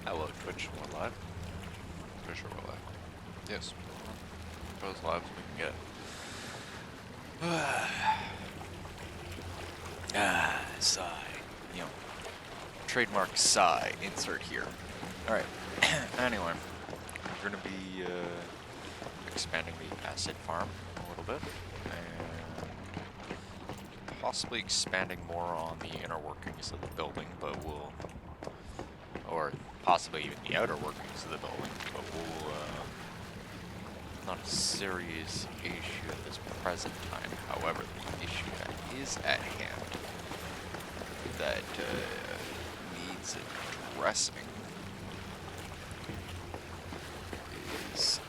Hello, Twitch. We're live. Twitch, we're live. Yes. For as live as we can get. Sigh. You know, trademark sigh. Insert here. Alright. Anyway, we're going to be expanding the acid farm a little bit. And possibly expanding more on the inner workings of the building, but we'll... Or possibly even the outer workings of the building, but we'll... not a serious issue at this present time. However, the issue that is at hand that needs addressing is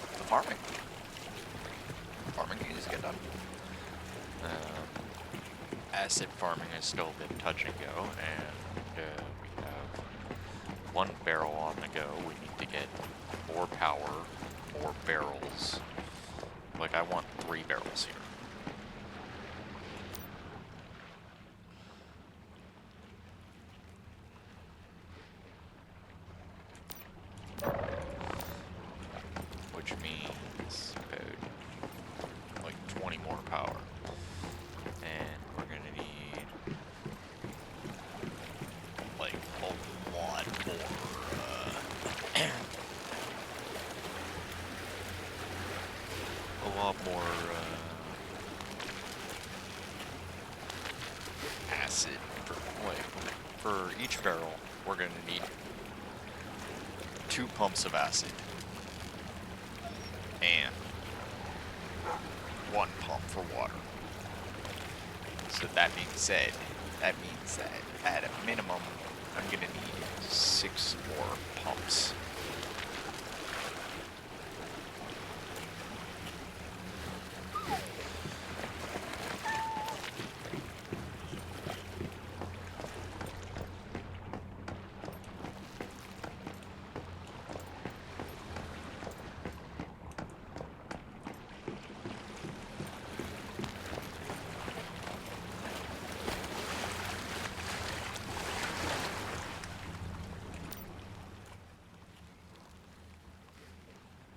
the farming. Farming needs to get done. Acid farming is still a bit touch and go, and we have one barrel on the go. We need to get more power, more barrels. Like, I want 3 barrels here. Which means about, like, 20 more power. And we're gonna need, like, a lot more, a lot more, acid. For each barrel, we're gonna need 2 pumps of acid. And 1 pump for water. So that being said, that means that at a minimum, I'm gonna need 6 more pumps.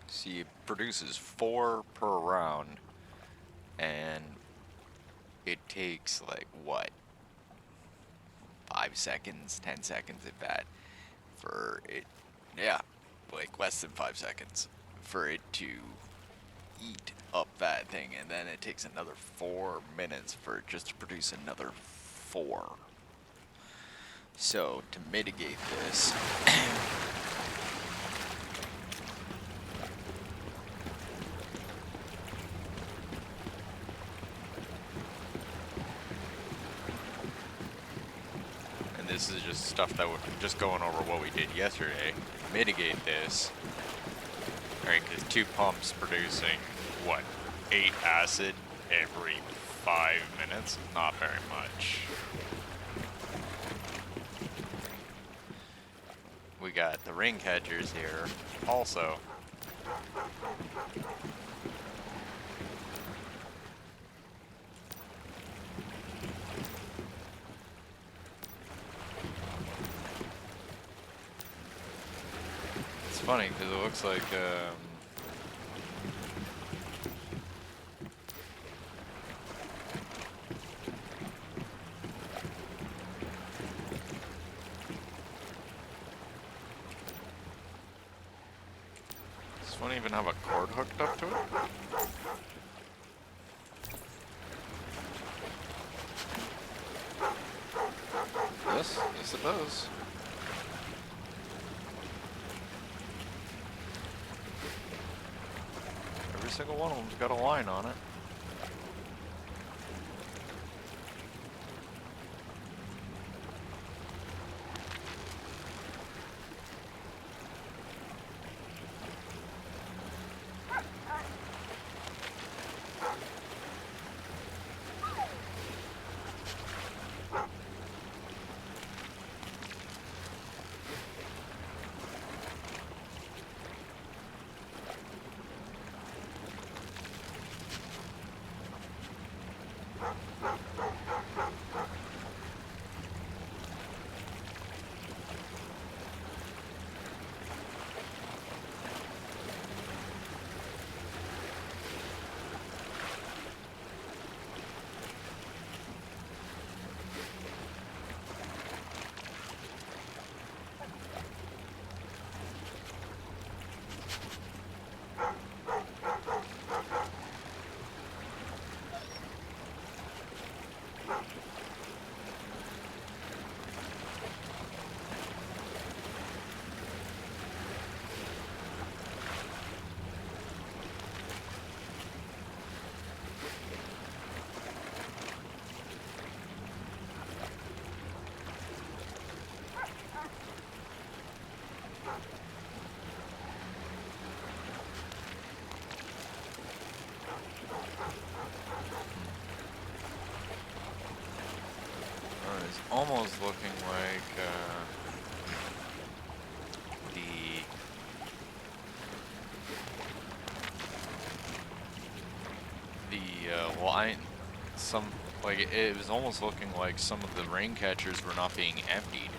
See, it produces 4 per round, and it takes, like, what? 5 seconds, 10 seconds at that, for it, yeah, like, less than 5 seconds, for it to eat up that thing, and then it takes another 4 minutes for it just to produce another 4. So, to mitigate this, this is just stuff that we're just going over what we did yesterday. Mitigate this. Alright, because 2 pumps producing, what, 8 acid every 5 minutes? Not very much. We got the ring catchers here, also. It's funny because it looks like this one even have a cord hooked up to it? Yes, it does. Every single one of them's got a line on it. Oh, it's almost looking like well, it was almost looking like some of the rain catchers were not being emptied.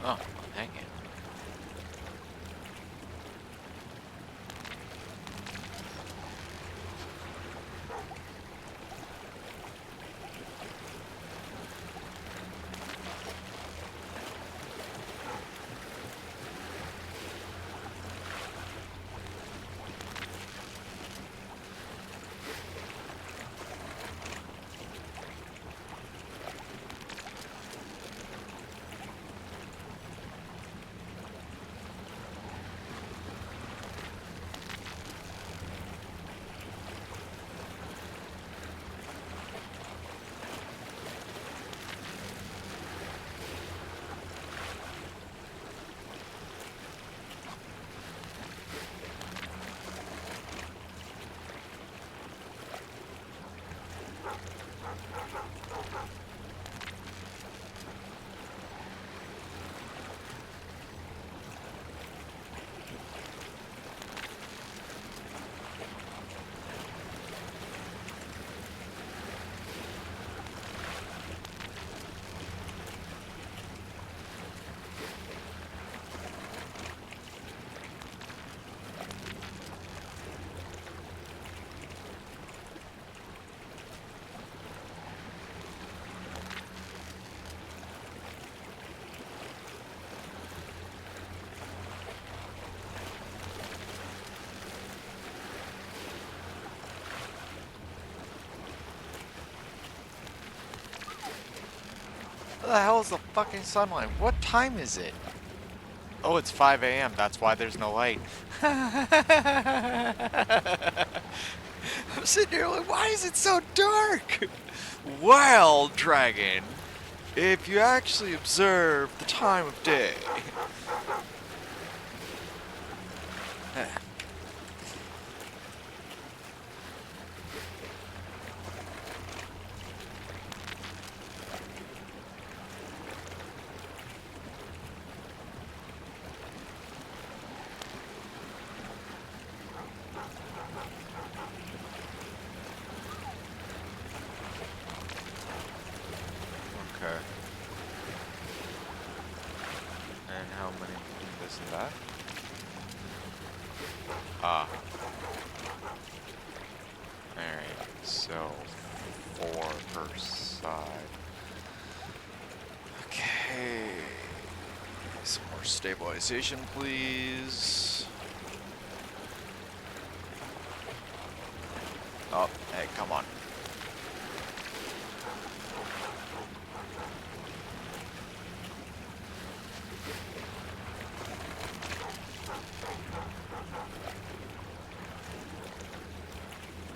Oh, hang it. the hell is the fucking sunlight? What time is it? Oh, it's 5 a.m. That's why there's no light. I'm sitting here like, why is it so dark? Well, Dragon, if you actually observe the time of day. Okay. And how many this and that? Ah. Alright, so 4 per side. Okay. Some more stabilization, please. Oh, hey, come on.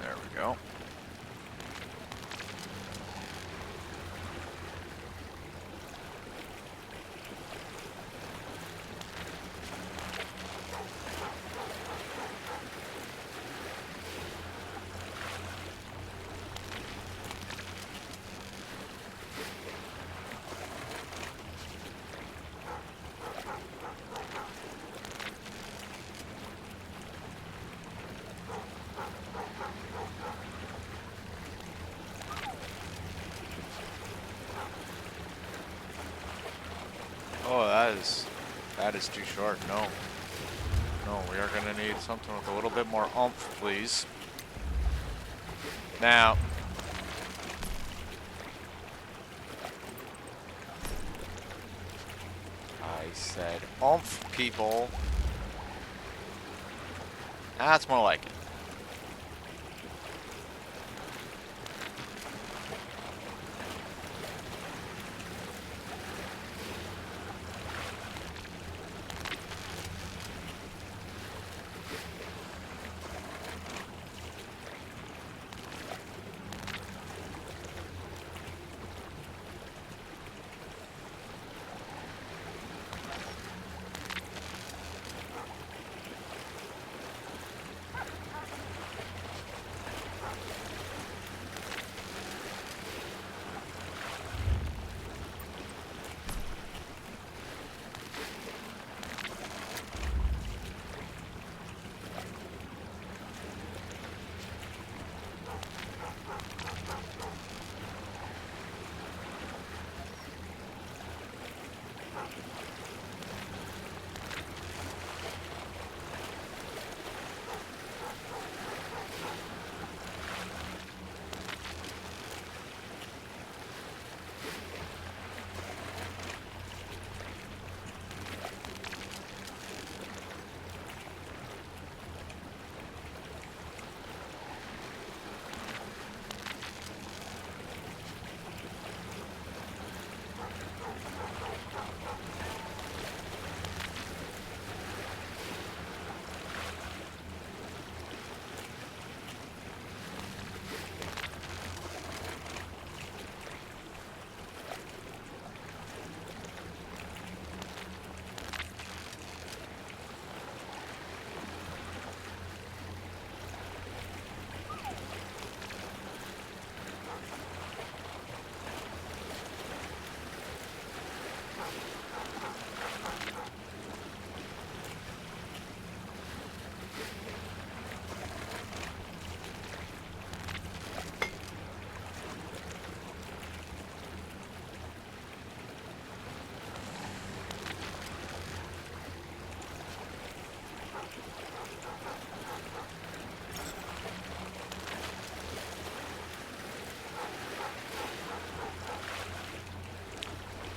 There we go. Oh, that is too short. No. No, we are gonna need something with a little bit more oomph, please. Now, I said oomph, people. That's more like it.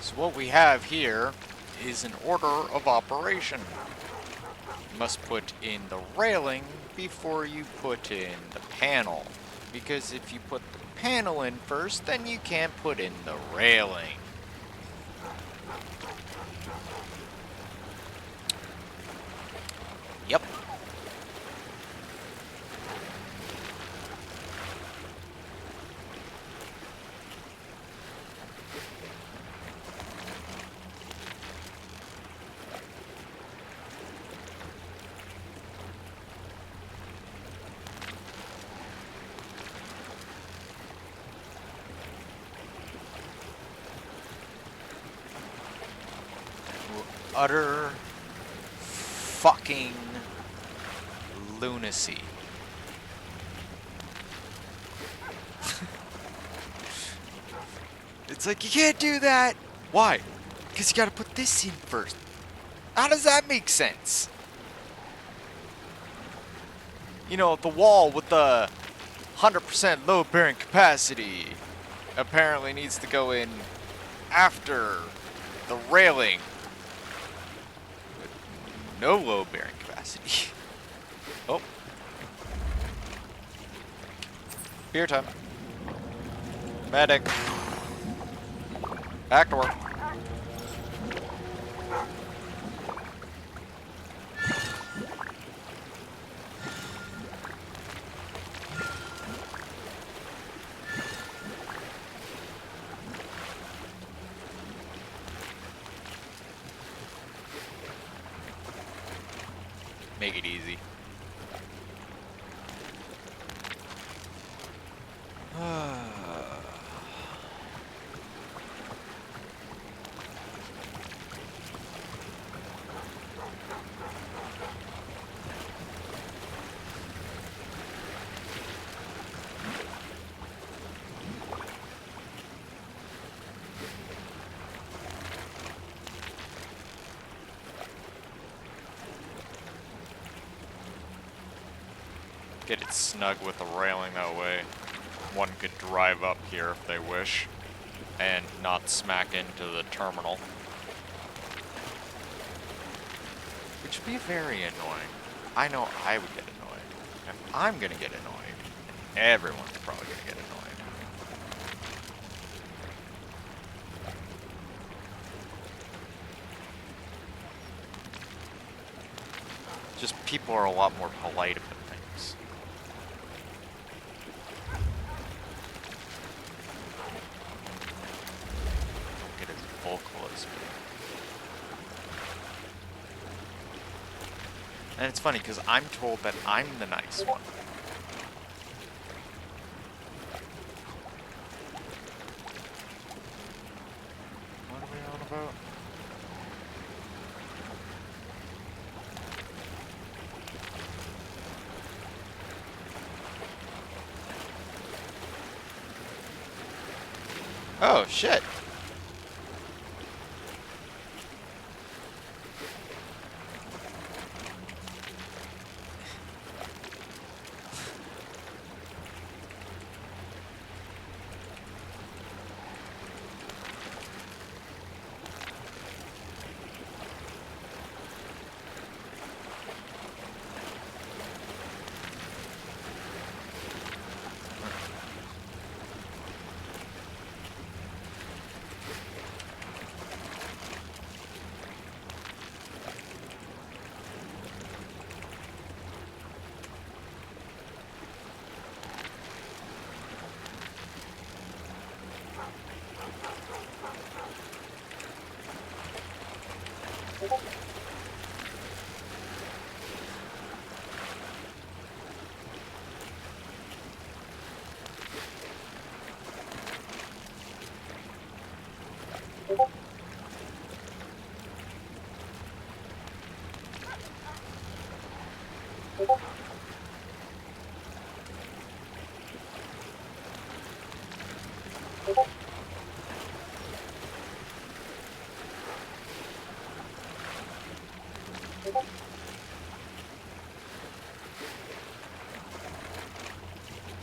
So what we have here is an order of operation. You must put in the railing before you put in the panel. Because if you put the panel in first, then you can't put in the railing. utter fucking lunacy. It's like, you can't do that. Why? Because you gotta put this in first. How does that make sense? You know, the wall with the 100% load bearing capacity apparently needs to go in after the railing with no load bearing capacity. Oh. Beer time. Medic. Back to work. Make it easy. Get it snug with the railing that way. One could drive up here if they wish and not smack into the terminal. Which would be very annoying. I know I would get annoyed. If I'm gonna get annoyed, everyone's probably gonna get annoyed. Just people are a lot more polite about things. Don't get as vocal as me. And it's funny because I'm told that I'm the nice one. What are we on about? Oh, shit.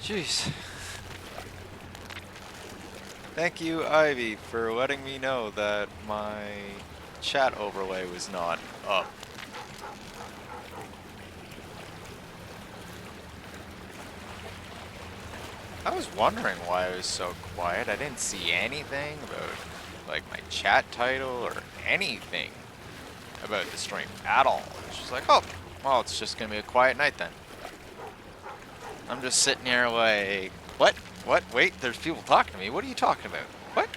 Jeez. Thank you, Ivy, for letting me know that my chat overlay was not up. I was wondering why I was so quiet. I didn't see anything about, like, my chat title or anything about the stream at all. It's just like, oh, well, it's just gonna be a quiet night then. I'm just sitting here like, what? What? Wait, there's people talking to me. What are you talking about? What?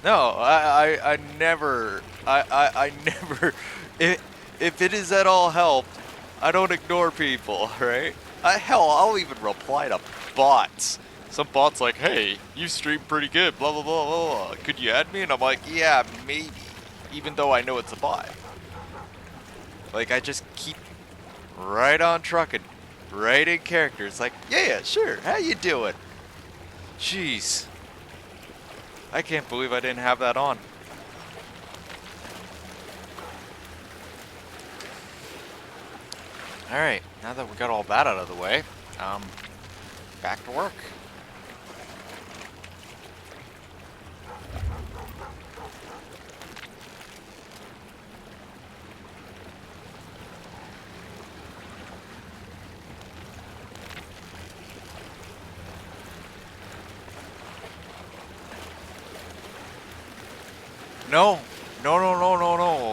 No, I never, I never, if it is at all helped, I don't ignore people, right? Hell, I'll even reply to bots. Some bot's like, hey, you stream pretty good, blah, blah, blah, blah. Could you add me? And I'm like, yeah, maybe. even though I know it's a bot. Like, I just keep right on trucking, right in character. It's like, yeah, sure, how you doing? Jeez. I can't believe I didn't have that on. Alright, now that we got all that out of the way, back to work. No, no.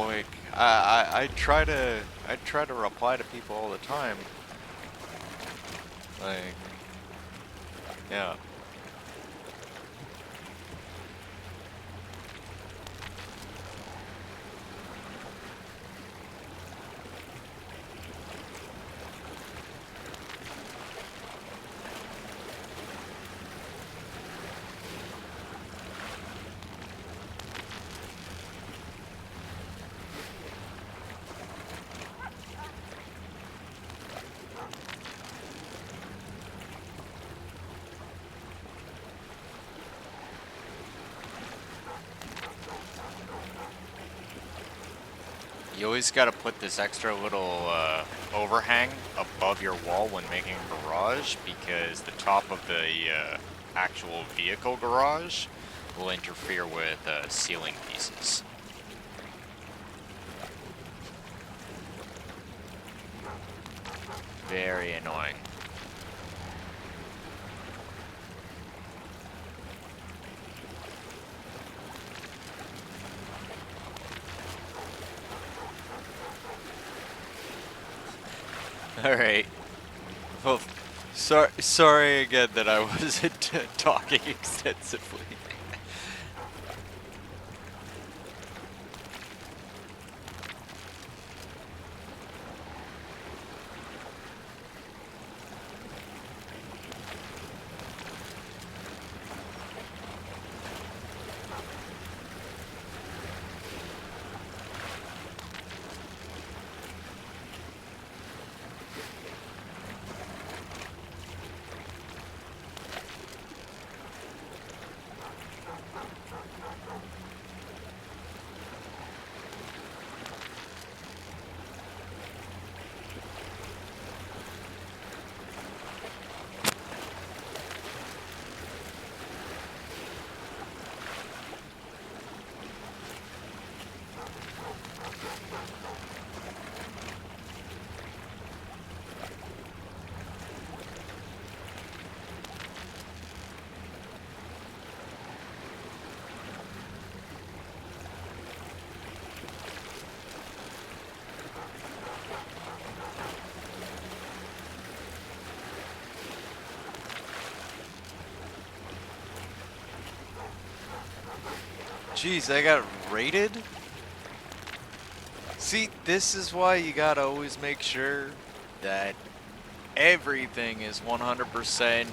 Like, I try to reply to people all the time. Like, yeah. You always got to put this extra little overhang above your wall when making a garage, because the top of the actual vehicle garage will interfere with ceiling pieces. Very annoying. Alright. Well, sorry again that I wasn't talking extensively. Jeez, I got raided? See, this is why you gotta always make sure that everything is 100%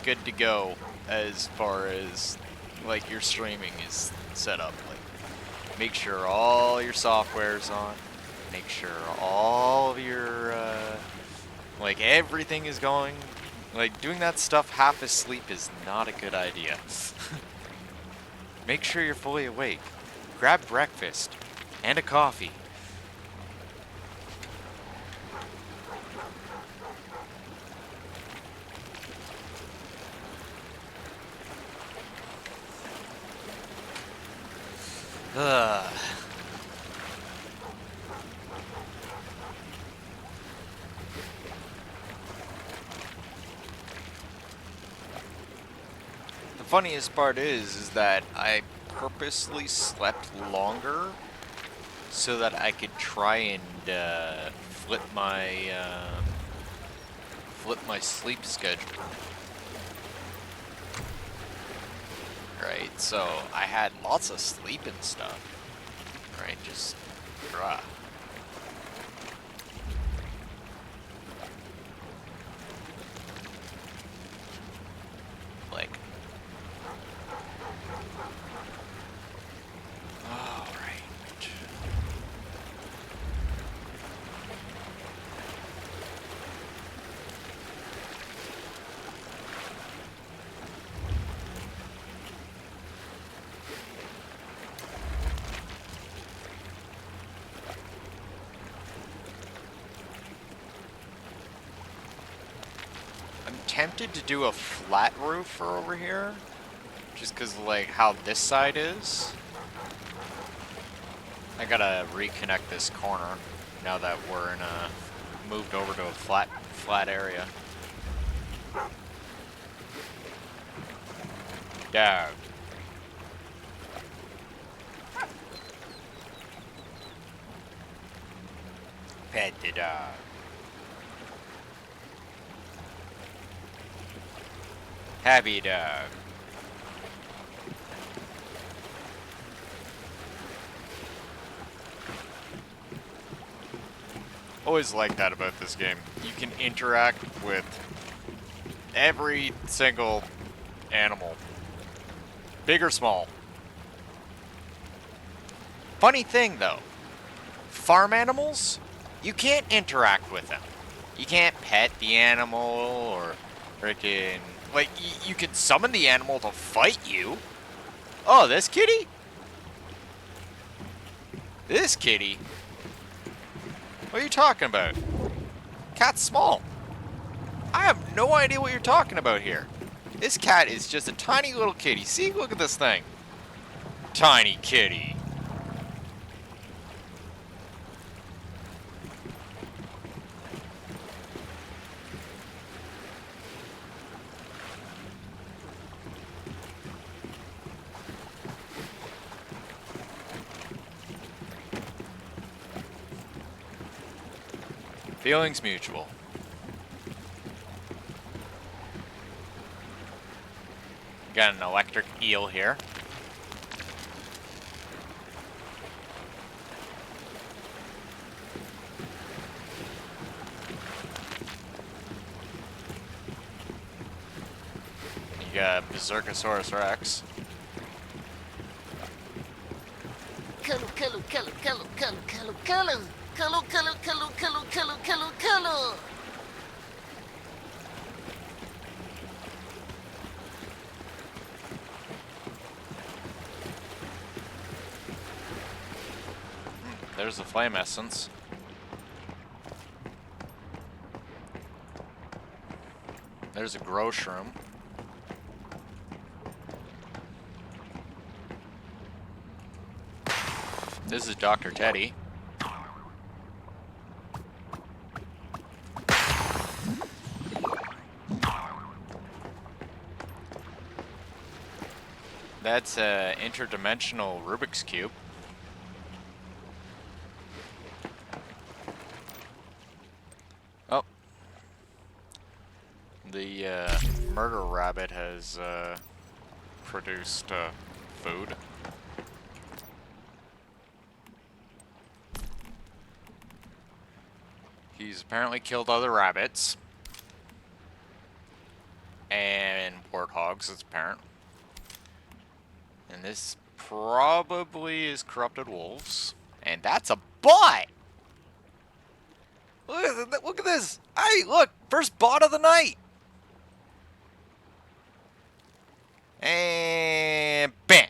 good to go as far as, like, your streaming is set up. Like, make sure all your software's on. Make sure all of your, like, everything is going. Like, doing that stuff half asleep is not a good idea. Make sure you're fully awake. Grab breakfast and a coffee. Ugh. The funniest part is that I purposely slept longer so that I could try and flip my sleep schedule. Right, so I had lots of sleep and stuff. Right, just bruh. Like, all right. tempted to do a flat roof for over here, just because like how this side is. I gotta reconnect this corner now that we're in a moved over to a flat area. Dog. Pet the dog. Happy dog. Always like that about this game. You can interact with every single animal, big or small. Funny thing though, farm animals, you can't interact with them. You can't pet the animal or freaking, like, you can summon the animal to fight you. Oh, this kitty? This kitty? What are you talking about? Cat's small. I have no idea what you're talking about here. This cat is just a tiny little kitty. See, look at this thing. Tiny kitty. Feelings mutual. Got an electric eel here. You got Berserkosaurus Rex. There's the flame essence. There's a grow shroom. This is Dr. Teddy. That's an interdimensional Rubik's Cube. Oh. The murder rabbit has produced food. He's apparently killed other rabbits. And warthogs, it's apparent. And this probably is corrupted wolves. And that's a bot! Look at this! Hey, look! First bot of the night! And bam!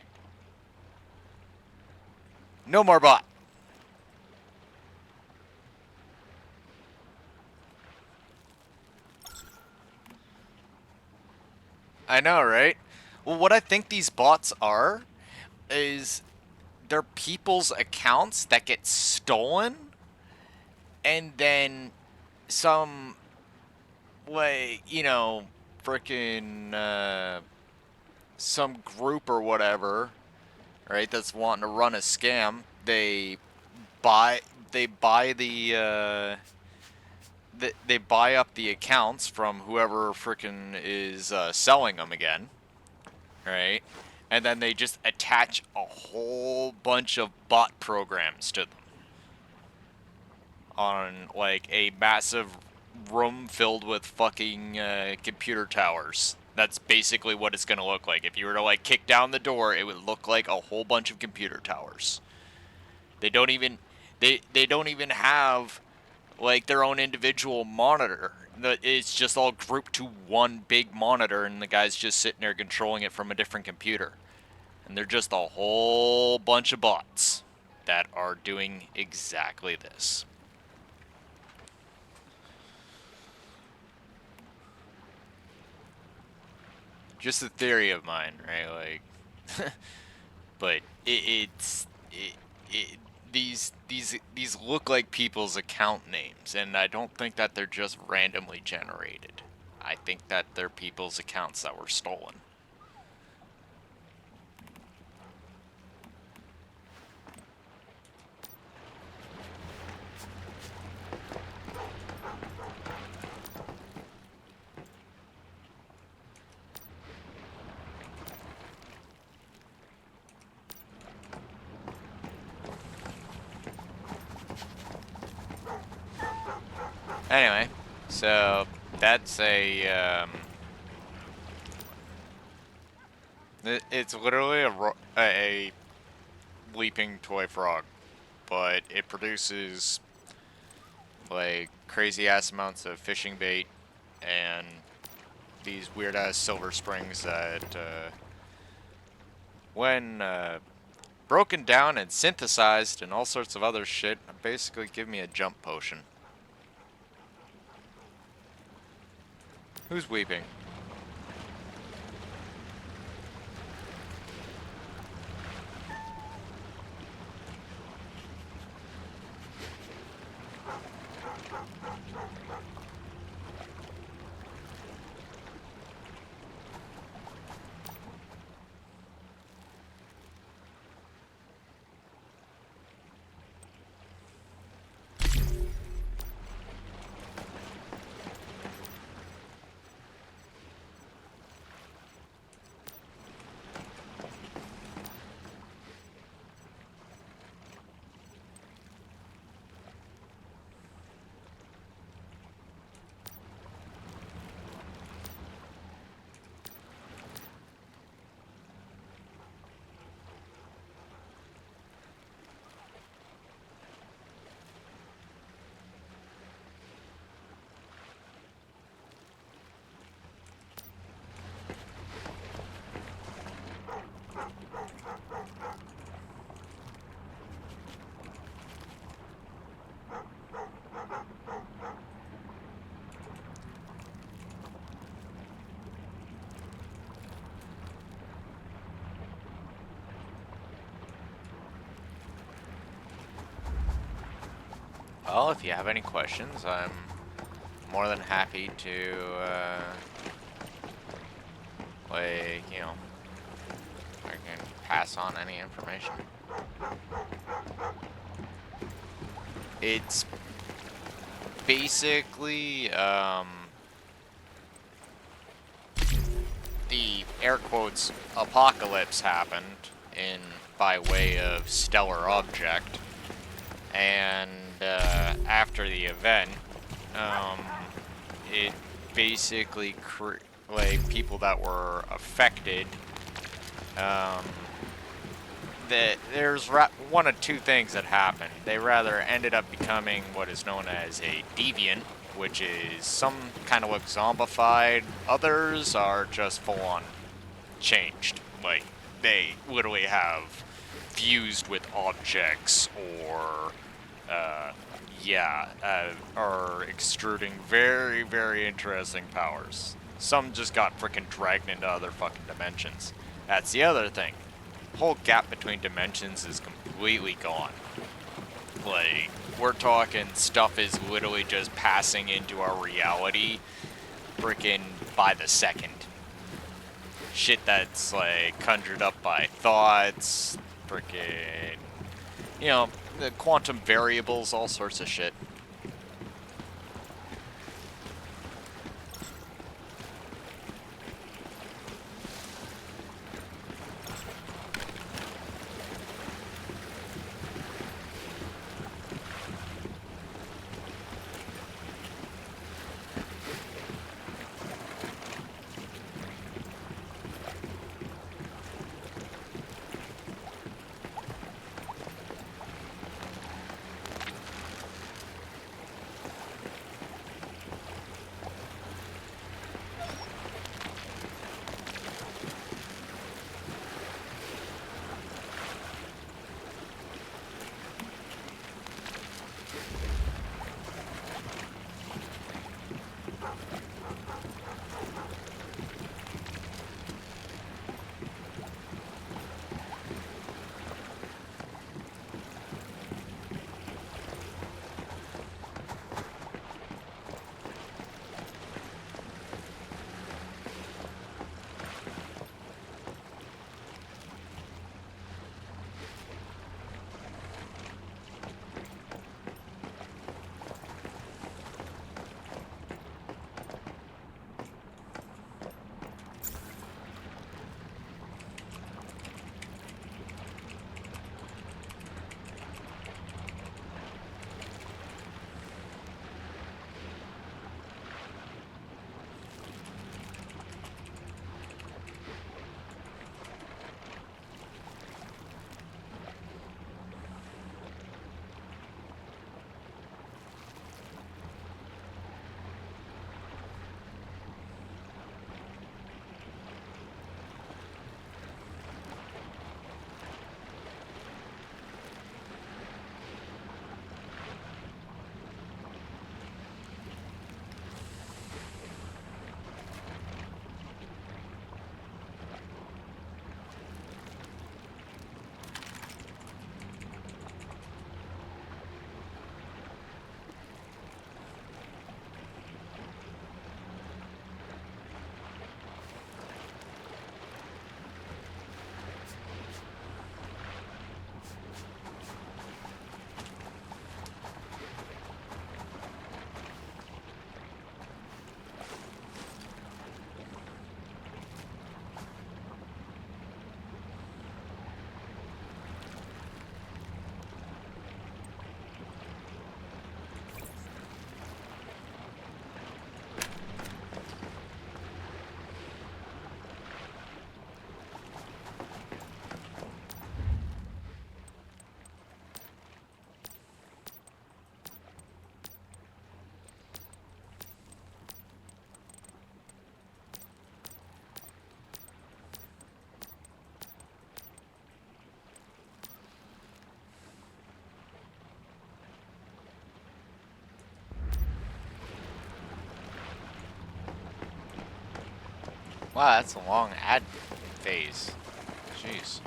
No more bot. I know, right? Well, what I think these bots are is they're people's accounts that get stolen, and then some, like, you know, frickin' some group or whatever, right, that's wanting to run a scam, they buy the they buy up the accounts from whoever frickin' is selling them again, right? And then they just attach a whole bunch of bot programs to them on like a massive room filled with fucking computer towers. That's basically what it's gonna look like. If you were to like kick down the door, it would look like a whole bunch of computer towers. They don't even they don't even have like their own individual monitor. It's just all grouped to one big monitor, and the guy's just sitting there controlling it from a different computer. And they're just a whole bunch of bots that are doing exactly this. just a theory of mine, right? Like, but it these look like people's account names, and I don't think that they're just randomly generated. I think that they're people's accounts that were stolen. Anyway, so that's it's literally a leaping toy frog, but it produces like crazy ass amounts of fishing bait and these weird ass silver springs that when broken down and synthesized and all sorts of other shit basically give me a jump potion. Who's weeping? Well, if you have any questions, I'm more than happy to, like, you know, I can pass on any information. It's basically, the air quotes apocalypse happened in by way of stellar object, and after the event, it basically like people that were affected. That there's one of two things that happened. They rather ended up becoming what is known as a deviant, which is some kind of like zombified. Others are just full on changed. Like they literally have fused with objects or are extruding very, very interesting powers. Some just got freaking dragged into other fucking dimensions. That's the other thing. The whole gap between dimensions is completely gone. Like, we're talking stuff is literally just passing into our reality freaking by the second. Shit that's like conjured up by thoughts, freaking, you know, the quantum variables, all sorts of shit. Wow, that's a long ad phase. Jeez.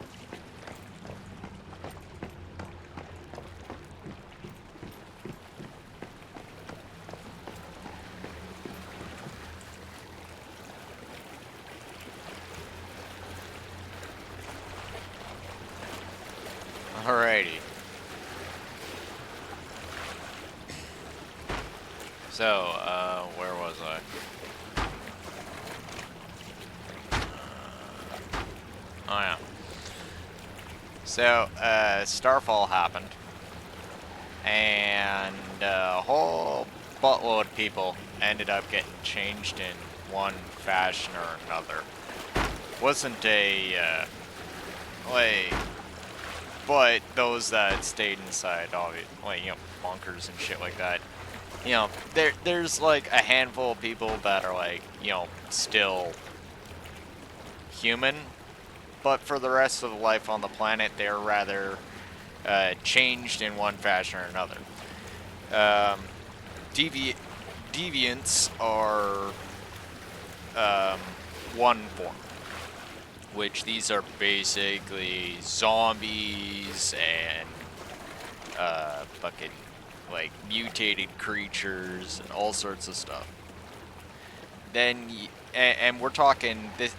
Alrighty. So, where was I? Oh yeah. So, Starfall happened, and a whole buttload of people ended up getting changed in one fashion or another. Wasn't a, like, but those that stayed inside, like, you know, bunkers and shit like that, you know, there's like a handful of people that are like, you know, still human, but for the rest of the life on the planet, they're rather changed in one fashion or another. Um, deviants are one form, which these are basically zombies and fucking like mutated creatures and all sorts of stuff. Then, and we're talking these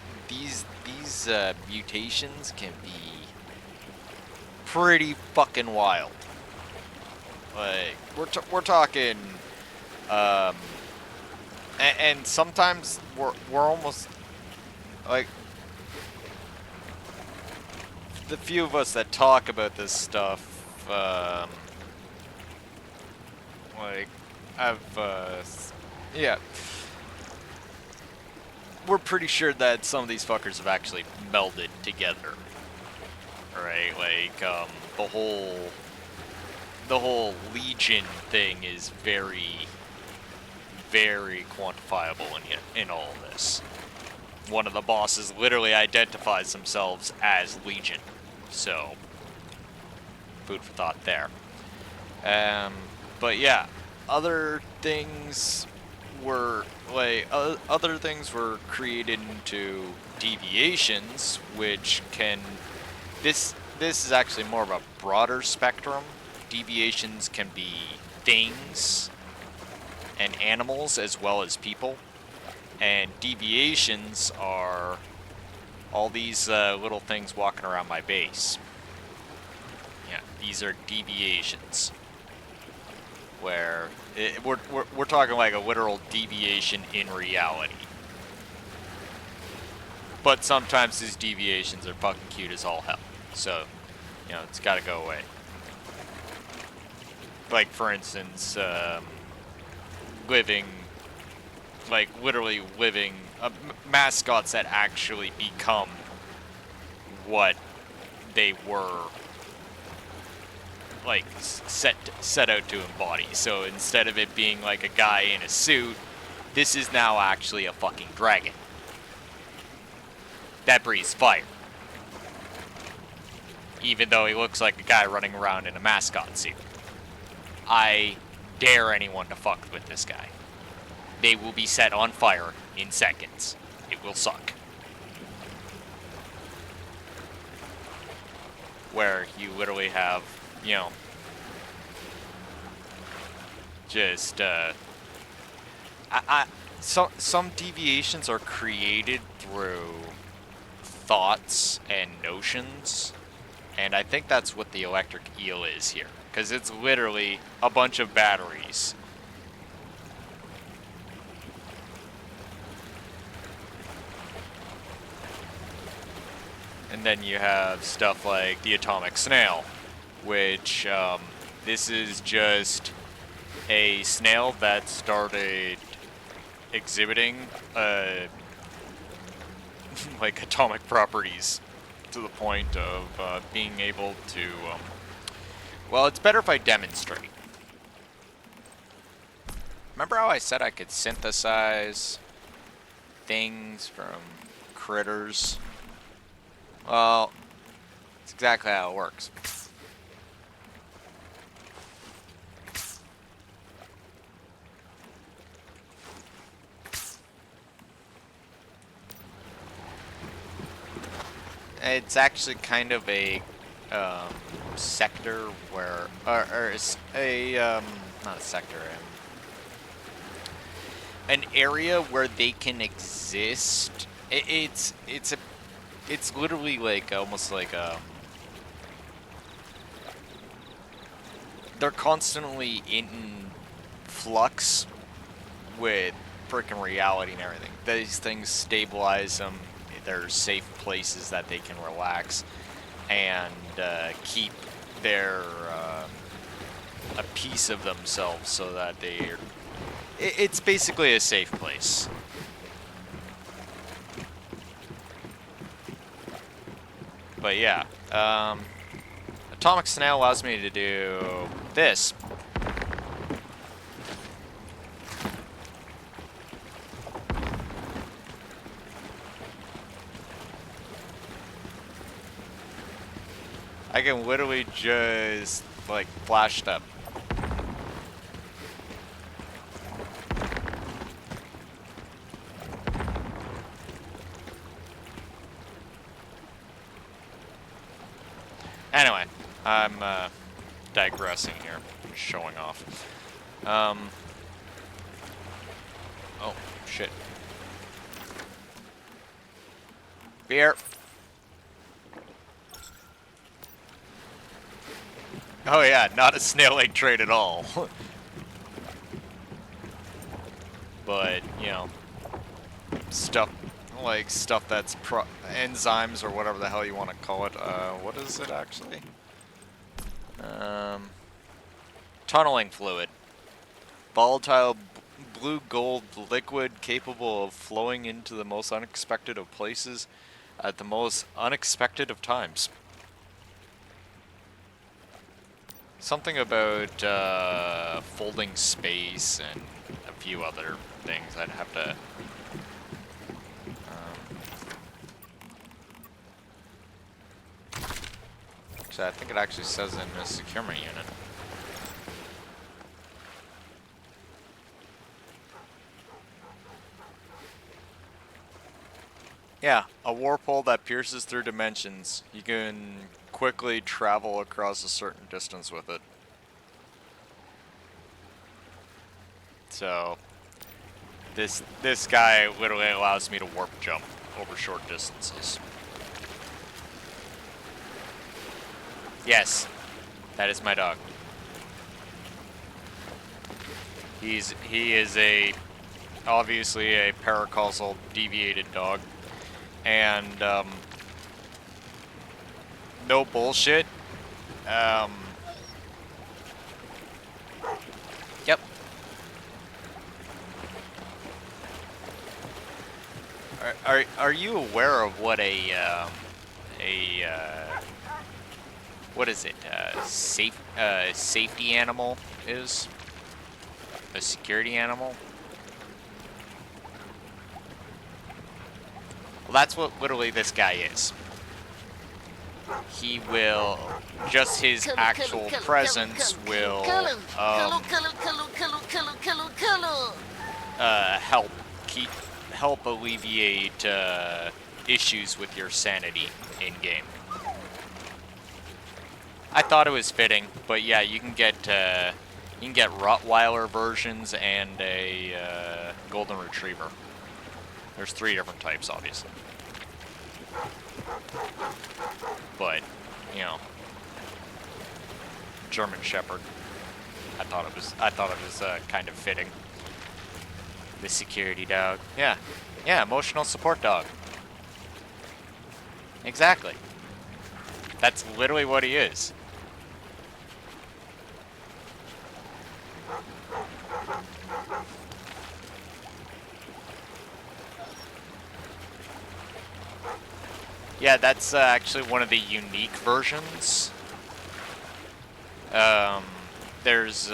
mutations can be pretty fucking wild. Like we're talking, um, and sometimes we're almost like the few of us that talk about this stuff, like I've yeah, we're pretty sure that some of these fuckers have actually melded together, right? Like the whole Legion thing is very, very quantifiable in all of this. One of the bosses literally identifies themselves as Legion, so food for thought there. But yeah, other things were created into deviations, which can this is actually more of a broader spectrum. Deviations can be things and animals as well as people. And deviations are all these little things walking around my base. Yeah, these are deviations. Where we're talking like a literal deviation in reality. But sometimes these deviations are fucking cute as all hell. So, you know, it's gotta go away. Like, for instance, literally living mascots that actually become what they were, like, set out to embody. So instead of it being like a guy in a suit, this is now actually a fucking dragon that breathes fire. Even though he looks like a guy running around in a mascot suit. I dare anyone to fuck with this guy. They will be set on fire in seconds. It will suck. Where you literally have, you know, just, some deviations are created through thoughts and notions, and I think that's what the electric eel is here, because it's literally a bunch of batteries. And then you have stuff like the atomic snail, which this is just a snail that started exhibiting like atomic properties to the point of being able to, well, it's better if I demonstrate. Remember how I said I could synthesize things from critters? Well, it's exactly how it works. It's actually kind of a sector where, or not a sector, an area where they can exist. It's literally like almost like they're constantly in flux with freaking reality and everything. These things stabilize them. They're safe places that they can relax and keep their a piece of themselves, so that they're. It's basically a safe place. But yeah, Atomic Snail allows me to do this. I can literally just, like, flash them. Anyway, I'm digressing here, showing off. Oh, shit. Beer. Oh yeah, not a snail egg trade at all. But, you know, stuff that's enzymes or whatever the hell you want to call it. What is it actually? Tunneling fluid. Volatile blue gold liquid capable of flowing into the most unexpected of places at the most unexpected of times. Something about folding space and a few other things. I'd have to. Actually, I think it actually says in the securement unit. Yeah, a warp hole that pierces through dimensions. You can quickly travel across a certain distance with it. So, this guy literally allows me to warp jump over short distances. Yes, that is my dog. He is obviously a paracausal deviated dog. And, no bullshit. Yep. Are you aware of what what is it? Safety animal is? A security animal? Well, that's what literally this guy is. He will, just his actual presence will help alleviate issues with your sanity in game. I thought it was fitting, but yeah, you can get Rottweiler versions and a Golden Retriever. There's 3 different types, obviously. But, you know, German Shepherd. I thought it was kind of fitting. The security dog. Yeah, emotional support dog. Exactly. That's literally what he is. Yeah, that's actually one of the unique versions. There's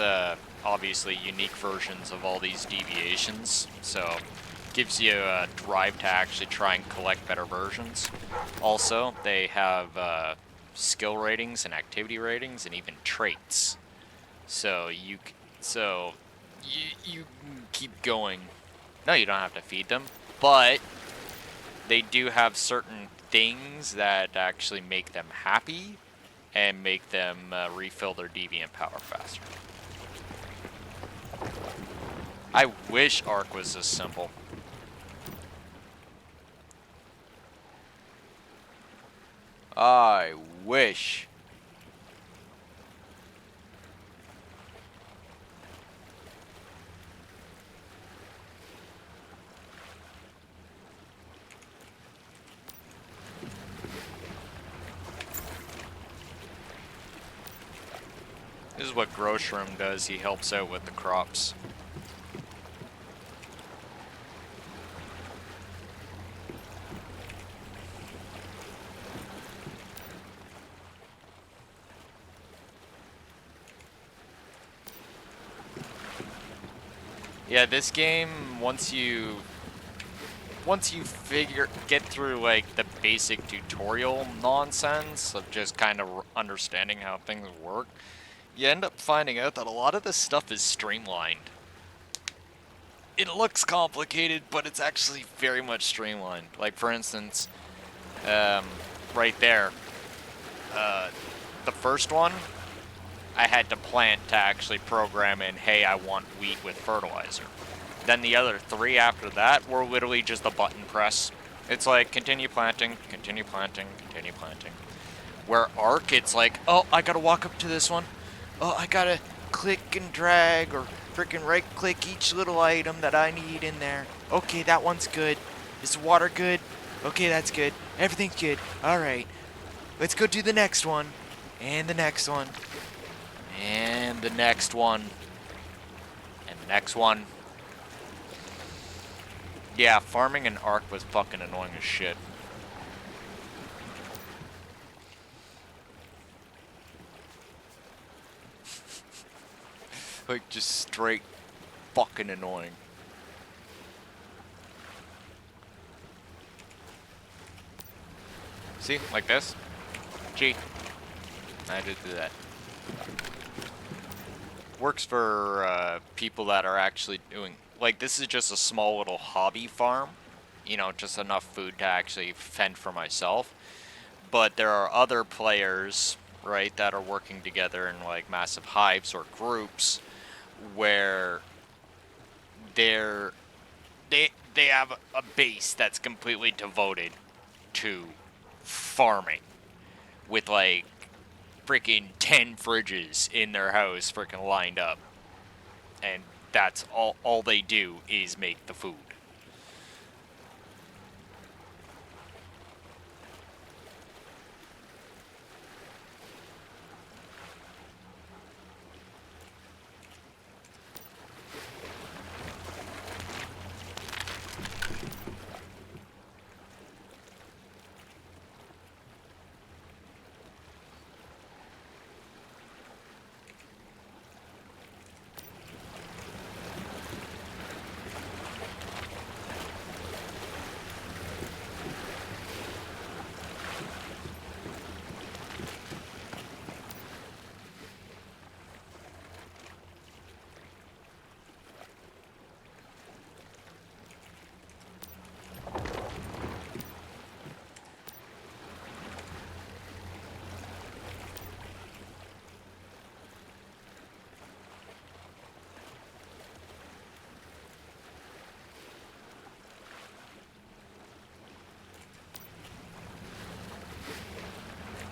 obviously unique versions of all these deviations, so gives you a drive to actually try and collect better versions. Also, they have skill ratings and activity ratings and even traits. So you keep going. No, you don't have to feed them, but they do have certain things that actually make them happy and make them refill their deviant power faster. I wish Ark was this simple. I wish. This is what Groshroom does. He helps out with the crops. Yeah, this game, once you get through like the basic tutorial nonsense of just kind of understanding how things work, you end up finding out that a lot of this stuff is streamlined. It looks complicated, but it's actually very much streamlined. Like, for instance, right there, the first one, I had to plant to actually program in, hey, I want wheat with fertilizer. Then the other 3 after that were literally just a button press. It's like, continue planting, continue planting, continue planting. Where Ark, it's like, oh, I gotta walk up to this one. Oh, I gotta click and drag or freaking right click each little item that I need in there. Okay, that one's good. Is the water good? Okay, that's good. Everything's good. Alright. Let's go do the next one. And the next one. And the next one. And the next one. Yeah, farming in Ark was fucking annoying as shit. Like, just straight fucking annoying. See? Like this? Gee. I just did that. Works for people that are actually doing... Like, this is just a small little hobby farm. You know, just enough food to actually fend for myself. But there are other players, right, that are working together in, like, massive hives or groups where they have a base that's completely devoted to farming with, like, freaking 10 fridges in their house freaking lined up. And that's all they do is make the food.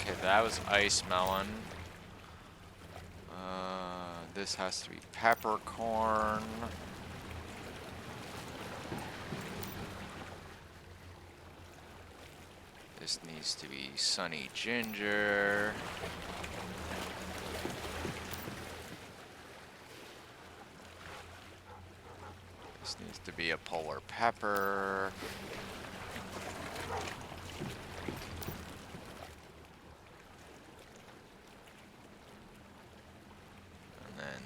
Okay, that was ice melon. This has to be peppercorn. This needs to be sunny ginger. This needs to be a polar pepper.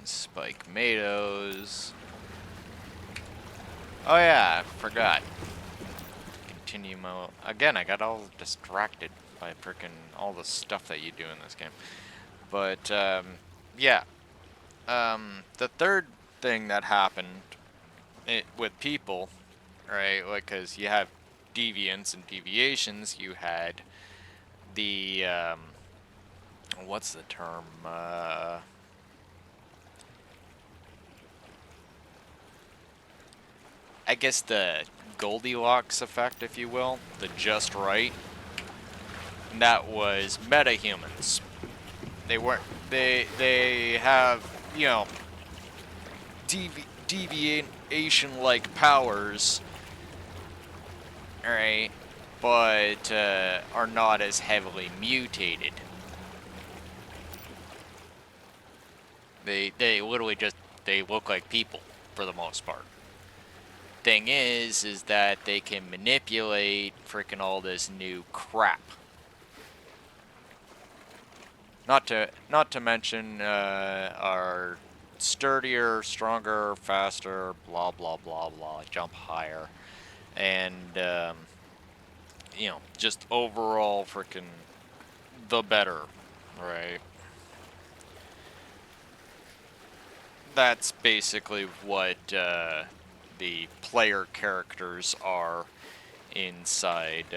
Spike tomatoes. Oh yeah, I forgot. Continue mo. Again, I got all distracted by frickin' all the stuff that you do in this game. But yeah, the third thing that happened with people, right? Like, cause you have deviants and deviations, you had the, what's the term? I guess the Goldilocks effect, if you will, the just right. And that was metahumans. They weren't. They have, you know, deviation-like powers, alright, but are not as heavily mutated. They literally just, they look like people for the most part. Thing is that they can manipulate freaking all this new crap. Not to mention are sturdier, stronger, faster, blah blah blah blah, jump higher, and you know, just overall freaking the better, right? That's basically what the player characters are inside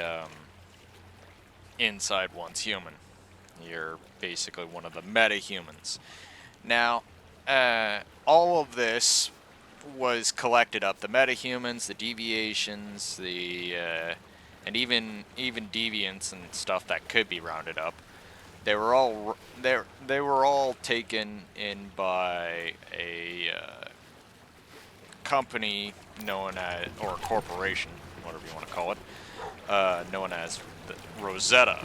inside Once Human. You're basically one of the metahumans. Now, all of this was collected up. The metahumans, the deviations, the and even deviants and stuff that could be rounded up. They were all taken in by a company known as, or corporation, whatever you want to call it, known as Rosetta.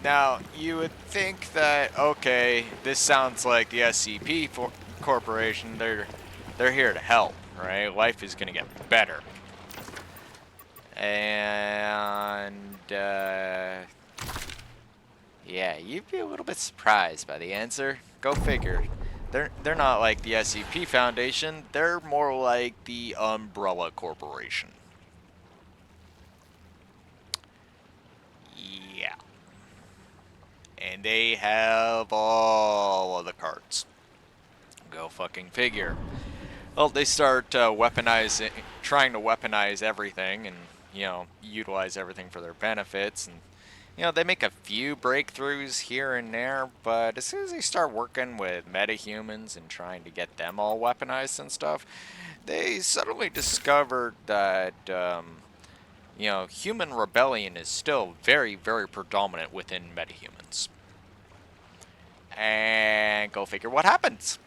Now, you would think that, okay, this sounds like the SCP Corporation. They're here to help, right? Life is gonna get better. And yeah, you'd be a little bit surprised by the answer. Go figure. They're not like the SCP Foundation. They're more like the Umbrella Corporation. Yeah. And they have all of the cards. Go fucking figure. Well, they start weaponizing, trying to weaponize everything, and you know, utilize everything for their benefits, and you know, they make a few breakthroughs here and there, but as soon as they start working with metahumans and trying to get them all weaponized and stuff, they suddenly discovered that you know, human rebellion is still very, very predominant within metahumans. And go figure what happens.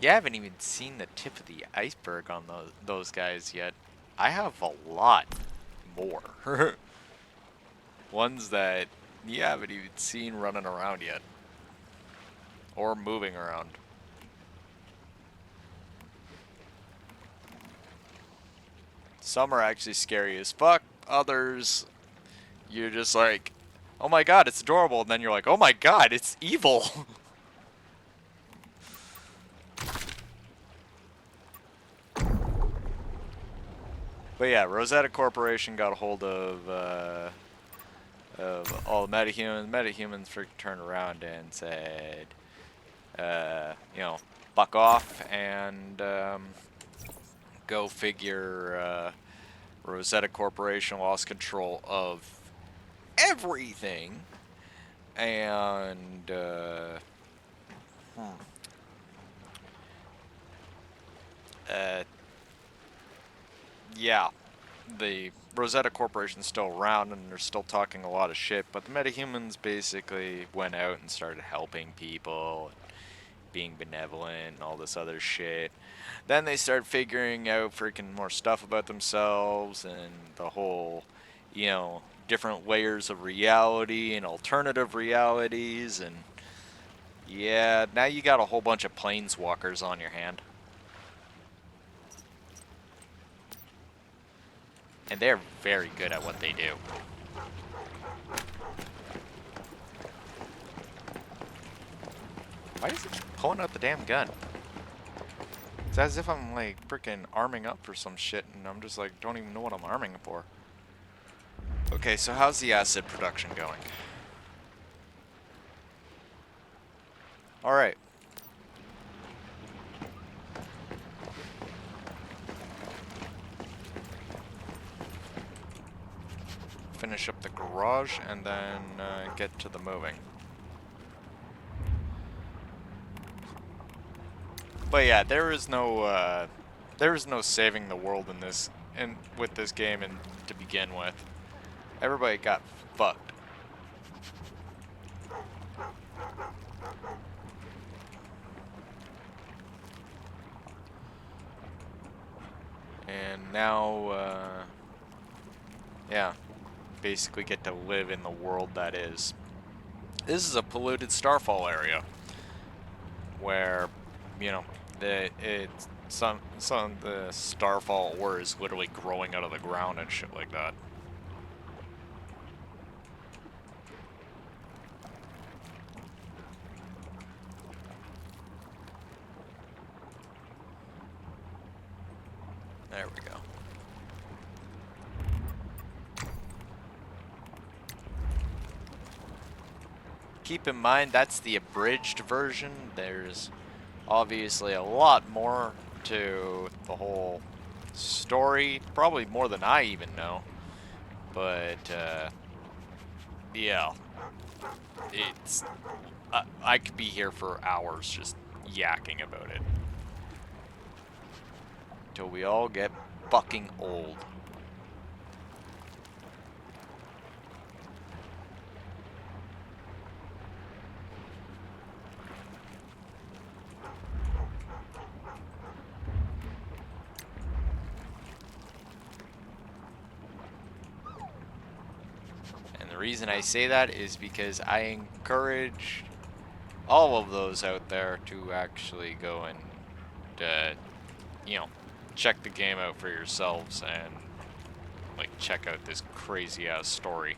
You haven't even seen the tip of the iceberg on those guys yet. I have a lot more. Ones that you haven't even seen running around yet. Or moving around. Some are actually scary as fuck. Others, you're just like, oh my god, it's adorable. And then you're like, oh my god, it's evil. But yeah, Rosetta Corporation got a hold of all the metahumans. Metahumans freaking turned around and said, you know, fuck off, and go figure, Rosetta Corporation lost control of everything, and yeah, the Rosetta Corporation's still around and they're still talking a lot of shit, but the metahumans basically went out and started helping people, being benevolent and all this other shit. Then they started figuring out freaking more stuff about themselves and the whole, you know, different layers of reality and alternative realities, and yeah, now you got a whole bunch of planeswalkers on your hand. And they're very good at what they do. Why does it keep pulling out the damn gun? It's as if I'm like freaking arming up for some shit and I'm just like, don't even know what I'm arming for. Okay, so how's the acid production going? Alright. Finish up the garage and then get to the moving. But yeah, there is no saving the world in this with this game and to begin with. Everybody got fucked. And now, yeah, basically get to live in the world that is. This is a polluted Starfall area where, you know, some of the Starfall ore is literally growing out of the ground and shit like that. There we go. Keep in mind, that's the abridged version. There's obviously a lot more to the whole story, probably more than I even know. But, yeah. It's... I could be here for hours just yakking about it. Till we all get fucking old. And the reason I say that is because I encourage all of those out there to actually go and, you know, check the game out for yourselves and, like, check out this crazy-ass story.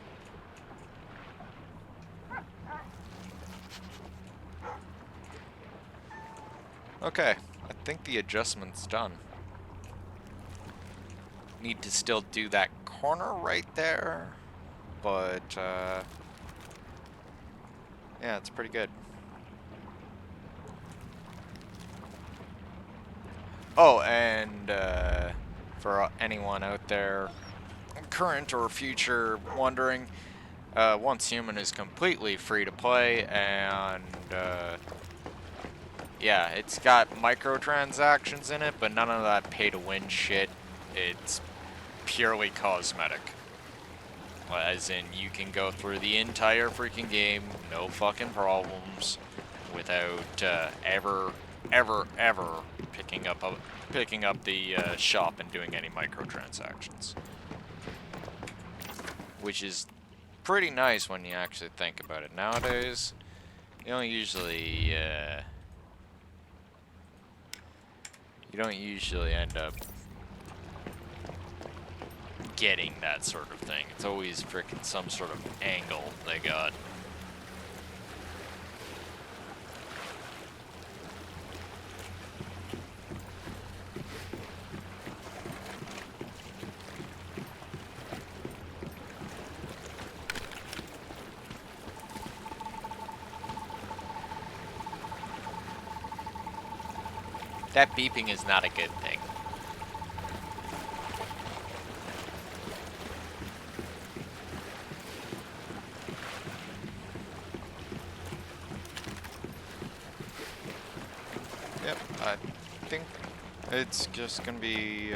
Okay, I think the adjustment's done. Need to still do that corner right there, but, yeah, it's pretty good. Oh, and for anyone out there, current or future, wondering, Once Human is completely free to play, and yeah, it's got microtransactions in it, but none of that pay-to-win shit. It's purely cosmetic. As in, you can go through the entire freaking game, no fucking problems, without ever picking up the shop and doing any microtransactions, which is pretty nice when you actually think about it. Nowadays, you don't usually end up getting that sort of thing. It's always frickin' some sort of angle they got. That beeping is not a good thing. Yep, I think it's just gonna be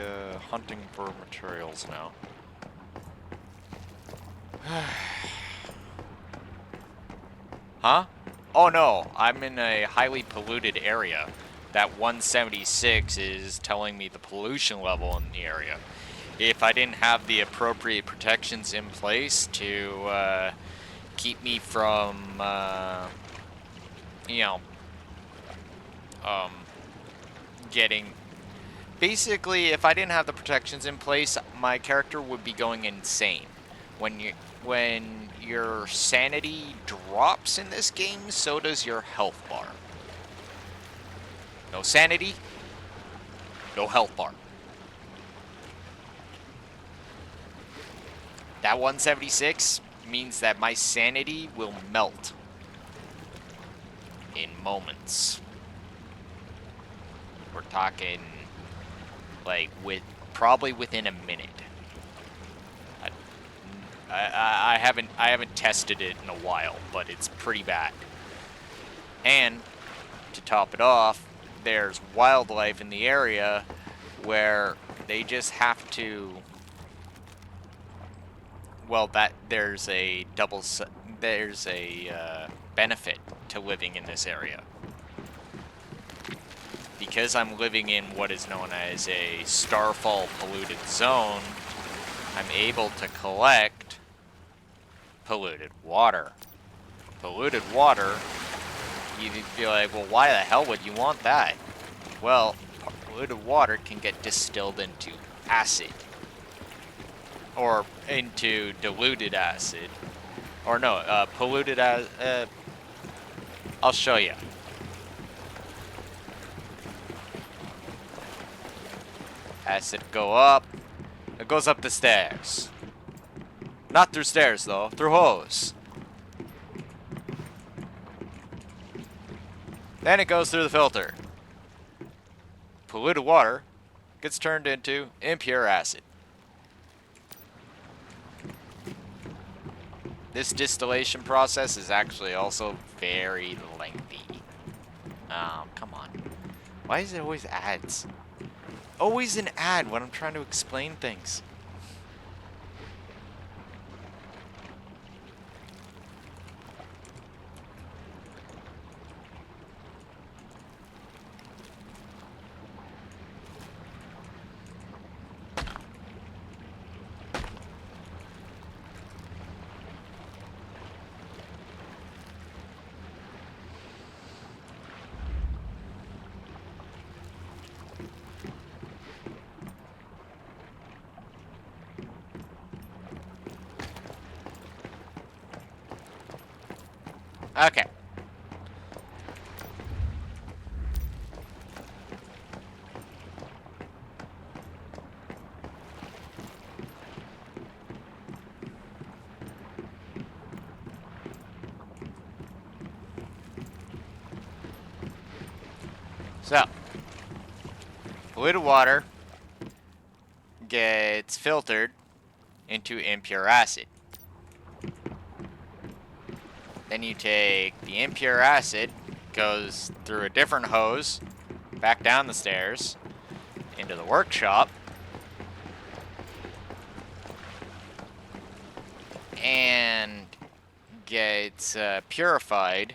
hunting for materials now. Huh? Oh no, I'm in a highly polluted area. That 176 is telling me the pollution level in the area. If I didn't have the appropriate protections in place to keep me from, you know, getting... Basically, if I didn't have the protections in place, my character would be going insane. When your sanity drops in this game, so does your health bar. No sanity, no health bar. that 176 means that my sanity will melt in moments. We're talking like probably within a minute. I haven't tested it in a while, but it's pretty bad. And to top it off, there's wildlife in the area where they just have to. Well, there's a benefit to living in this area. Because I'm living in what is known as a starfall polluted zone, I'm able to collect polluted water. Polluted water, you'd be like, well, why the hell would you want that? Well, polluted water can get distilled into acid. Or into diluted acid. Or no, polluted acid. I'll show you. Acid go up. It goes up the stairs. Not through stairs, though. Through hose. Then it goes through the filter. Polluted water gets turned into impure acid. This distillation process is actually also very lengthy. Come on. Why is it always ads? Always an ad when I'm trying to explain things. Okay. So, polluted water gets filtered into impure acid. Then you take the impure acid, goes through a different hose, back down the stairs, into the workshop, and gets purified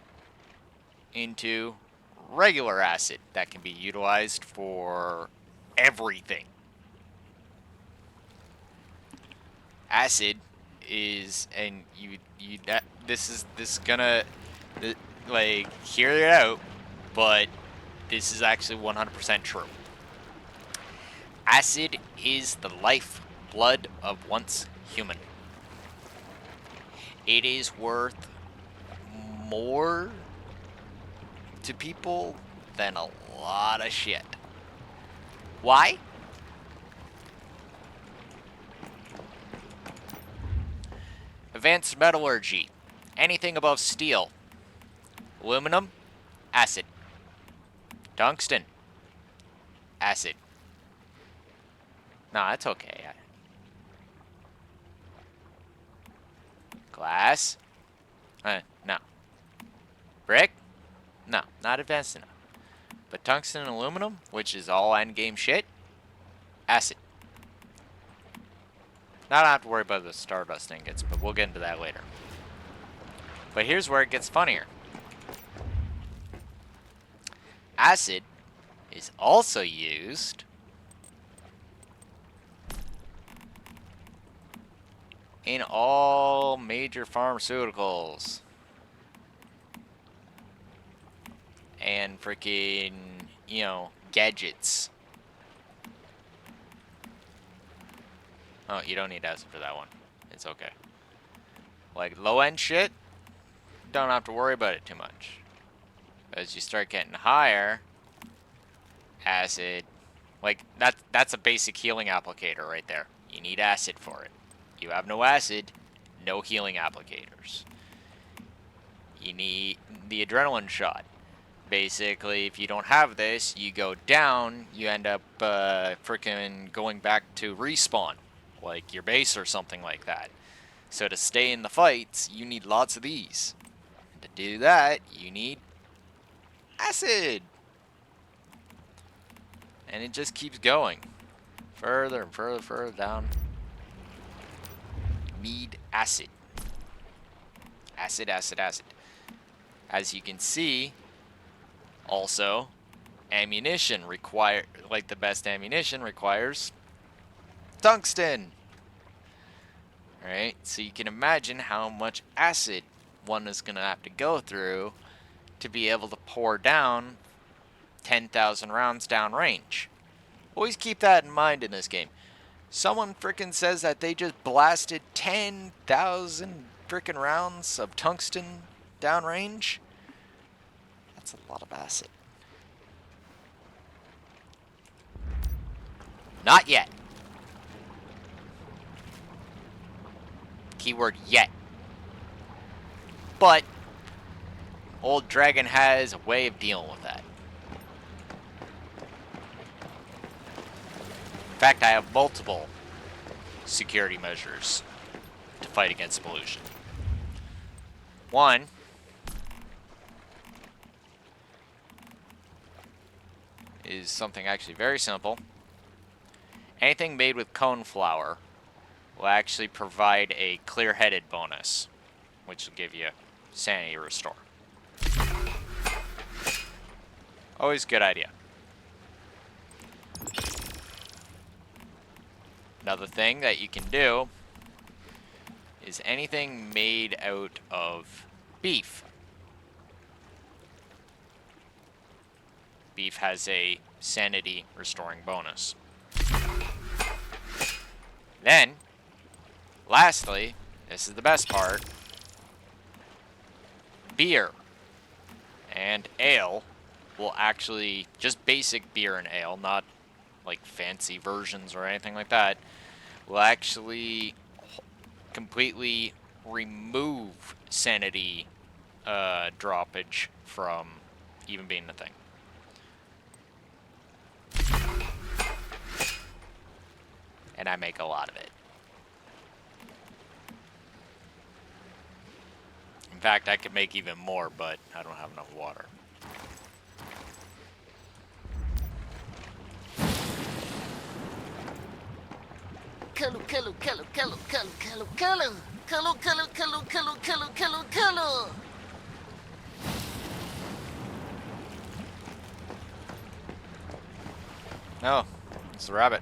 into regular acid that can be utilized for everything. Acid is, and this is gonna, like, hear it out, but this is actually 100% true. Acid is the life blood of once human. It is worth more to people than a lot of shit. Why? Advanced metallurgy. Anything above steel. Aluminum, acid. Tungsten, acid. No, that's okay. Glass? No. Brick? No, not advanced enough. But tungsten and aluminum, which is all endgame shit, acid. Now I don't have to worry about the stardust ingots, but we'll get into that later. But here's where it gets funnier. Acid is also used in all major pharmaceuticals. And freaking, gadgets. Oh, you don't need acid for that one. It's okay. Like low-end shit, don't have to worry about it too much. As you start getting higher, acid, like that's a basic healing applicator right there. You need acid for it. You have no acid, no healing applicators. You need the adrenaline shot. Basically, if you don't have this, you go down, you end up freaking going back to respawn, like your base or something like that. So to stay in the fights, you need lots of these. And to do that, you need acid. And it just keeps going. Further and further, further down. Need acid. Acid, acid, acid. As you can see, also, ammunition like the best ammunition requires tungsten. Alright, so you can imagine how much acid one is going to have to go through to be able to pour down 10,000 rounds downrange. Always keep that in mind in this game. Someone frickin' says that they just blasted 10,000 frickin' rounds of tungsten downrange. That's a lot of acid. Not yet. Keyword yet. But Old Dragon has a way of dealing with that. In fact, I have multiple security measures to fight against pollution. One is something actually very simple. Anything made with cone flour will actually provide a clear-headed bonus, which will give you sanity restore. Always a good idea. Another thing that you can do is anything made out of beef. Beef has a sanity restoring bonus. Then, lastly, this is the best part, beer and ale will actually, just basic beer and ale, not like fancy versions or anything like that, will actually completely remove sanity droppage from even being a thing. And I make a lot of it. In fact, I could make even more, but I don't have enough water. No, it's the rabbit.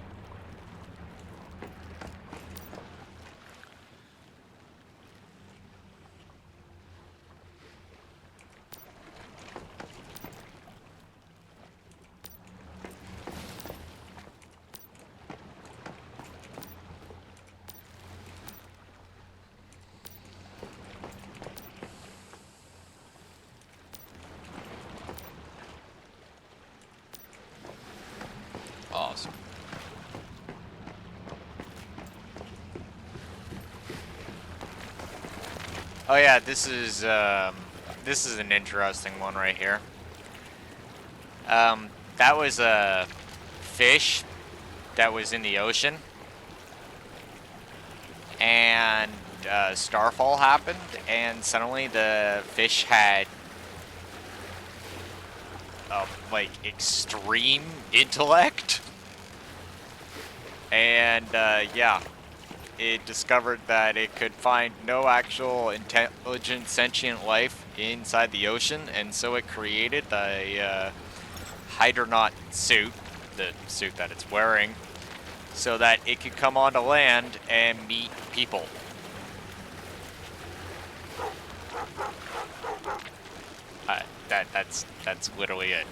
Awesome. Oh yeah, this is an interesting one right here. That was a fish that was in the ocean, and starfall happened, and suddenly the fish had like extreme intellect, and yeah, it discovered that it could find no actual intelligent sentient life inside the ocean, and so it created the hydronaut suit, the suit that it's wearing, so that it could come onto land and meet people. That's literally it.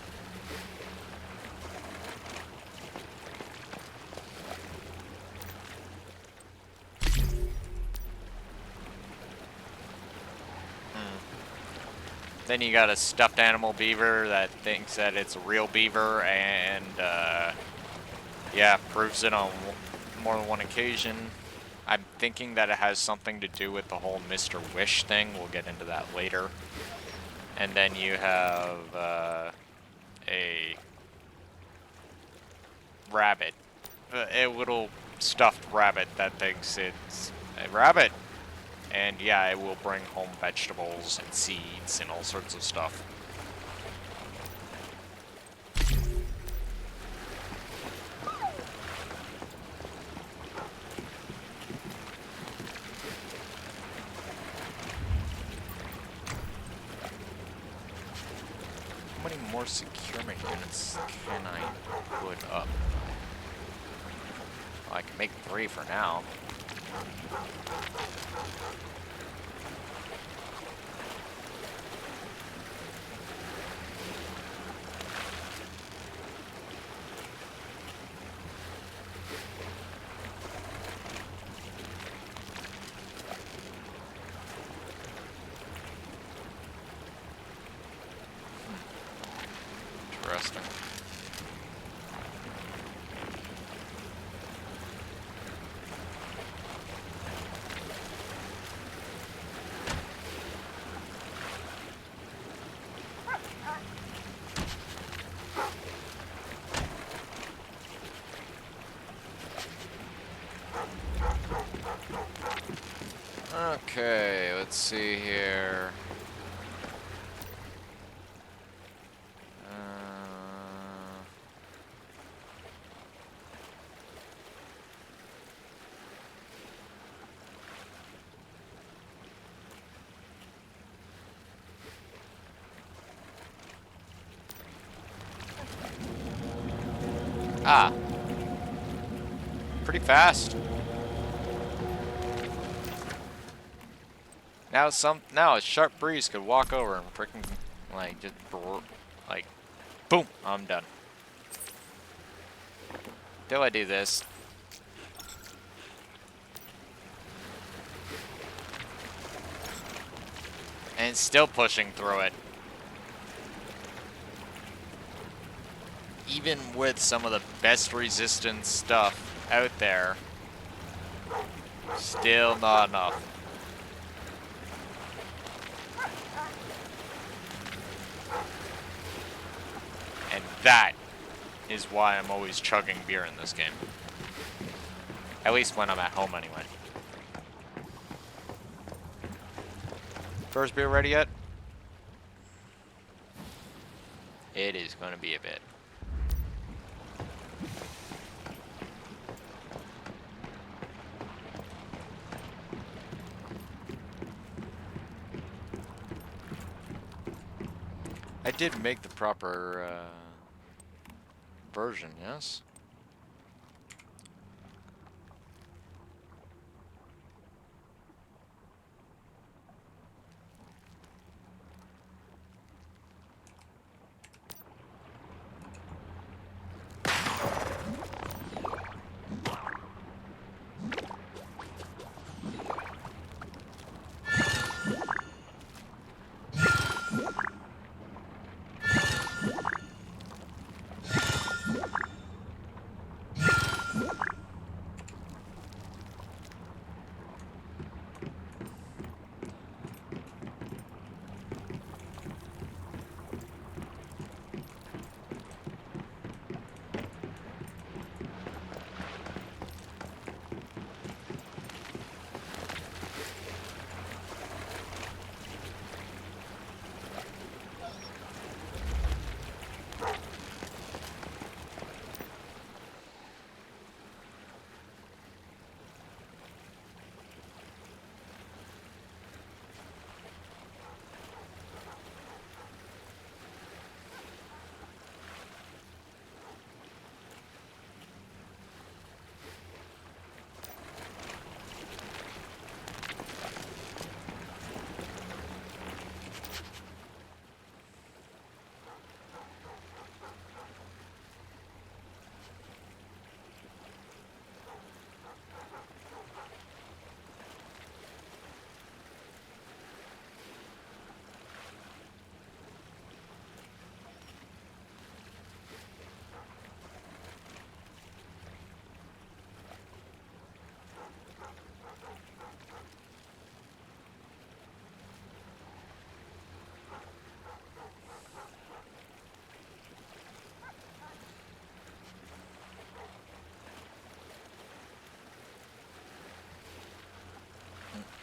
Then you got a stuffed animal beaver that thinks that it's a real beaver, and yeah, proves it on more than one occasion. I'm thinking that it has something to do with the whole Mr. Wish thing. We'll get into that later. And then you have a rabbit. A little stuffed rabbit that thinks it's a rabbit. And yeah, it will bring home vegetables and seeds and all sorts of stuff. How many more securement units can I put up? Well, I can make 3 for now. Interesting. Okay, let's see here. Ah. Pretty fast. Now a sharp breeze could walk over and freaking like just like boom, I'm done. Till I do this. And it's still pushing through it. Even with some of the best resistance stuff out there, still not enough. And that is why I'm always chugging beer in this game. At least when I'm at home anyway. First beer ready yet? It is going to be a bit. I did make the proper version, yes?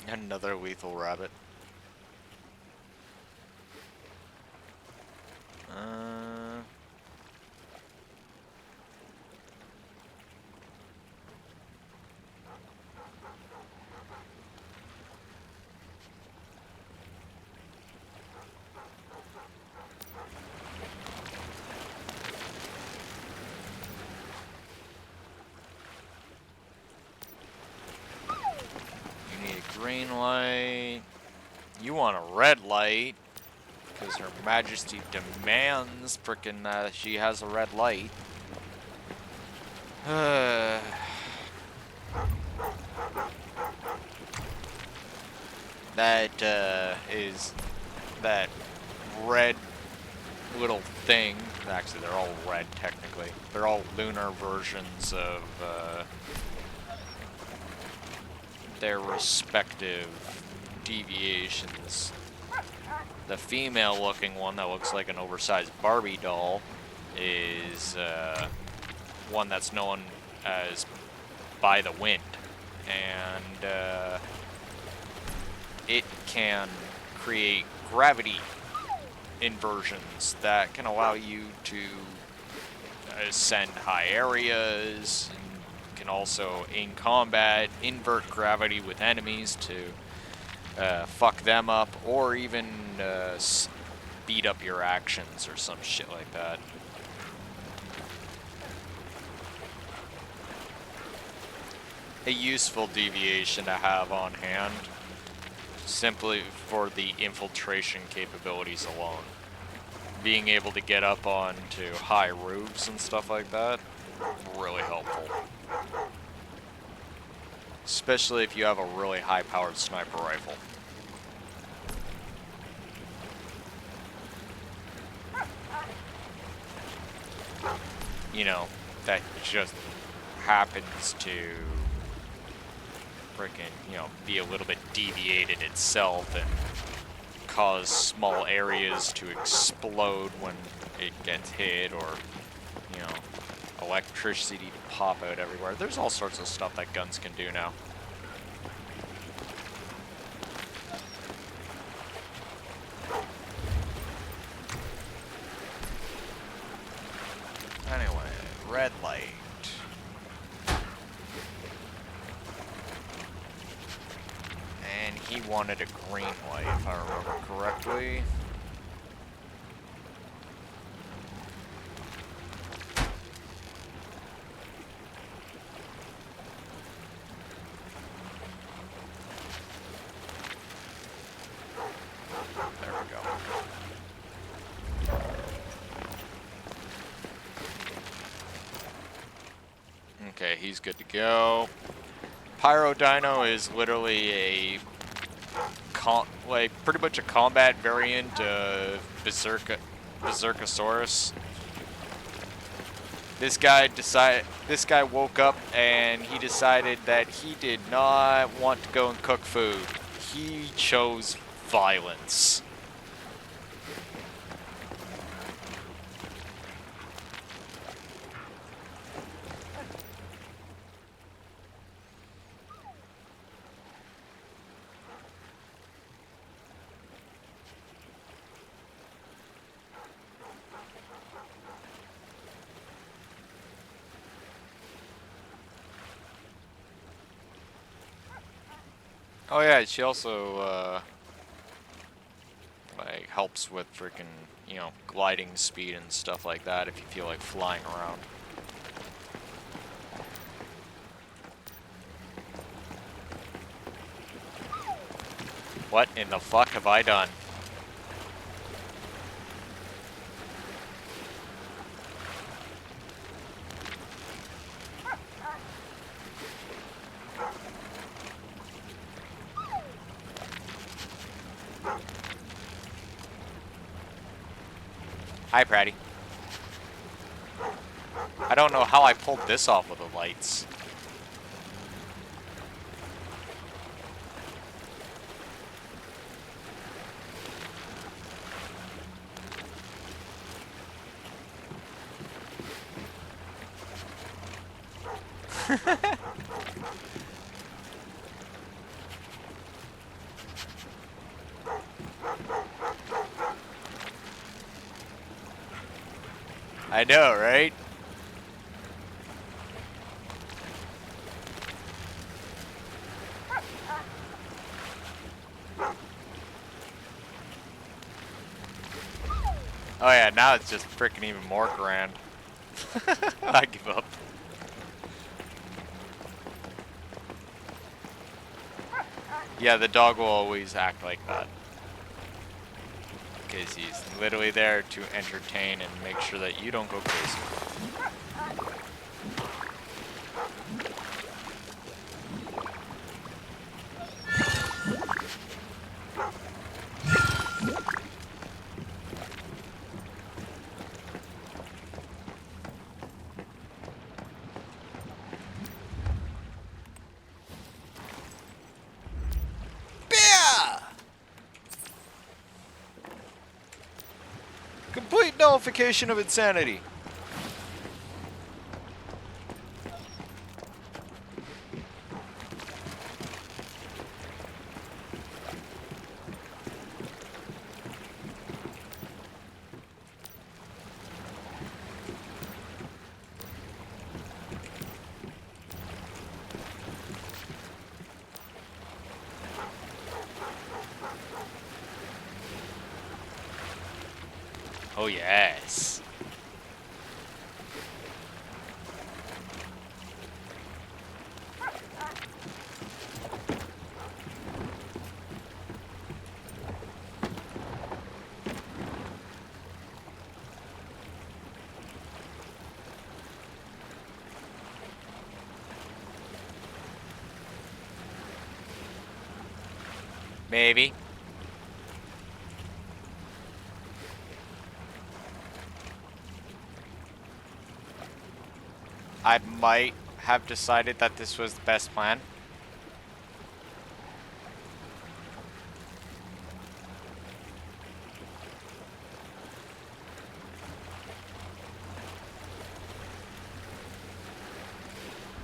Another lethal rabbit. You need a green light. You want a red light. Because Her Majesty demands frickin' she has a red light. That is that red little thing. Actually, they're all red technically. They're all lunar versions of their respective deviations. The female-looking one that looks like an oversized Barbie doll is one that's known as By the Wind, and it can create gravity inversions that can allow you to ascend high areas, and can also, in combat, invert gravity with enemies to fuck them up, or even speed up your actions or some shit like that. A useful deviation to have on hand, simply for the infiltration capabilities alone. Being able to get up onto high roofs and stuff like that, really helpful. Especially if you have a really high-powered sniper rifle. You know, that just happens to frickin', you know, be a little bit deviated itself and cause small areas to explode when it gets hit, or, you know, electricity to pop out everywhere. There's all sorts of stuff that guns can do now. Anyway, red light. And he wanted a green light, if I remember correctly. There we go. Okay, he's good to go. Pyro Dino is literally a pretty much a combat variant of Berserkosaurus. This guy woke up and he decided that he did not want to go and cook food. He chose violence. Oh yeah, she also like helps with freaking, you know, gliding speed and stuff like that if you feel like flying around. What in the fuck have I done? Hi, Pratty. I don't know how I pulled this off with the lights. I know, right? Oh yeah, now it's just freaking even more grand. I give up. Yeah, the dog will always act like that. Because he's literally there to entertain and make sure that you don't go crazy. Complete nullification of insanity. Oh yes. Maybe. I might have decided that this was the best plan.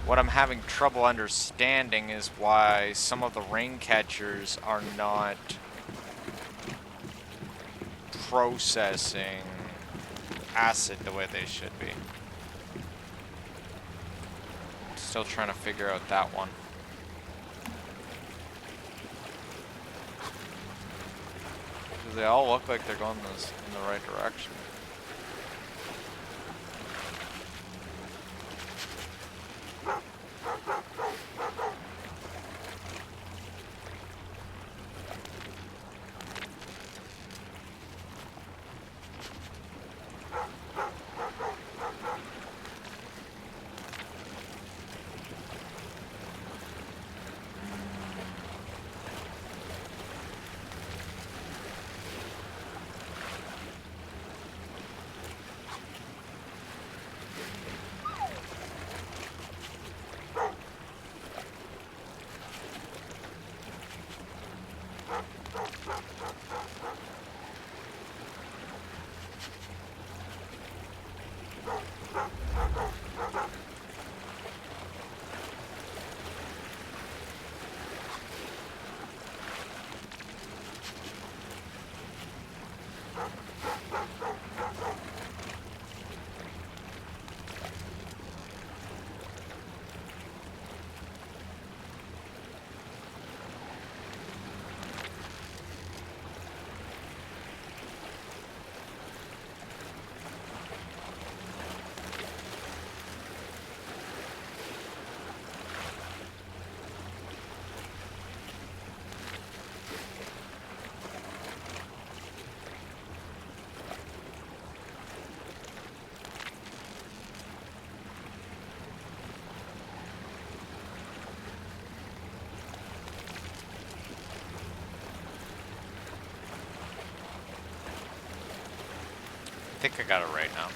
What I'm having trouble understanding is why some of the rain catchers are not processing acid the way they should be. Still trying to figure out that one. Because they all look like they're going in the right direction. I think I got it right now.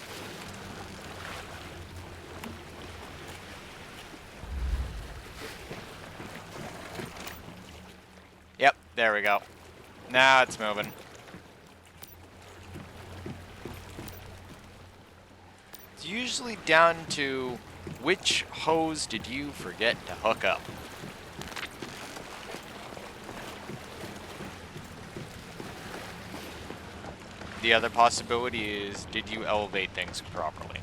Yep, there we go. Now it's moving. It's usually down to which hose did you forget to hook up? the other possibility is, did you elevate things properly?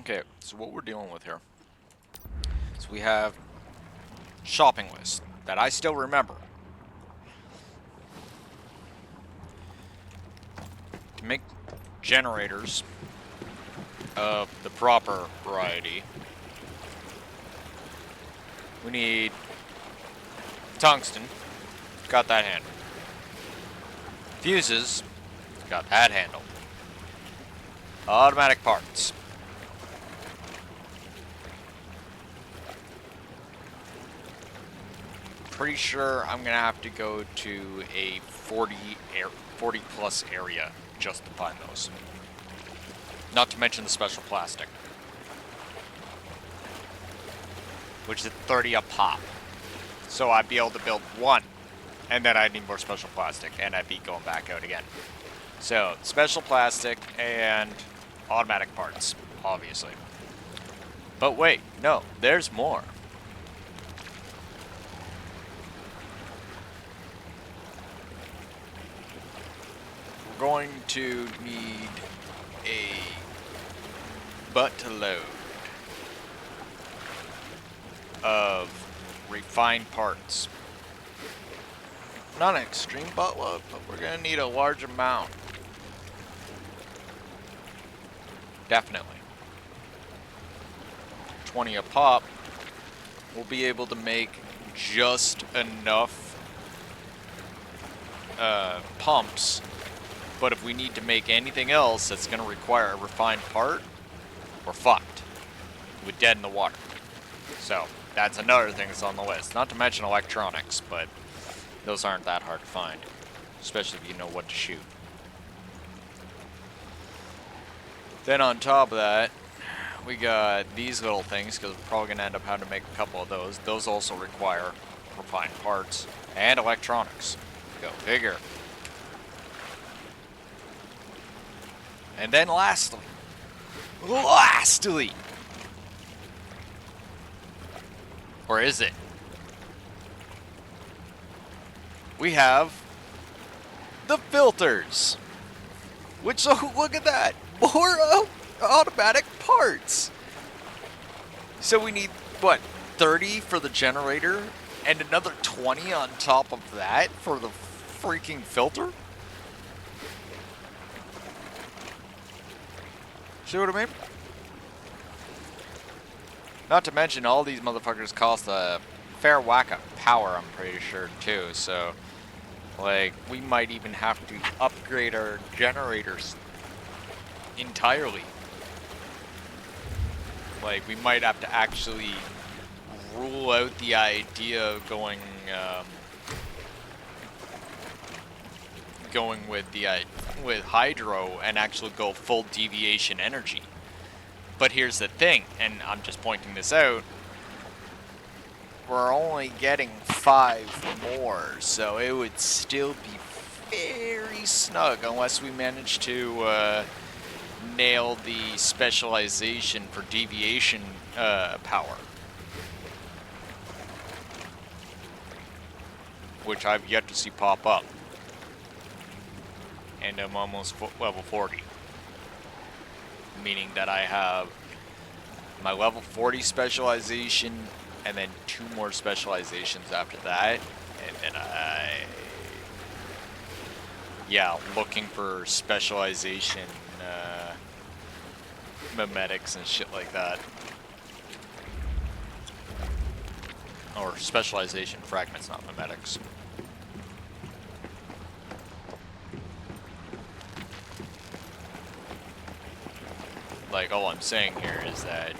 Okay, so what we're dealing with here is we have shopping list that I still remember. To make generators of the proper variety, we need tungsten, got that handled. Fuses, got that handled. Automatic parts. Pretty sure I'm gonna have to go to a 40 plus area just to find those. Not to mention the special plastic, which is 30 a pop. So I'd be able to build one, and then I'd need more special plastic, and I'd be going back out again. So special plastic and automatic parts, obviously. But wait, no, there's more. Going to need a buttload of refined parts. Not an extreme buttload, but we're gonna need a large amount. Definitely. 20 a pop. We'll be able to make just enough pumps. But if we need to make anything else that's going to require a refined part, we're fucked. We're dead in the water. So, that's another thing that's on the list. Not to mention electronics, but those aren't that hard to find. Especially if you know what to shoot. Then on top of that, we got these little things, because we're probably going to end up having to make a couple of those. Those also require refined parts and electronics. Go figure. And then lastly, or is it? we have the filters. Which, oh, look at that, more automatic parts. So we need, what, 30 for the generator and another 20 on top of that for the freaking filter? See what I mean? Not to mention all these motherfuckers cost a fair whack of power, I'm pretty sure, too. So, like, we might even have to upgrade our generators entirely. Like, we might have to actually rule out the idea of going with hydro and actually go full deviation energy. But here's the thing, and I'm just pointing this out, we're only getting 5 more, so it would still be very snug unless we manage to nail the specialization for deviation power. Which I've yet to see pop up. And I'm almost level 40. Meaning that I have my level 40 specialization and then 2 more specializations after that. And then looking for specialization mimetics and shit like that. Or specialization fragments, not mimetics. Like, all I'm saying here is that,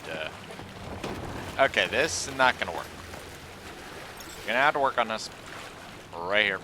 okay, this is not gonna work. Gonna have to work on this right here.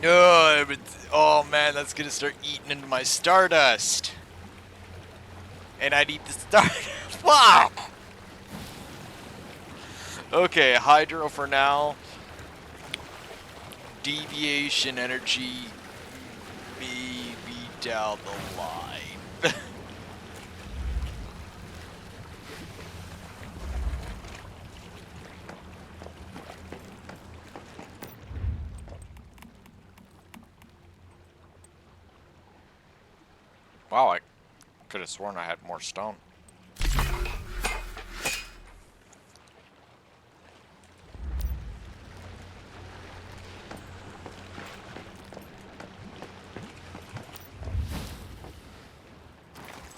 No, but, oh man, that's gonna start eating into my Stardust. And I need the Stardust. Wow! Okay, Hydro for now. Deviation energy, maybe down the line. Wow, I could have sworn I had more stone.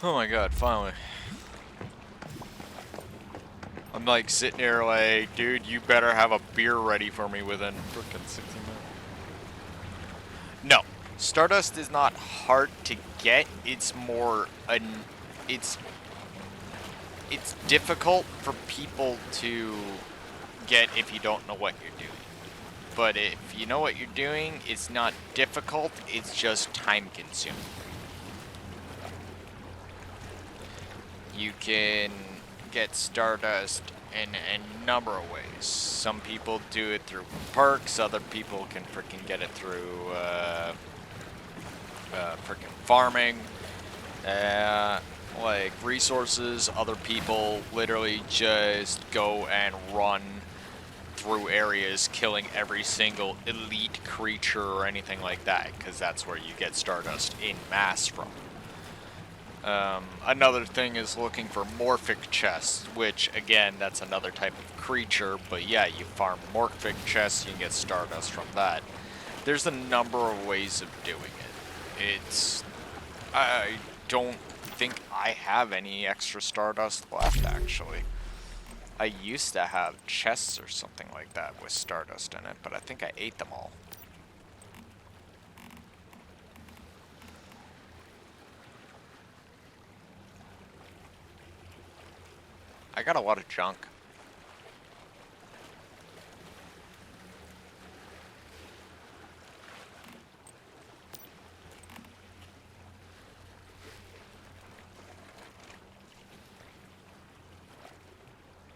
Oh my god, finally. I'm like sitting here like, dude, you better have a beer ready for me within frickin' 60 minutes. No. Stardust is not hard to get, it's more it's it's difficult for people to get if you don't know what you're doing. But if you know what you're doing, it's not difficult, it's just time consuming. You can get Stardust in a number of ways. Some people do it through perks, other people can freaking get it through freaking farming, like resources. Other people literally just go and run through areas killing every single elite creature or anything like that, because that's where you get Stardust in mass from. Another thing is looking for morphic chests, which again, that's another type of creature, but yeah, you farm morphic chests, you can get Stardust from that. There's a number of ways of doing it. I don't think I have any extra Stardust left, actually. I used to have chests or something like that with Stardust in it, but I think I ate them all. I got a lot of junk.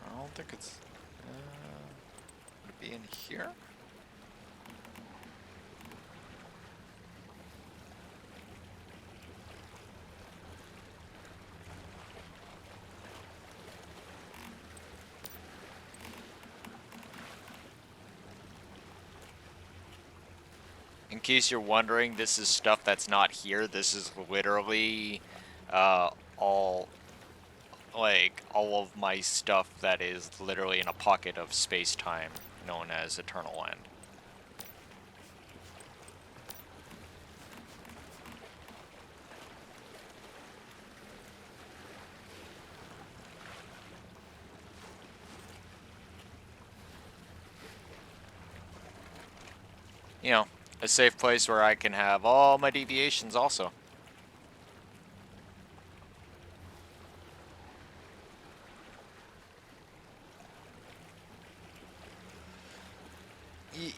I don't think it's... would it be in here? In case you're wondering, this is stuff that's not here. This is literally all of my stuff that is literally in a pocket of space-time known as Eternal End. You know, a safe place where I can have all my deviations also.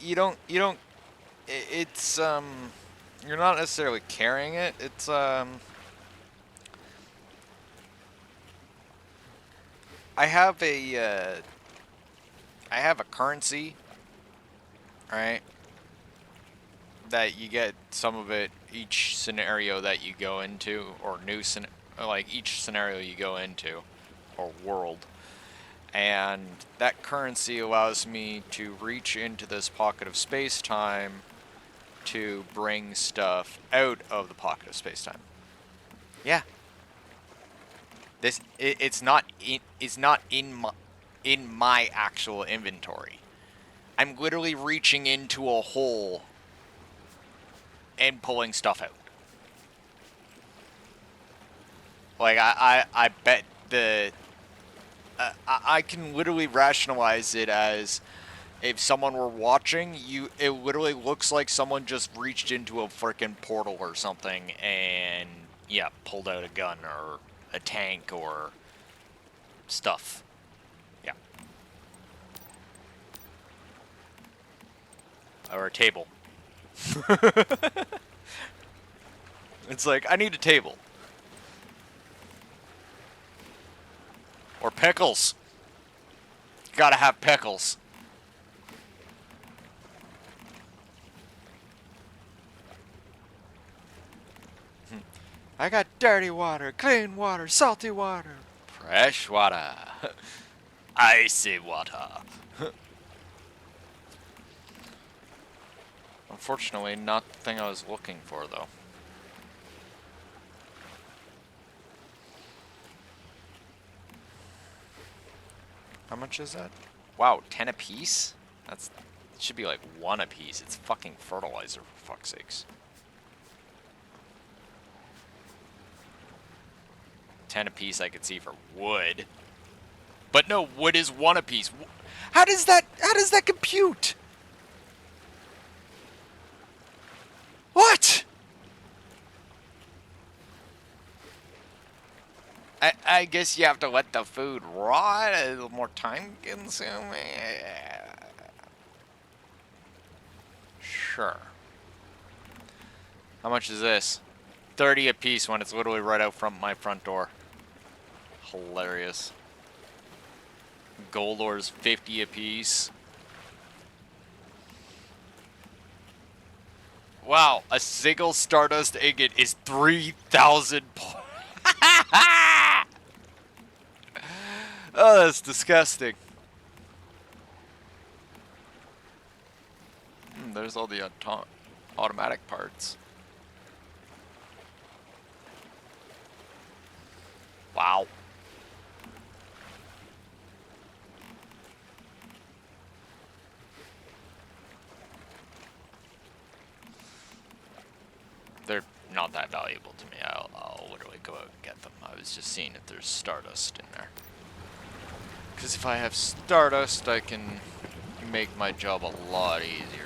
You don't, it's, you're not necessarily carrying it, it's, I have a currency, right, that you get some of it each scenario that you go into, or like each scenario you go into, or world. And that currency allows me to reach into this pocket of space-time to bring stuff out of the pocket of space-time. Yeah. It's not in my actual inventory. I'm literally reaching into a hole and pulling stuff out. Like I bet I can literally rationalize it as if someone were watching, it literally looks like someone just reached into a freaking portal or something and, yeah, pulled out a gun or a tank or stuff. Yeah. Or a table. It's like, I need a table. Or pickles. Gotta have pickles. I got dirty water, clean water, salty water, fresh water, icy water. Unfortunately, not the thing I was looking for, though. How much is that? Wow, 10 a piece? It should be like 1 a piece. It's fucking fertilizer, for fuck's sakes. 10 a piece I could see for wood. But no, wood is 1 a piece. How does that compute? What? I guess you have to let the food rot. A little more time consuming. Sure. How much is this? 30 a piece when it's literally right out from my front door. Hilarious. Gold ores 50 a piece. Wow, a single Stardust ingot is 3,000 points. Oh, that's disgusting. There's all the automatic parts. Wow. They're not that valuable to me. I'll literally go out and get them. I was just seeing if there's Stardust in there. Because if I have Stardust, I can make my job a lot easier.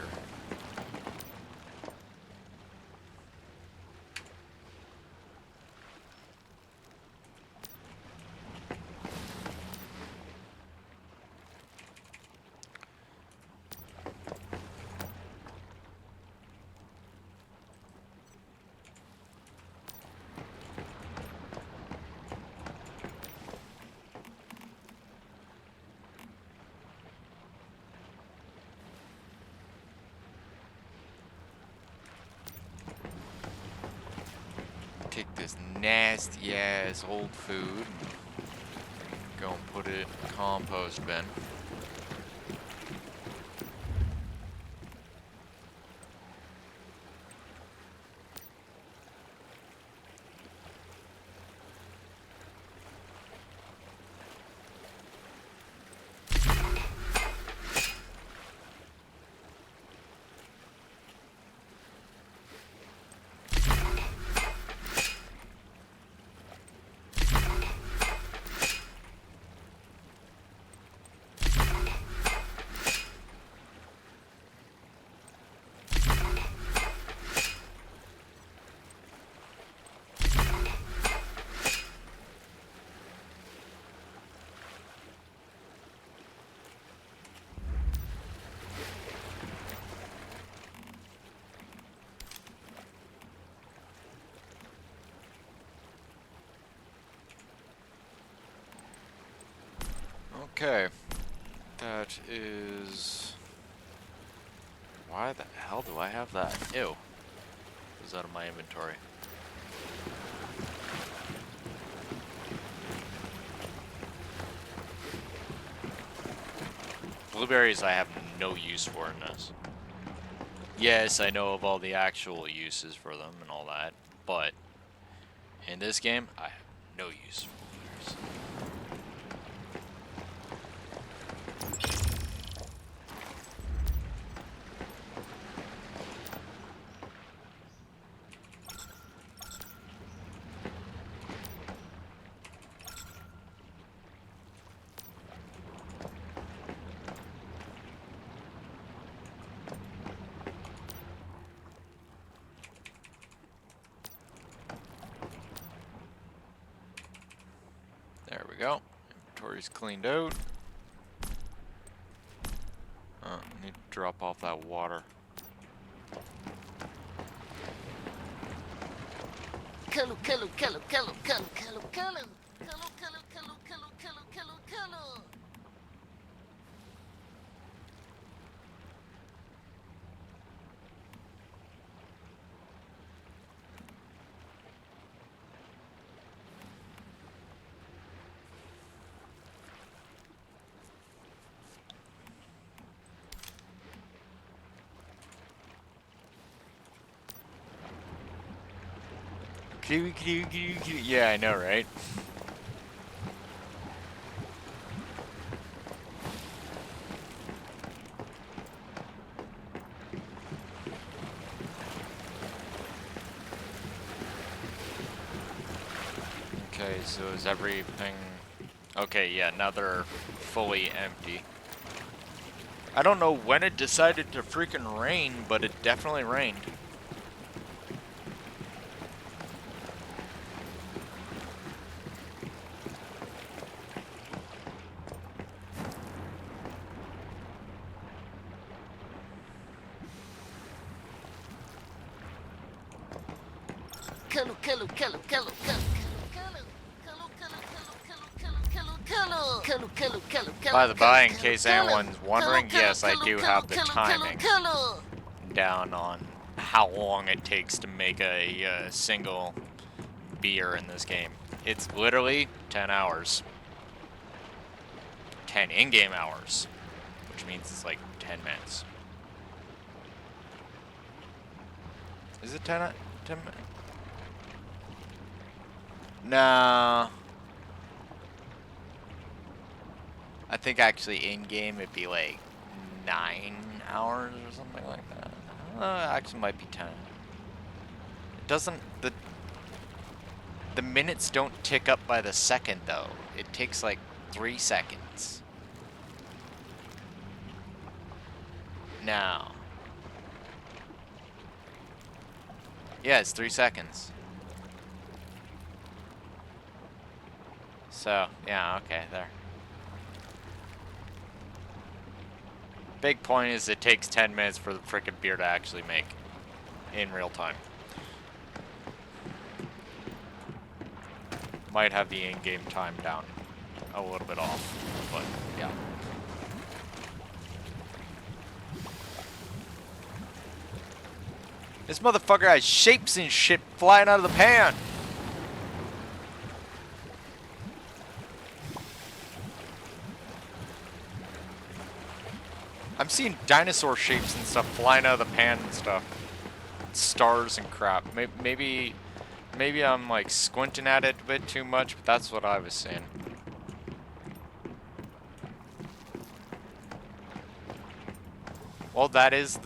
Take this nasty ass old food, go and put it in the compost bin. Okay, that is... Why the hell do I have that? Ew. It was out of my inventory. Blueberries I have no use for in this. Yes, I know of all the actual uses for them and all that, but in this game, I have no use for blueberries. There we go. Inventory's cleaned out. Need to drop off that water. Calo, calo, calo, calo, calo, calo, calo. Calo, calo, calo, calo, calo, calo, calo. Yeah, I know, right? Okay, so is everything... Okay, yeah, now they're fully empty. I don't know when it decided to freaking rain, but it definitely rained. By the by, in case anyone's wondering, yes, I do have the timing down on how long it takes to make a single beer in this game. It's literally 10 hours. 10 in-game hours, which means it's like 10 minutes. Is it 10 minutes? No. I think actually in-game it'd be like 9 hours or something like that. Actually might be 10. It doesn't, the minutes don't tick up by the second though. It takes like 3 seconds. Now. Yeah, it's 3 seconds. So, yeah, okay, there. Big point is it takes 10 minutes for the frickin' beer to actually make in real time. Might have the in-game time down a little bit off, but yeah. This motherfucker has shapes and shit flying out of the pan. I'm seeing dinosaur shapes and stuff flying out of the pan and stuff. Stars and crap. Maybe I'm like squinting at it a bit too much, but that's what I was seeing. Well, that is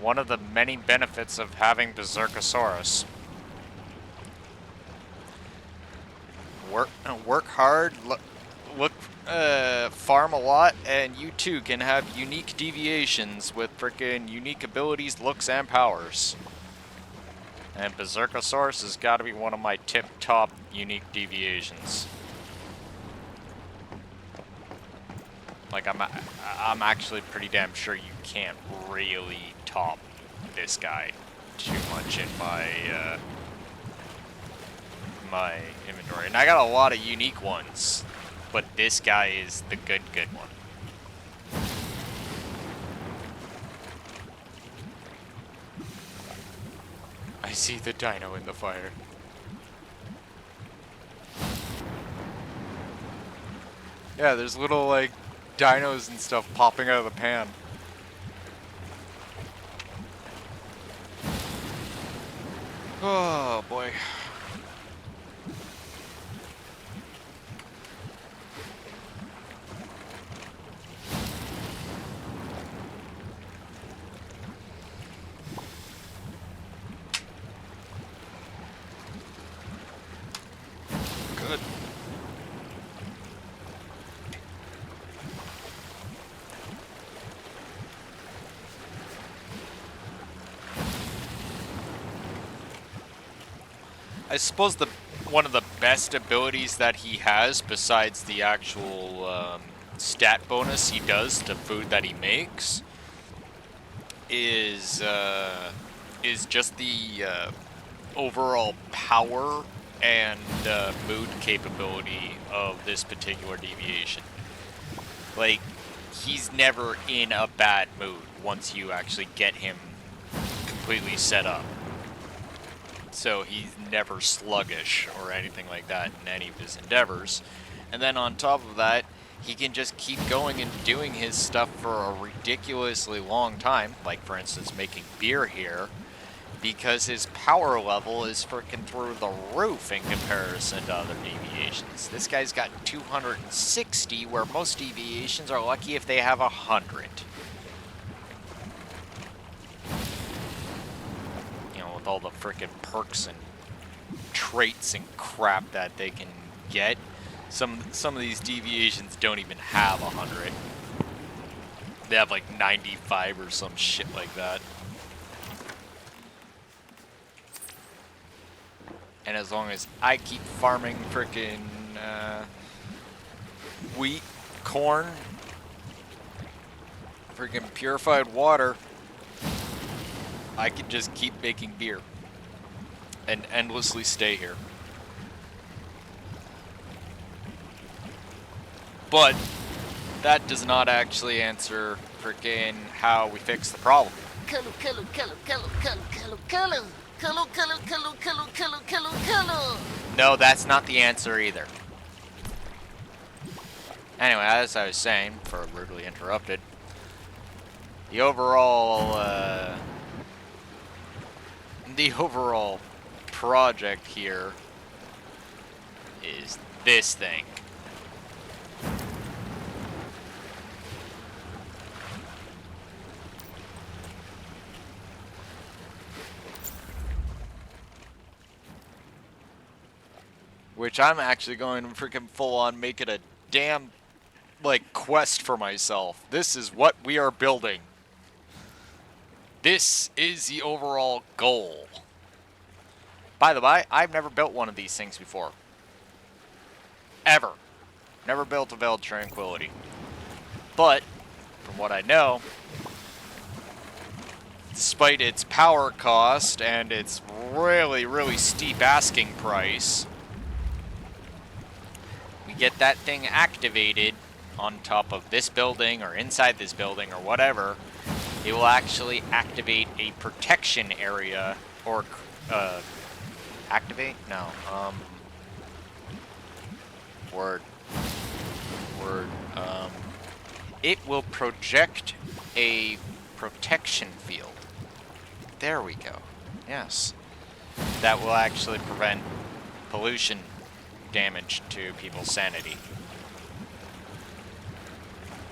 one of the many benefits of having Berserkosaurus. Work hard, farm a lot, and you too can have unique deviations with frickin' unique abilities, looks, and powers. And Berserkosaurus has got to be one of my tip-top unique deviations. Like, I'm actually pretty damn sure you can't really top this guy too much in my my inventory. And I got a lot of unique ones, but this guy is the good one. I see the dino in the fire. Yeah, there's little like dinos and stuff popping out of the pan. Oh boy. Good. I suppose one of the best abilities that he has, besides the actual stat bonus he does to food that he makes, is just the overall power and mood capability of this particular deviation. Like, he's never in a bad mood once you actually get him completely set up. So he's never sluggish or anything like that in any of his endeavors. And then on top of that, he can just keep going and doing his stuff for a ridiculously long time, like for instance making beer here, because his power level is freaking through the roof in comparison to other deviations. This guy's got 260, where most deviations are lucky if they have 100. With all the frickin' perks and traits and crap that they can get, some of these deviations don't even have 100. They have like 95 or some shit like that. And as long as I keep farming frickin' wheat, corn, frickin' purified water, I can just keep making beer. and endlessly stay here. But that does not actually answer frickin' how we fix the problem. Kalo, kalo, kalo, kalo, kalo, kalo, kalo. Kalo, kalo, kalo, kalo, kalo, kalo, kalo. No, that's not the answer either. Anyway, as I was saying, before rudely interrupted, the overall project here is this thing. Which I'm actually going to freaking full on make it a damn, like, quest for myself. This is what we are building. This is the overall goal. By the way, I've never built one of these things before. Ever. Never built a Veiled Tranquility. But, from what I know, despite its power cost and its really, really steep asking price, we get that thing activated on top of this building or inside this building or whatever, it will actually activate a protection area or, activate? No, it will project a protection field. There we go. Yes. That will actually prevent pollution damage to people's sanity.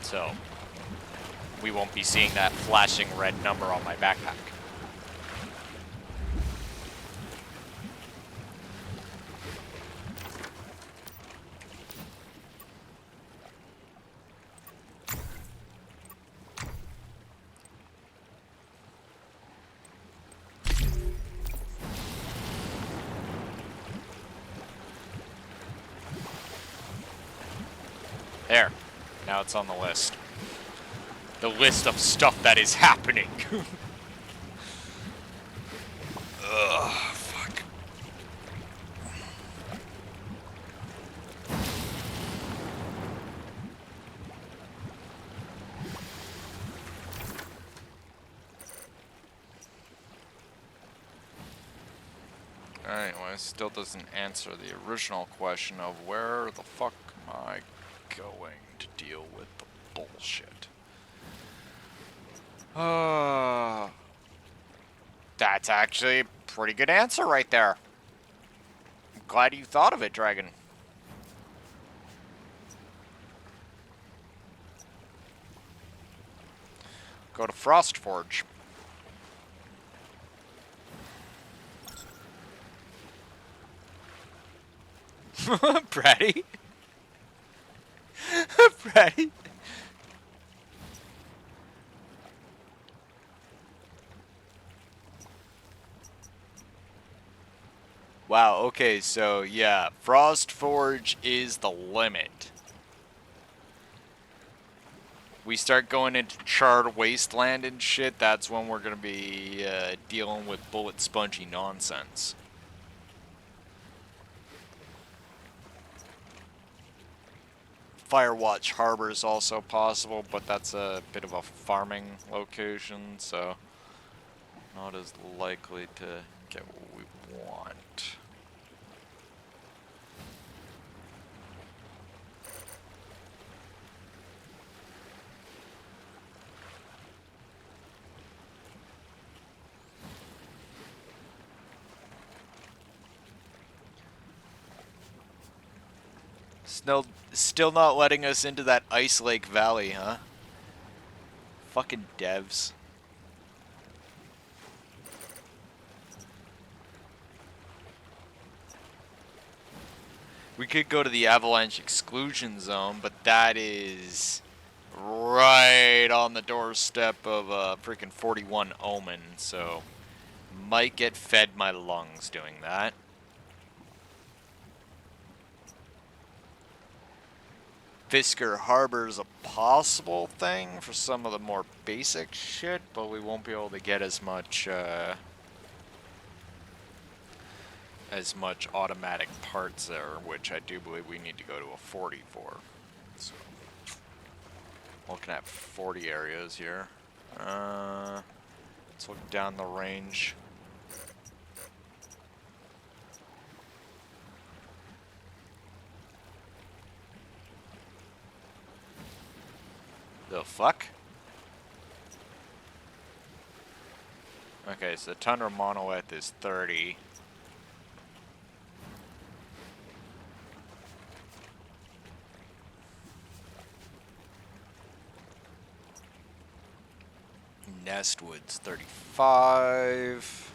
So, we won't be seeing that flashing red number on my backpack. There. Now it's on the list. The list of stuff that is happening. Ugh, fuck. Anyway, still doesn't answer the original question of where the fuck am I going to deal with the bullshit. That's actually a pretty good answer right there. I'm glad you thought of it, Dragon. Go to Frostforge. Bratty? Bratty? Wow, okay, so yeah, Frostforge is the limit. We start going into Charred Wasteland and shit, that's when we're gonna be dealing with bullet spongy nonsense. Firewatch Harbor is also possible, but that's a bit of a farming location, so not as likely to get what we want. Still not letting us into that Ice Lake Valley, huh? Fucking devs. We could go to the Avalanche Exclusion Zone, but that is right on the doorstep of freaking 41 Omen, so might get fed my lungs doing that. Fisker Harbor's a possible thing for some of the more basic shit, but we won't be able to get as much as much automatic parts there, which I do believe we need to go to a 40 for. So, looking at 40 areas here. Let's look down the range. The fuck? Okay, so the Tundra Monolith is 30. Nestwood's 35.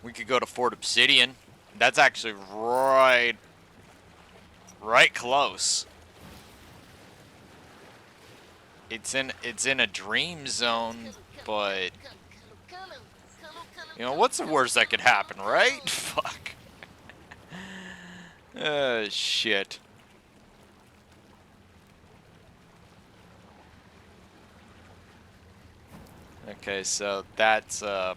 We could go to Fort Obsidian. That's actually right close. It's in a dream zone, but you know what's the worst that could happen, right? Fuck. Shit. Okay, so that's a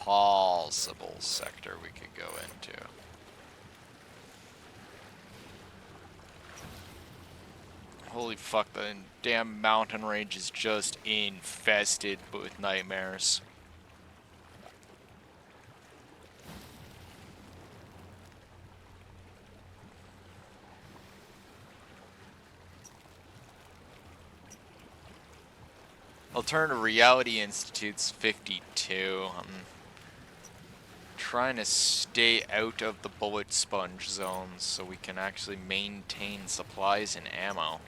possible sector we could go into. Holy fuck, the damn mountain range is just infested with nightmares. Alternative Reality Institute's 52. I'm trying to stay out of the bullet sponge zones so we can actually maintain supplies and ammo.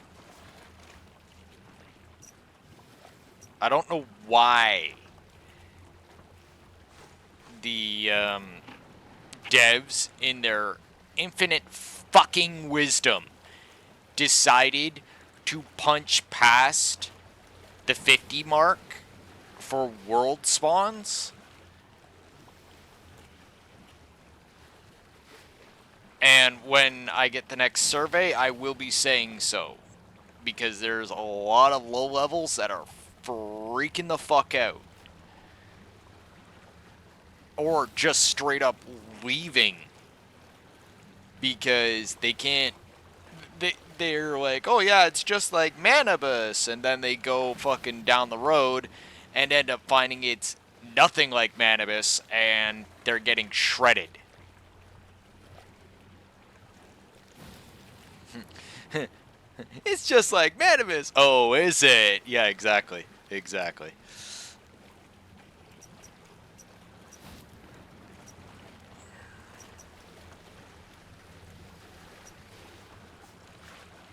I don't know why the devs, in their infinite fucking wisdom, decided to punch past the 50 mark for world spawns. And when I get the next survey, I will be saying so. Because there's a lot of low levels that are freaking the fuck out. Or just straight up leaving. Because they can't... They're like, oh yeah, it's just like Manibus. And then they go fucking down the road and end up finding it's nothing like Manibus. And they're getting shredded. It's just like Manibus. Oh, is it? Yeah, exactly. Exactly.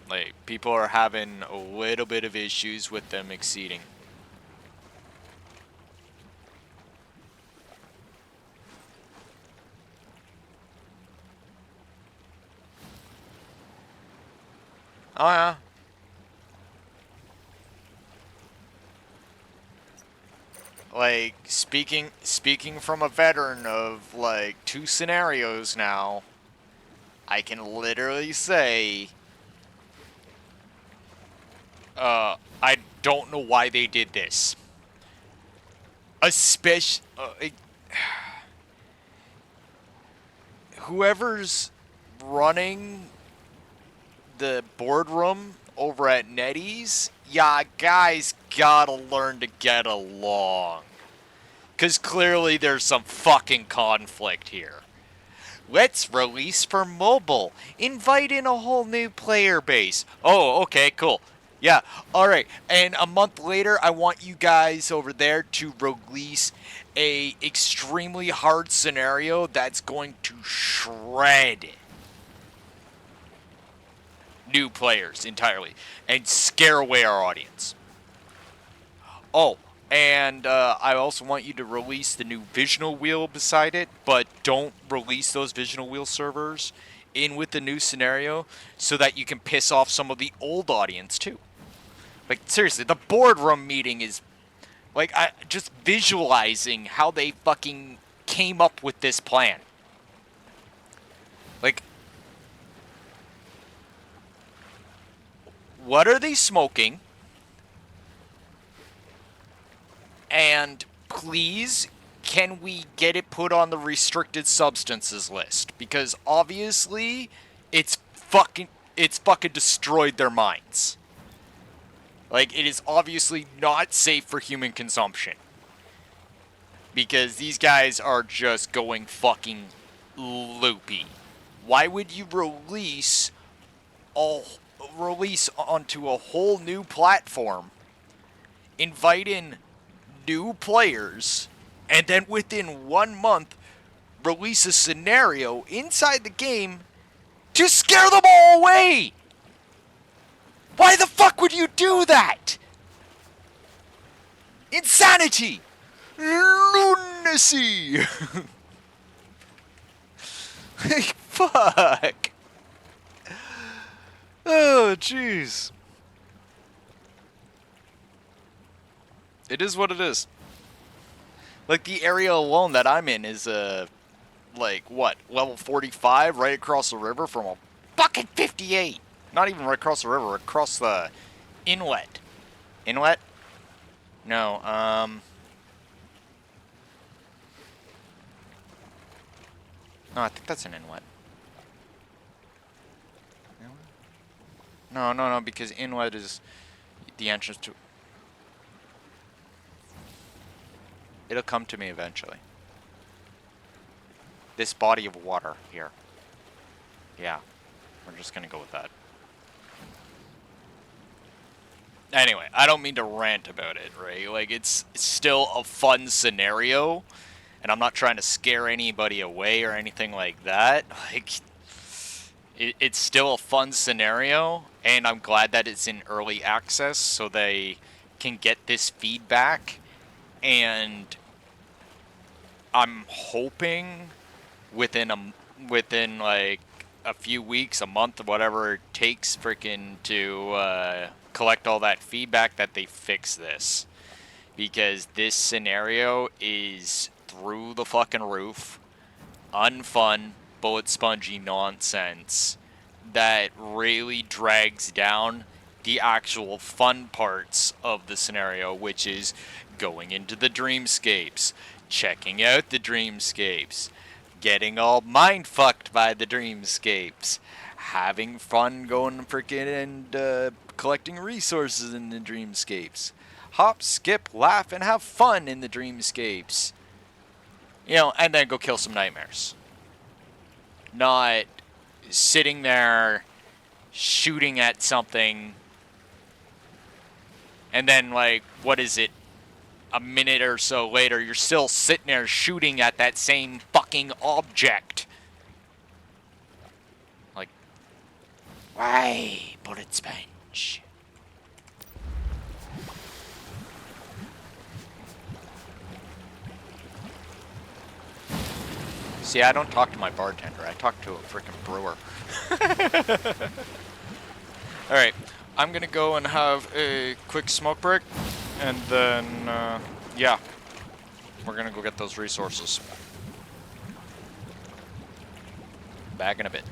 Like, people are having a little bit of issues with them exceeding. Oh, yeah. Like, speaking from a veteran of, like, 2 scenarios now, I can literally say, I don't know why they did this. Especially, whoever's running the boardroom over at NetEase, yeah, guys gotta learn to get along. Because clearly there's some fucking conflict here. Let's release for mobile. Invite in a whole new player base. Oh, okay, cool. Yeah, alright. And a month later, I want you guys over there to release a extremely hard scenario that's going to shred new players entirely and scare away our audience. Oh, and I also want you to release the new Visional Wheel beside it, but don't release those Visional Wheel servers in with the new scenario so that you can piss off some of the old audience too. Like, seriously, the boardroom meeting is, like, just visualizing how they fucking came up with this plan. Like, what are they smoking? And please can we get it put on the restricted substances list? Because obviously, it's fucking destroyed their minds. Like, it is obviously not safe for human consumption. Because these guys are just going fucking loopy. Why would you release onto a whole new platform, invite in new players, and then within 1 month release a scenario inside the game to scare them all away? Why the fuck would you do that? Insanity! Lunacy! Fuck! Oh, jeez. It is what it is. Like, the area alone that I'm in is, like, what? Level 45 right across the river from a fucking 58. Not even right across the river, across the inlet. Inlet? No, no, I think that's an inlet. No, because inlet is the entrance to... It'll come to me eventually. This body of water here. Yeah, we're just gonna go with that. Anyway, I don't mean to rant about it, right? Like, it's still a fun scenario, and I'm not trying to scare anybody away or anything like that. Like, it's still a fun scenario, and I'm glad that it's in early access so they can get this feedback, and I'm hoping within like a few weeks, a month, whatever it takes freaking to collect all that feedback, that they fix this. Because this scenario is through the fucking roof, unfun, bullet spongy nonsense that really drags down the actual fun parts of the scenario, which is going into the dreamscapes, checking out the dreamscapes, getting all mind fucked by the dreamscapes, having fun going freaking and collecting resources in the dreamscapes, hop, skip, laugh, and have fun in the dreamscapes. You know, and then go kill some nightmares. Not sitting there shooting at something and then, like, what is it? A minute or so later, you're still sitting there shooting at that same fucking object. Like, why, bullet sponge? See, I don't talk to my bartender. I talk to a freaking brewer. Alright, I'm gonna go and have a quick smoke break. And then, yeah. We're gonna go get those resources. Back in a bit.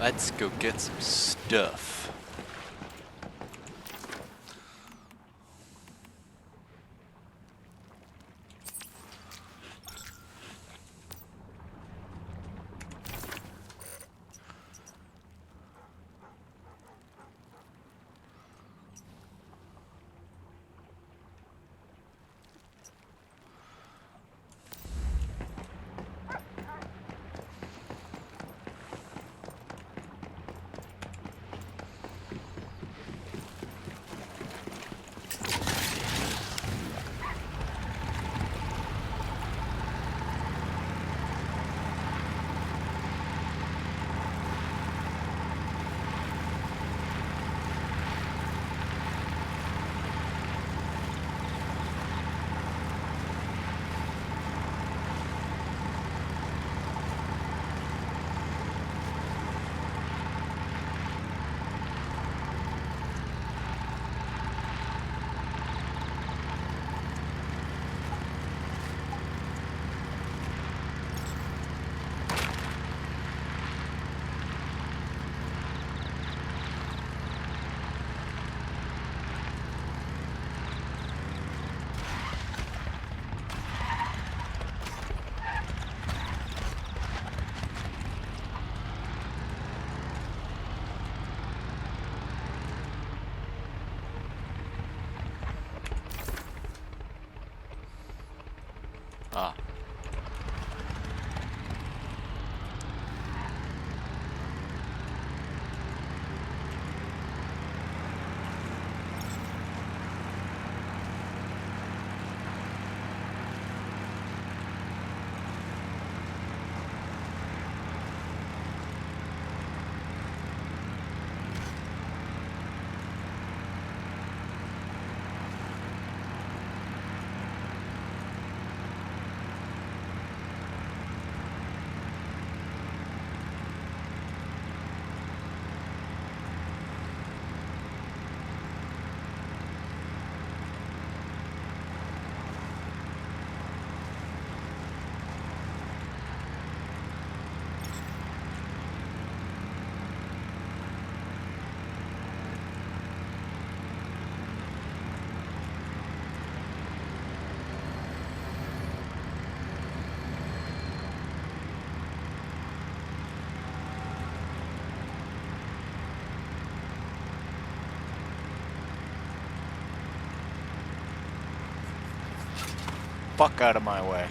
Let's go get some stuff. Ah. Fuck out of my way.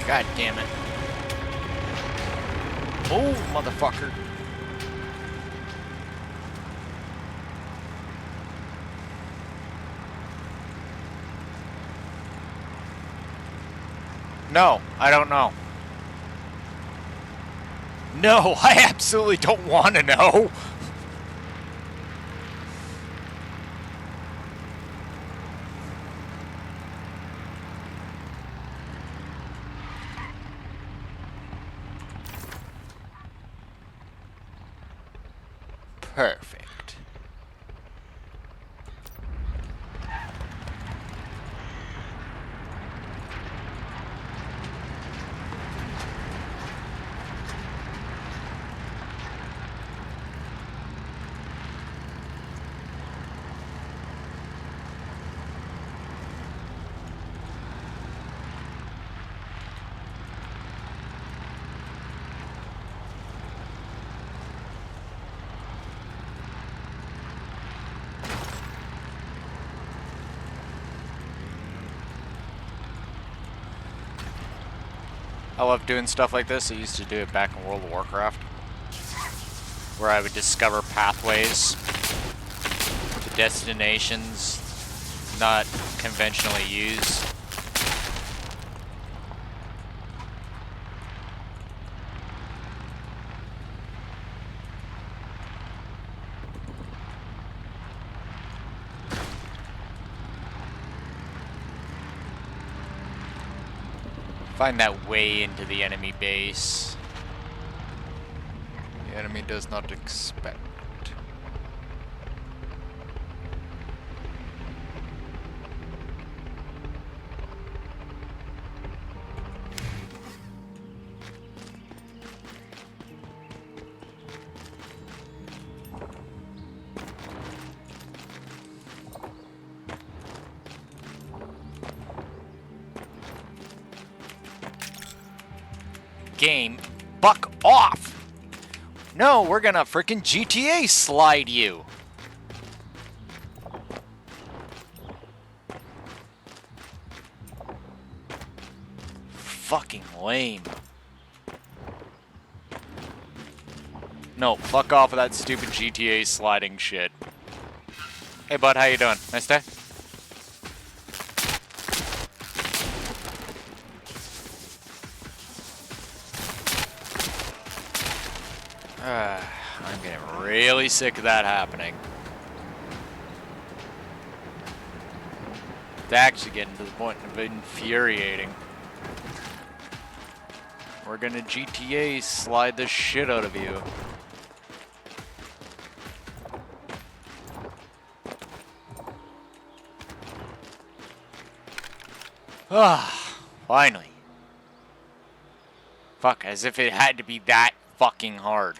God damn it. Move, motherfucker. No, I don't know. No, I absolutely don't want to know. Perfect. I love doing stuff like this. I used to do it back in World of Warcraft, where I would discover pathways to destinations not conventionally used. Find that way into the enemy base. The enemy does not expect. Game, fuck off! No, we're gonna frickin' GTA slide you! Fucking lame. No, fuck off with that stupid GTA sliding shit. Hey bud, how you doing? Nice day? I'm getting really sick of that happening. It's actually getting to the point of infuriating. We're gonna GTA slide the shit out of you. Ah, finally. Fuck, as if it had to be that fucking hard.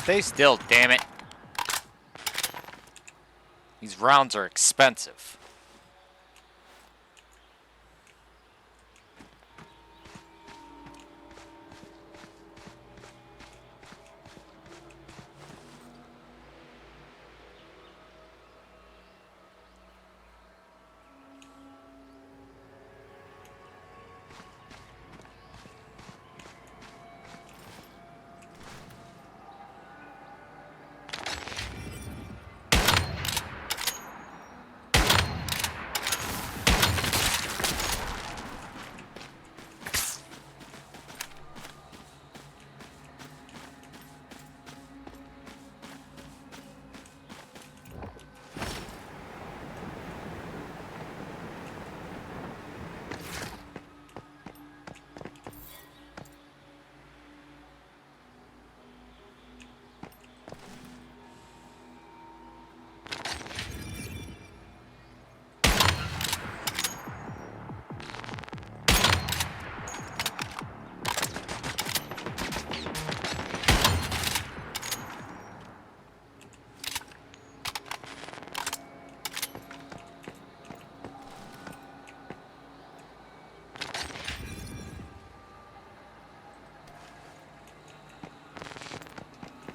Stay still, damn it. These rounds are expensive.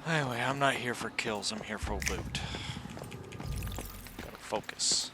Anyway, I'm not here for kills, I'm here for loot. Focus.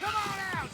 Come on out!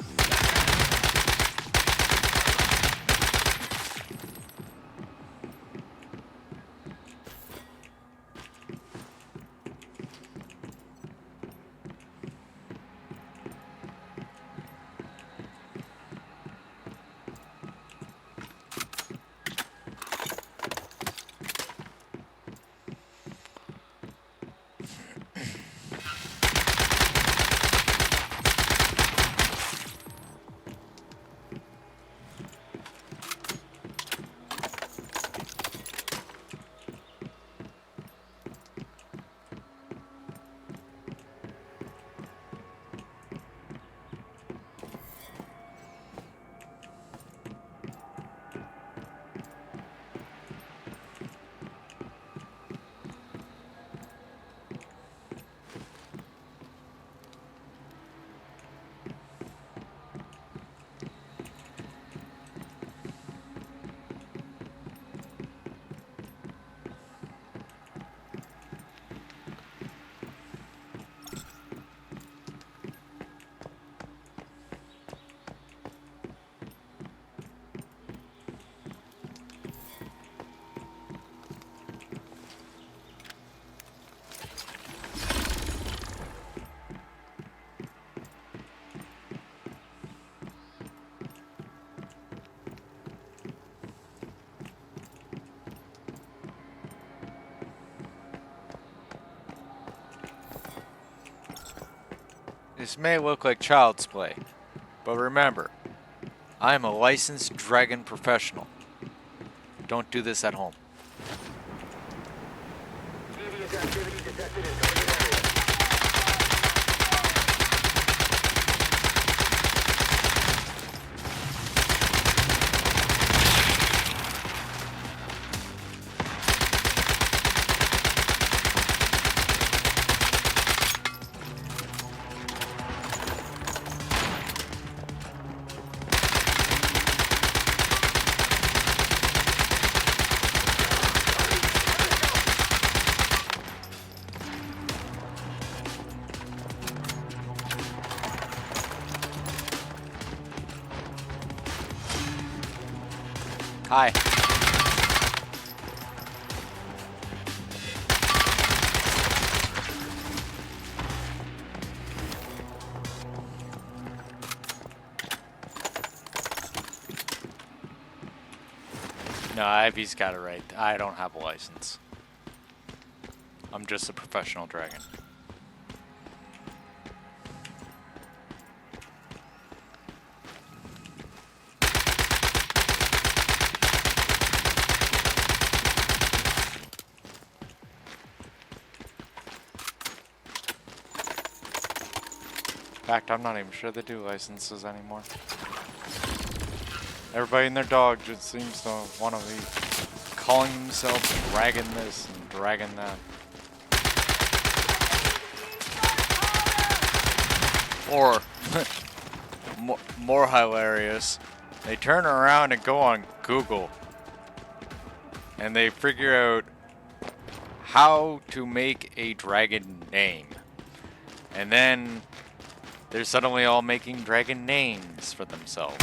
This may look like child's play, but remember, I am a licensed dragon professional. Don't do this at home. Devious activity detected in target area. Hi. No, Ivy's got it right. I don't have a license. I'm just a professional dragon. In fact, I'm not even sure they do licenses anymore. Everybody and their dog just seems to want to be calling themselves Dragon this and Dragon that. Or, more hilarious, they turn around and go on Google and they figure out how to make a dragon name. And then they're suddenly all making dragon names for themselves.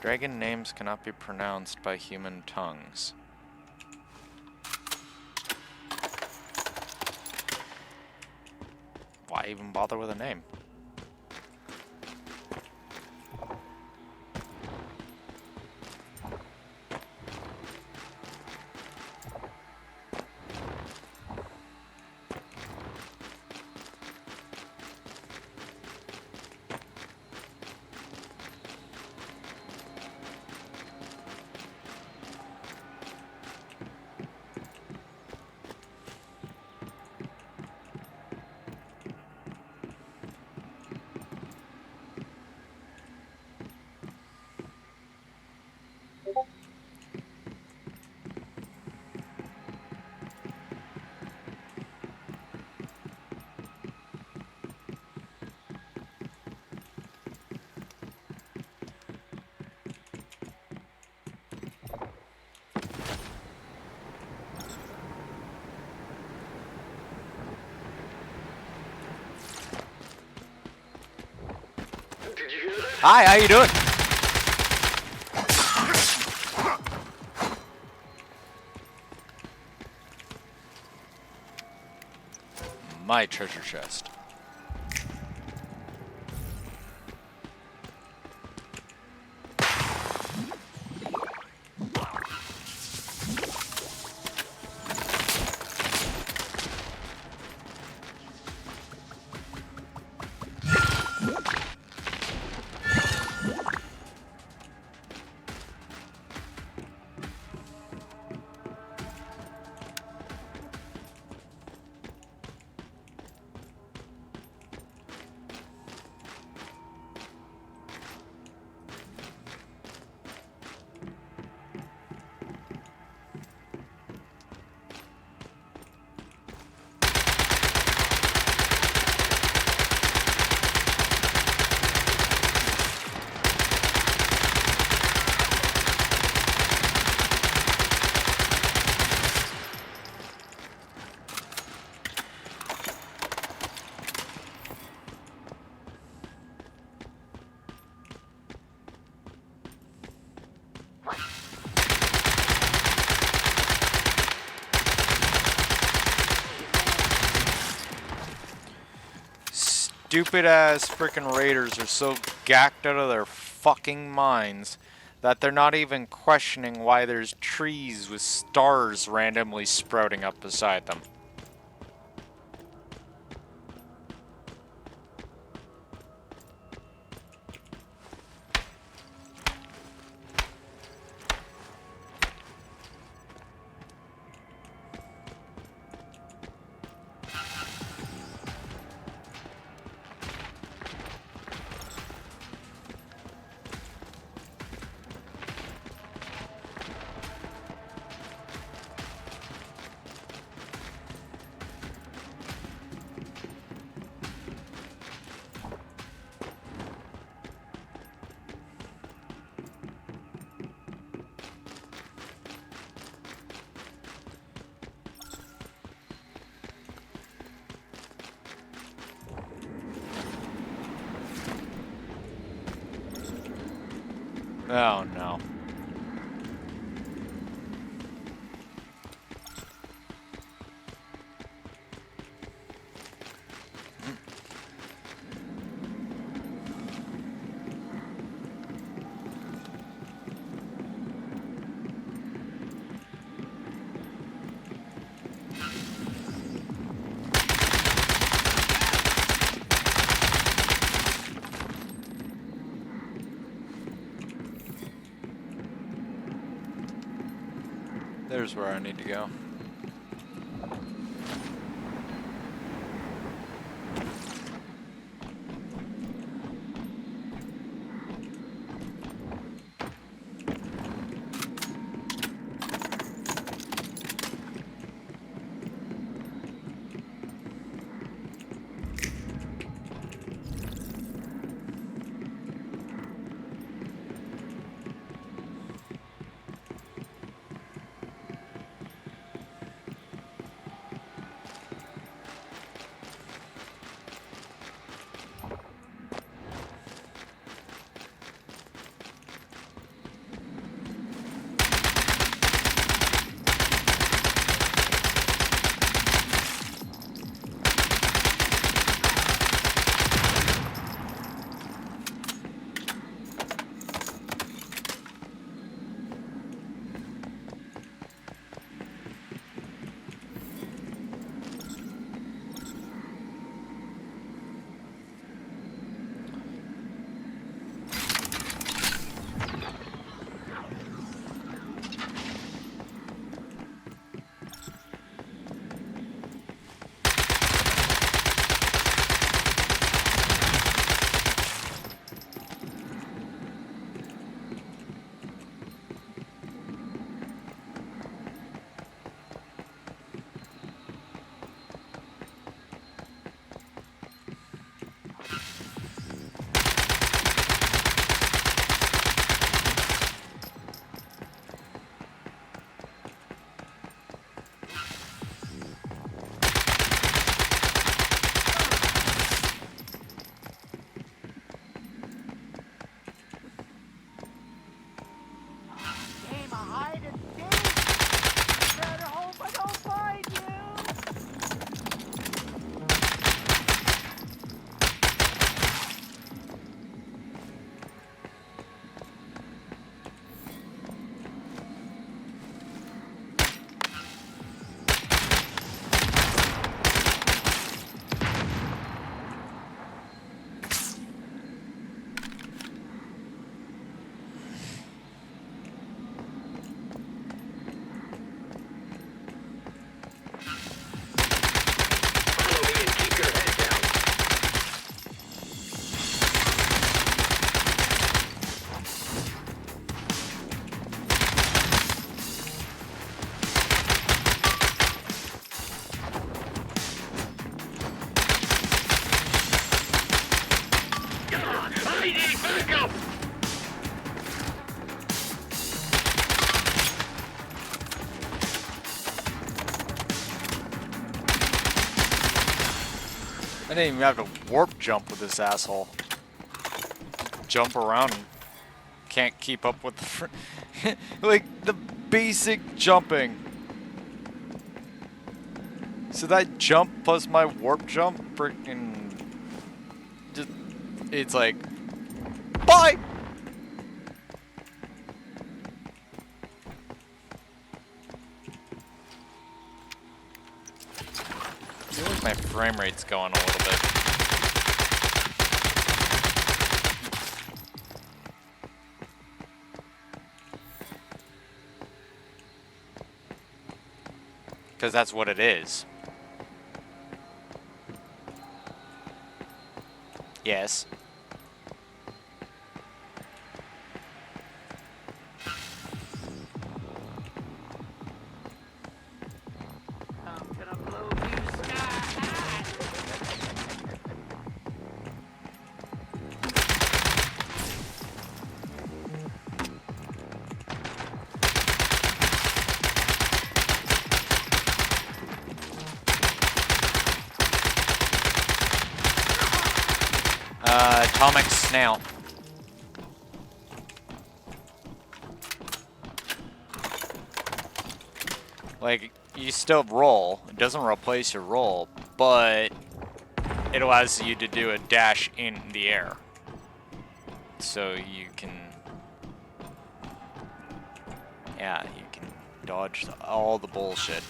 Dragon names cannot be pronounced by human tongues. Why even bother with a name? Hi, how you doing? My treasure chest. Stupid ass freaking raiders are so gacked out of their fucking minds that they're not even questioning why there's trees with stars randomly sprouting up beside them. Oh no. There's where I need to go. I didn't even have to warp jump with this asshole. Jump around and can't keep up with the like the basic jumping. So that jump plus my warp jump freaking just it's like bye. I feel like my frame rate's going a little bit. Because that's what it is. Yes. I'm gonna blow you sky high. Atomic snail. Like, you still roll. It doesn't replace your roll, but it allows you to do a dash in the air. So you can... Yeah, you can dodge all the bullshit.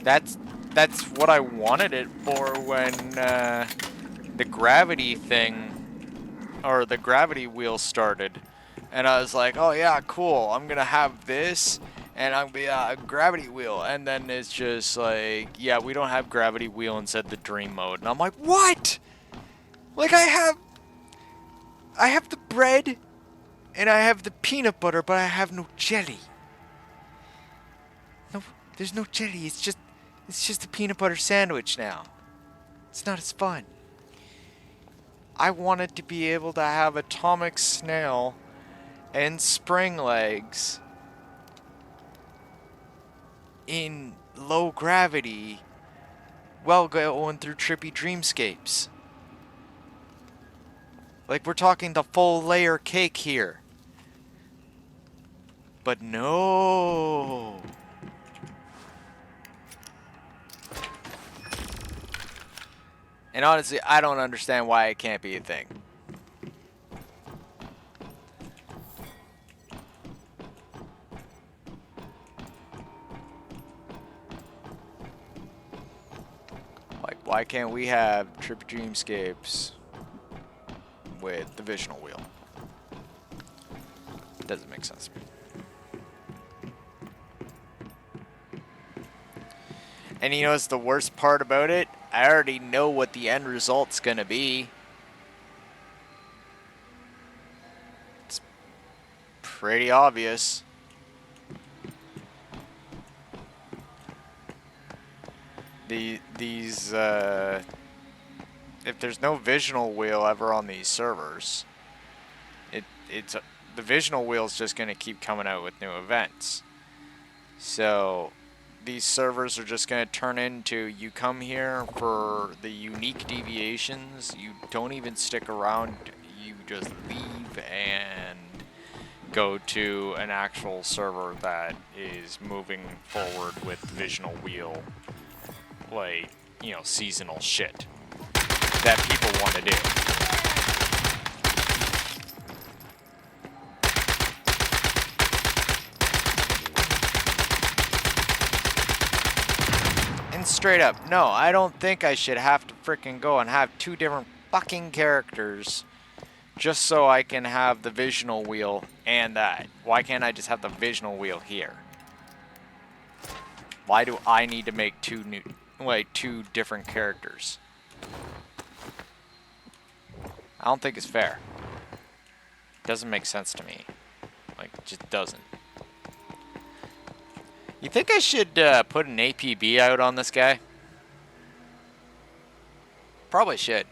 That's what I wanted it for when the gravity thing, or the gravity wheel started. And I was like, oh yeah, cool, I'm gonna have this, and I'm gonna be a gravity wheel. And then it's just like, yeah, we don't have gravity wheel instead the dream mode. And I'm like, what? Like I have the bread, and I have the peanut butter, but I have no jelly. No, there's no jelly, it's just a peanut butter sandwich now. It's not as fun. I wanted to be able to have atomic snail and spring legs in low gravity while going through trippy dreamscapes. Like we're talking the full layer cake here. But no. And honestly, I don't understand why it can't be a thing. Like, why can't we have Trippy Dreamscapes with the Visional Wheel? Doesn't make sense to me. And you know what's the worst part about it? I already know what the end result's gonna be. It's pretty obvious. These if there's no Visional Wheel ever on these servers, it's the Visional Wheel's just gonna keep coming out with new events. So these servers are just going to turn into, you come here for the unique deviations, you don't even stick around, you just leave and go to an actual server that is moving forward with Visional Wheel, like, you know, seasonal shit that people want to do. And straight up, no, I don't think I should have to frickin' go and have two different fucking characters just so I can have the Visional Wheel and that. Why can't I just have the Visional Wheel here? Why do I need to make two different characters? I don't think it's fair. Doesn't make sense to me. Like, just doesn't. You think I should put an APB out on this guy? Probably should.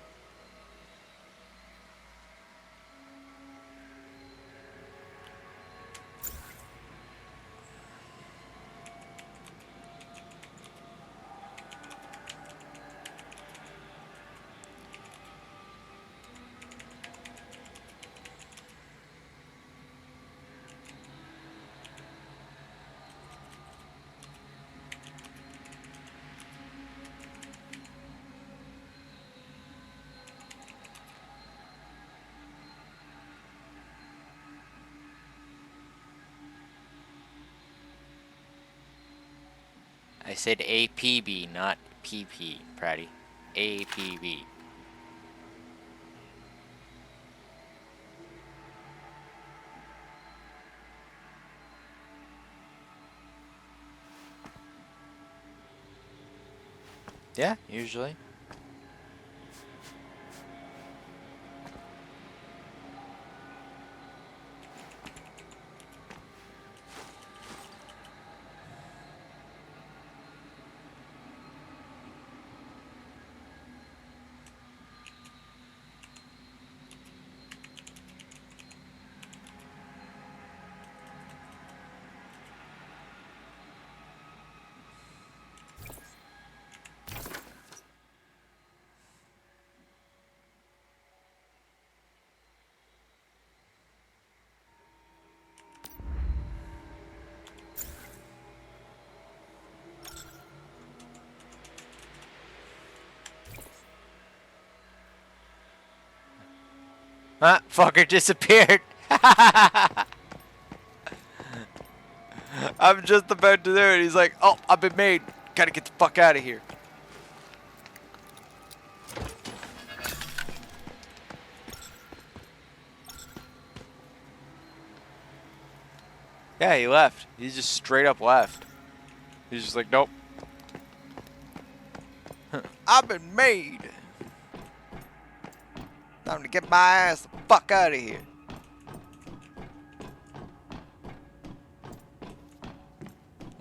I said APB, not PP, Pratty. APB. Yeah, usually. Ah, fucker disappeared. I'm just about to do it. He's like, oh, I've been made. Gotta get the fuck out of here. Yeah, he left. He just straight up left. He's just like, nope. I've been made. Time to get my ass the fuck out of here.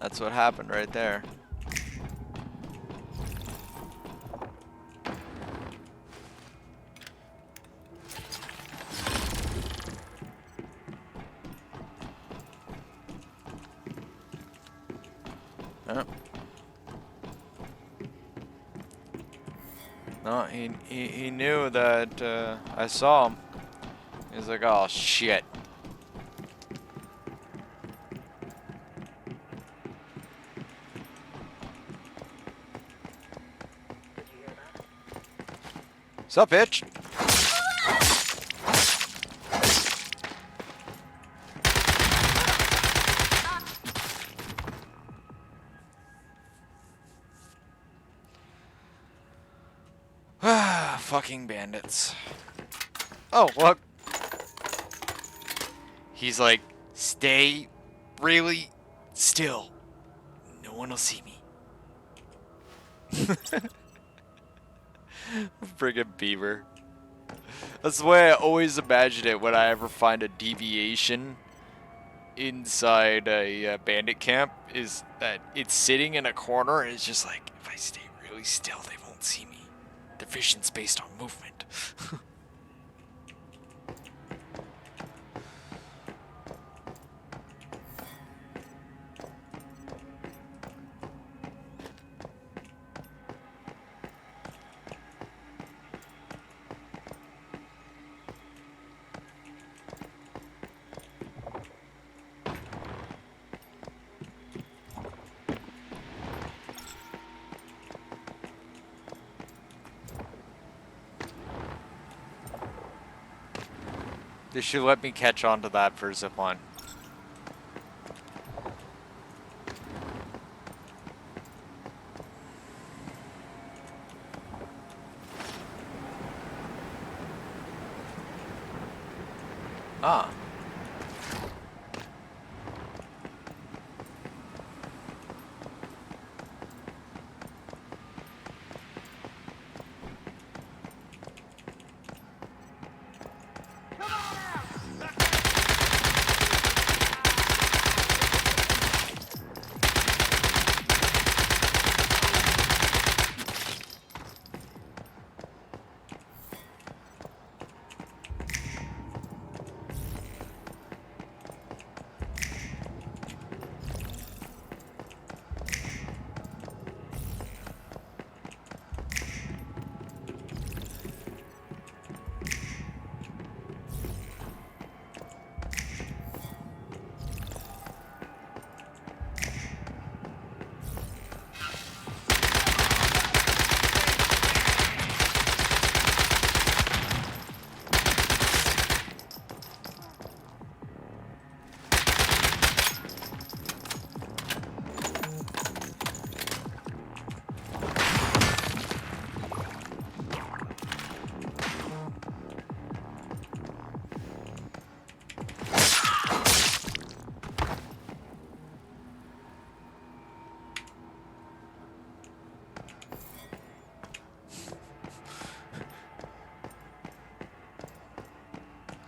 That's what happened right there. Yep. No, he knew that I saw him. He's like, oh shit. Sup, bitch? Fucking bandits. Oh, look. He's like, stay really still. No one will see me. Friggin' beaver. That's the way I always imagine it when I ever find a deviation inside a bandit camp, is that it's sitting in a corner and it's just like, if I stay really still, they won't see me. Their vision's based on movement. They should let me catch on to that for zipline. Ah.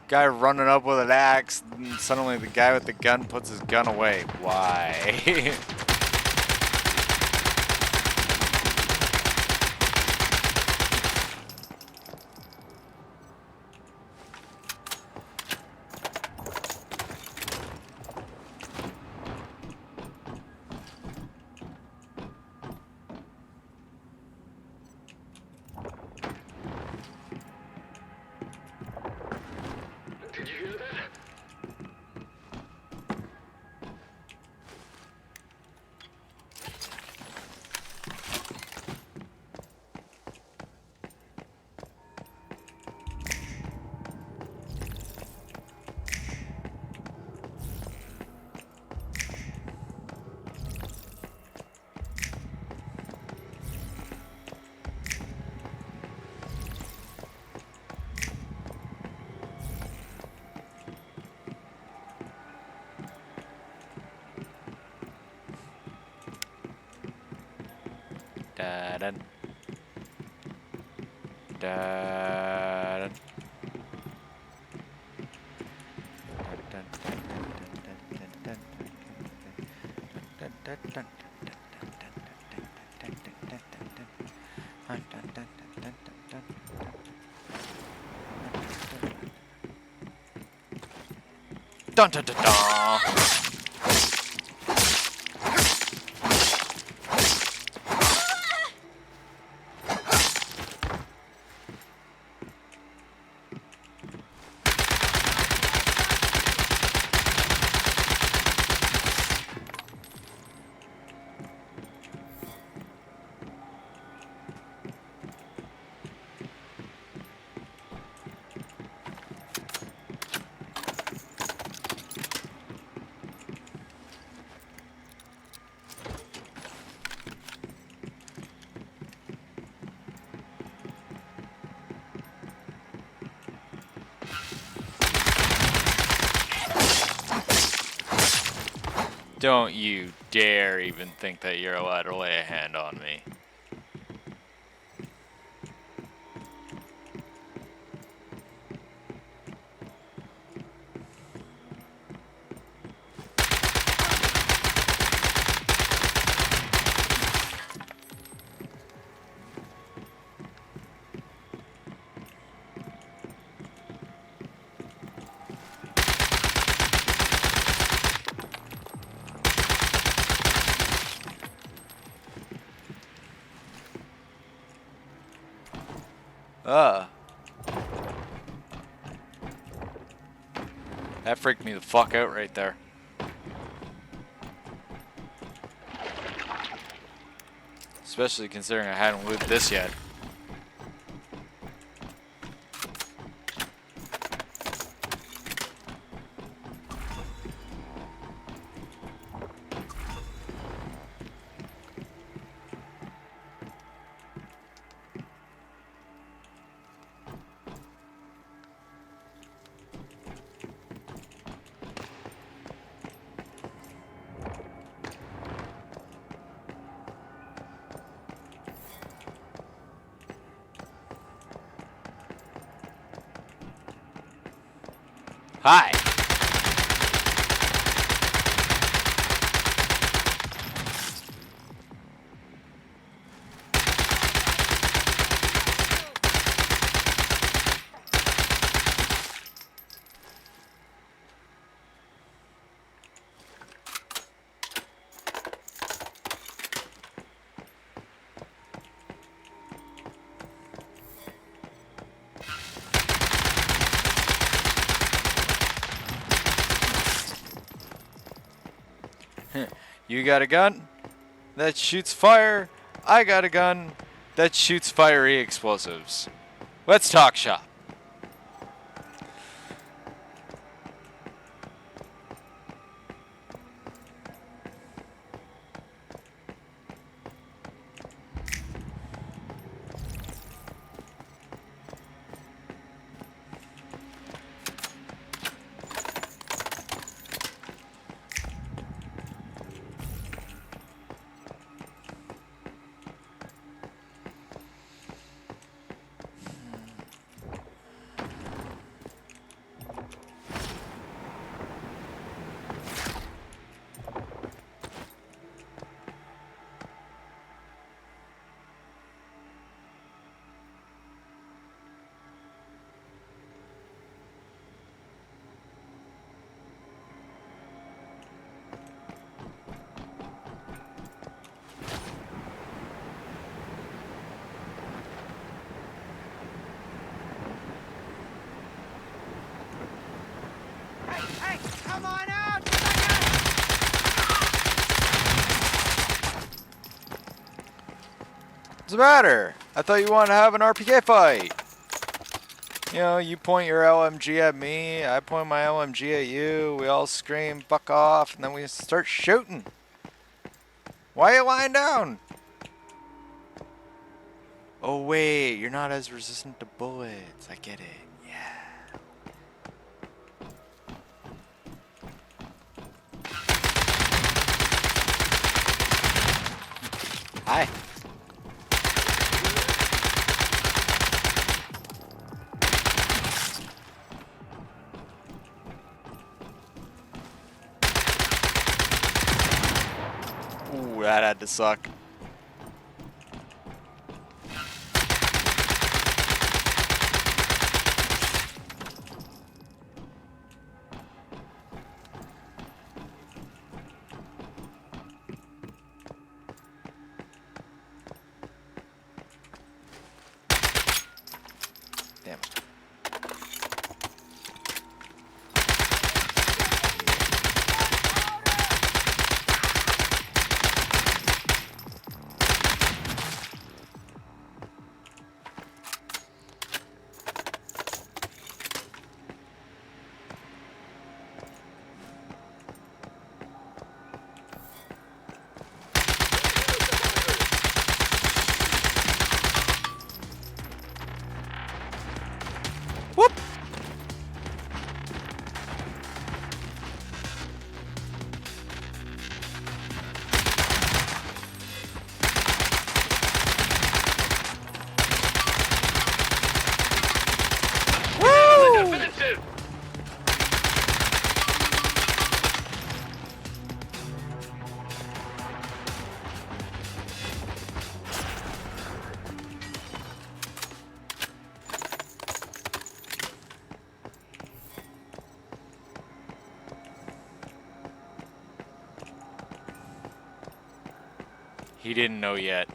Guy running up with an axe, and suddenly the guy with the gun puts his gun away. Why? Did you hear that? Da-dun. Da-dun. Dun dun dun dun. Don't you dare even think that you're allowed to lay a hand on me. That freaked me the fuck out right there. Especially considering I hadn't looted this yet. Hi. You got a gun that shoots fire. I got a gun that shoots fiery explosives. Let's talk shop. What's the matter? I thought you wanted to have an RPK fight. You know, you point your LMG at me, I point my LMG at you, we all scream, fuck off, and then we start shooting. Why are you lying down? Oh wait, you're not as resistant to bullets. I get it. Yeah. Hi. Ooh, that had to suck. Damn it. Whoop! Woo! Definitive! He didn't know yet.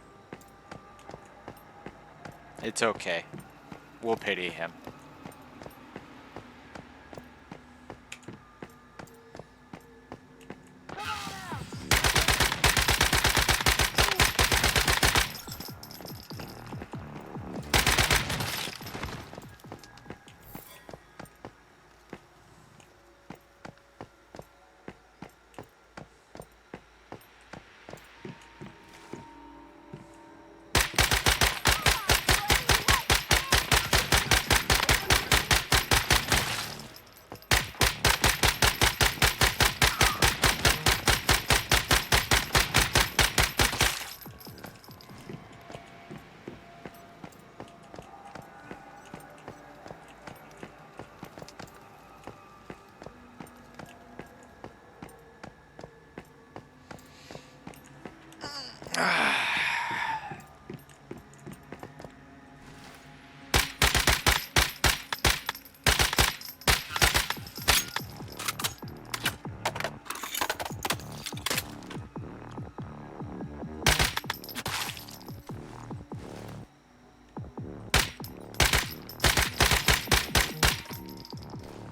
It's okay. We'll pity him.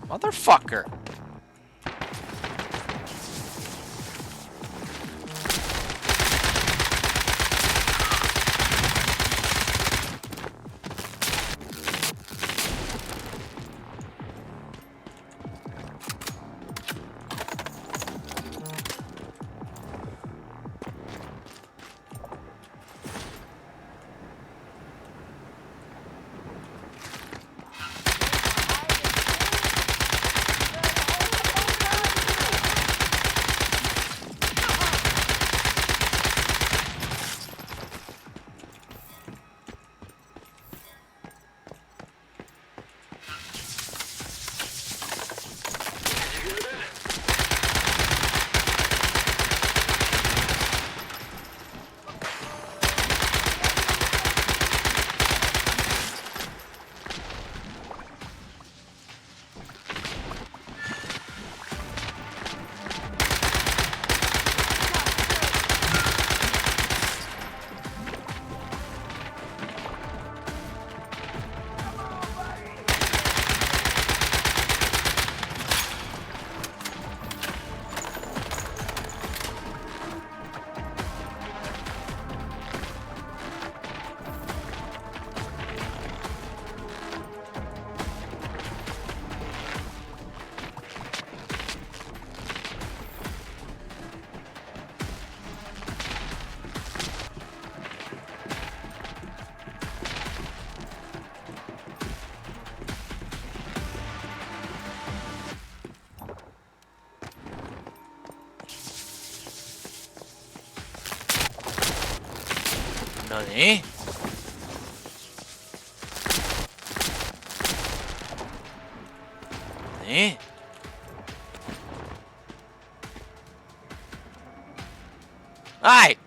Motherfucker. 何？ 何？ はい。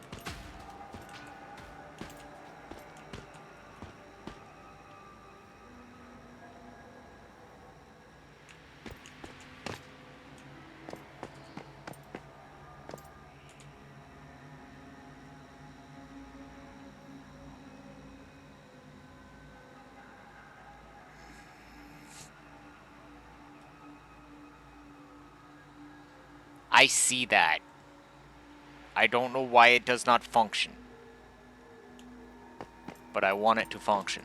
I see that. I don't know why it does not function. But I want it to function.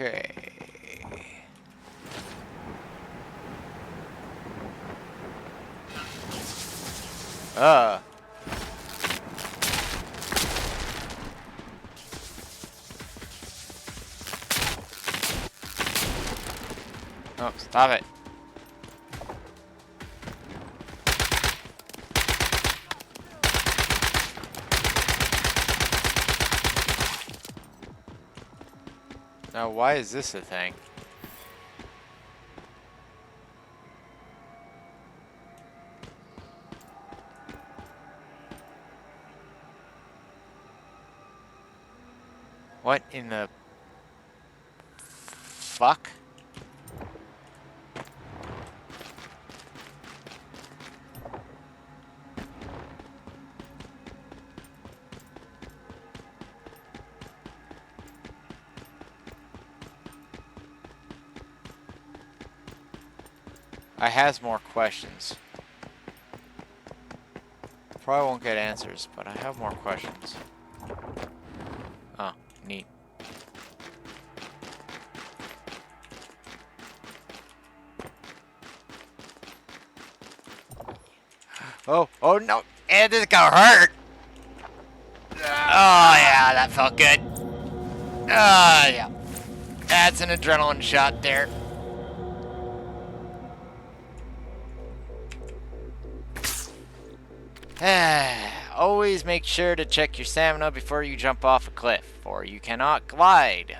Okay. Oh, stop it. Now, why is this a thing? What in the fuck? I has more questions. Probably won't get answers, but I have more questions. Oh, neat. Oh no! And this got hurt! Oh yeah, that felt good. Yeah. That's an adrenaline shot there. Always make sure to check your stamina before you jump off a cliff, or you cannot glide.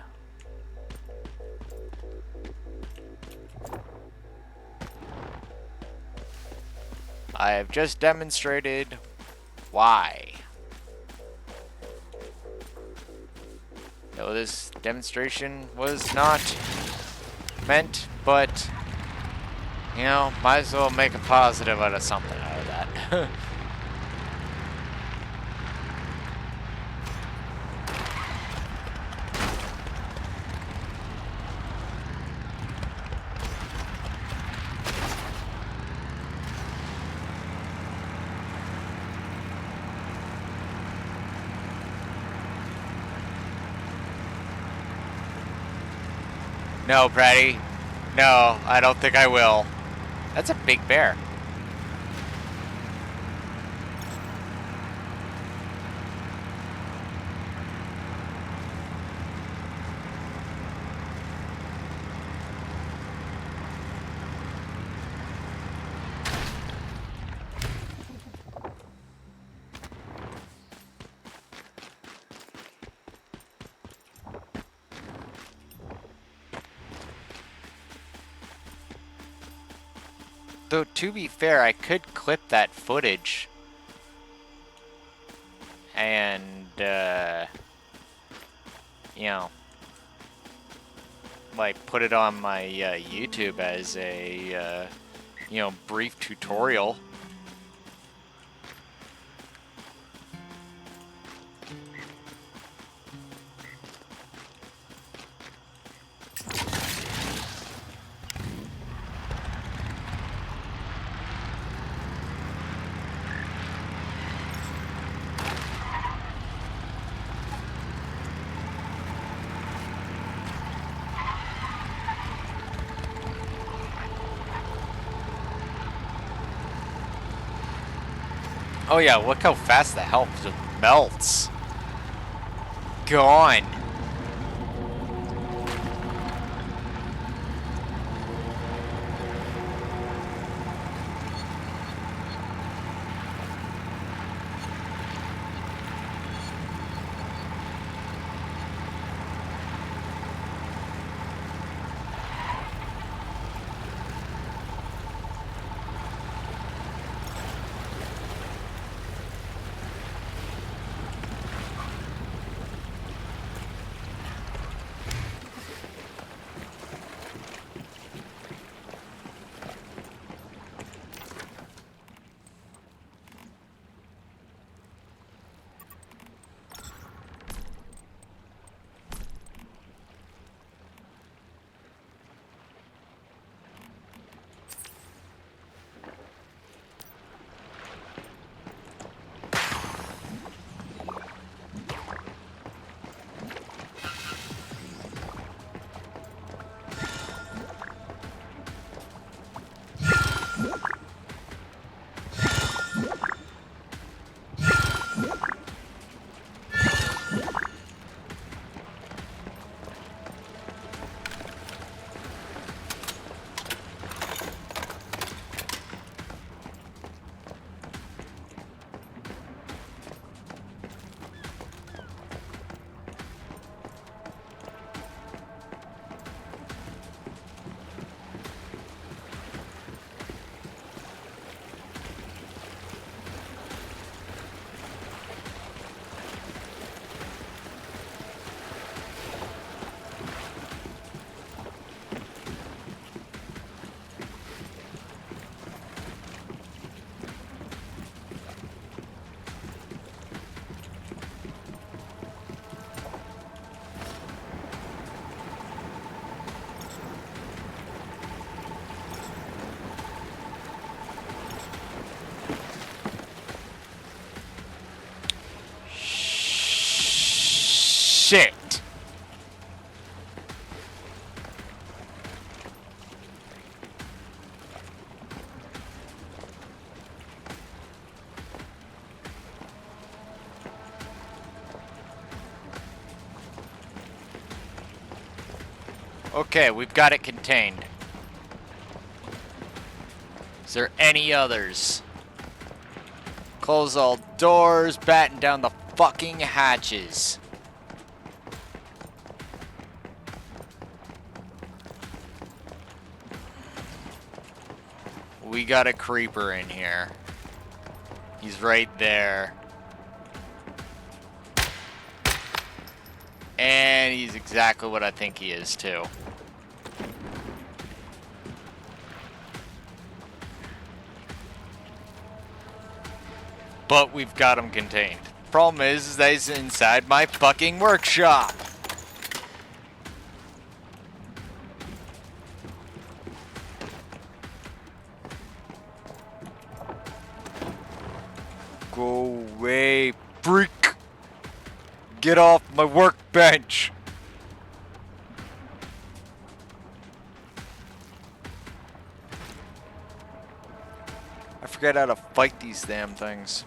I have just demonstrated why. Though this demonstration was not meant, but, you know, might as well make a positive out of something out of that. No, Brady. No, I don't think I will. That's a big bear. Though, to be fair, I could clip that footage and, you know, like, put it on my YouTube as a, you know, brief tutorial. Oh yeah, look how fast the health just melts. Gone. Shit. Okay, we've got it contained. Is there any others? Close all doors, batten down the fucking hatches. We got a creeper in here. He's right there. And he's exactly what I think he is too. But we've got him contained. Problem is that he's inside my fucking workshop. Go away, freak. Get off my workbench. I forget how to fight these damn things.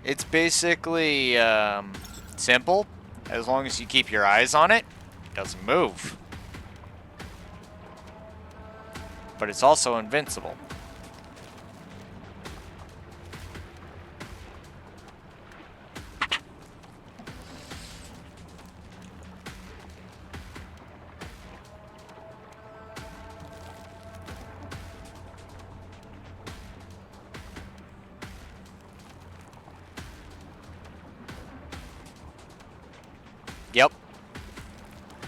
It's basically simple. As long as you keep your eyes on it, it doesn't move. But it's also invincible. Yep.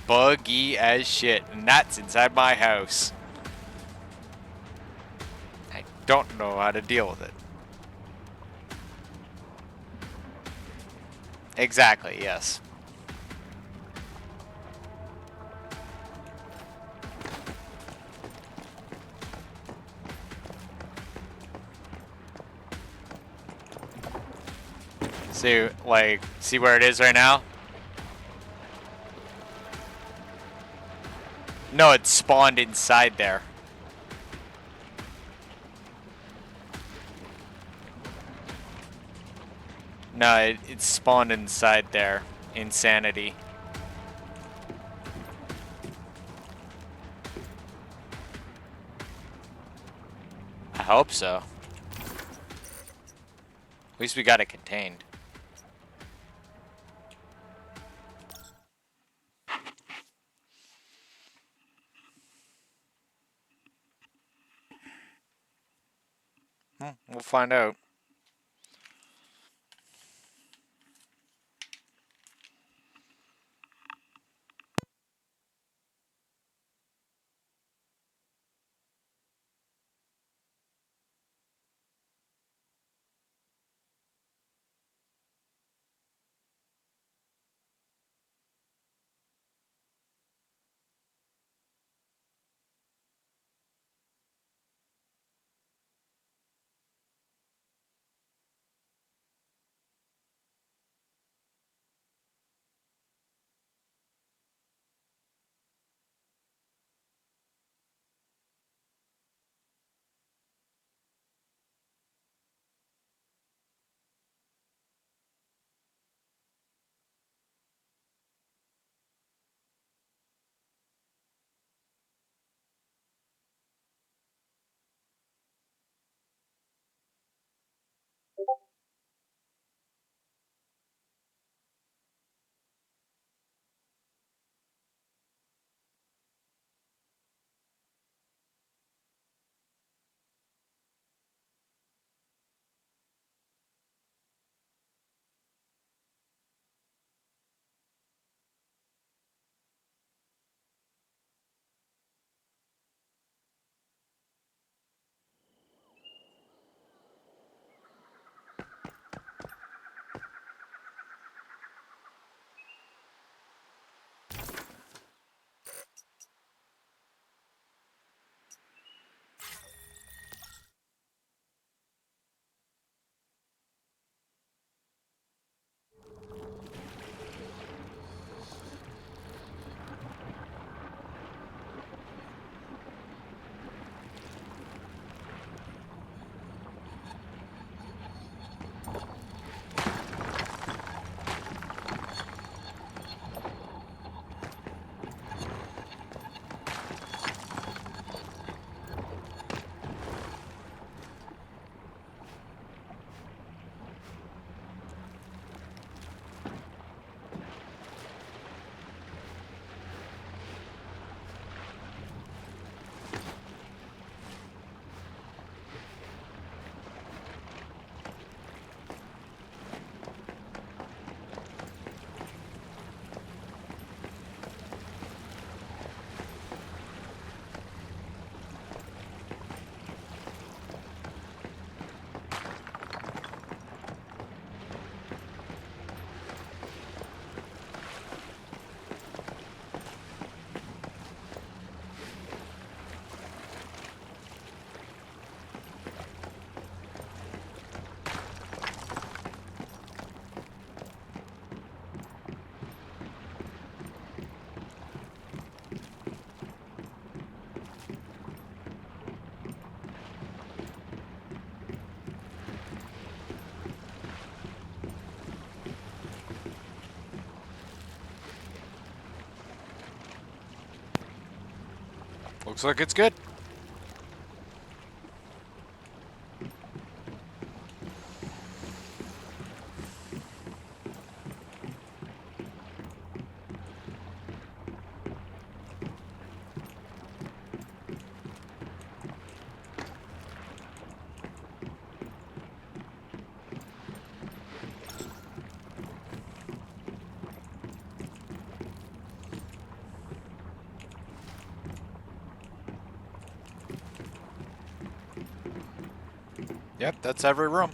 Buggy as shit. And that's inside my house. I don't know how to deal with it. Exactly, yes. See, like, see where it is right now? No, it spawned inside there. No, it spawned inside there. Insanity. I hope so. At least we got it contained. We'll find out. Looks like it's good. Yep, that's every room.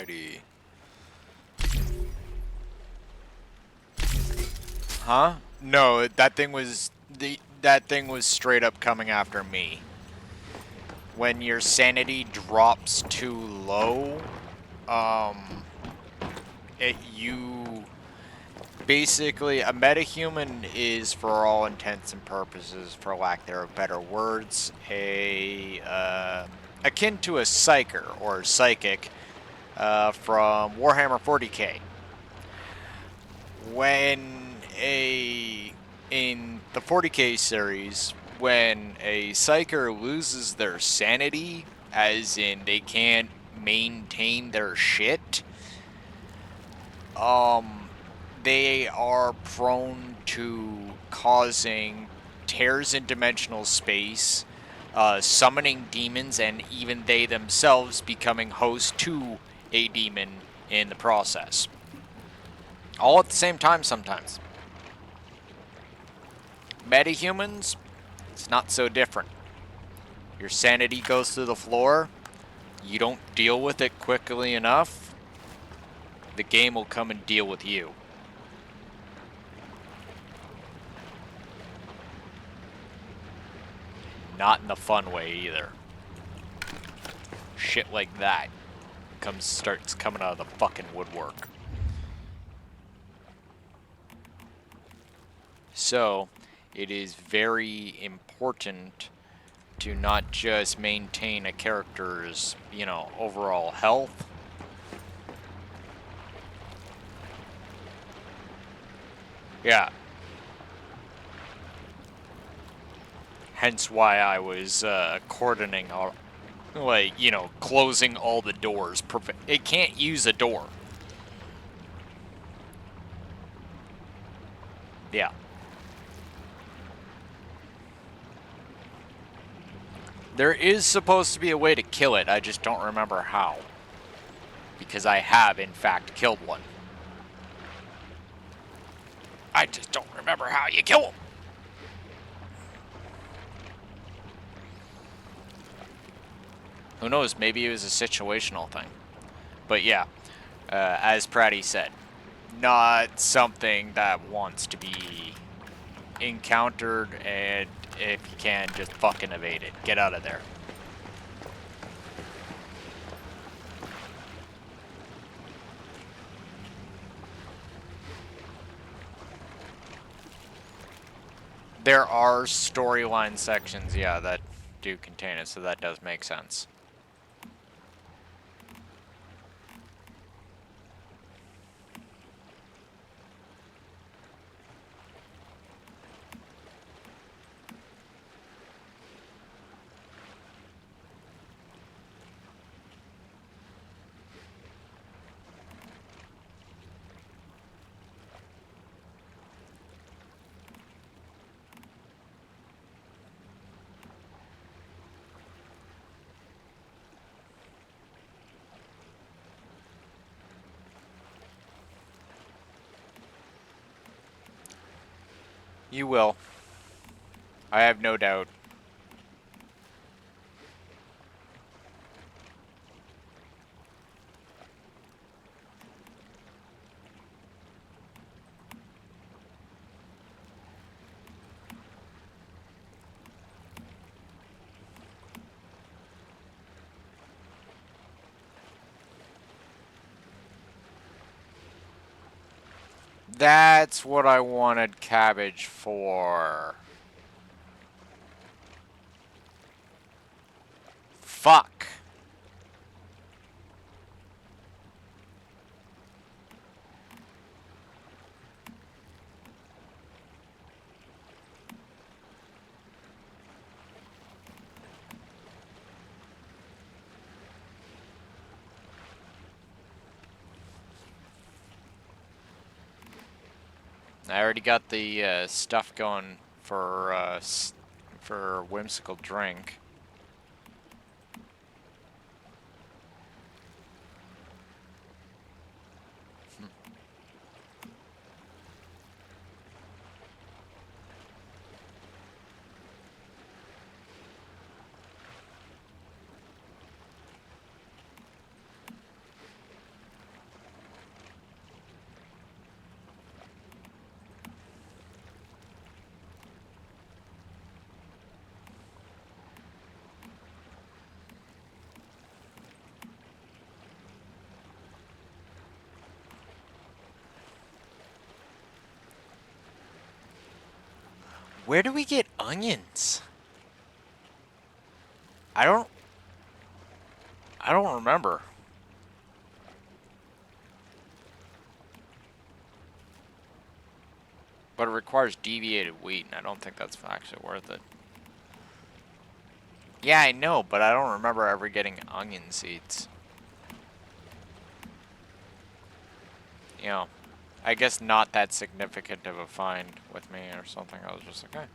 Alrighty. Huh? No, that thing was straight up coming after me. When your sanity drops too low, you basically, a metahuman is, for all intents and purposes, for lack thereof better words, akin to a psyker or psychic from Warhammer 40k. In the 40k series, when a psyker loses their sanity, as in they can't maintain their shit, they are prone to causing tears in dimensional space, summoning demons, and even they themselves becoming host to a demon in the process. All at the same time sometimes. Metahumans, it's not so different. Your sanity goes through the floor, you don't deal with it quickly enough, the game will come and deal with you. Not in the fun way either. Shit like that starts coming out of the fucking woodwork. So, it is very important to not just maintain a character's, overall health. Yeah. Hence why I was cordoning, closing all the doors. It can't use a door. Yeah. There is supposed to be a way to kill it, I just don't remember how. Because I have, in fact, killed one. I just don't remember how you kill them. Who knows, maybe it was a situational thing. But yeah, as Pratty said, not something that wants to be encountered, and if you can, just fucking evade it. Get out of there. There are storyline sections, yeah, that do contain it, so that does make sense. You will. I have no doubt. That's what I wanted cabbage for. Fuck. I already got the stuff going for Whimsical Drink. Where do we get onions? I don't remember. But it requires deviated wheat, and I don't think that's actually worth it. Yeah, I know, but I don't remember ever getting onion seeds. You know, I guess not that significant of a find with me or something. I was just like, okay.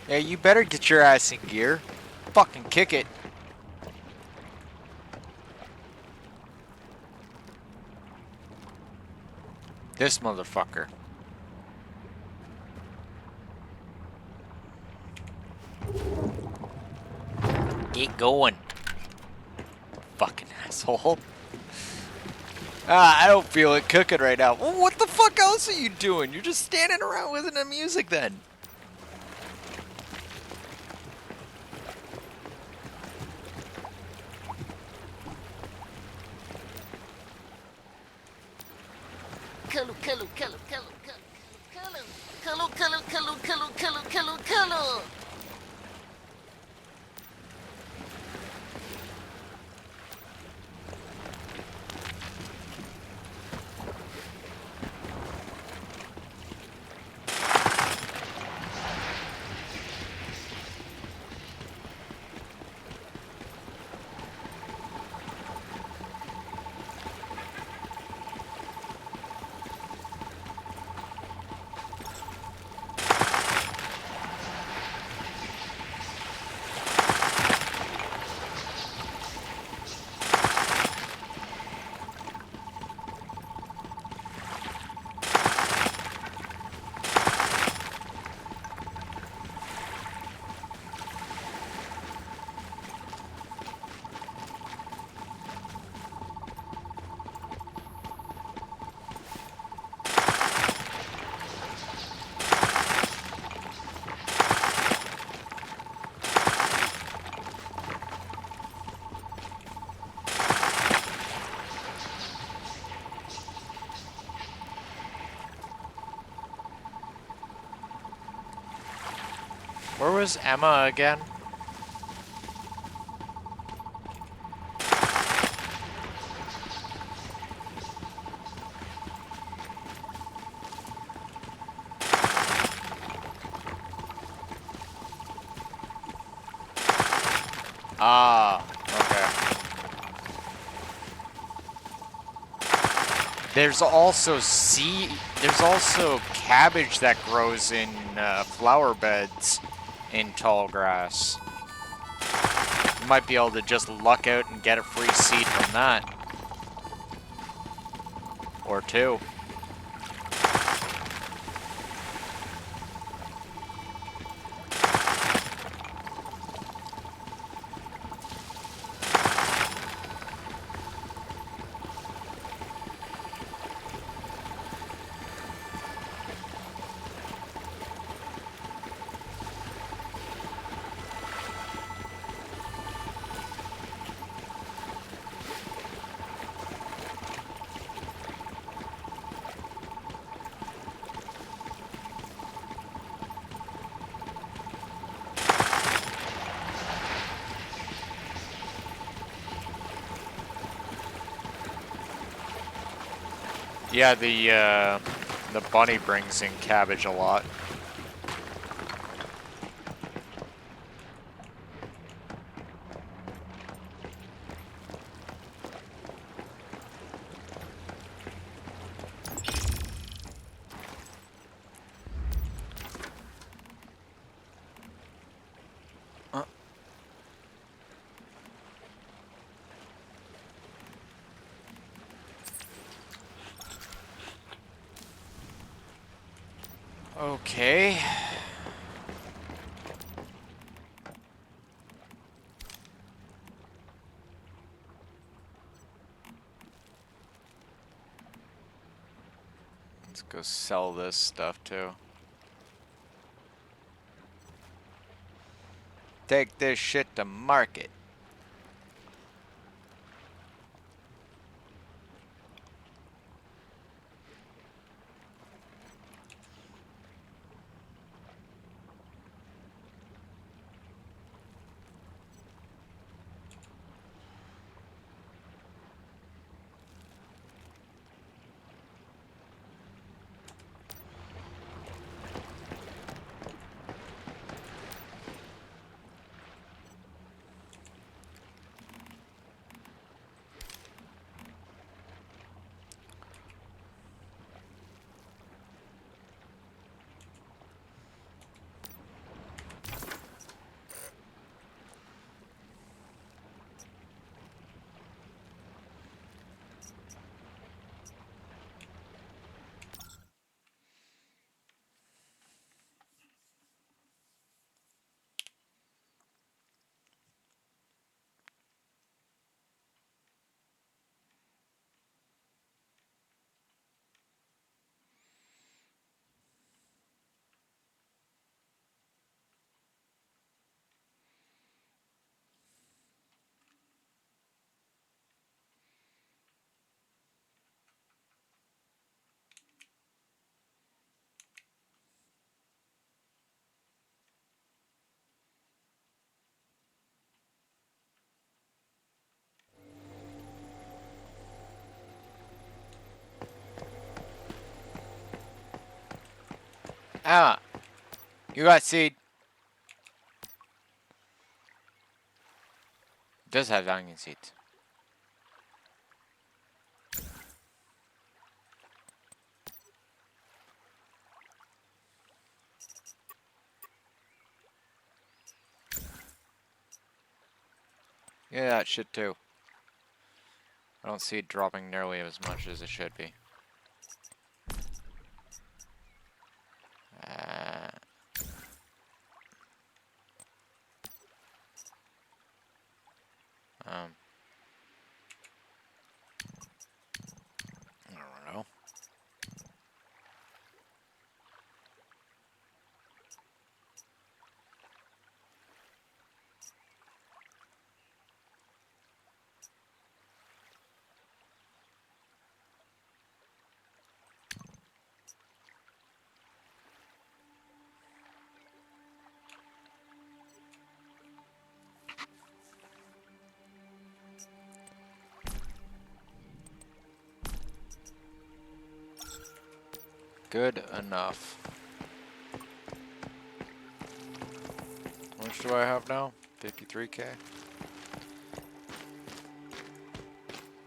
Yeah, you better get your ass in gear. Fucking kick it. This motherfucker. Get going. Fucking asshole. I don't feel it cooking right now. Well, what the fuck else are you doing? You're just standing around listening to music then. Kalu, kalu, kalu, kalu, kalu, kalu, kalu, kalu, kalu, kalu, kalu, kalu, kalu. Where was Emma again? Ah, okay. There's also cabbage that grows in flower beds in tall grass. You might be able to just luck out and get a free seed from that. Or two. Yeah, the bunny brings in cabbage a lot. Okay. Let's go sell this stuff too. Take this shit to market. Ah, you got seed. Does have onion seeds. Yeah, that shit too. I don't see it dropping nearly as much as it should be. Uh, um, I don't know. Good enough. How much do I have now? 53k.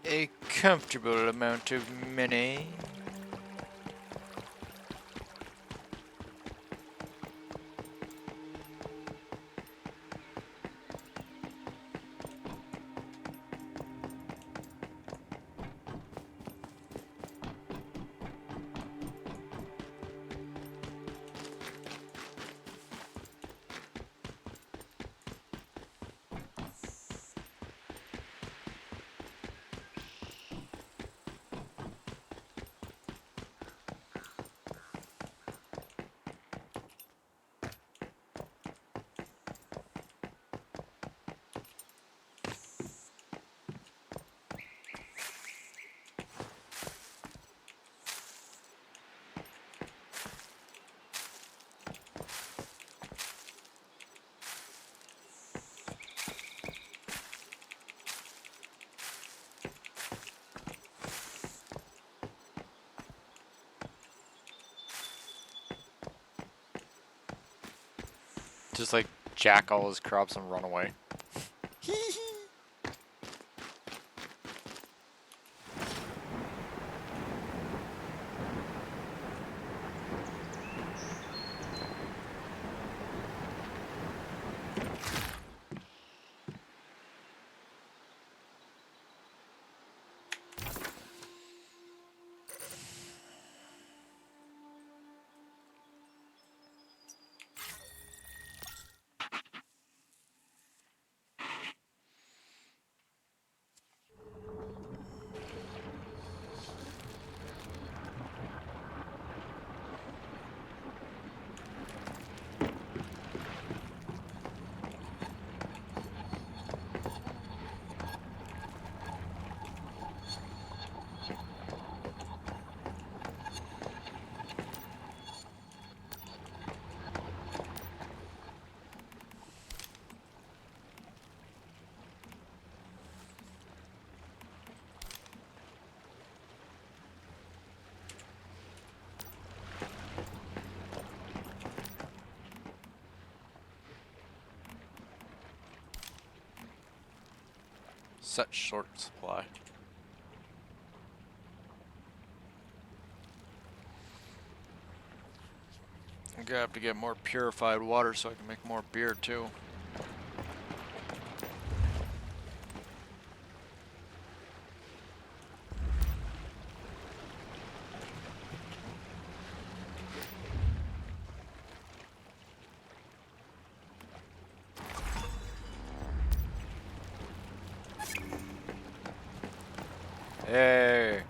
A comfortable amount of money. Just like jack all his crops and run away. Such short supply. I'm gonna have to get more purified water so I can make more beer too. Hey.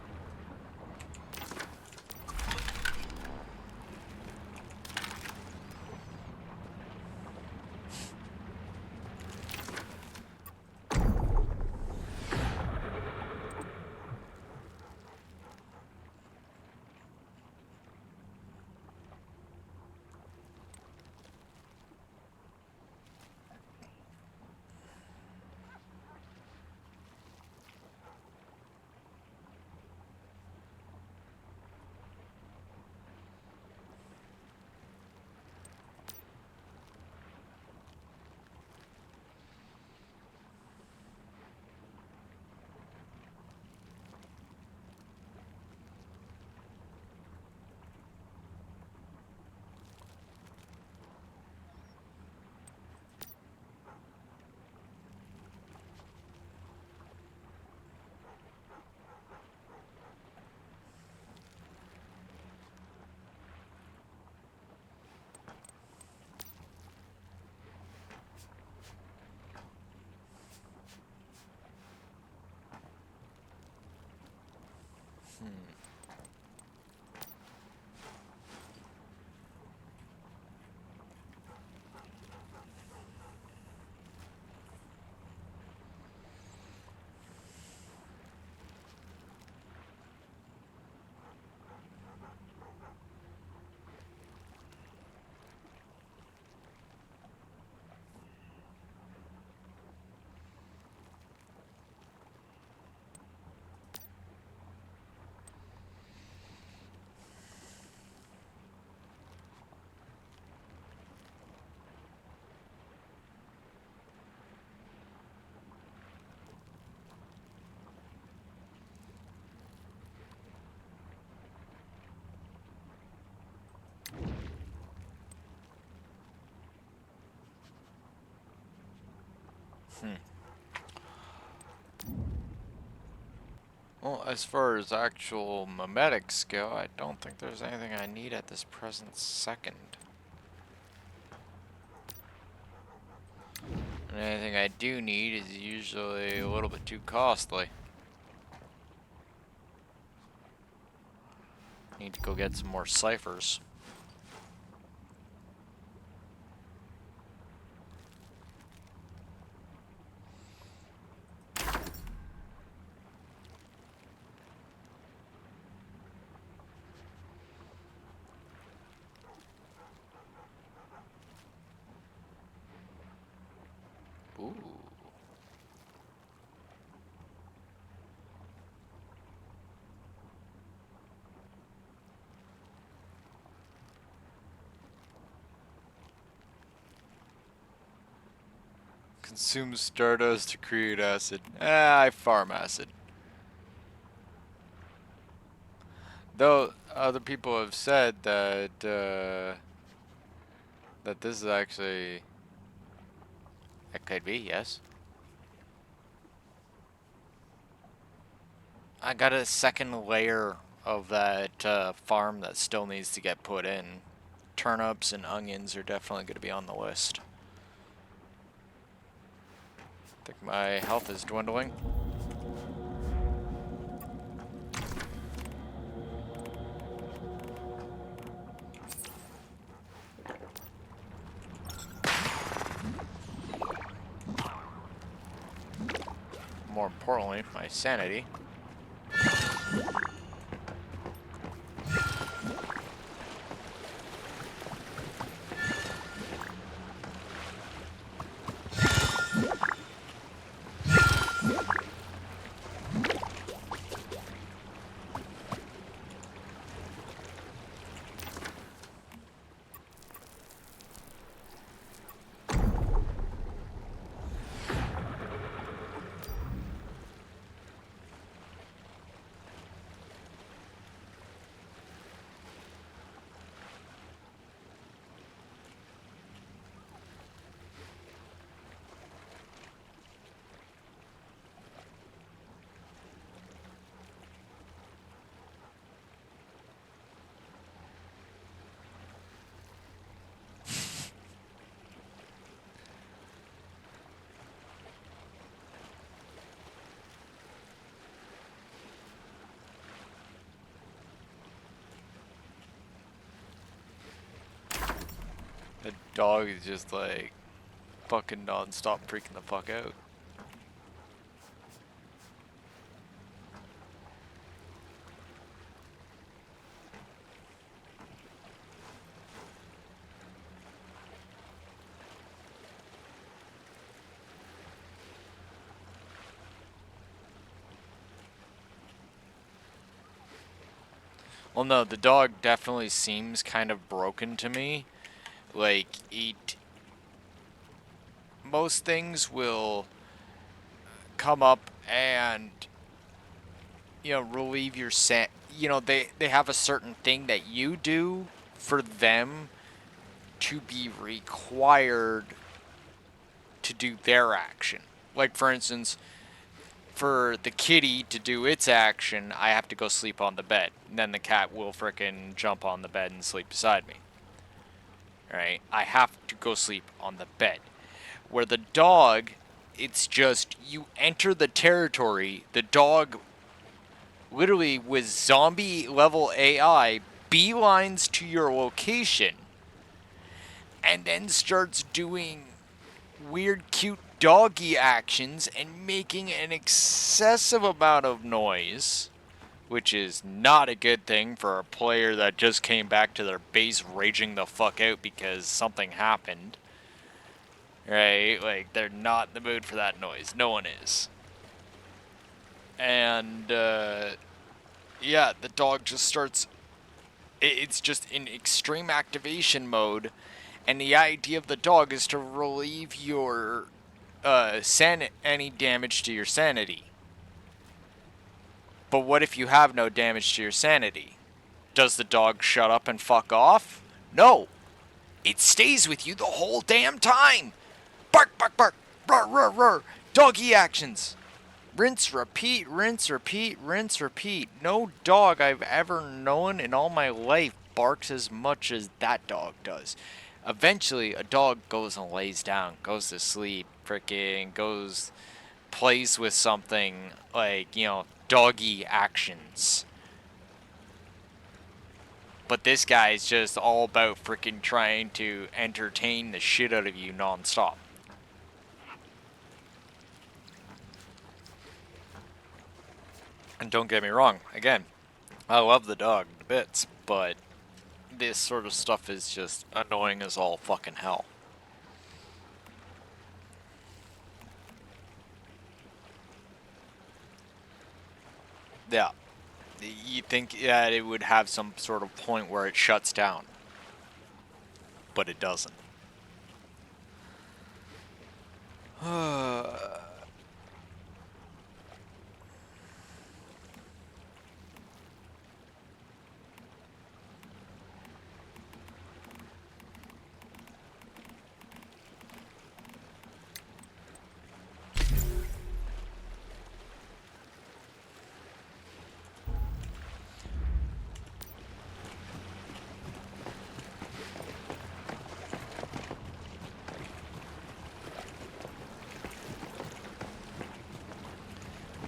Well, as far as actual memetics go, I don't think there's anything I need at this present second. And anything I do need is usually a little bit too costly. Need to go get some more ciphers. Ooh. Consume stardust to create acid. I farm acid. Though other people have said that that this is actually, it could be, yes. I got a second layer of that farm that still needs to get put in. Turnips and onions are definitely going to be on the list. I think my health is dwindling. More importantly, my sanity. The dog is just like fucking non-stop freaking the fuck out. Well, no, the dog definitely seems kind of broken to me. Like, most things will come up and, relieve your they have a certain thing that you do for them to be required to do their action. Like, for instance, for the kitty to do its action, I have to go sleep on the bed. And then the cat will frickin' jump on the bed and sleep beside me. Right? I have to go sleep on the bed. Where the dog, it's just you enter the territory, the dog literally with zombie level AI beelines to your location and then starts doing weird cute doggy actions and making an excessive amount of noise, which is not a good thing for a player that just came back to their base raging the fuck out because something happened. Right? Like, they're not in the mood for that noise. No one is. And, yeah, the dog just starts... It's just in extreme activation mode, and the idea of the dog is to relieve your, any damage to your sanity. But what if you have no damage to your sanity? Does the dog shut up and fuck off? No! It stays with you the whole damn time! Bark, bark, bark! Roar, roar, roar! Doggy actions! Rinse, repeat, rinse, repeat, rinse, repeat. No dog I've ever known in all my life barks as much as that dog does. Eventually, a dog goes and lays down, goes to sleep, freaking goes, plays with something like, doggy actions. But this guy is just all about freaking trying to entertain the shit out of you nonstop. And don't get me wrong, again, I love the dog to bits, but this sort of stuff is just annoying as all fucking hell. Yeah. You'd think that it would have some sort of point where it shuts down. But it doesn't.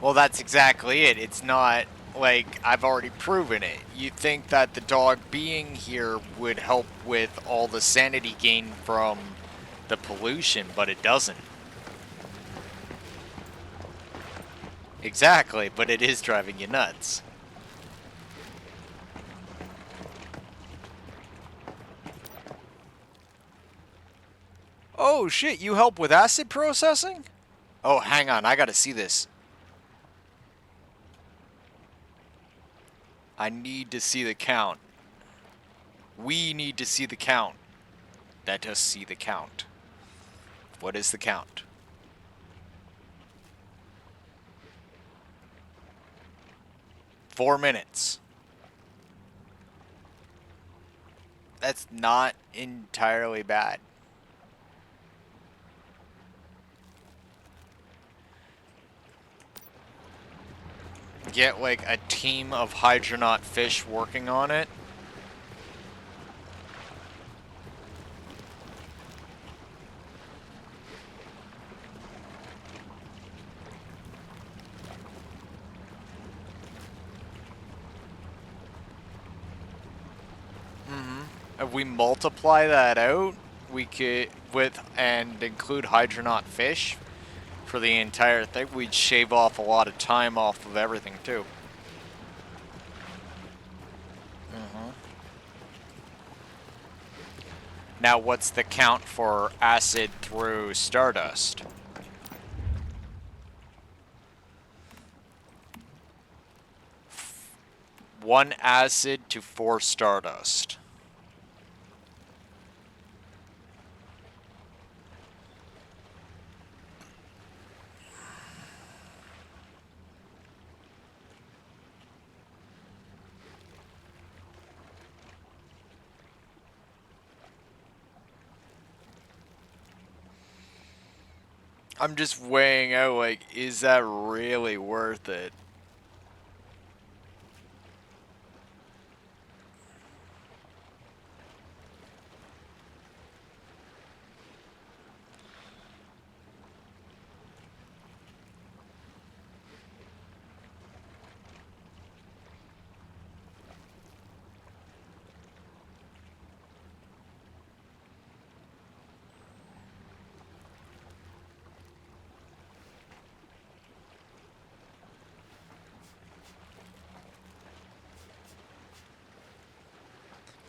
Well, that's exactly it. It's not like I've already proven it. You'd think that the dog being here would help with all the sanity gain from the pollution, but it doesn't. Exactly, but it is driving you nuts. Oh shit, you help with acid processing? Oh, hang on, I gotta see this. I need to see the count. We need to see the count. Let us see the count. What is the count? Four minutes. That's not entirely bad. Get like a team of hydronaut fish working on it. If we multiply that out we could and include hydronaut fish for the entire thing, we'd shave off a lot of time off of everything too. Now, what's the count for acid through Stardust? One acid to 4 Stardust. I'm just weighing out, like, is that really worth it?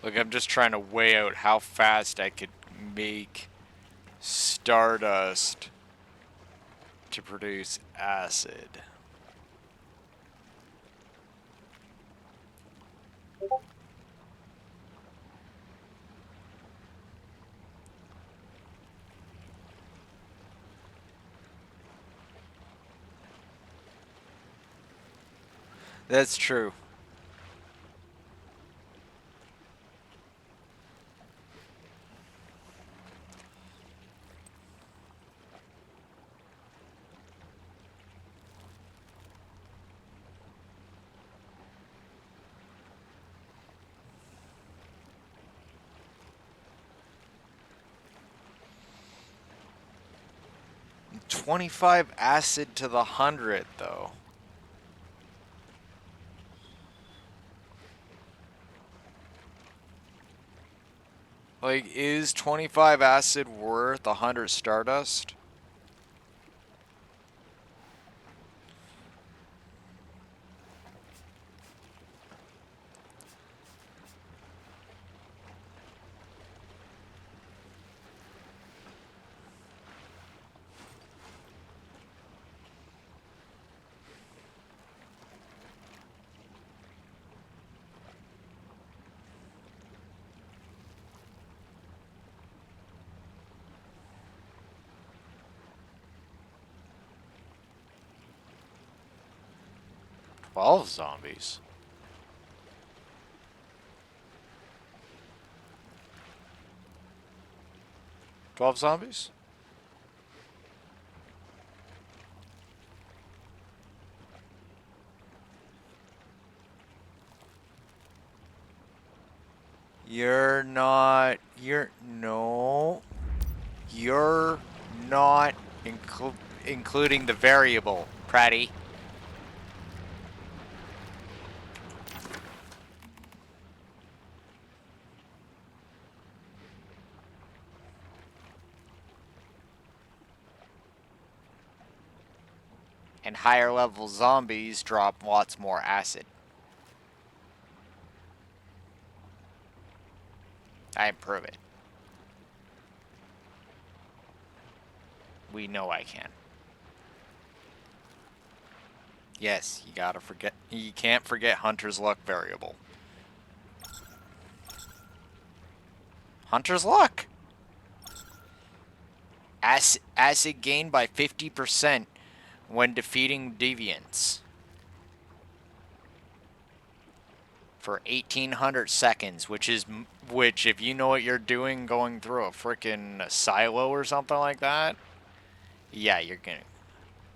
Look, I'm just trying to weigh out how fast I could make Stardust to produce acid. That's true. $25 acid to the 100, though. Like, is 25 acid worth 100 Stardust? All zombies. $12 zombies? No. You're not including the variable, Pratty. And higher level zombies drop lots more acid. I improve it. We know I can. Yes, you can't forget Hunter's Luck variable. Hunter's Luck! Acid gained by 50% when defeating deviants. For 1800 seconds, which if you know what you're doing going through a freaking silo or something like that, yeah, you're gonna...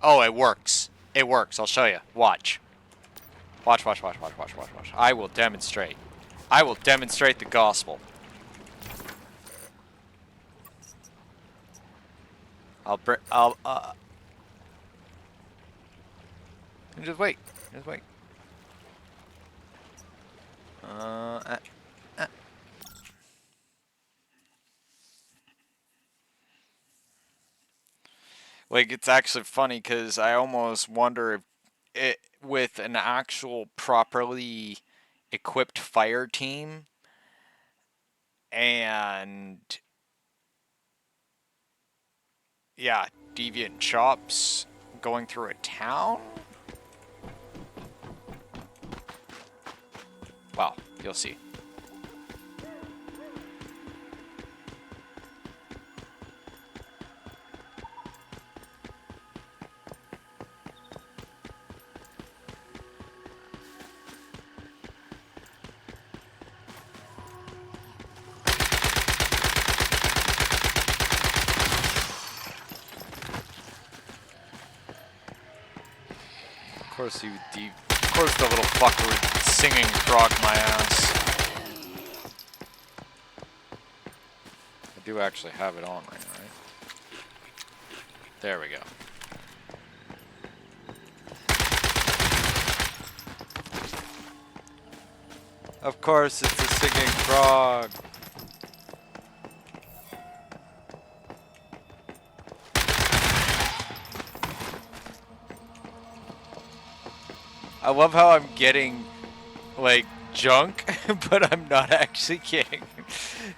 Oh, it works. It works. I'll show you. Watch. Watch. I will demonstrate. I will demonstrate the gospel. Just wait. Just wait. Like, it's actually funny because I almost wonder if it, with an actual properly equipped fire team and, yeah, deviant chops going through a town? Well, you'll see. Of course the little fucker would singing frog my ass. I do actually have it on right now, right? There we go. Of course it's a singing frog. I love how I'm getting, like, junk, but I'm not actually getting.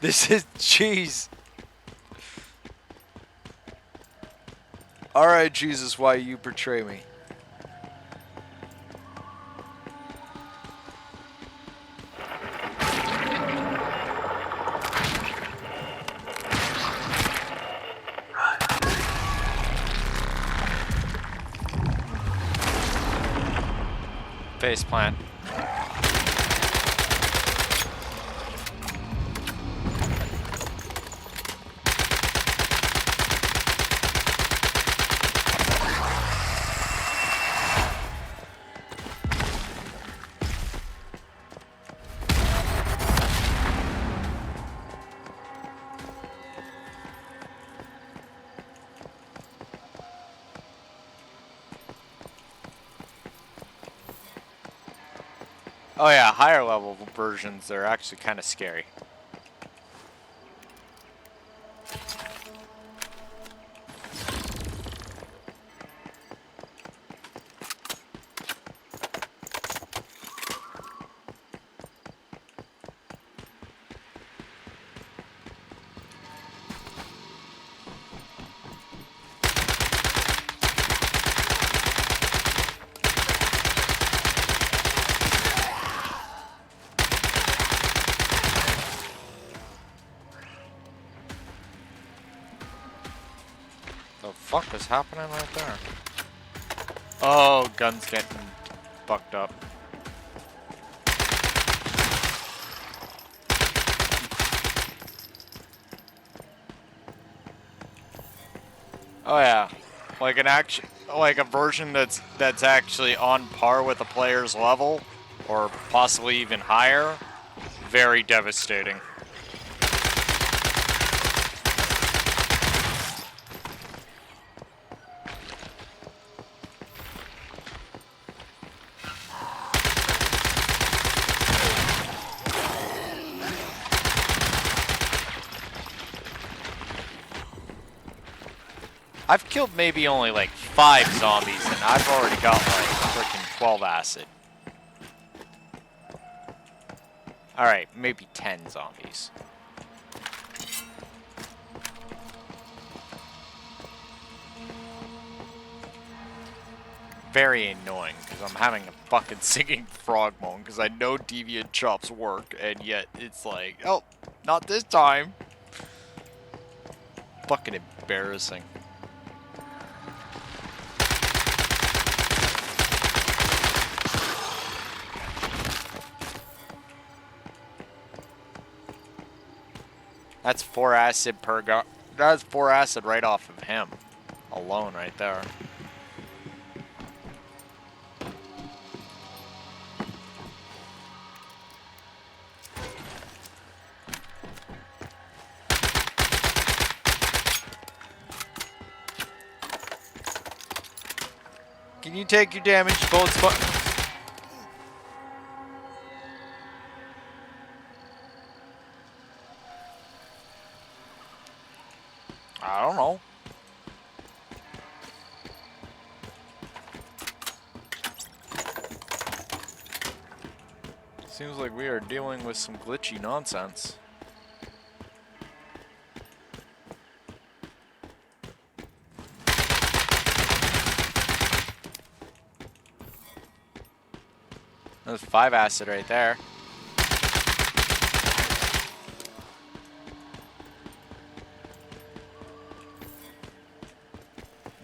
This is cheese. Alright, Jesus, why you betray me? Face plant. Oh yeah, higher level versions, they're actually kind of scary. The fuck is happening right there? Oh, gun's getting fucked up. Oh yeah, like like a version that's actually on par with a player's level, or possibly even higher. Very devastating. I've killed maybe only like 5 zombies, and I've already got like freaking 12 acid. Alright, maybe 10 zombies. Very annoying, because I'm having a fucking singing frog moan, because I know deviant chops work, and yet it's like, oh, not this time. Fucking embarrassing. That's 4 acid per go. That's 4 acid right off of him. Alone right there. Can you take your damage, bullets? I don't know. Seems like we are dealing with some glitchy nonsense. There's 5 acid right there.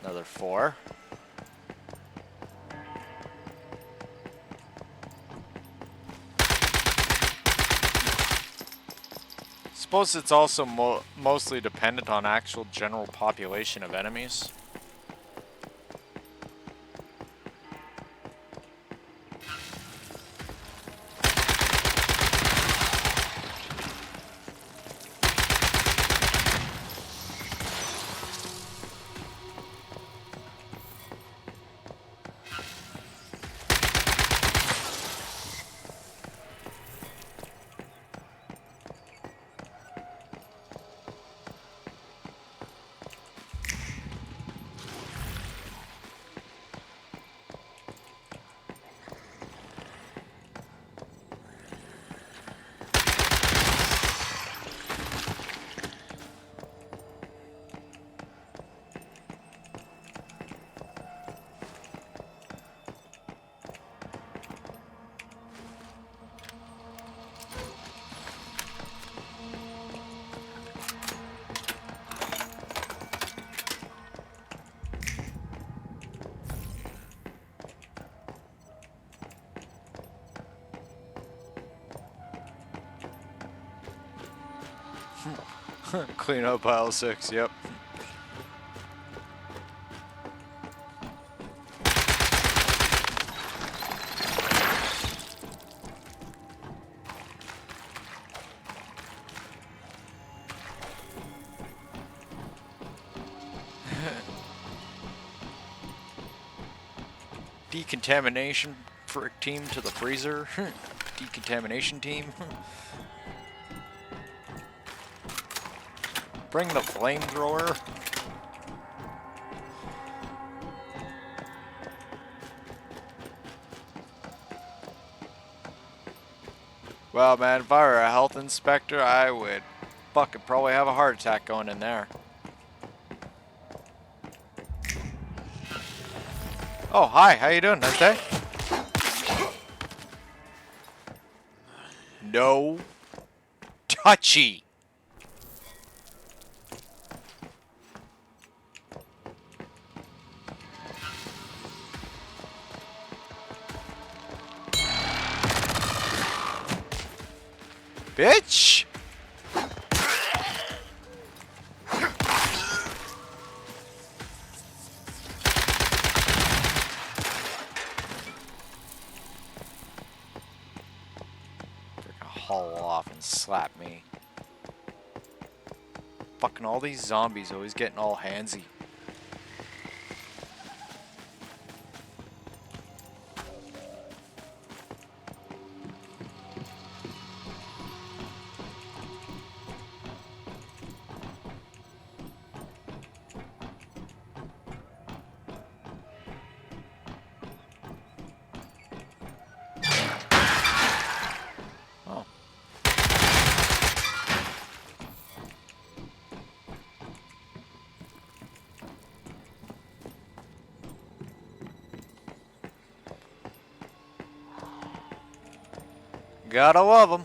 Another 4. Suppose it's also mostly dependent on actual general population of enemies. Clean up aisle 6, yep. Decontamination for team to the freezer. Decontamination team. Bring the flamethrower. Well, man, if I were a health inspector, I would fucking probably have a heart attack going in there. Oh, hi, how you doing? Nice day? No touchy. Bitch! Haul off and slap me. Fucking all these zombies always getting all handsy. Gotta love them.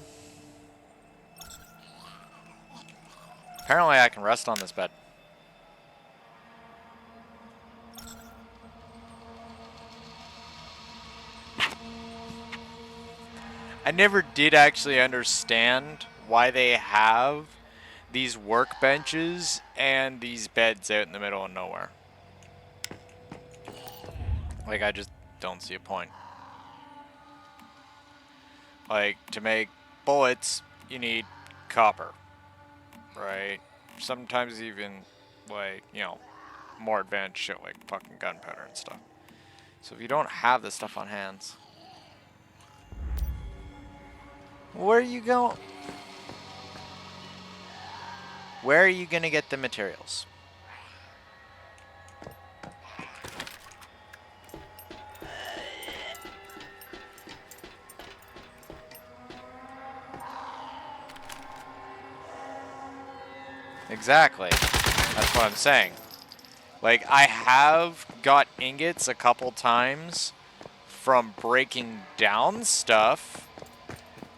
Apparently I can rest on this bed. I never did actually understand why they have these workbenches and these beds out in the middle of nowhere. Like, I just don't see a point. Like, to make bullets, you need copper, right? Sometimes even, like, you know, more advanced shit like fucking gunpowder and stuff. So if you don't have this stuff on hands, where are you going? Where are you gonna get the materials? Exactly. That's what I'm saying. Like, I have got ingots a couple times from breaking down stuff,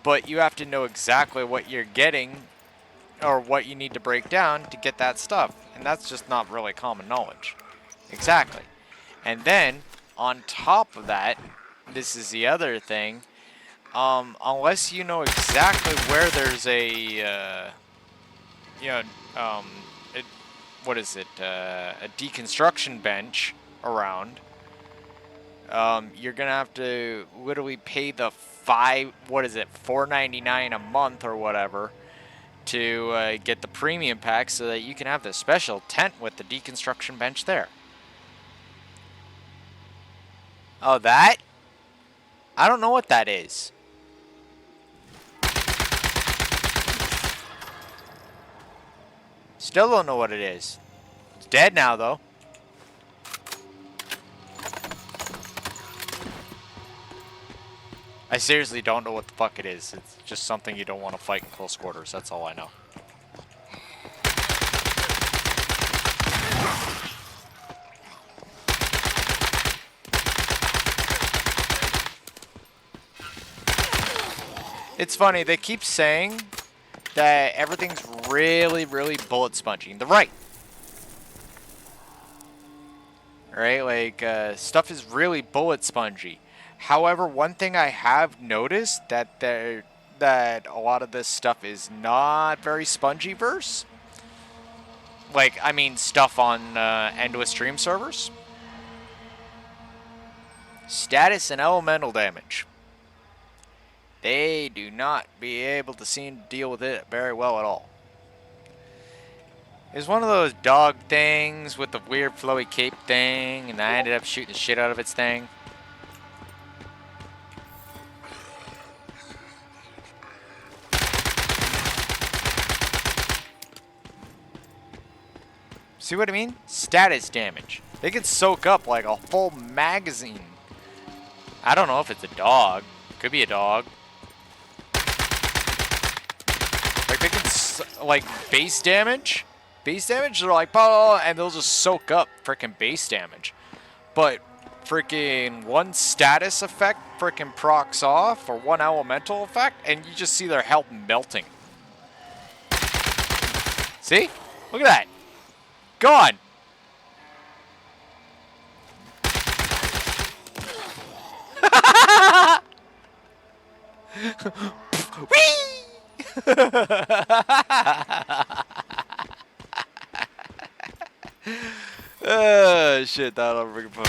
but you have to know exactly what you're getting or what you need to break down to get that stuff. And that's just not really common knowledge. Exactly. And then, on top of that, this is the other thing, unless you know exactly where there's a, you know, it, what is it, a deconstruction bench around, you're gonna have to literally pay the $4.99 a month or whatever to get the premium pack so that you can have the special tent with the deconstruction bench there. Oh, that? I don't know what that is. Still don't know what it is. It's dead now, though. I seriously don't know what the fuck it is. It's just something you don't want to fight in close quarters. That's all I know. It's funny, they keep saying that everything's really, really bullet spongy. They're right. Right? Like, stuff is really bullet spongy. However, one thing I have noticed that a lot of this stuff is not very spongy-verse. Like, I mean, stuff on Endless Stream servers. Status and elemental damage. They do not be able to seem to deal with it very well at all. It's one of those dog things with the weird flowy cape thing, and I ended up shooting the shit out of its thing. See what I mean? Status damage. They can soak up like a full magazine. I don't know if it's a dog. Could be a dog. Like, they can, like, base damage. Base damage, they're like, oh, and they'll just soak up freaking base damage. But freaking one status effect freaking procs off, or one elemental effect, and you just see their health melting. See? Look at that. Gone. Whee! Oh, shit, that'll bring fun.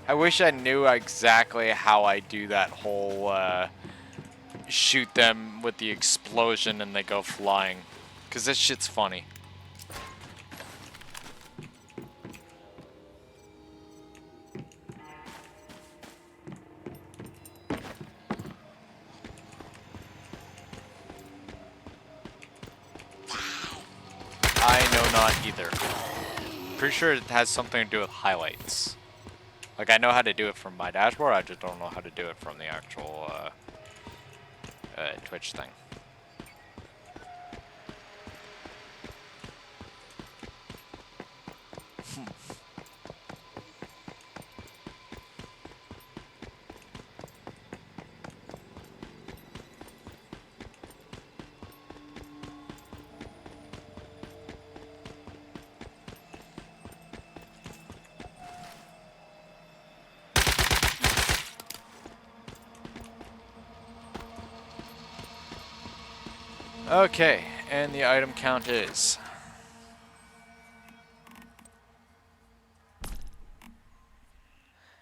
I wish I knew exactly how I do that whole shoot them with the explosion and they go flying, because this shit's funny. I know not either. Pretty sure it has something to do with highlights. Like, I know how to do it from my dashboard, I just don't know how to do it from the actual Twitch thing. Okay, and the item count is...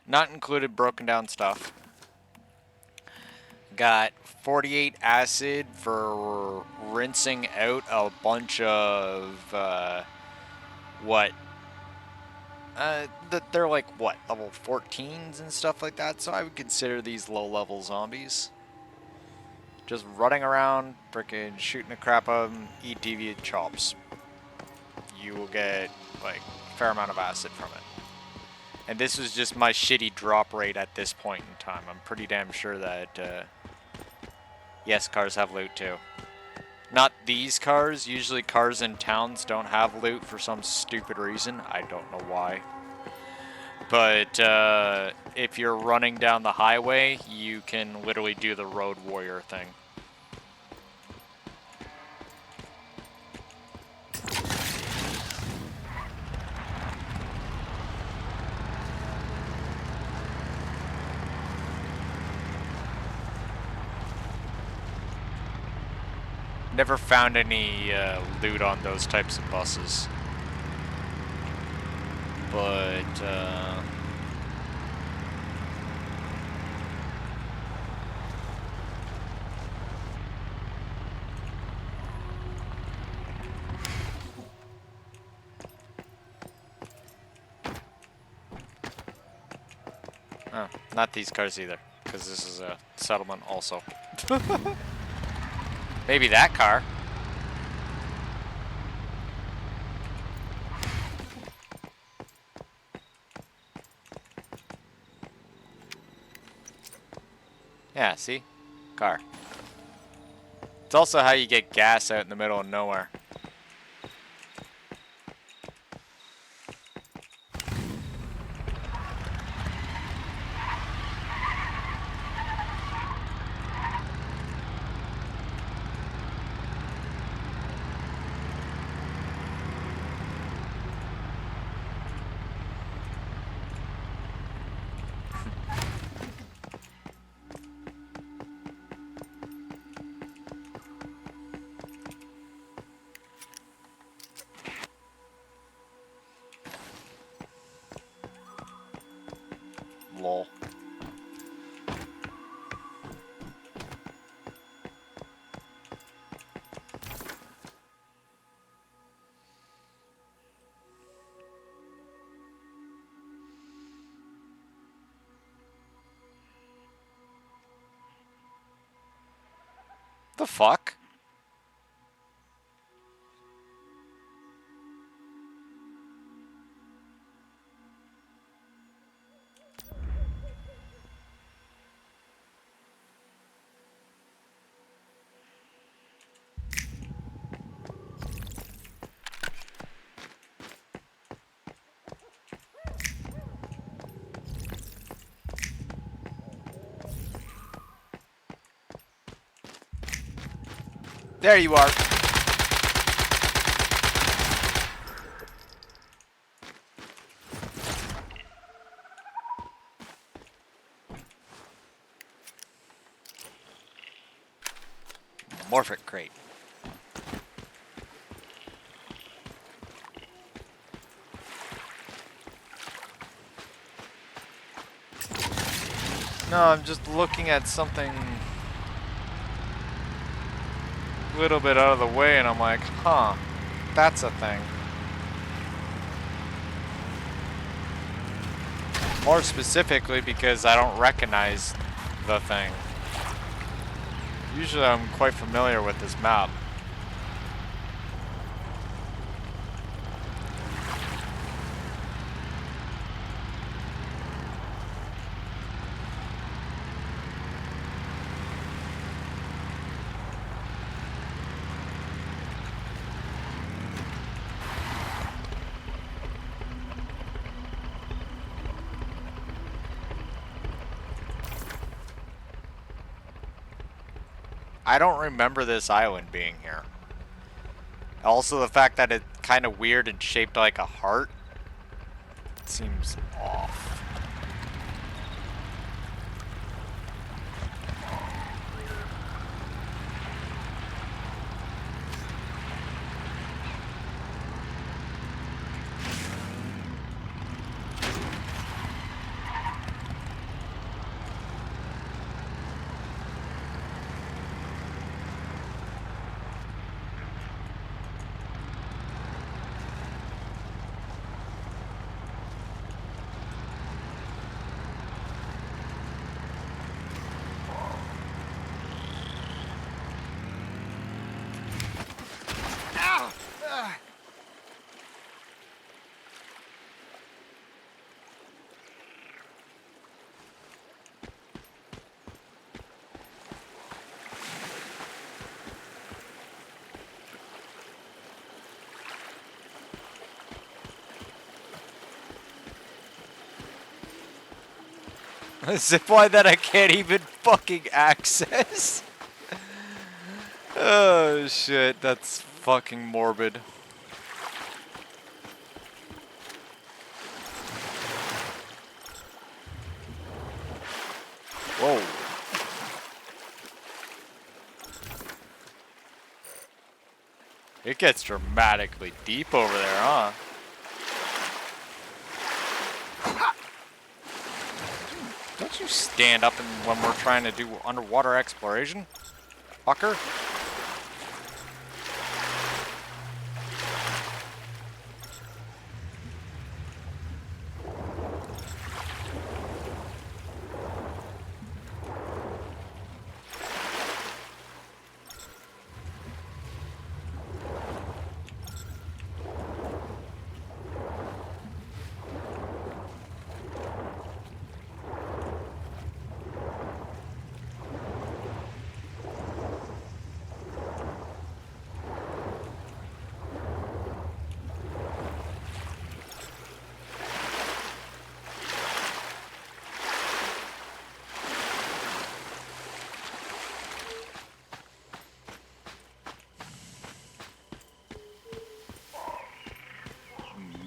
not included broken down stuff. Got 48 acid for rinsing out a bunch of, what? They're like, what, level 14s and stuff like that, so I would consider these low-level zombies. Just running around, frickin' shooting the crap out of them, eat deviant chops. you will get like a fair amount of acid from it. And this was just my shitty drop rate at this point in time. I'm pretty damn sure that yes, cars have loot too. Not these cars. Usually cars in towns don't have loot for some stupid reason. I don't know why. But if you're running down the highway, you can literally do the road warrior thing. Never found any loot on those types of buses. But, oh, not these cars either, because this is a settlement also. Maybe that car. Yeah, see? Car. It's also how you get gas out in the middle of nowhere. Lol. The fuck? There you are. Morphic crate. No, I'm just looking at something a little bit out of the way and I'm like, huh, that's a thing. More specifically because I don't recognize the thing. Usually I'm quite familiar with this map. I don't remember this island being here. Also, the fact that it's kind of weird and shaped like a heart seems off. Zipline that I can't even fucking access. Oh shit, that's fucking morbid. Whoa. It gets dramatically deep over there, huh? Don't you stand up when we're trying to do underwater exploration, fucker?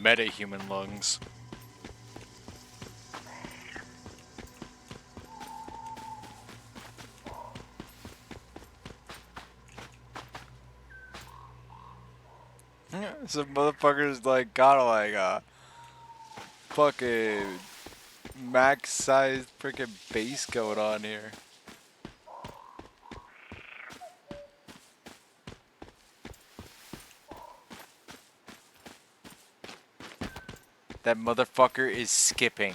Meta-human lungs. Some motherfuckers like got like a fucking max-sized freaking base going on here. That motherfucker is skipping.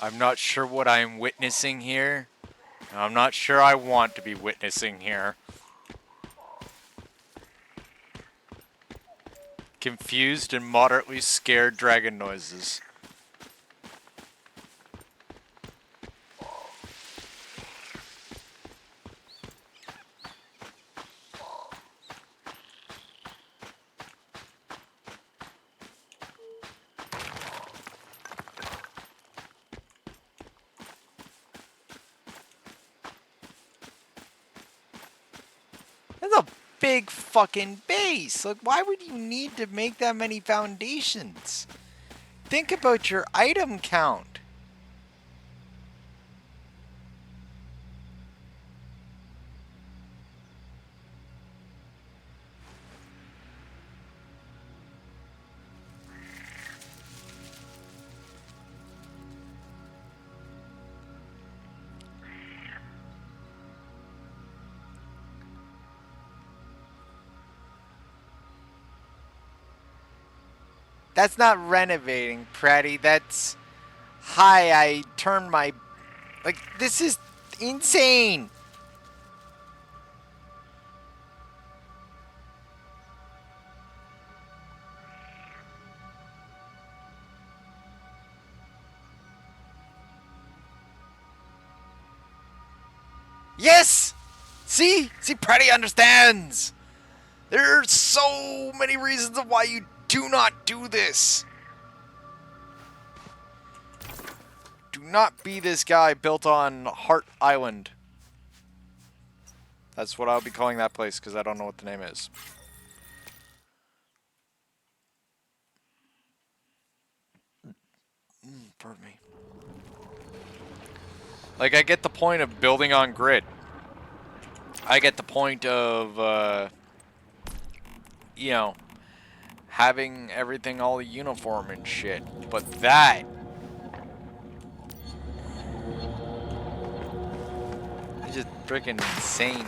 I'm not sure what I'm witnessing here. I'm not sure I want to be witnessing here. Confused and moderately scared dragon noises. That's a big fucking base. Like, why would you need to make that many foundations? Think about your item count. That's not renovating, Pratty. That's... Hi, I turned my... Like, this is insane! Yes! See? See, Pratty understands! There are so many reasons of why you do not do this. Do not be this guy built on Heart Island. That's what I'll be calling that place because I don't know what the name is. Pardon me. Like, I get the point of building on grid. I get the point of, you know, having everything all uniform and shit. But that... is just freaking insane.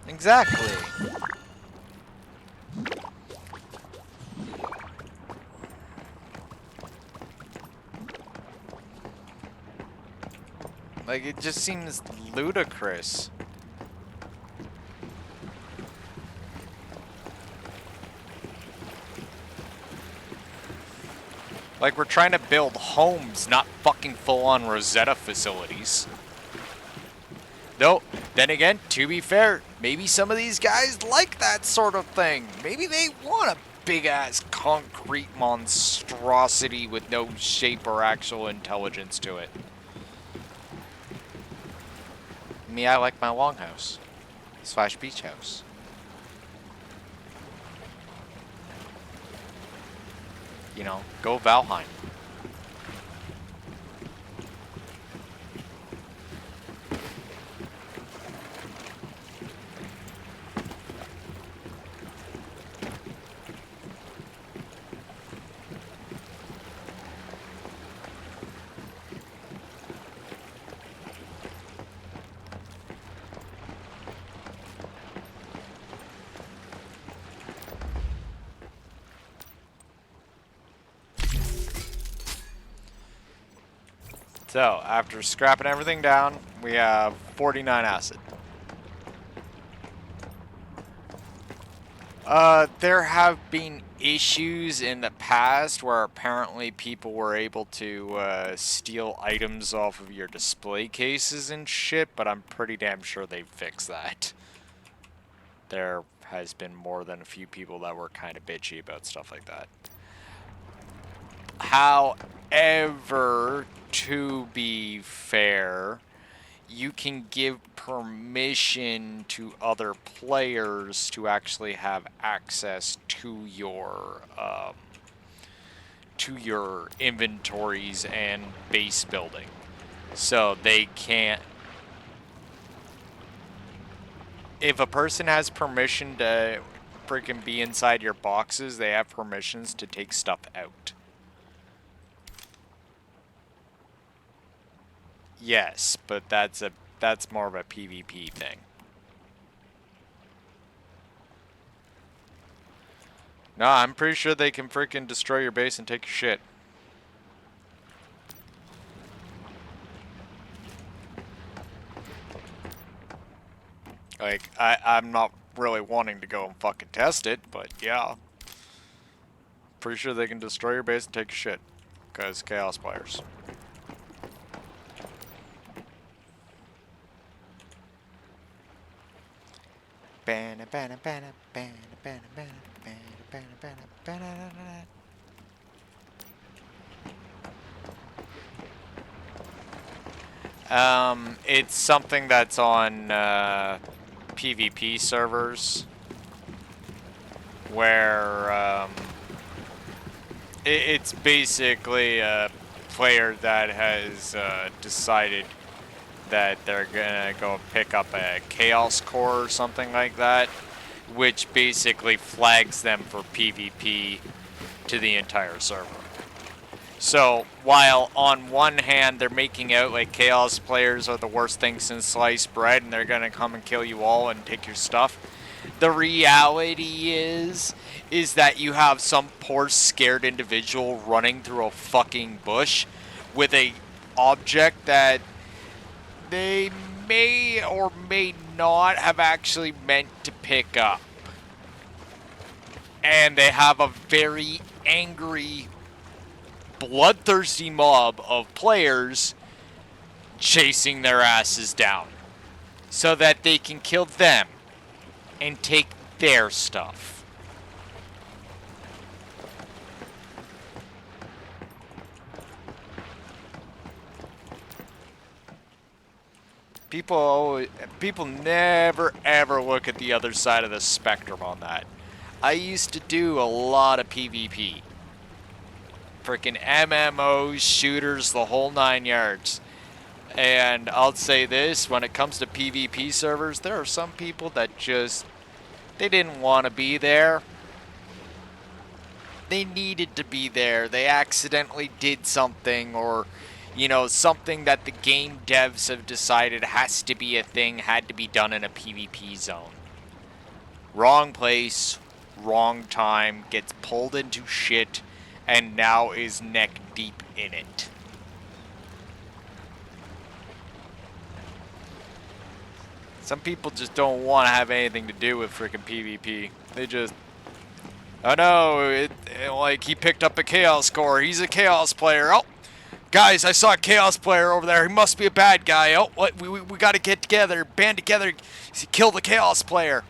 Exactly. Like, it just seems ludicrous. Like, we're trying to build homes, not fucking full-on Rosetta facilities. Though, then again, to be fair, maybe some of these guys like that sort of thing. Maybe they want a big-ass concrete monstrosity with no shape or actual intelligence to it. Me, I like my longhouse. / beach house. You know, go Valheim. So, after scrapping everything down, we have 49 acid. There have been issues in the past where apparently people were able to steal items off of your display cases and shit, but I'm pretty damn sure they've fixed that. There has been more than a few people that were kind of bitchy about stuff like that. However, to be fair, you can give permission to other players to actually have access to your inventories and base building. So they can't... If a person has permission to freaking be inside your boxes, they have permissions to take stuff out. Yes, but that's more of a PvP thing. No, I'm pretty sure they can freaking destroy your base and take your shit. Like, I'm not really wanting to go and fucking test it, but yeah. Pretty sure they can destroy your base and take your shit. Because Chaos players. It's something that's on PvP servers where it's basically a player that has decided that they're gonna go pick up a Chaos Core or something like that, which basically flags them for PvP to the entire server. So, while on one hand they're making out like Chaos players are the worst thing since sliced bread and they're gonna come and kill you all and take your stuff, the reality is that you have some poor scared individual running through a fucking bush with a object that they may or may not have actually meant to pick up. And they have a very angry, bloodthirsty mob of players chasing their asses down so that they can kill them and take their stuff. People never ever look at the other side of the spectrum on that. I used to do a lot of PvP. Freaking MMOs, shooters, the whole 9 yards. And I'll say this, when it comes to PvP servers, there are some people that just, they didn't want to be there. They needed to be there. They accidentally did something, or, you know, something that the game devs have decided has to be a thing, had to be done in a PvP zone. Wrong place, wrong time, gets pulled into shit, and now is neck deep in it. Some people just don't want to have anything to do with freaking PvP. Oh no, like he picked up a Chaos Core. He's a Chaos player. Oh, guys, I saw a Chaos player over there. He must be a bad guy. Oh, what? We got to get together, band together, kill the Chaos player.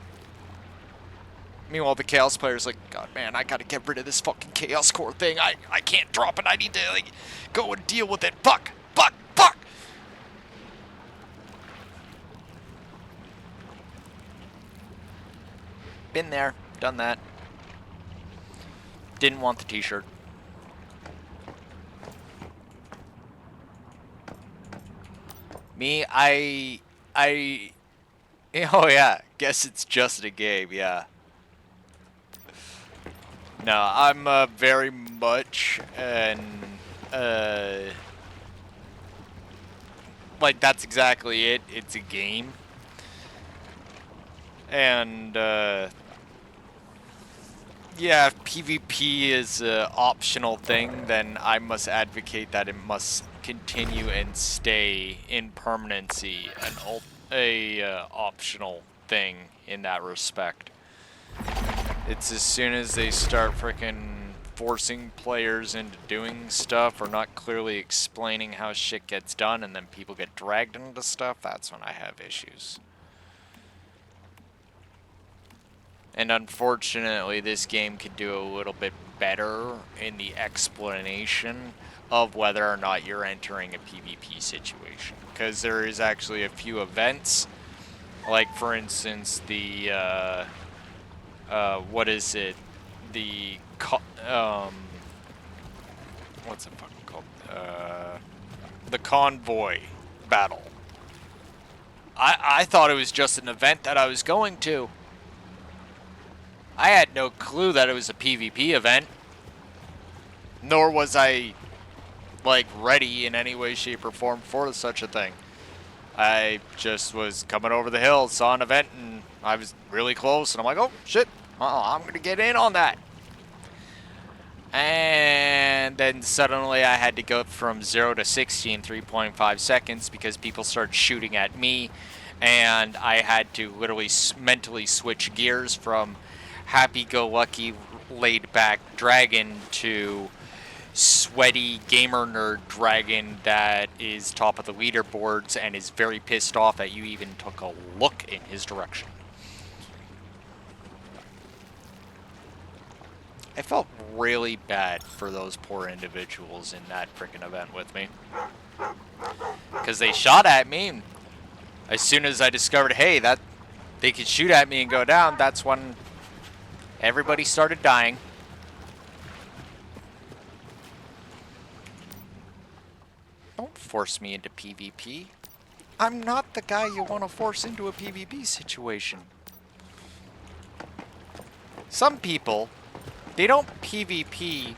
Meanwhile, the Chaos player's like, God, man, I got to get rid of this fucking Chaos Core thing. I can't drop it. I need to like go and deal with it. Fuck. Been there, done that. Didn't want the t-shirt. Me, oh yeah, guess it's just a game, yeah. No, I'm very much like that's exactly it. It's a game. And yeah, if PvP is an optional thing, then I must advocate that it must continue and stay in permanency, an optional thing in that respect. It's as soon as they start freaking forcing players into doing stuff or not clearly explaining how shit gets done and then people get dragged into stuff, that's when I have issues. And unfortunately, this game could do a little bit better in the explanation of whether or not you're entering a PvP situation. Because there is actually a few events, like for instance the, what is it? The, what's it fucking called? The convoy battle. I thought it was just an event that I was going to. I had no clue that it was a PvP event. Nor was I, like, ready in any way, shape, or form for such a thing. I just was coming over the hill, saw an event, and I was really close, and I'm like, oh, shit, I'm going to get in on that. And then suddenly I had to go from 0 to 60 in 3.5 seconds because people started shooting at me, and I had to literally mentally switch gears from happy-go-lucky, laid-back dragon to sweaty gamer nerd dragon that is top of the leaderboards and is very pissed off that you even took a look in his direction. I felt really bad for those poor individuals in that freaking event with me. Because they shot at me, and as soon as I discovered, hey, that they could shoot at me and go down, that's when everybody started dying. Don't force me into PvP. I'm not the guy you want to force into a PvP situation. Some people, they don't PvP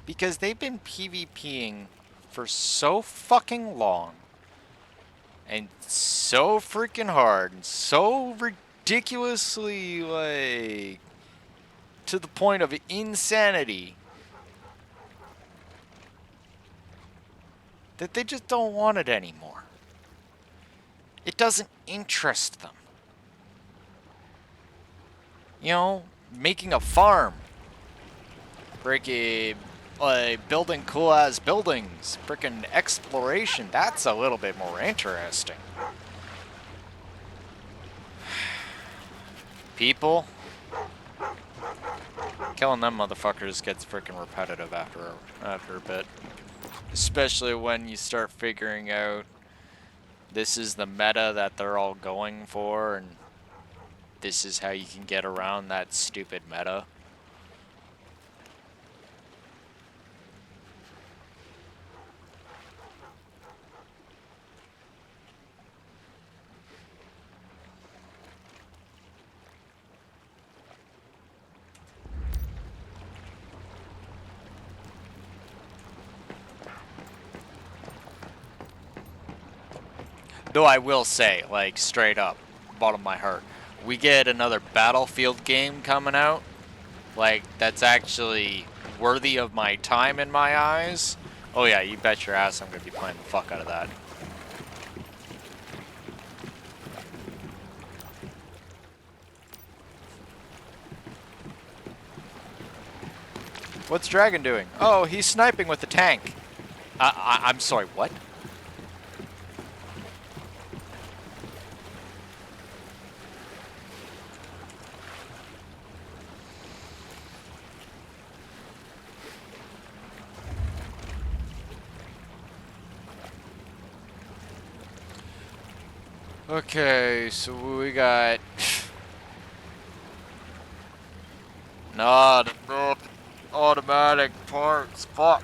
because they've been PvPing for so fucking long and so freaking hard and so ridiculously, like, to the point of insanity that they just don't want it anymore. It doesn't interest them. You know, making a farm, freaking building cool ass buildings, freaking exploration, that's a little bit more interesting. People, killing them motherfuckers gets freaking repetitive after a bit. Especially when you start figuring out this is the meta that they're all going for, and this is how you can get around that stupid meta. Though I will say, like, straight up, bottom of my heart, we get another Battlefield game coming out, like, that's actually worthy of my time in my eyes. Oh yeah, you bet your ass I'm gonna be playing the fuck out of that. What's Dragon doing? Oh, he's sniping with the tank. I'm sorry, what? Okay, so we got... Not enough automatic parts, fuck.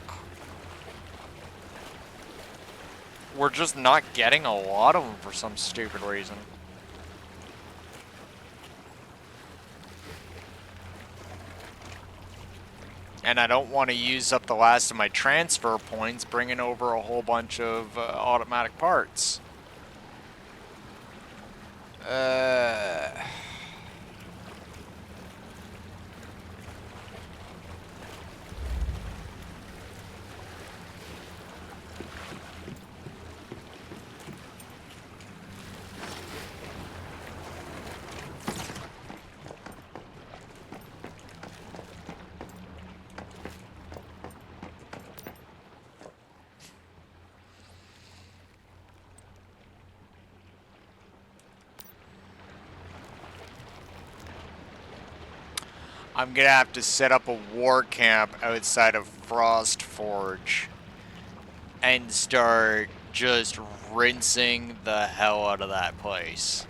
We're just not getting a lot of them for some stupid reason. And I don't want to use up the last of my transfer points bringing over a whole bunch of automatic parts. I'm gonna have to set up a war camp outside of Frost Forge and start just rinsing the hell out of that place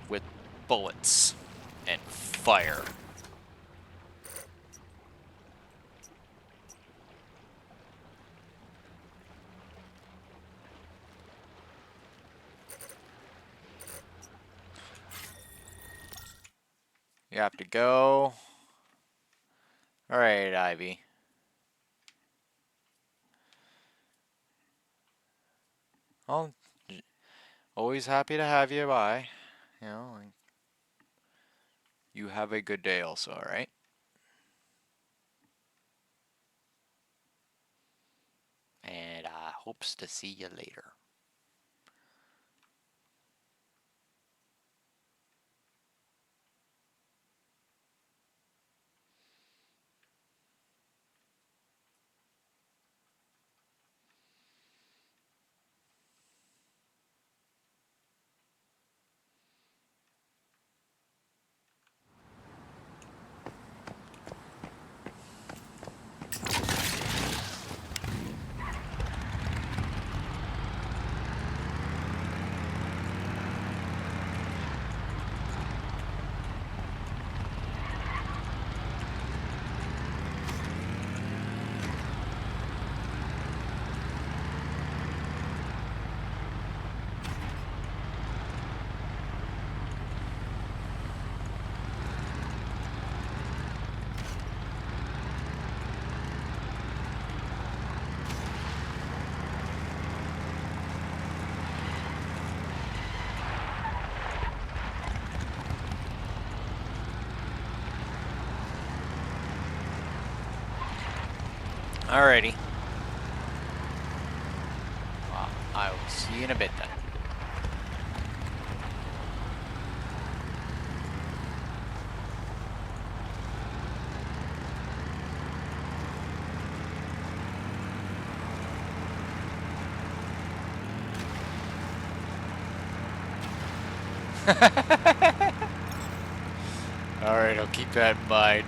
with bullets and fire. You have to go. Alright, Ivy. Well, always happy to have you by. You know, you have a good day also, alright? And I hopes to see you later. Alrighty. Well, I will see you in a bit then. Alright, I'll keep that in mind.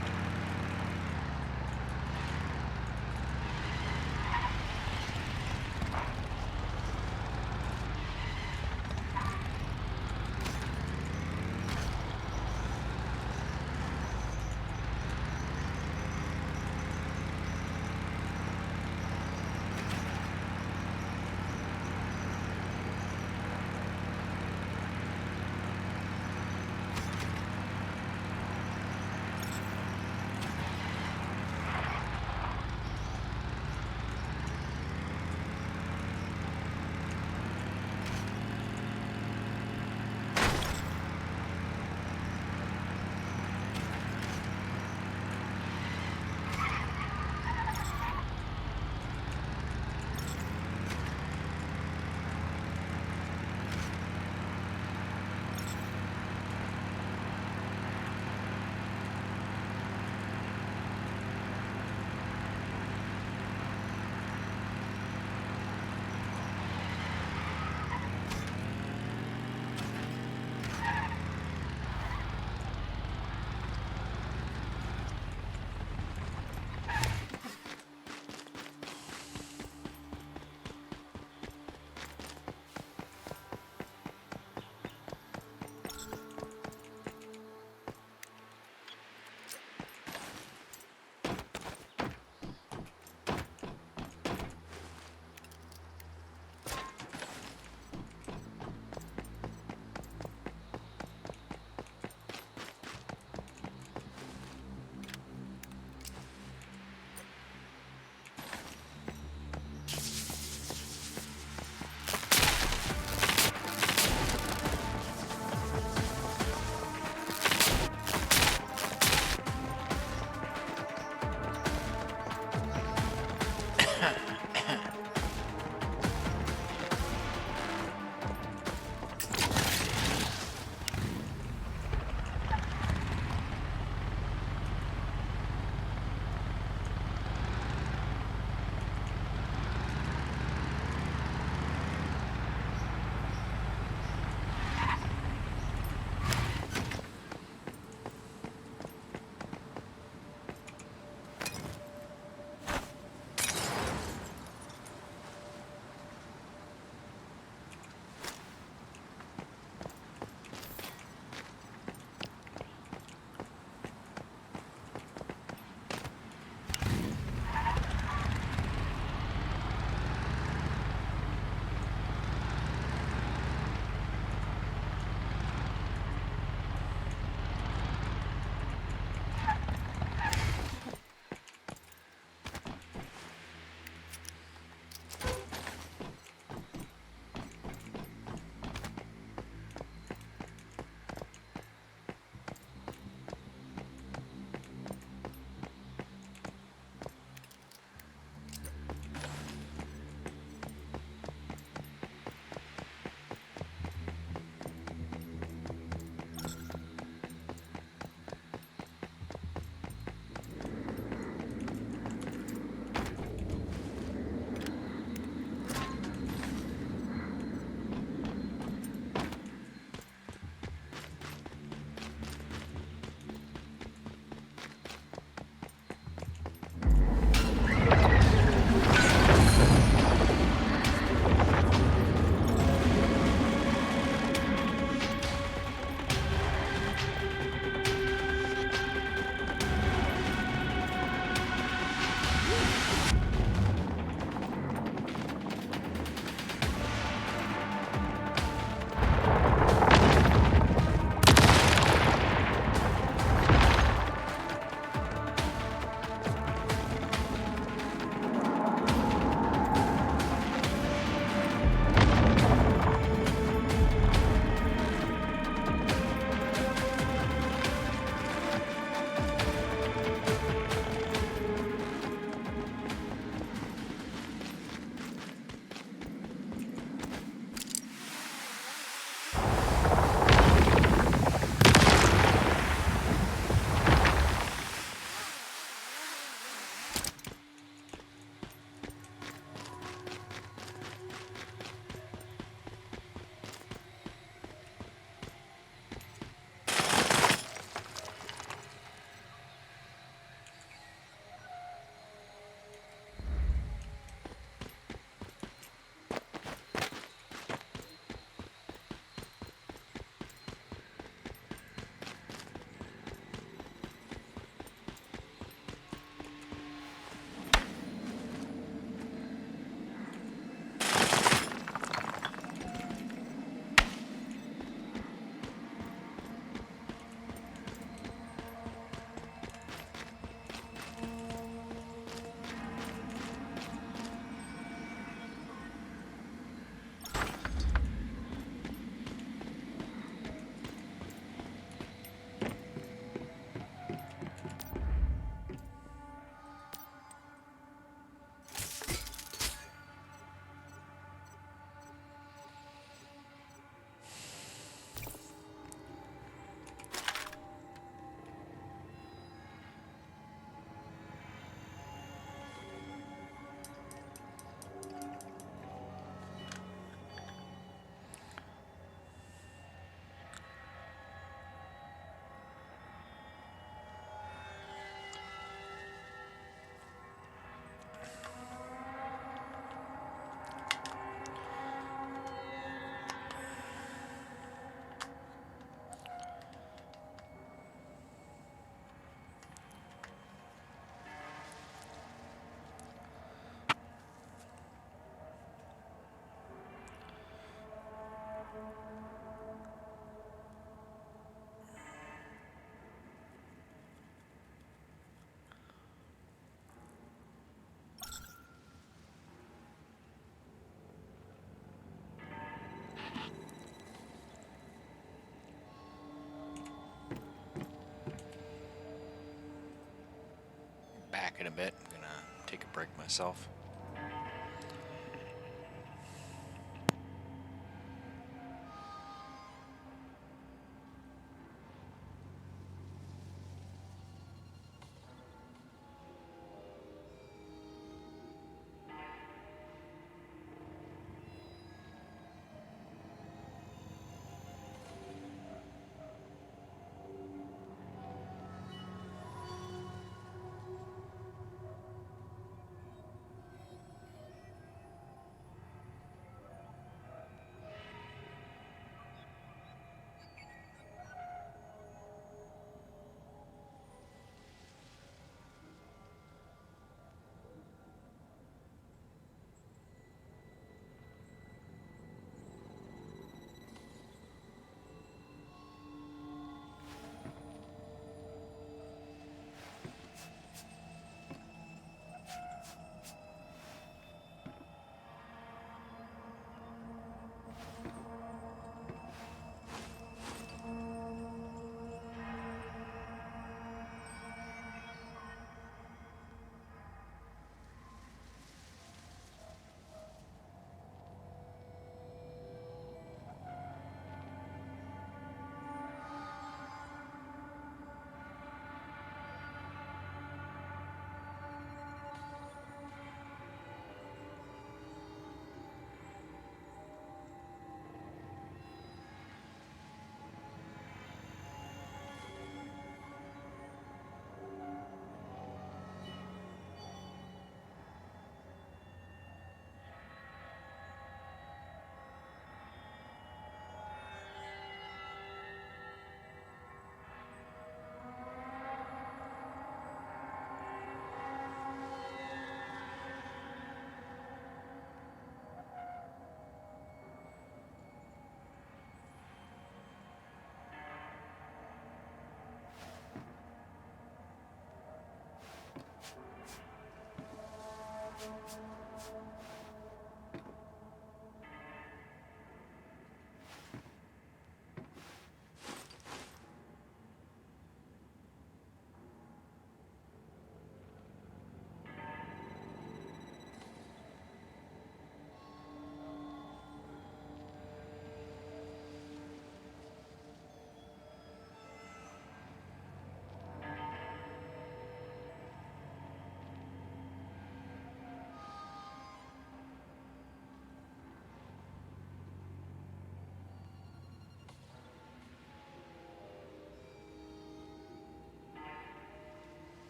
back in a bit. I'm gonna take a break myself.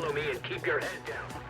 follow me and keep your head down.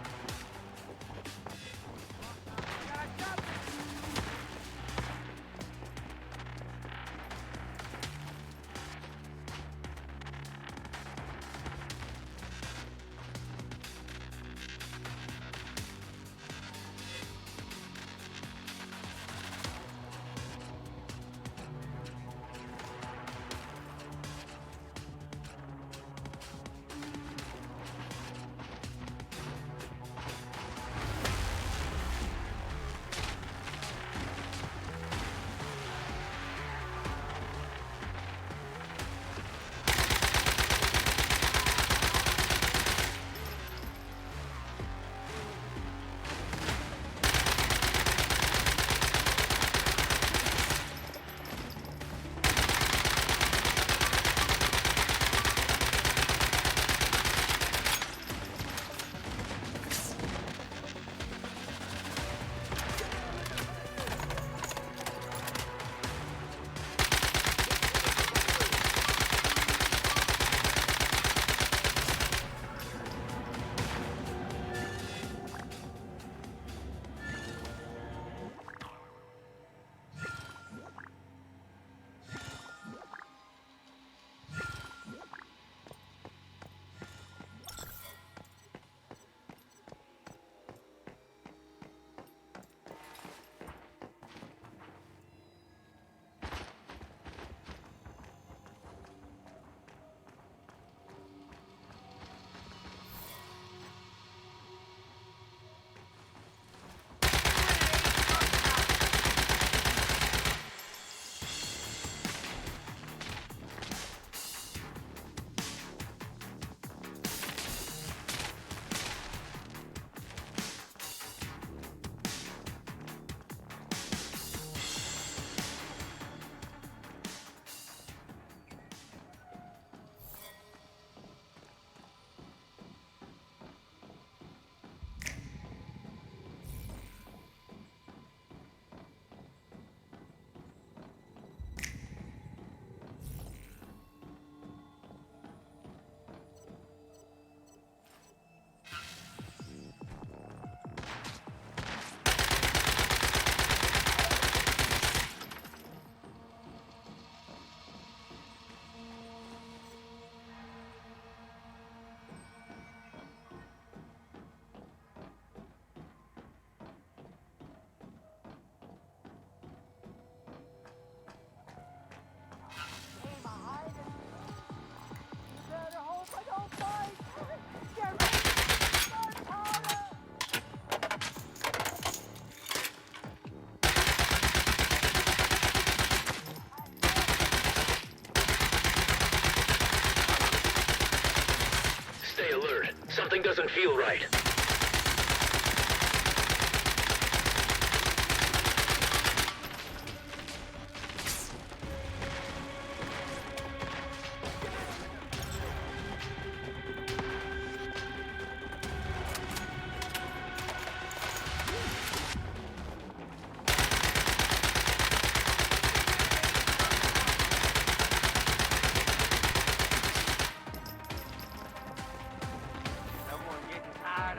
Stay alert. Something doesn't feel right. Someone getting tired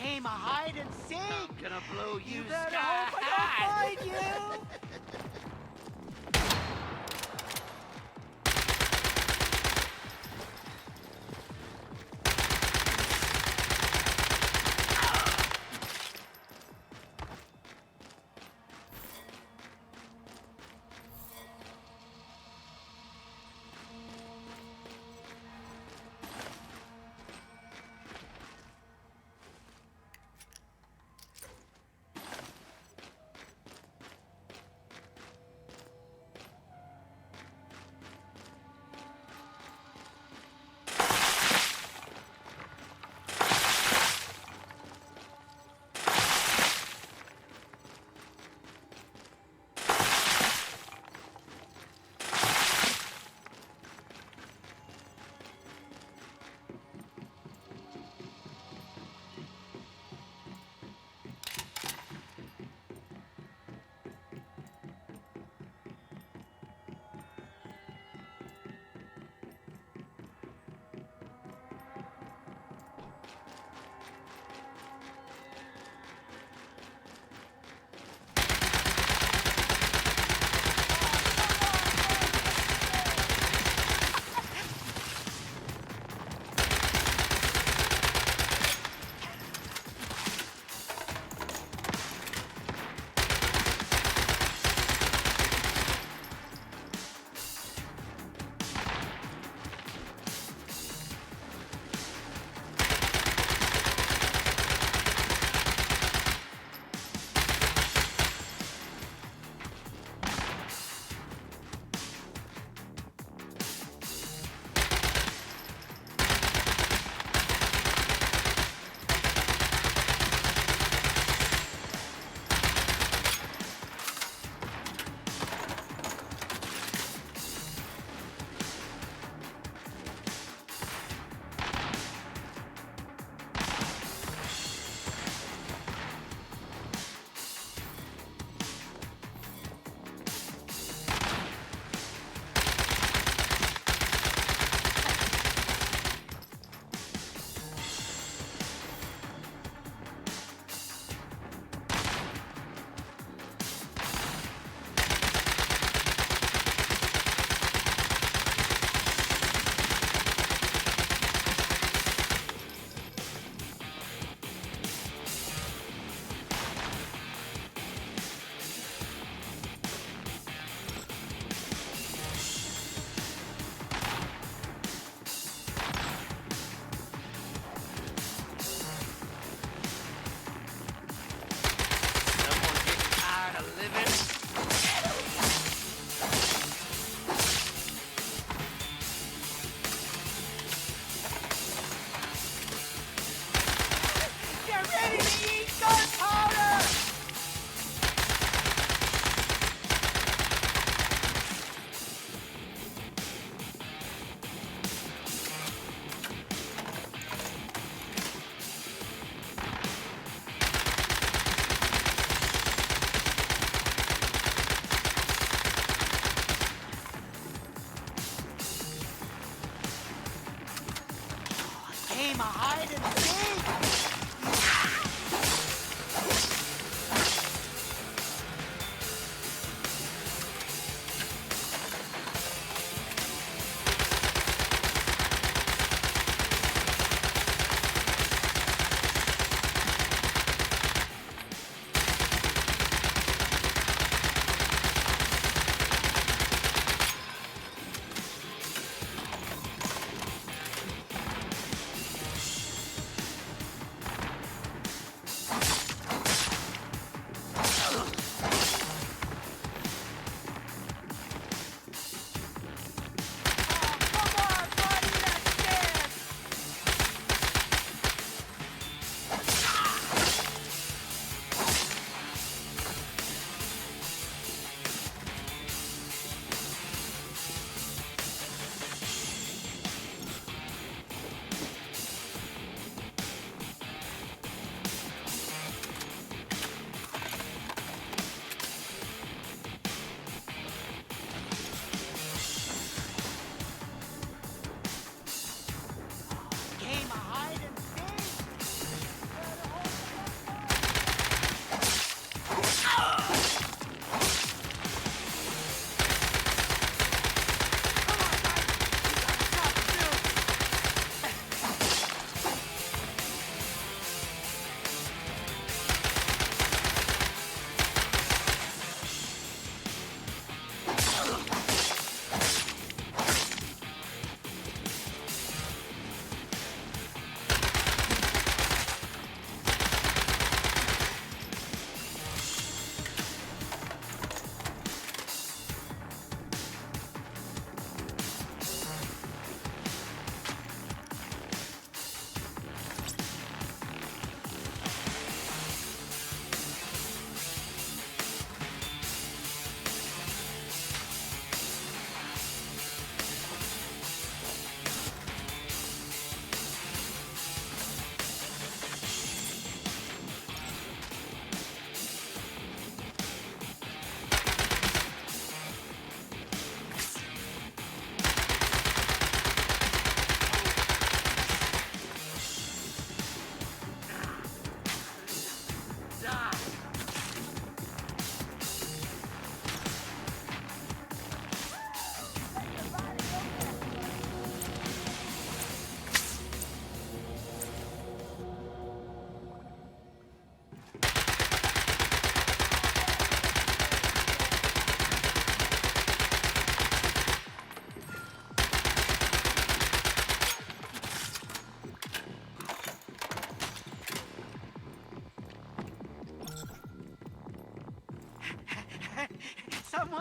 game of hide and seek. I'm gonna blow you, better sky hope I high. don't find you! Someone getting tired of living. Get ready to eat gunpowder! Game of hide and seek!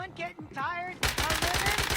anyone getting tired of living?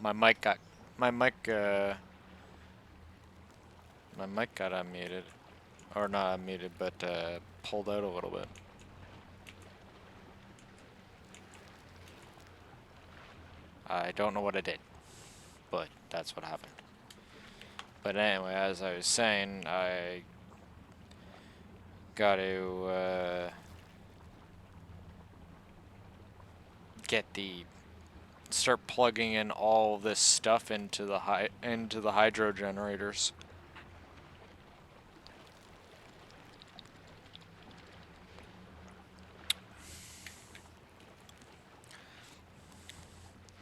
My mic got my mic unmuted, or not unmuted, but pulled out a little bit. I don't know what I did, but that's what happened. But anyway, as I was saying, I got to start plugging in all of this stuff into the hydro generators.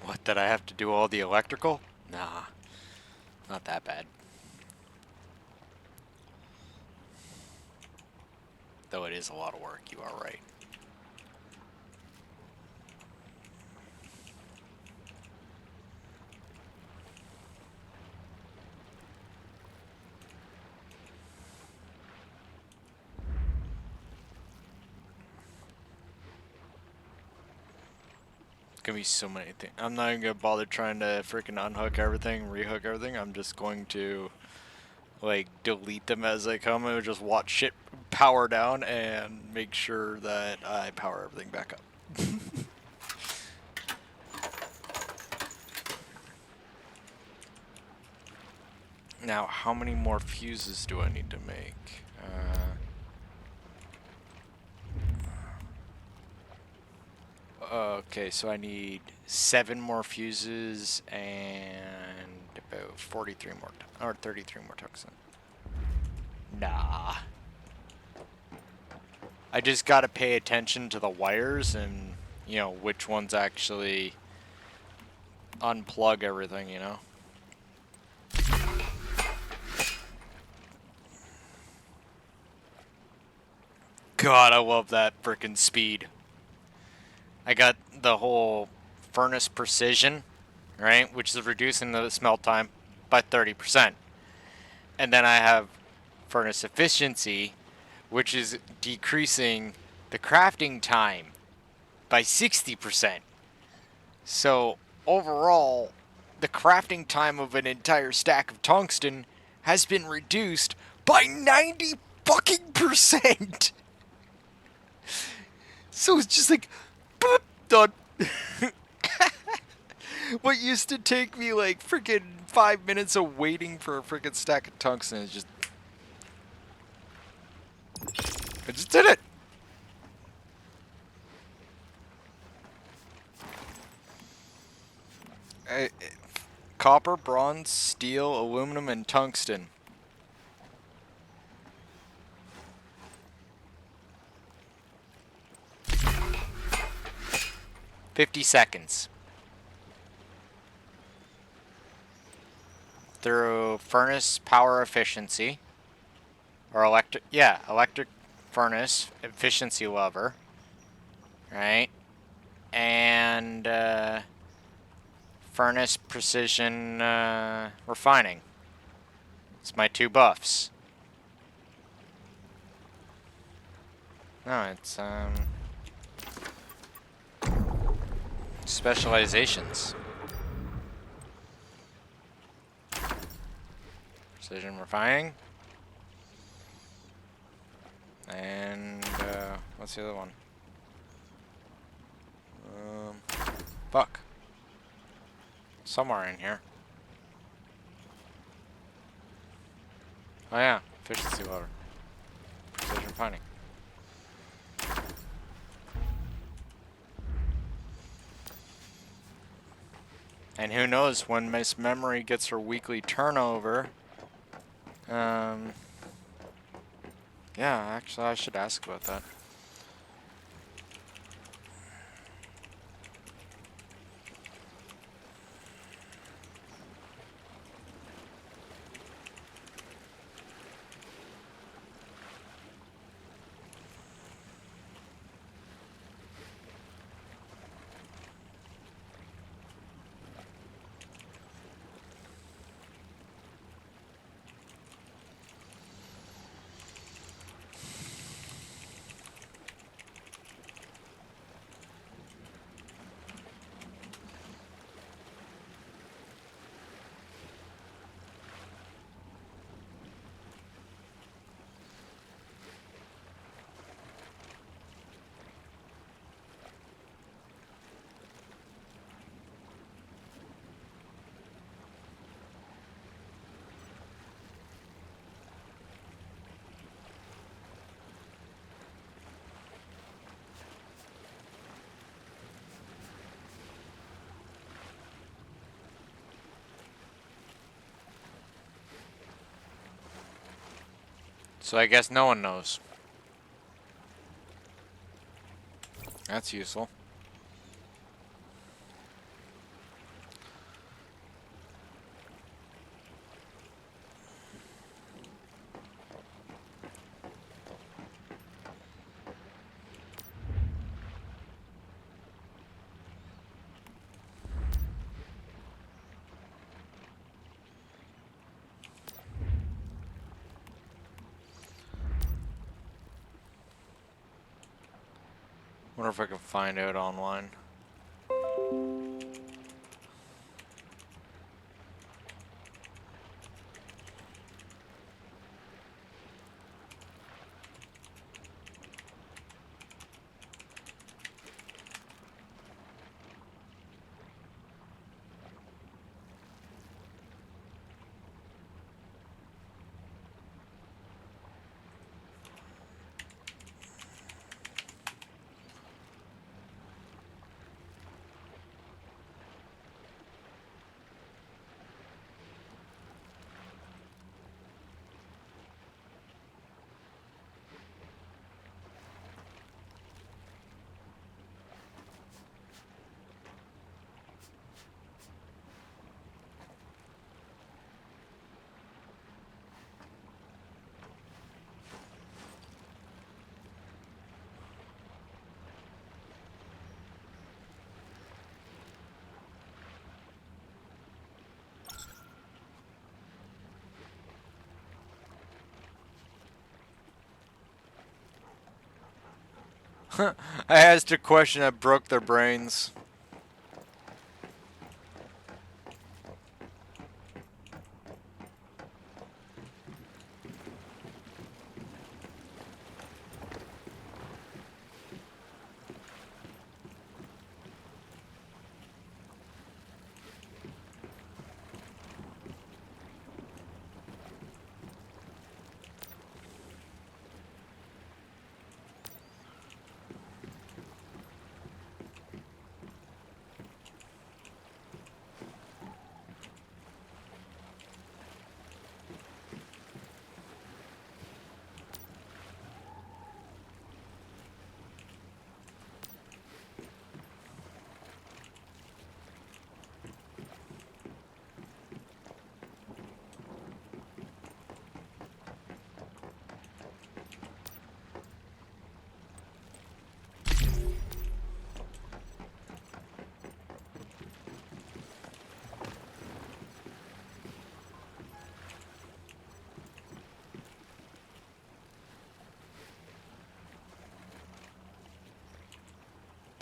What, did I have to do all the electrical? Nah, not that bad. Though it is a lot of work, you are right. Gonna be so many things. I'm not even gonna bother trying to freaking unhook everything, rehook everything. I'm just going to like delete them as they come and just watch shit power down and make sure that I power everything back up. Now, how many more fuses do I need to make? Okay, so I need 7 more fuses and about 43 more, or 33 more tungsten. Nah. I just gotta pay attention to the wires and, you know, which ones actually unplug everything, you know? God, I love that frickin' speed. I got the whole furnace precision, right, which is reducing the smelt time by 30%. And then I have furnace efficiency, which is decreasing the crafting time by 60%. So overall, the crafting time of an entire stack of tungsten has been reduced by 90 fucking percent. So it's just like, boop, done. What used to take me like freaking 5 minutes of waiting for a freaking stack of tungsten is just, I just did it. Copper, bronze, steel, aluminum, and tungsten. $50 seconds. Through furnace power efficiency, or electric furnace efficiency lever, right? And furnace precision refining. It's my 2 buffs. No, it's specializations. Precision refining. And what's the other one? Fuck. Somewhere in here. Oh yeah, efficiency lever. Precision refining. And who knows, when Miss Memory gets her weekly turnover, yeah, actually I should ask about that. So I guess no one knows. That's useful. Wonder if I can find out online. I asked a question that broke their brains.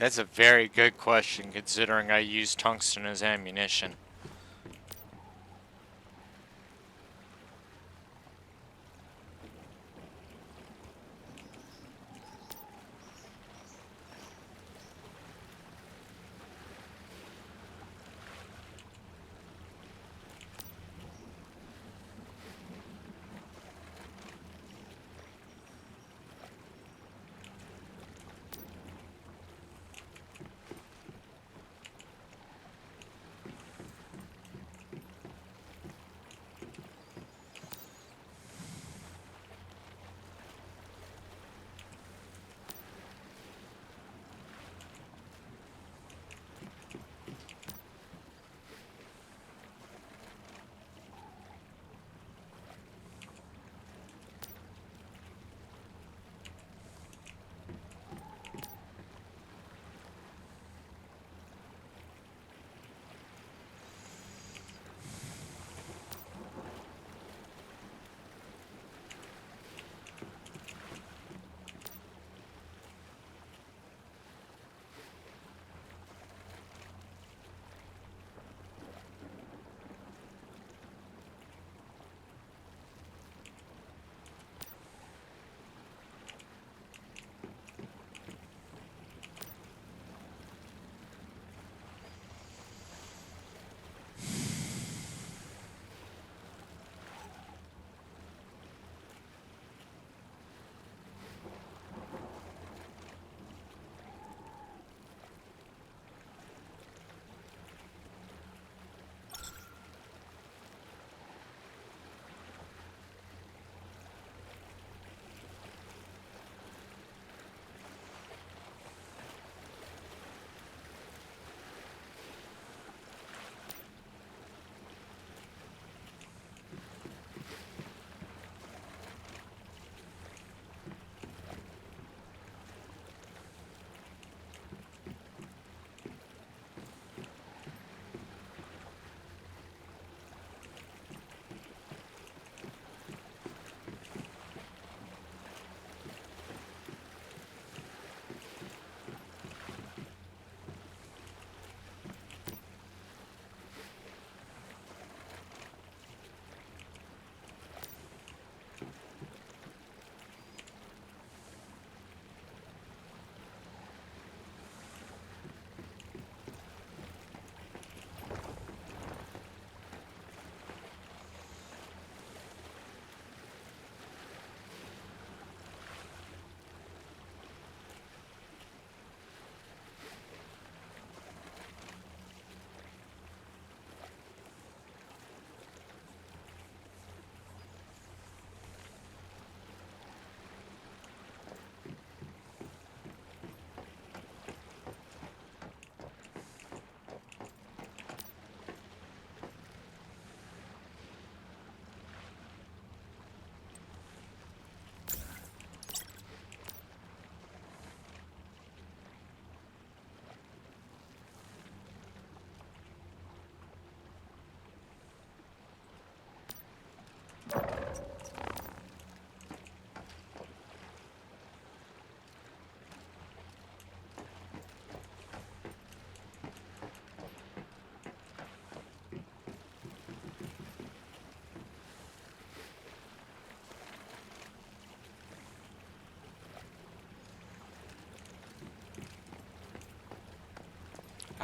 That's a very good question, considering I use tungsten as ammunition.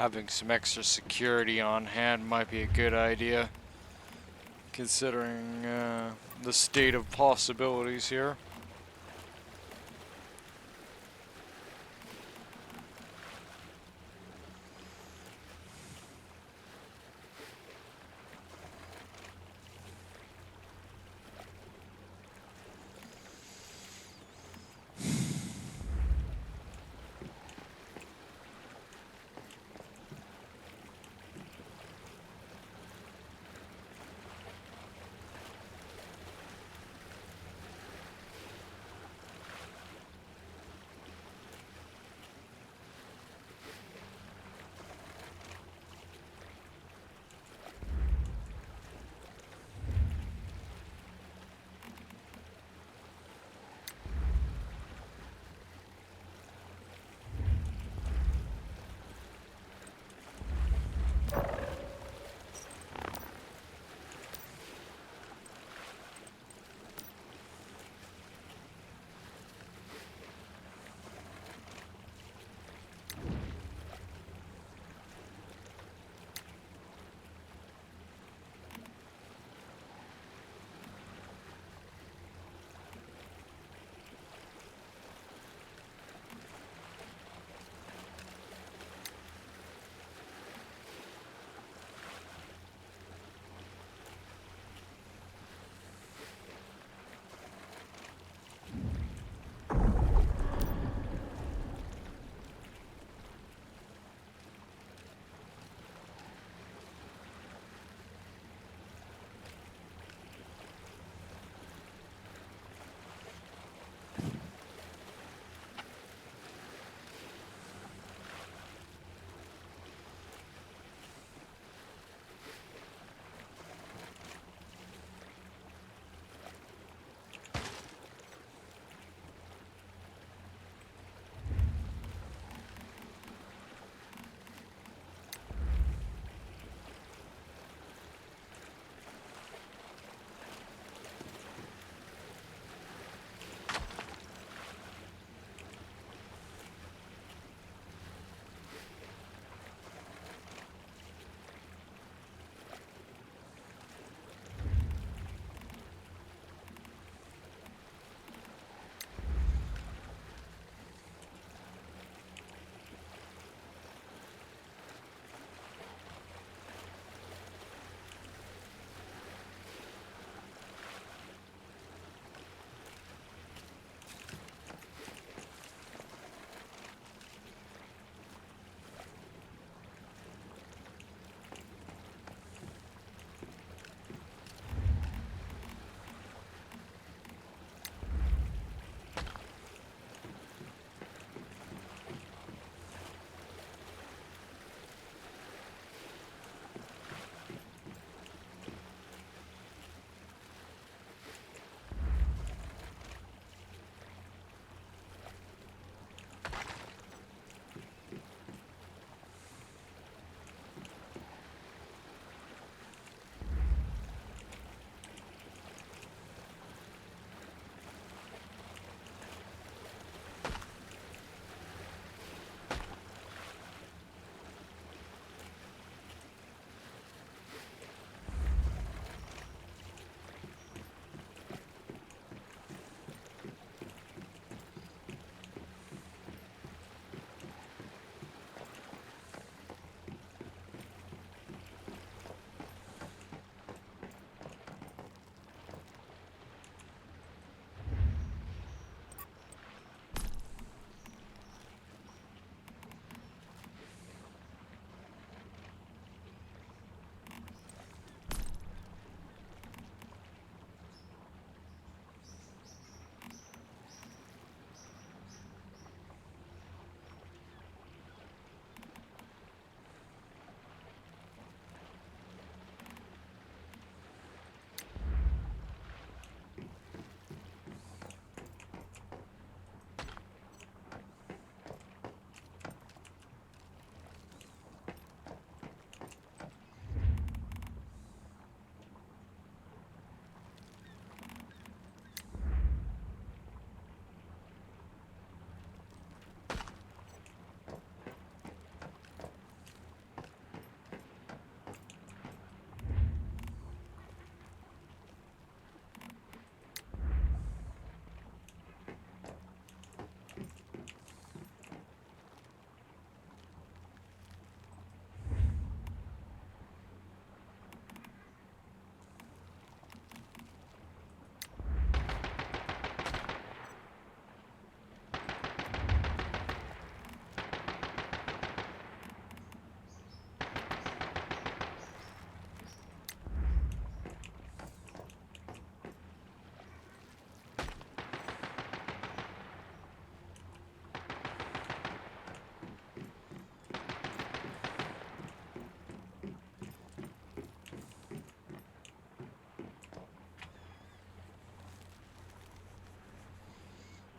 having some extra security on hand might be a good idea, considering the state of possibilities here.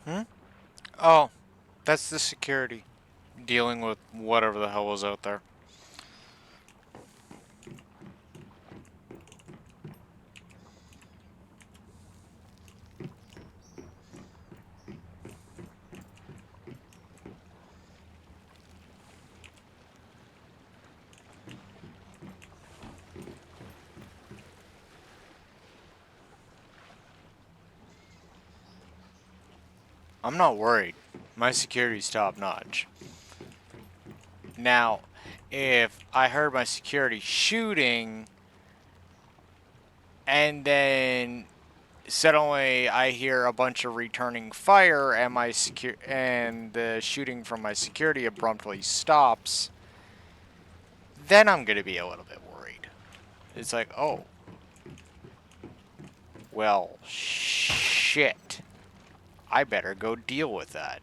Hmm? Oh, that's the security. Dealing with whatever the hell was out there. I'm not worried. My security's top notch. Now, if I heard my security shooting and then suddenly I hear a bunch of returning fire and and the shooting from my security abruptly stops, then I'm gonna be a little bit worried. It's like, oh, well, shit. I better go deal with that.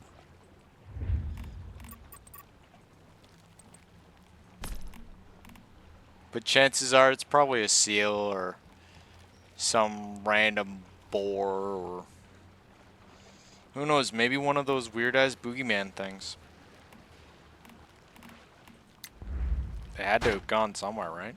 But chances are it's probably a seal or some random boar or who knows, maybe one of those weird ass boogeyman things. They had to have gone somewhere, right?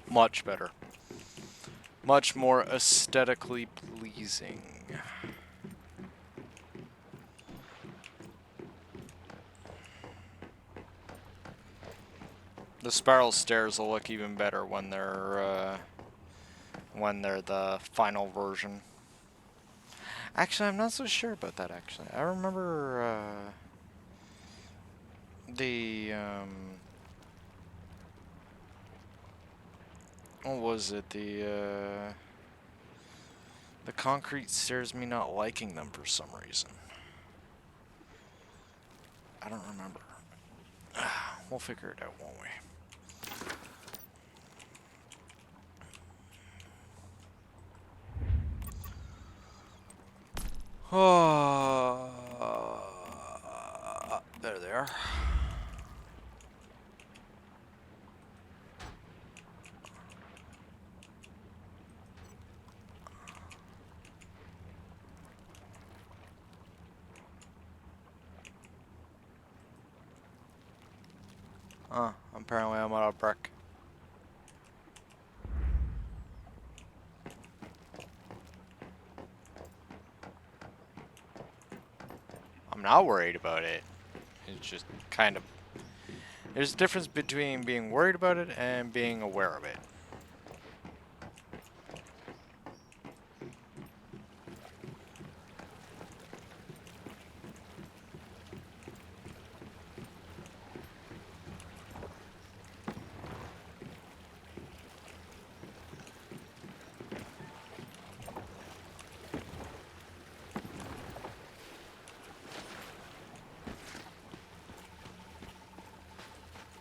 Much better. Much more aesthetically pleasing. The spiral stairs will look even better when they're the final version. Actually, I'm not so sure about that. Actually, I remember what was it? The concrete stairs. Me not liking them for some reason. I don't remember. We'll figure it out, won't we? Oh, there they are. Apparently I'm out of brick. I'm not worried about it. It's just kind of... There's a difference between being worried about it and being aware of it.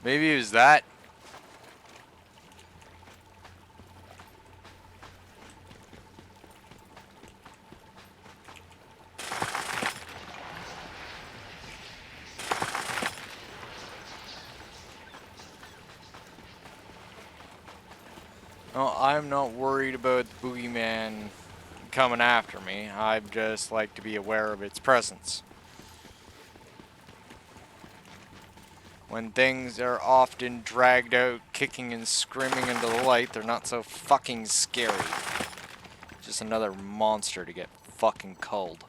Maybe it was that. No, I'm not worried about the boogeyman coming after me. I just like to be aware of its presence. When things are often dragged out, kicking and screaming into the light, they're not so fucking scary. Just another monster to get fucking culled.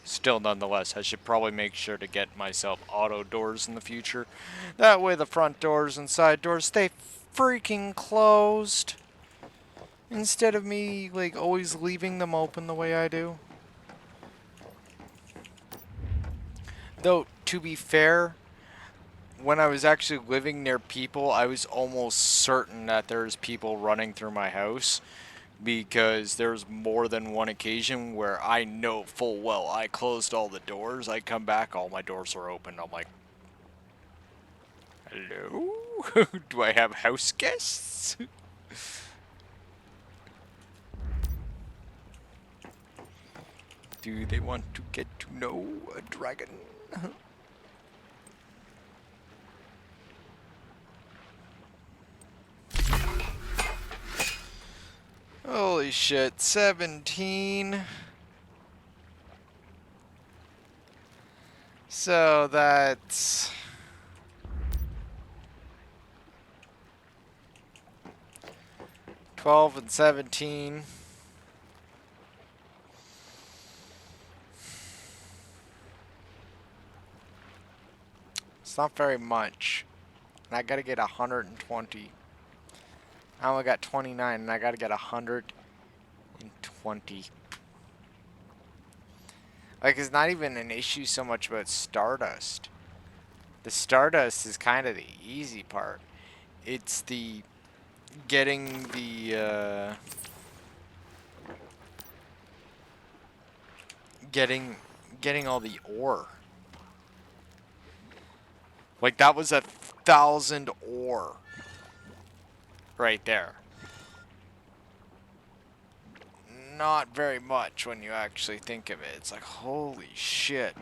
Still, nonetheless, I should probably make sure to get myself auto doors in the future. That way the front doors and side doors stay freaking closed. Instead of me, like, always leaving them open the way I do. Though, to be fair, when I was actually living near people, I was almost certain that there's people running through my house. Because there's more than one occasion where I know full well I closed all the doors. I come back, all my doors are open. I'm like, hello? Do I have house guests? Do they want to get to know a dragon? Holy shit, 17. So that's 12 and 17. It's not very much. And I gotta get 120. I only got 29 and I gotta get 120. Like, it's not even an issue so much about Stardust. The Stardust is kind of the easy part. It's the getting the getting all the ore. Like, that was 1,000 ore right there. Not very much when you actually think of it. It's like, holy shit.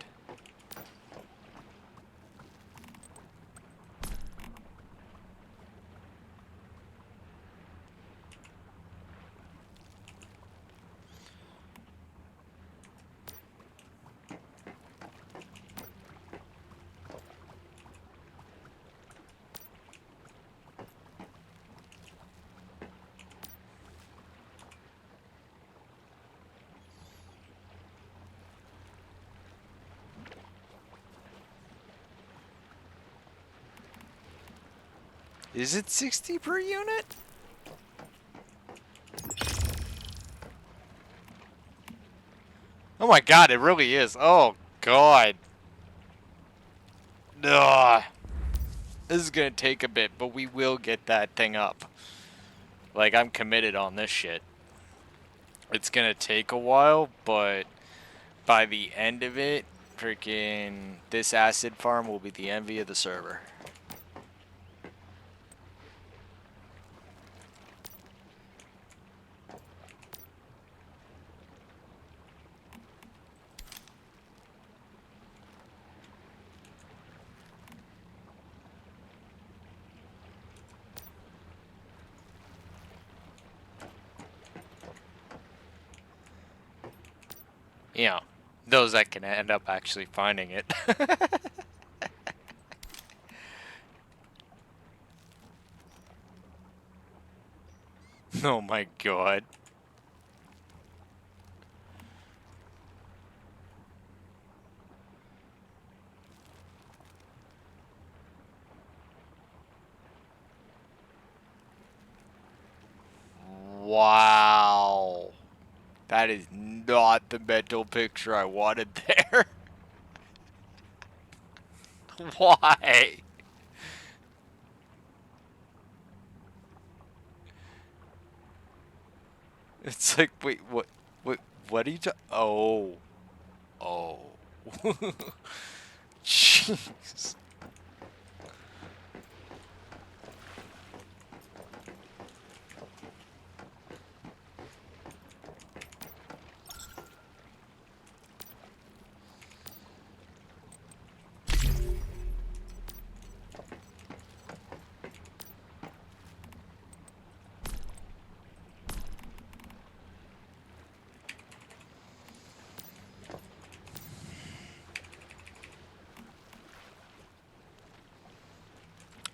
Is it 60 per unit? Oh my god, it really is. Oh god. Ugh. This is gonna take a bit, but we will get that thing up. Like, I'm committed on this shit. It's gonna take a while, but by the end of it, freaking this acid farm will be the envy of the server. You know, those that can end up actually finding it. Oh my god. Wow. That is not the mental picture I wanted there. Why? It's like, wait, what are you oh. Oh. Jeez.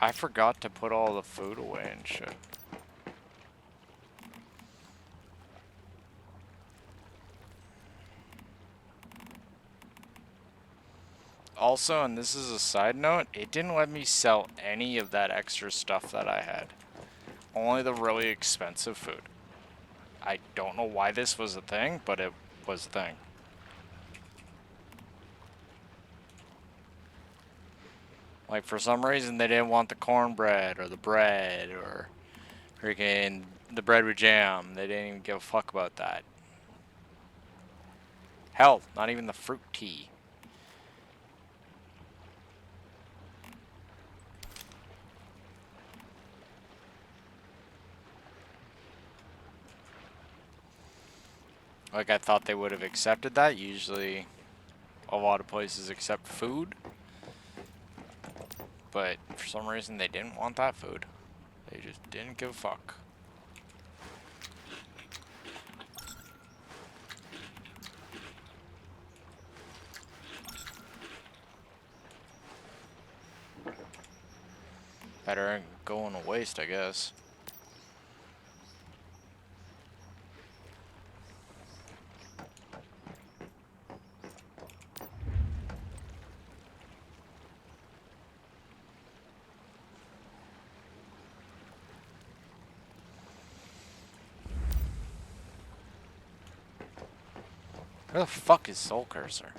I forgot to put all the food away and shit. Also, and this is a side note, it didn't let me sell any of that extra stuff that I had. Only the really expensive food. I don't know why this was a thing, but it was a thing. Like, for some reason, they didn't want the cornbread or the bread or freaking the bread with jam. They didn't even give a fuck about that. Hell, not even the fruit tea. Like, I thought they would have accepted that. Usually, a lot of places accept food. But for some reason, they didn't want that food. They just didn't give a fuck. Better ain't going to waste, I guess. Where the fuck is Soul Cursor?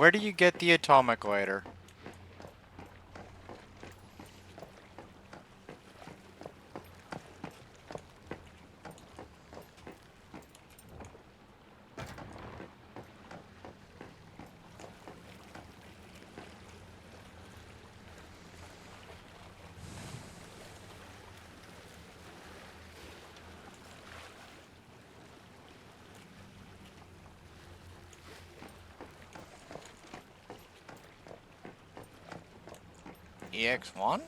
Where do you get the atomic lighter? EX1?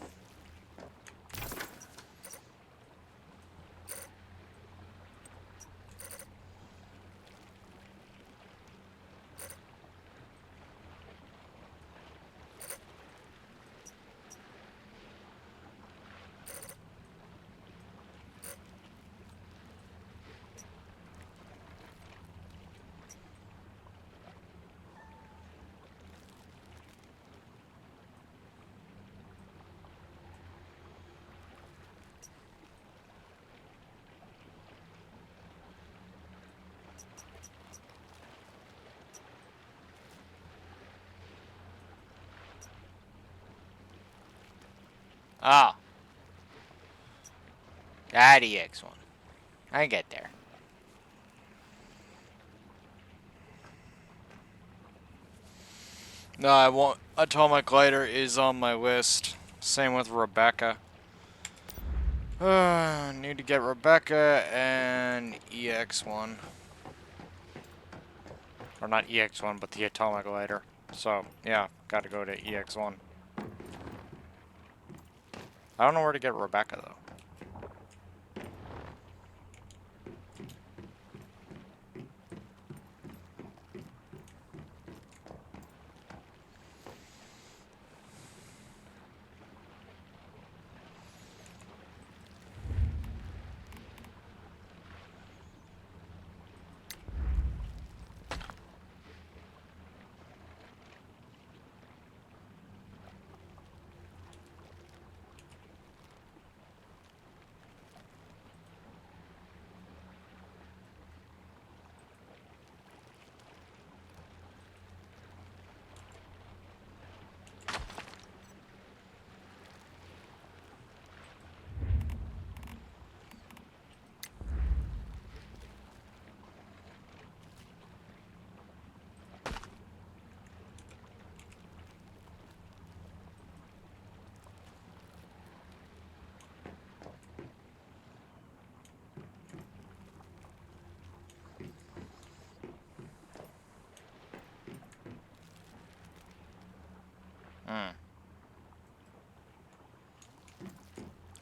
Oh. That EX1. I get there. No, I want Atomic Glider is on my list. Same with Rebecca. Need to get Rebecca and EX1. Or not EX1, but the Atomic Glider. So, yeah, gotta go to EX1. I don't know where to get Rebecca, though.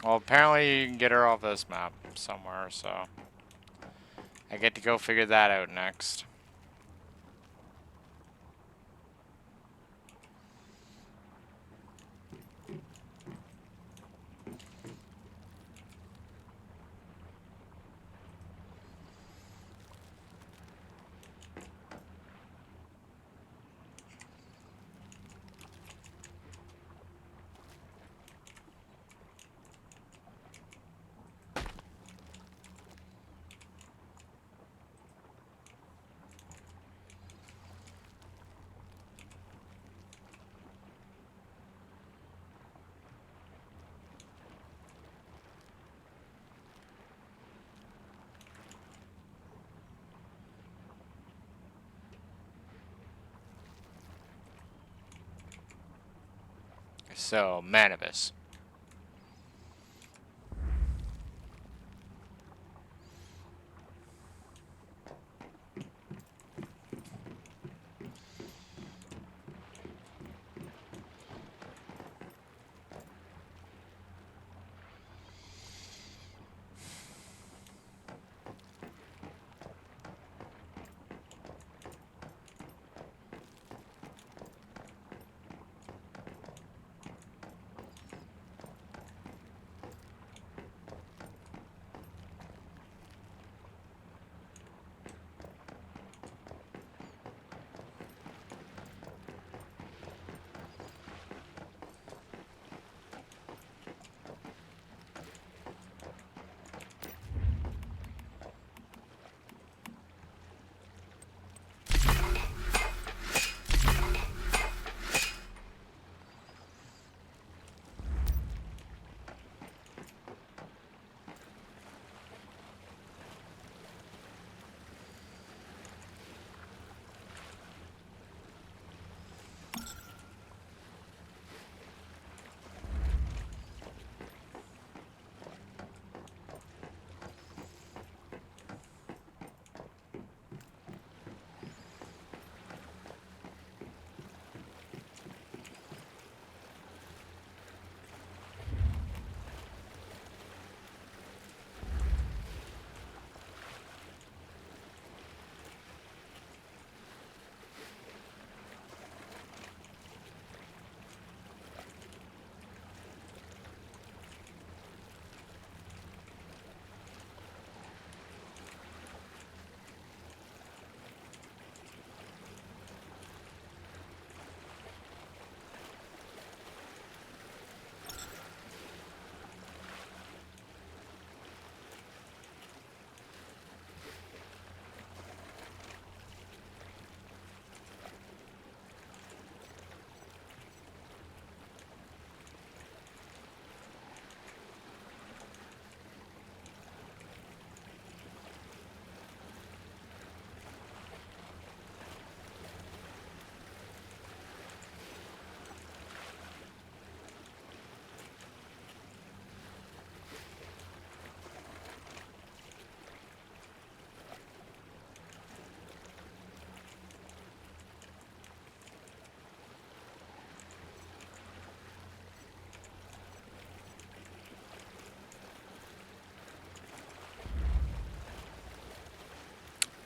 Well, apparently you can get her off this map somewhere, so I get to go figure that out next. So, Manibus.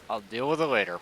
I'll deal with it later.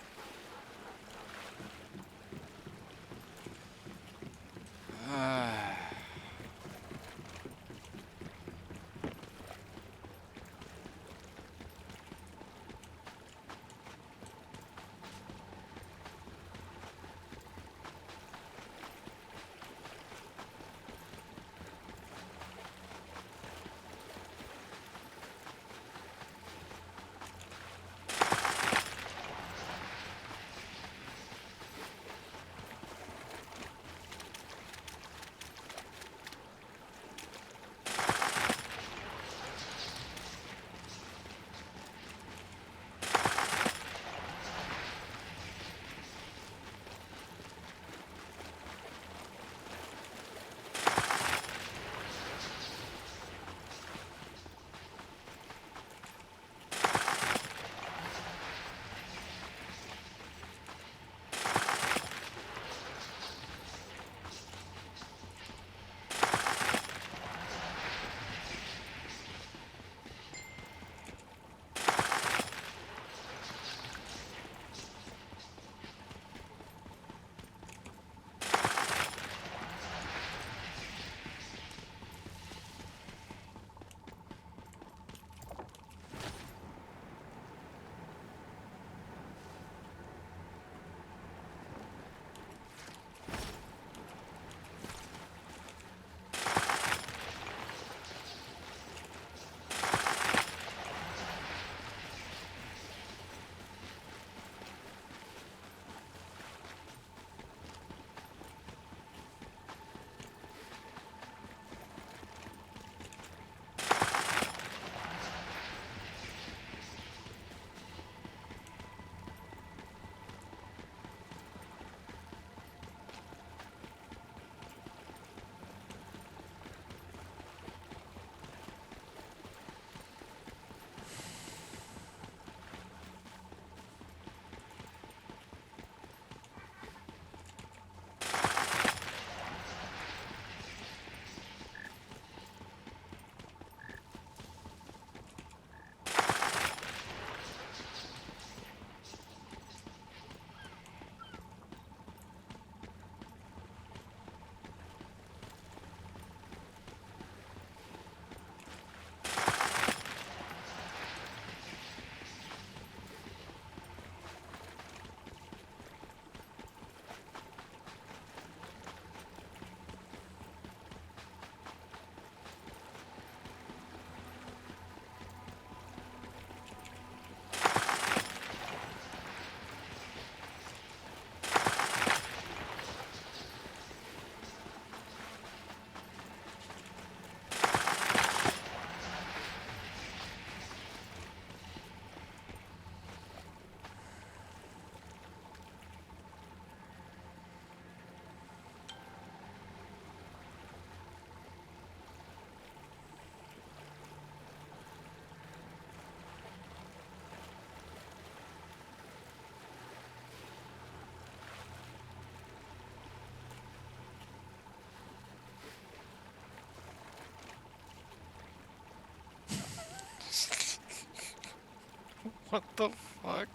What the fuck?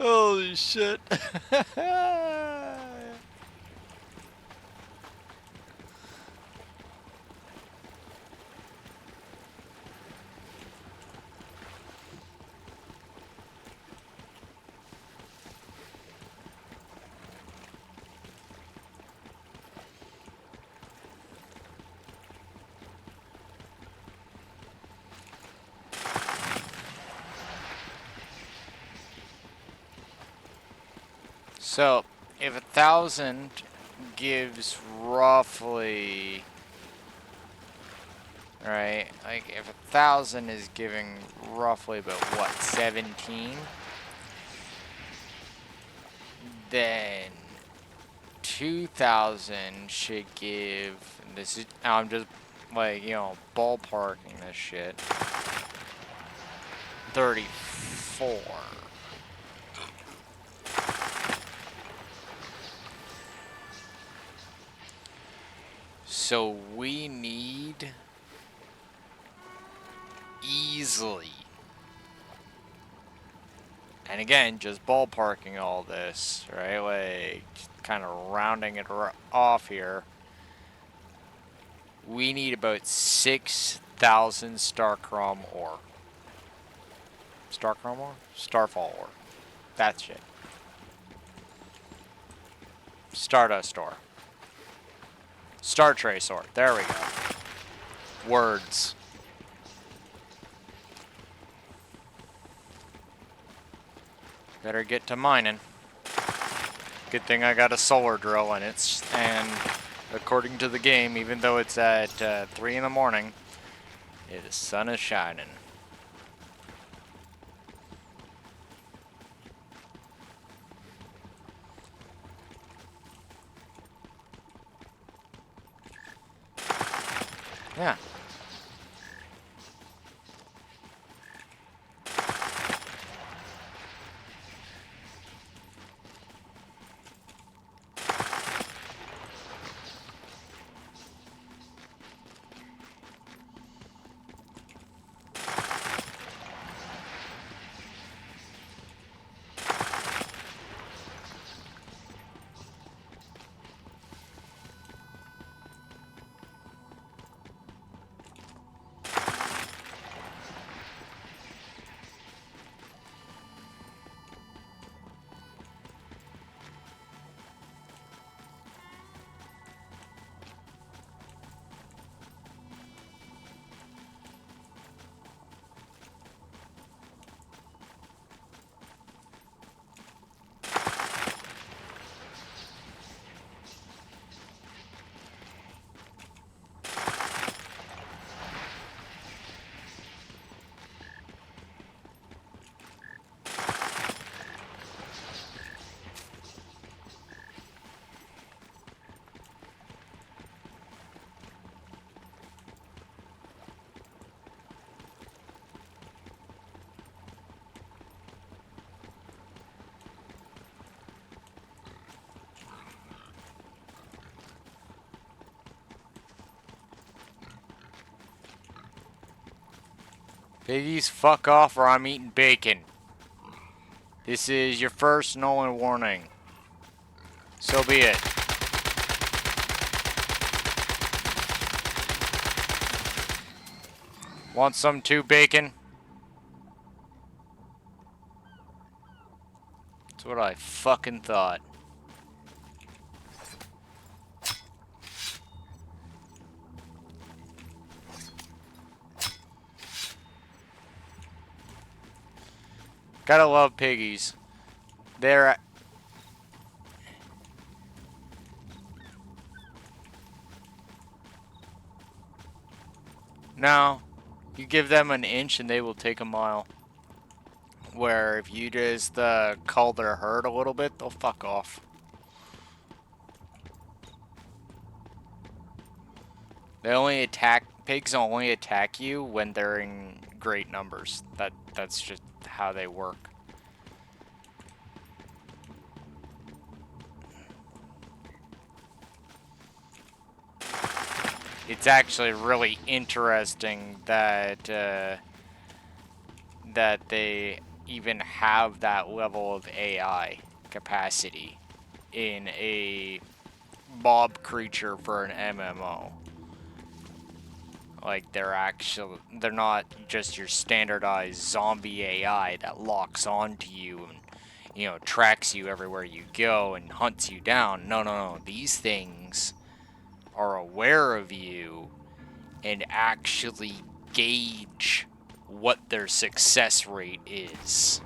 Holy shit. So, if 1,000 gives roughly, right? Like, if 1,000 is giving roughly about what, 17? Then 2,000 should give. This is, I'm just like, ballparking this shit. 34. So we need easily And again, just ballparking all this, right? Like, kind of rounding it off here. We need about 6,000 Starchrome ore. Starchrome ore? Starfall ore. That shit. Stardust ore. Star Trace ore. There we go. Words. Better get to mining. Good thing I got a solar drill and according to the game, even though it's at 3 in the morning, the sun is shining. Yeah. Piggies, fuck off or I'm eating bacon. This is your first and only warning. So be it. Want some too, bacon? That's what I fucking thought. Gotta love piggies. They're... No. You give them an inch and they will take a mile. Where if you just cull their herd a little bit, they'll fuck off. Pigs only attack you when they're in great numbers. That's just how they work. It's actually really interesting that that they even have that level of AI capacity in a mob creature for an MMO. Like they're not just your standardized zombie AI that locks onto you and, you know, tracks you everywhere you go and hunts you down. No. These things are aware of you and actually gauge what their success rate is.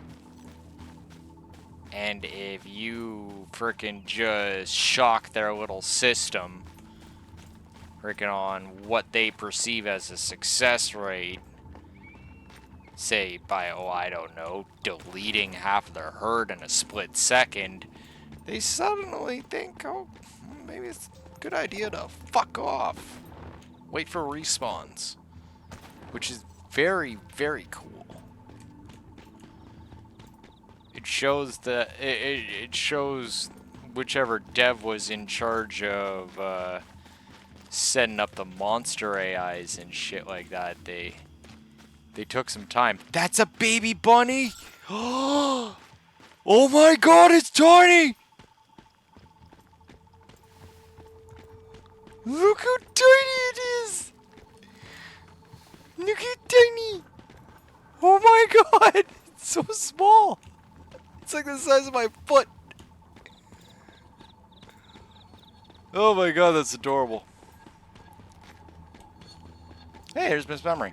And if you frickin' just shock their little system frickin' on what they perceive as a success rate, say by, oh, I don't know, deleting half of their herd in a split second, they suddenly think, oh, maybe it's a good idea to fuck off. Wait for respawns. Which is very, very cool. It shows it shows whichever dev was in charge of setting up the monster AIs and shit like that. They took some time. That's a baby bunny. Oh, Oh my god, it's tiny! Look how tiny it is! Look how tiny! Oh my god! It's so small! It's like the size of my foot! Oh my god, that's adorable. Hey, here's Miss Memory.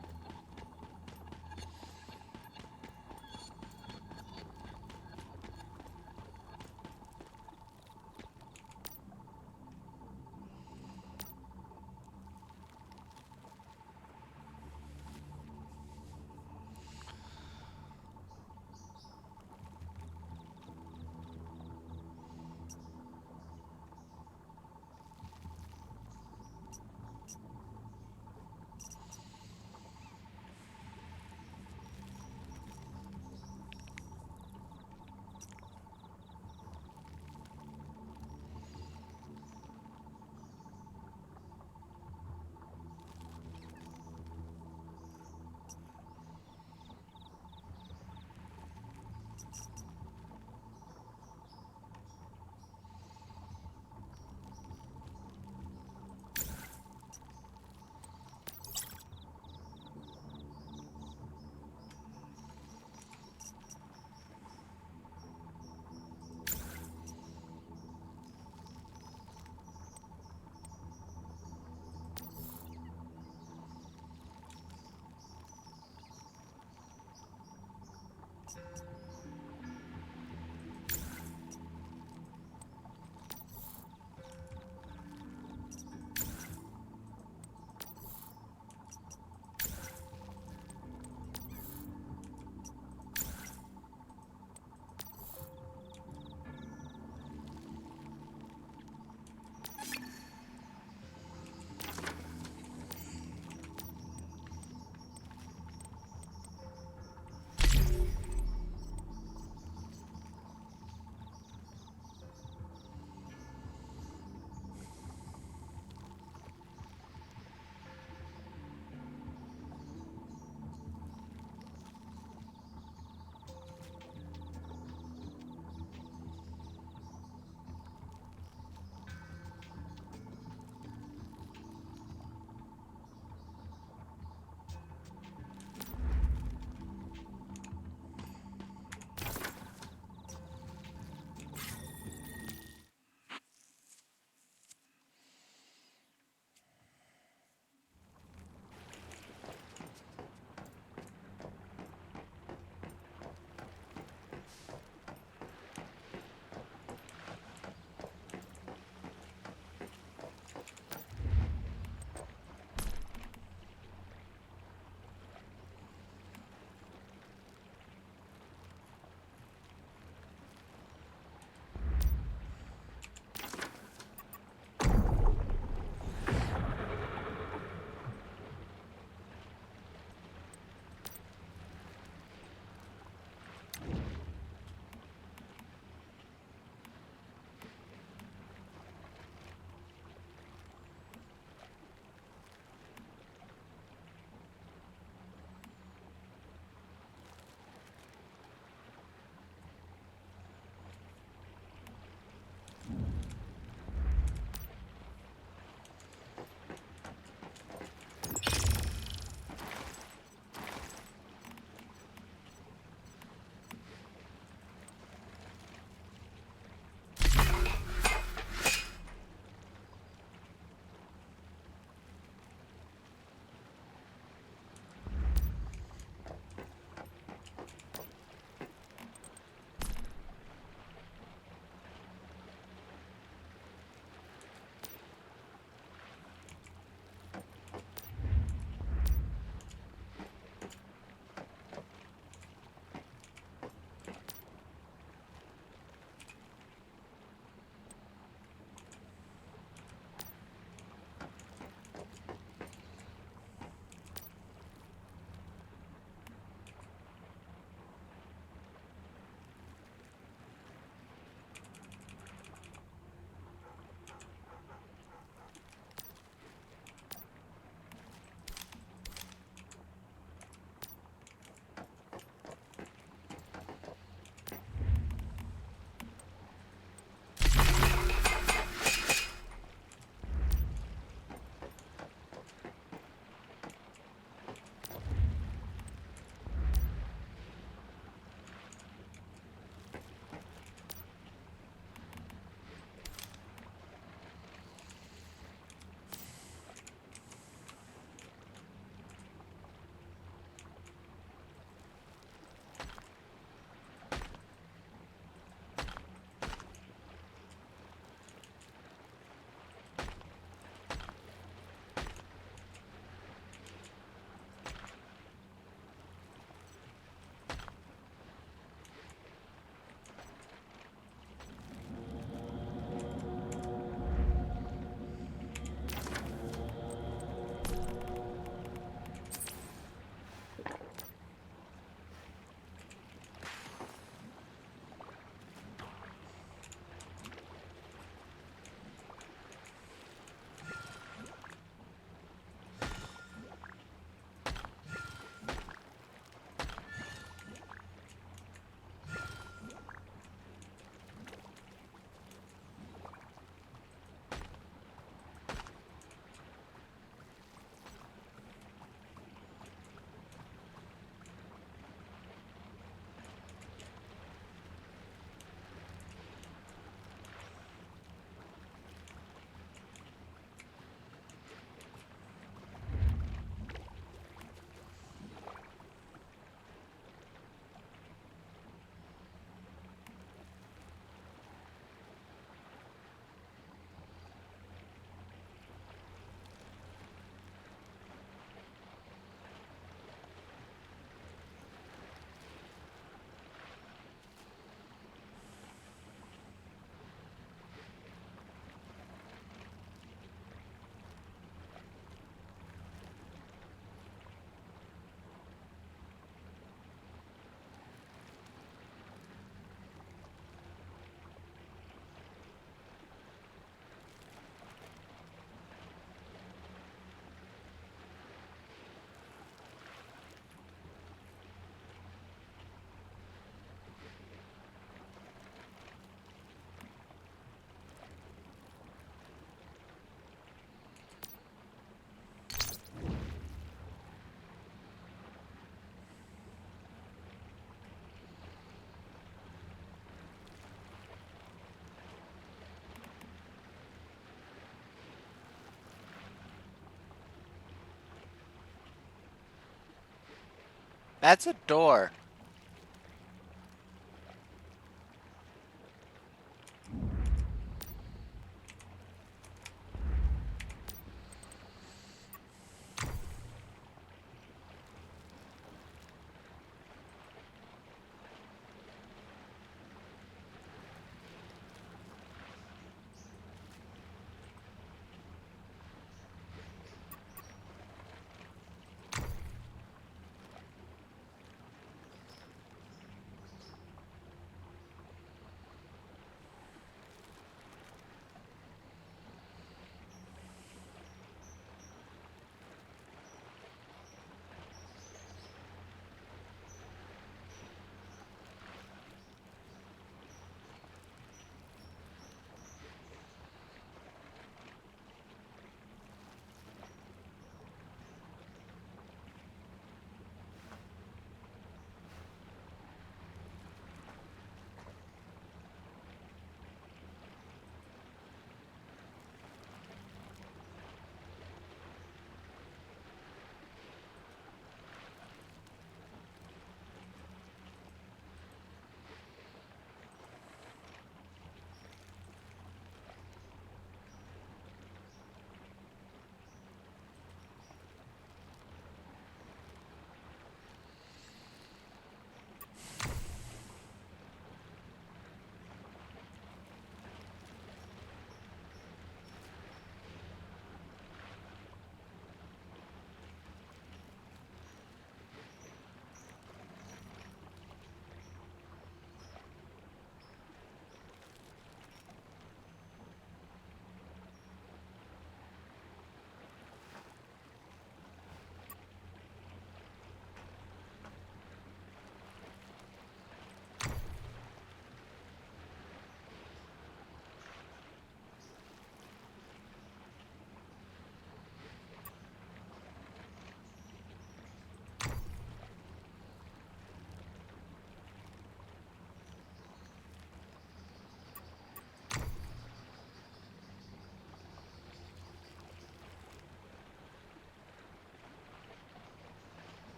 That's a door.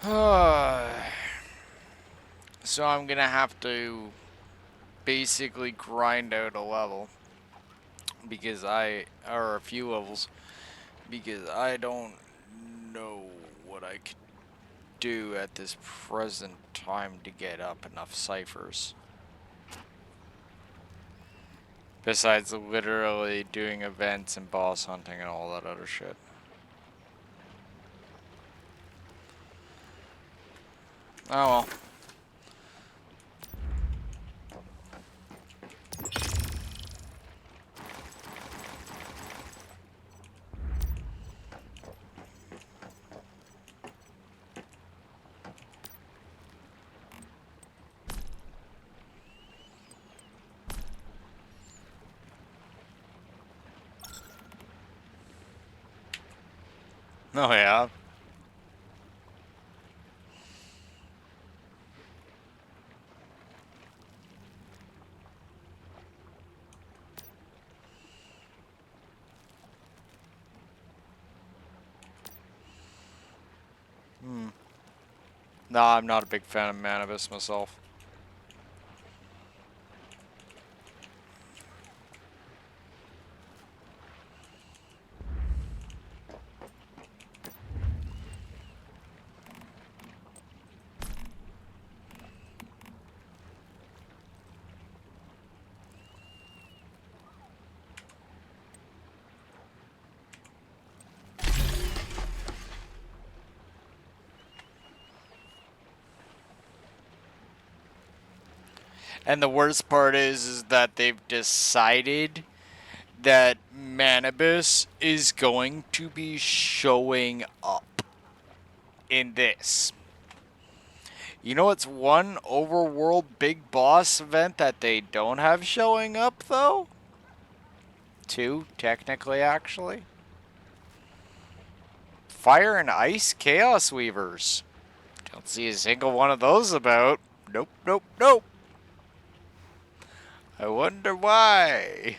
So I'm gonna have to basically grind out a level because or a few levels because I don't know what I could do at this present time to get up enough ciphers. Besides literally doing events and boss hunting and all that other shit. Oh well. Oh yeah. Nah, I'm not a big fan of Manibus myself. And the worst part is that they've decided that Manibus is going to be showing up in this. You know what's one overworld big boss event that they don't have showing up though? Two, technically, actually. Fire and Ice Chaos Weavers. Don't see a single one of those about. Nope, nope, nope. I wonder why.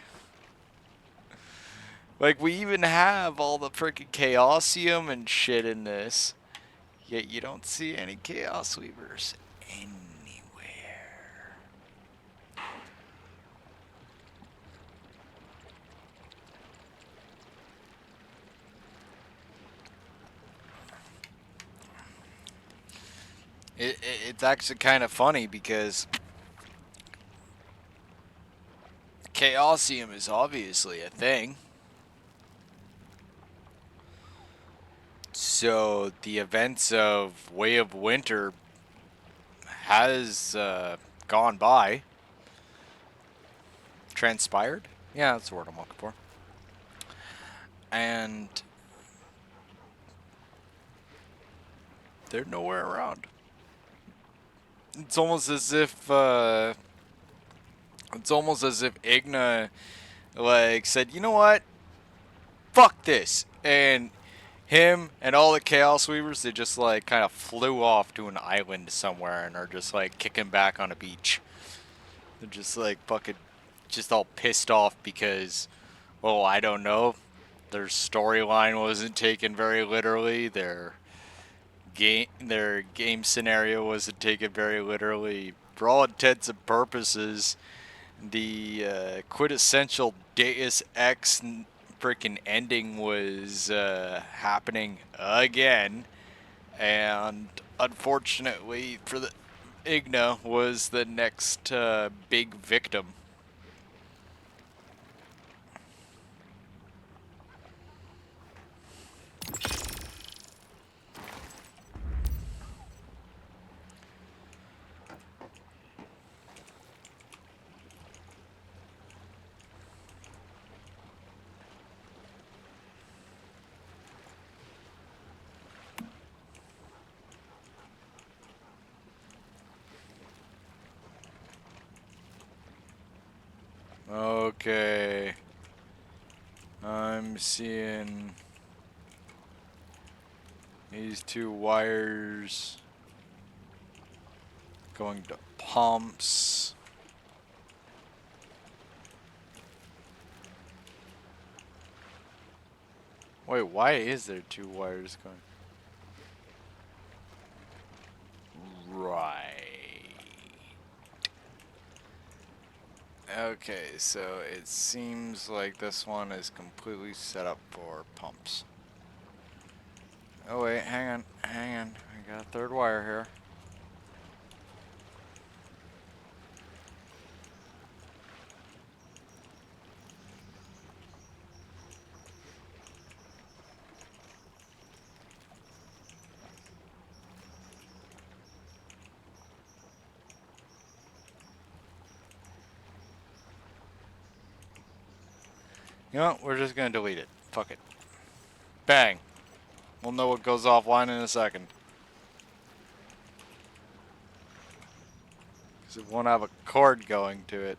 Like, we even have all the freaking Chaosium and shit in this. Yet you don't see any Chaos Weavers anywhere. It's actually kind of funny because Chaosium is obviously a thing. So the events of Way of Winter has gone by. Transpired? Yeah, that's the word I'm looking for. And they're nowhere around. It's almost as if Igna like said, you know what? Fuck this. And him and all the Chaos Weavers, they just like kind of flew off to an island somewhere and are just like kicking back on a beach. They're just like fucking just all pissed off because, well, I don't know. Their storyline wasn't taken very literally. Their game scenario wasn't taken very literally. For all intents and purposes, the quintessential Deus Ex freaking ending was happening again, and unfortunately for the Igna was the next big victim. Okay. I'm seeing these two wires going to pumps. Wait, why is there two wires going? Right. Okay, so it seems like this one is completely set up for pumps. Oh wait, hang on, hang on. I got a third wire here. You know what? We're just gonna delete it. Fuck it. Bang. We'll know what goes offline in a second. Because it won't have a cord going to it.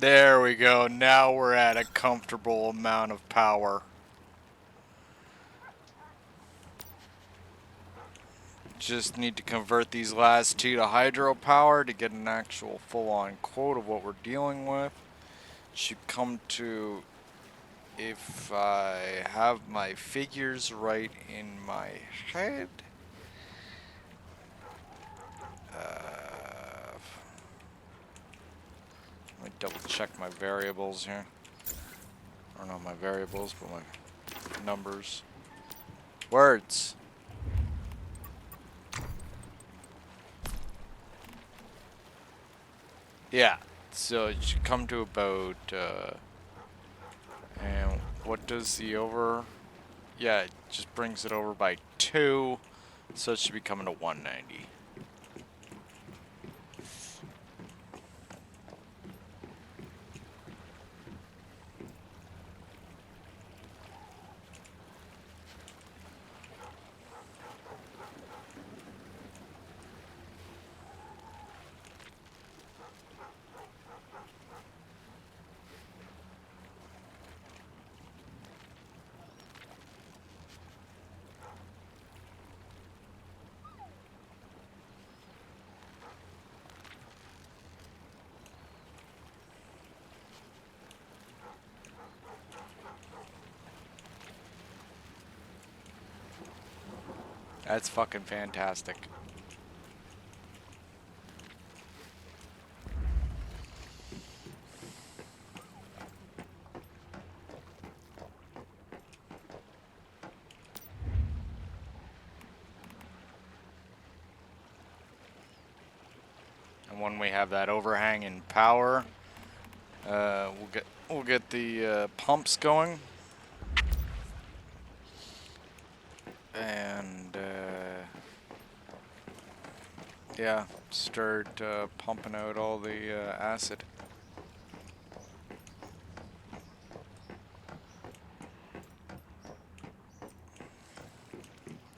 There we go. Now we're at a comfortable amount of power. Just need to convert these last two to hydropower to get an actual full-on quote of what we're dealing with. Should come to, if I have my figures right in my head. Let me double check my variables here. Or not my variables, but my numbers. Words. Yeah, so it should come to about, and what does the over, yeah, it just brings it over by 2, so it should be coming to 190. That's fucking fantastic. And when we have that overhang in power, we'll get the pumps going, and yeah, start pumping out all the acid.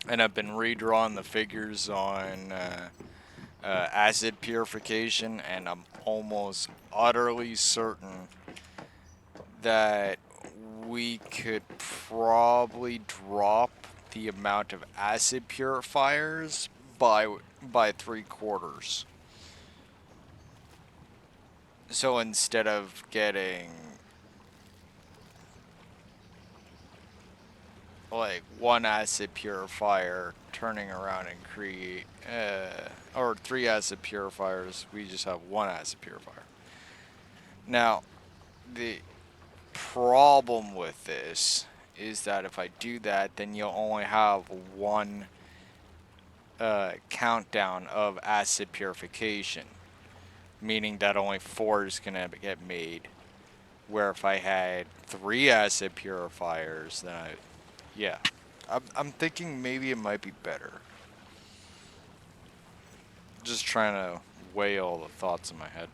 And I've been redrawing the figures on acid purification, and I'm almost utterly certain that we could probably drop the amount of acid purifiers by 3/4. So instead of getting like one acid purifier turning around and create or 3 acid purifiers, we just have 1 acid purifier. Now the problem with this is that if I do that, then you'll only have 1 countdown of acid purification, meaning that only 4 is gonna get made, where if I had 3 acid purifiers, then yeah, I'm thinking maybe it might be better. Just trying to weigh all the thoughts in my head.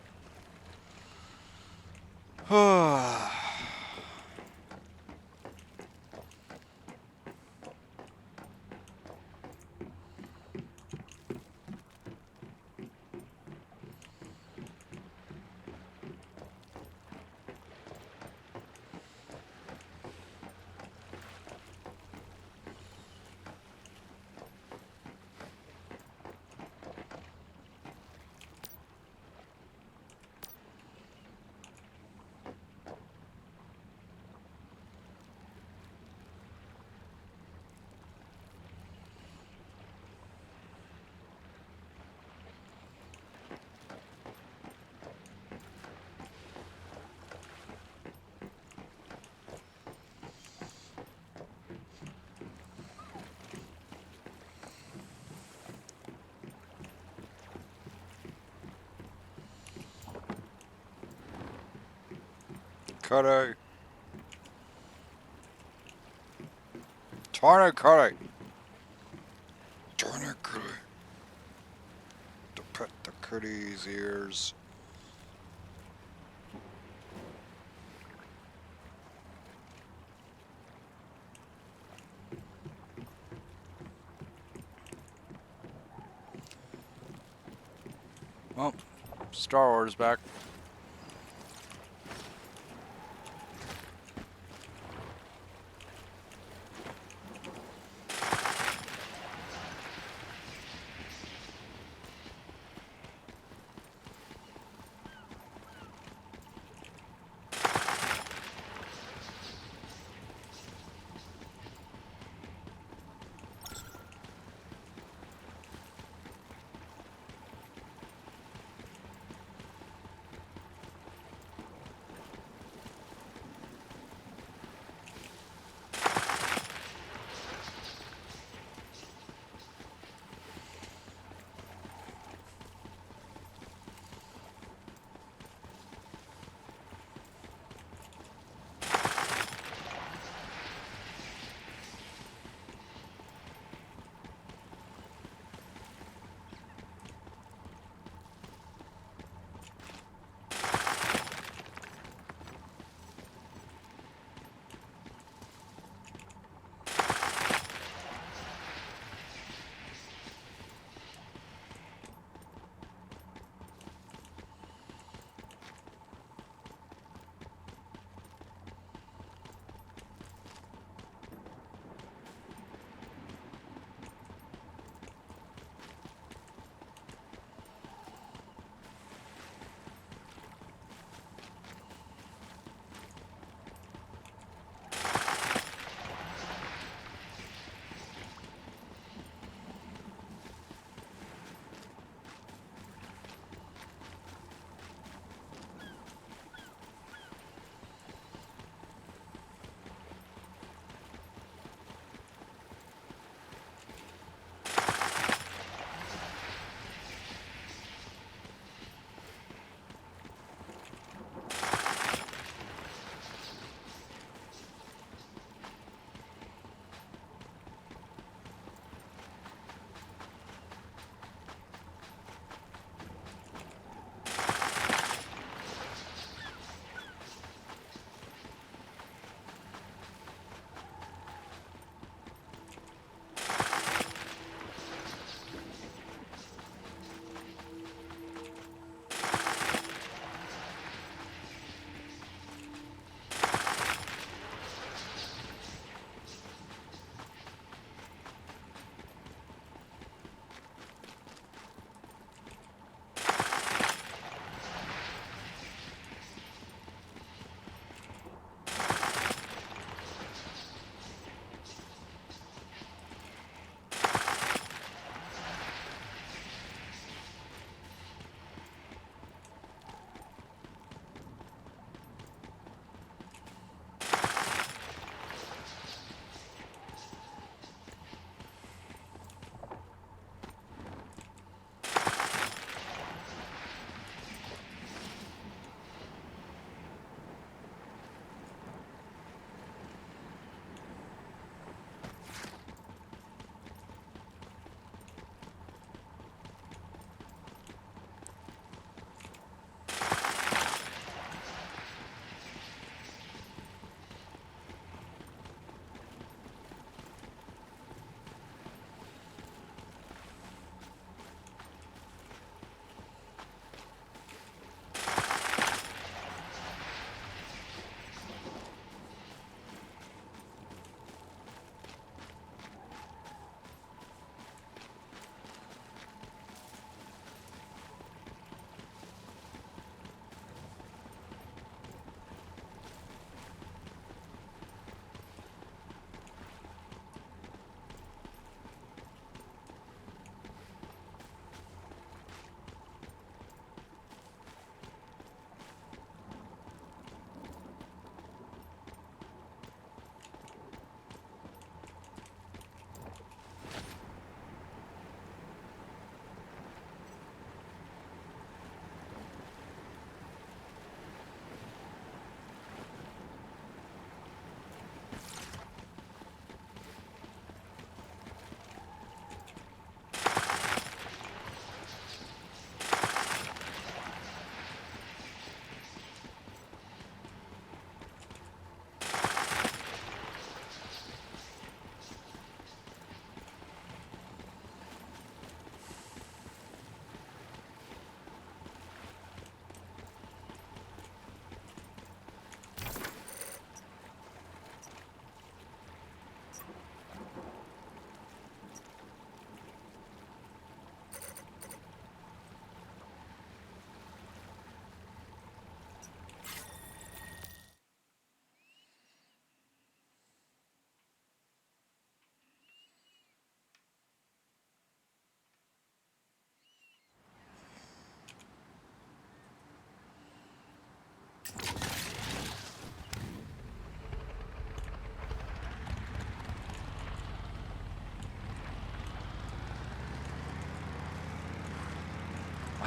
Cut it. Turn it, cut it. Turn it, cut it. To pet the kitty's ears. Well, Star Wars back.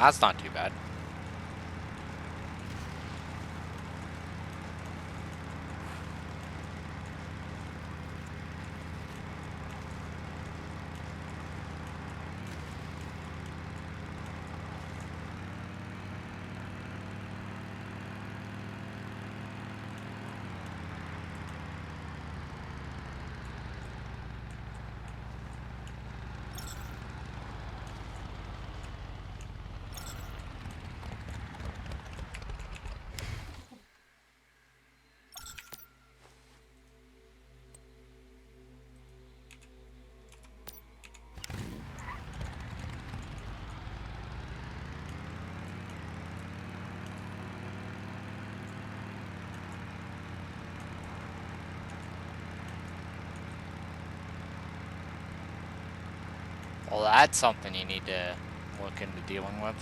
That's not too bad. Well, that's something you need to look into dealing with.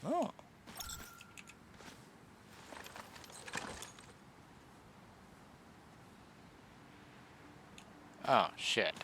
Oh. Oh, shit.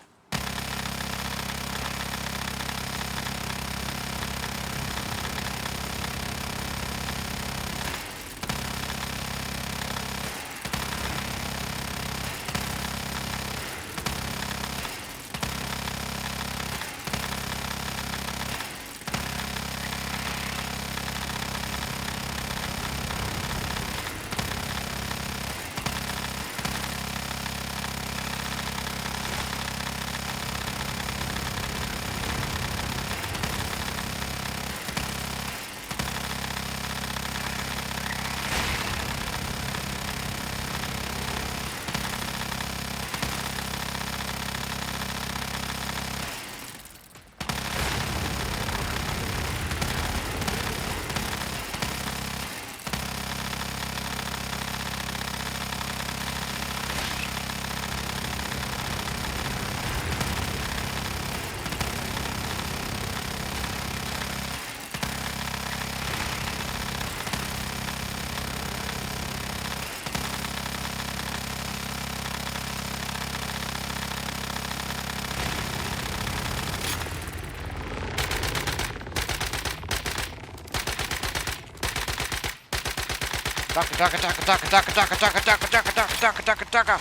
Taka taka taka taka taka taka taka taka taka taka taka taka.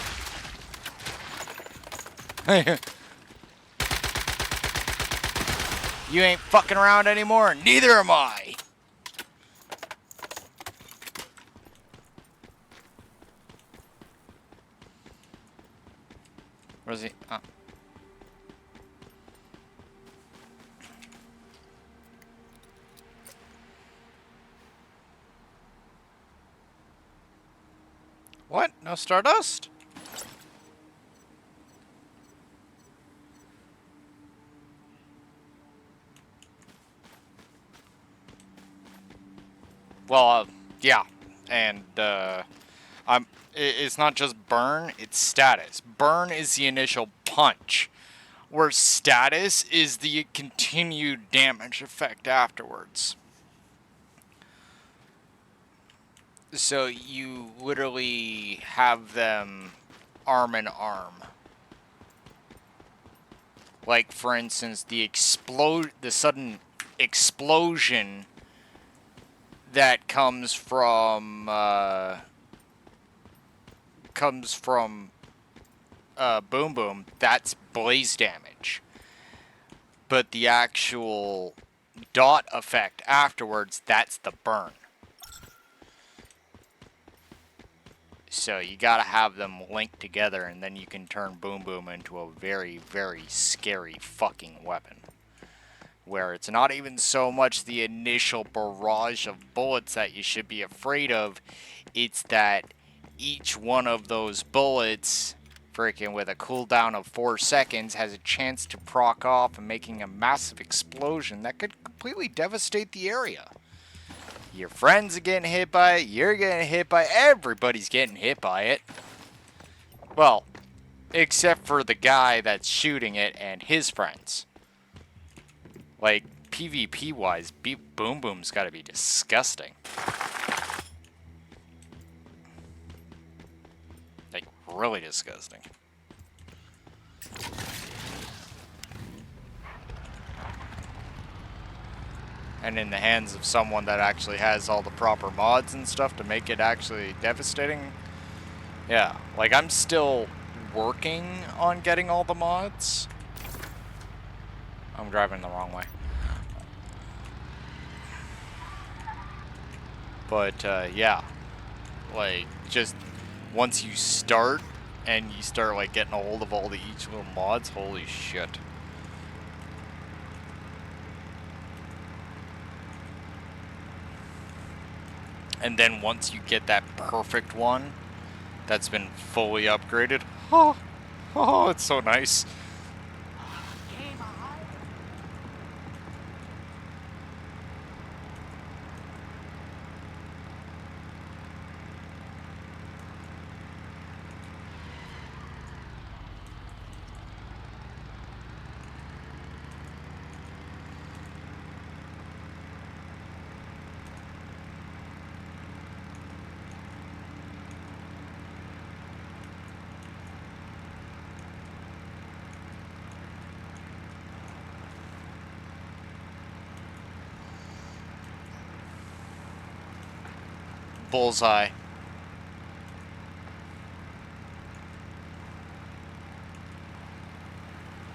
Hey. You ain't fucking around anymore, neither am I. Where's he? Oh. What? No Stardust? Well, yeah, and it's not just burn; it's status. Burn is the initial punch, where status is the continued damage effect afterwards. So you literally have them arm in arm. Like, for instance, the sudden explosion that comes from Boom Boom, that's blaze damage. But the actual dot effect afterwards, that's the burn. So you gotta have them linked together, and then you can turn Boom Boom into a very, very scary fucking weapon. Where it's not even so much the initial barrage of bullets that you should be afraid of, it's that each one of those bullets, freaking with a cooldown of 4 seconds, has a chance to proc off and making a massive explosion that could completely devastate the area. Your friends are getting hit by it, you're getting hit by it, everybody's getting hit by it. Well, except for the guy that's shooting it and his friends. Like, PvP-wise, Boom Boom's gotta be disgusting. Like, really disgusting. And in the hands of someone that actually has all the proper mods and stuff to make it actually devastating. Yeah, like I'm still working on getting all the mods. I'm driving the wrong way. But yeah, like just once you start and you start like getting a hold of all the each little mods, holy shit. And then once you get that perfect one that's been fully upgraded, oh, it's so nice. Game on. Bullseye.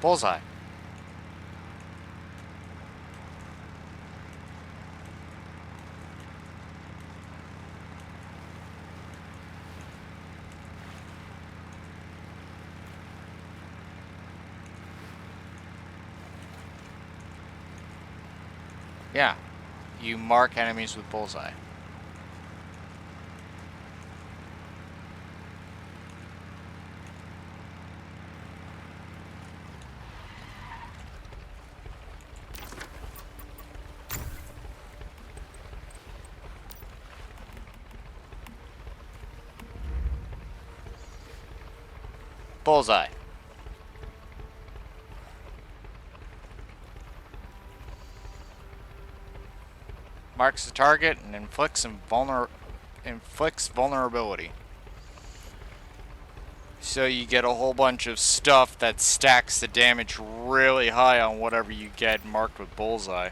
Bullseye. Yeah. You mark enemies with bullseye. Bullseye. Marks the target and inflicts vulnerability. So you get a whole bunch of stuff that stacks the damage really high on whatever you get marked with bullseye.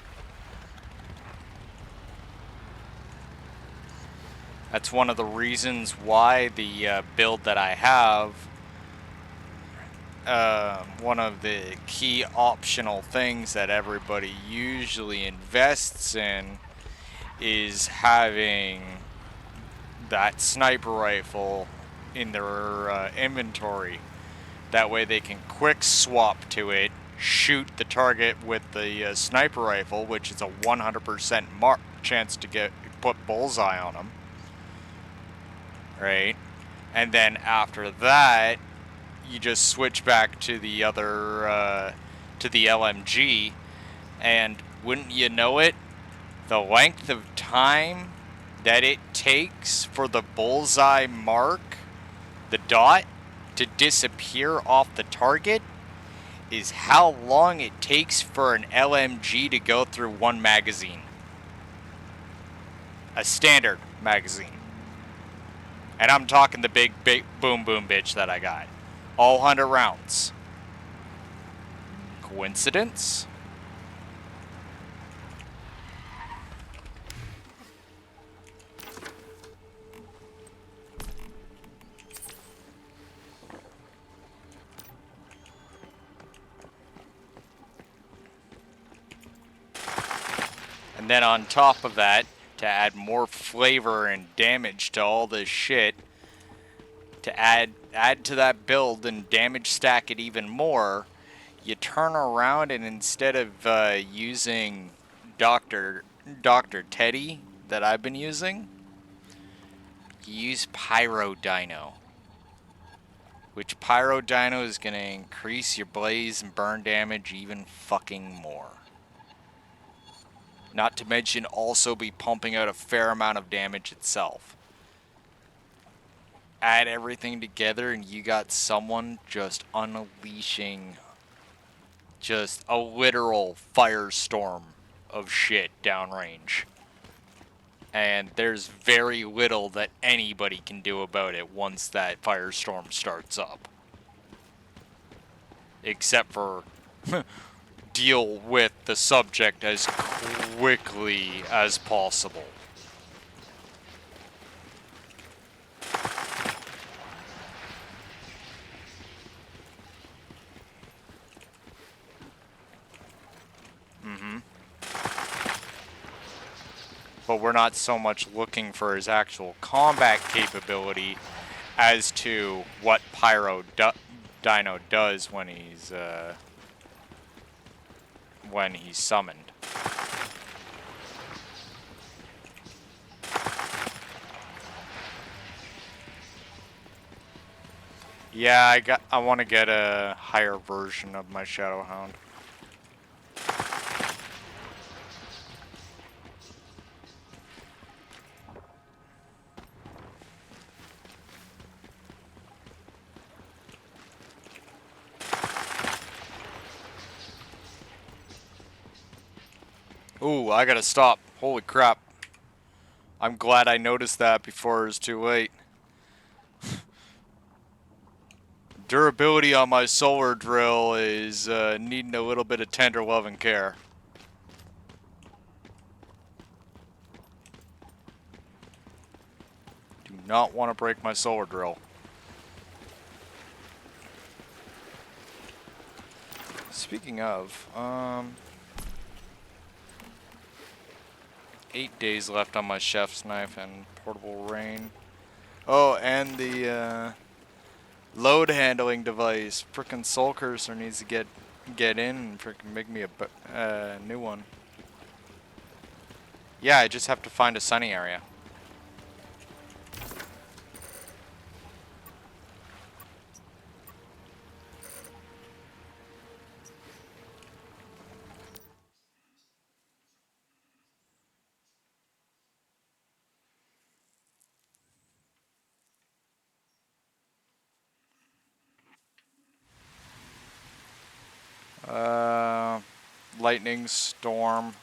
That's one of the reasons why the build that I have, one of the key optional things that everybody usually invests in is having that sniper rifle in their inventory. That way they can quick swap to it, shoot the target with the sniper rifle, which is a 100% chance to put bullseye on them. Right? And then after that, you just switch back to the other, to the LMG, and wouldn't you know it, the length of time that it takes for the bullseye mark, the dot, to disappear off the target is how long it takes for an LMG to go through one magazine. A standard magazine. And I'm talking the big boom boom bitch that I got. All 100 rounds. Coincidence? And then on top of that, to add more flavor and damage to all this shit, to add to that build and damage stack it even more, you turn around and instead of using Dr. Teddy that I've been using, you use Pyro Dino. Which Pyro Dino is going to increase your blaze and burn damage even fucking more. Not to mention also be pumping out a fair amount of damage itself. Add everything together and you got someone just unleashing just a literal firestorm of shit downrange. And there's very little that anybody can do about it once that firestorm starts up. Except for deal with the subject as quickly as possible. But we're not so much looking for his actual combat capability as to what Pyro Dino does when he's summoned. Yeah, I want to get a higher version of my Shadowhound. Ooh, I gotta stop. Holy crap. I'm glad I noticed that before it was too late. Durability on my solar drill is needing a little bit of tender love and care. Do not want to break my solar drill. Speaking of, 8 days left on my chef's knife and portable rain. Oh, and the load handling device. Frickin' Soul Cursor needs to get in and frickin' make me a new one. Yeah, I just have to find a sunny area. Lightning storm.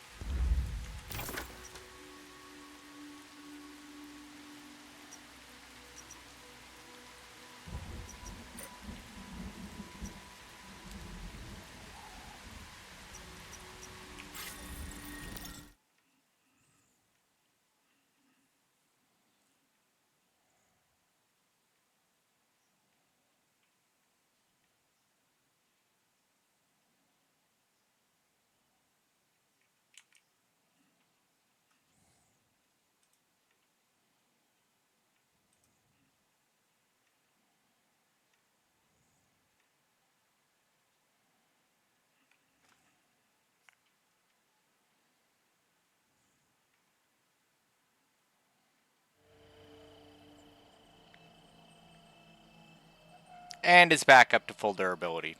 And it's back up to full durability.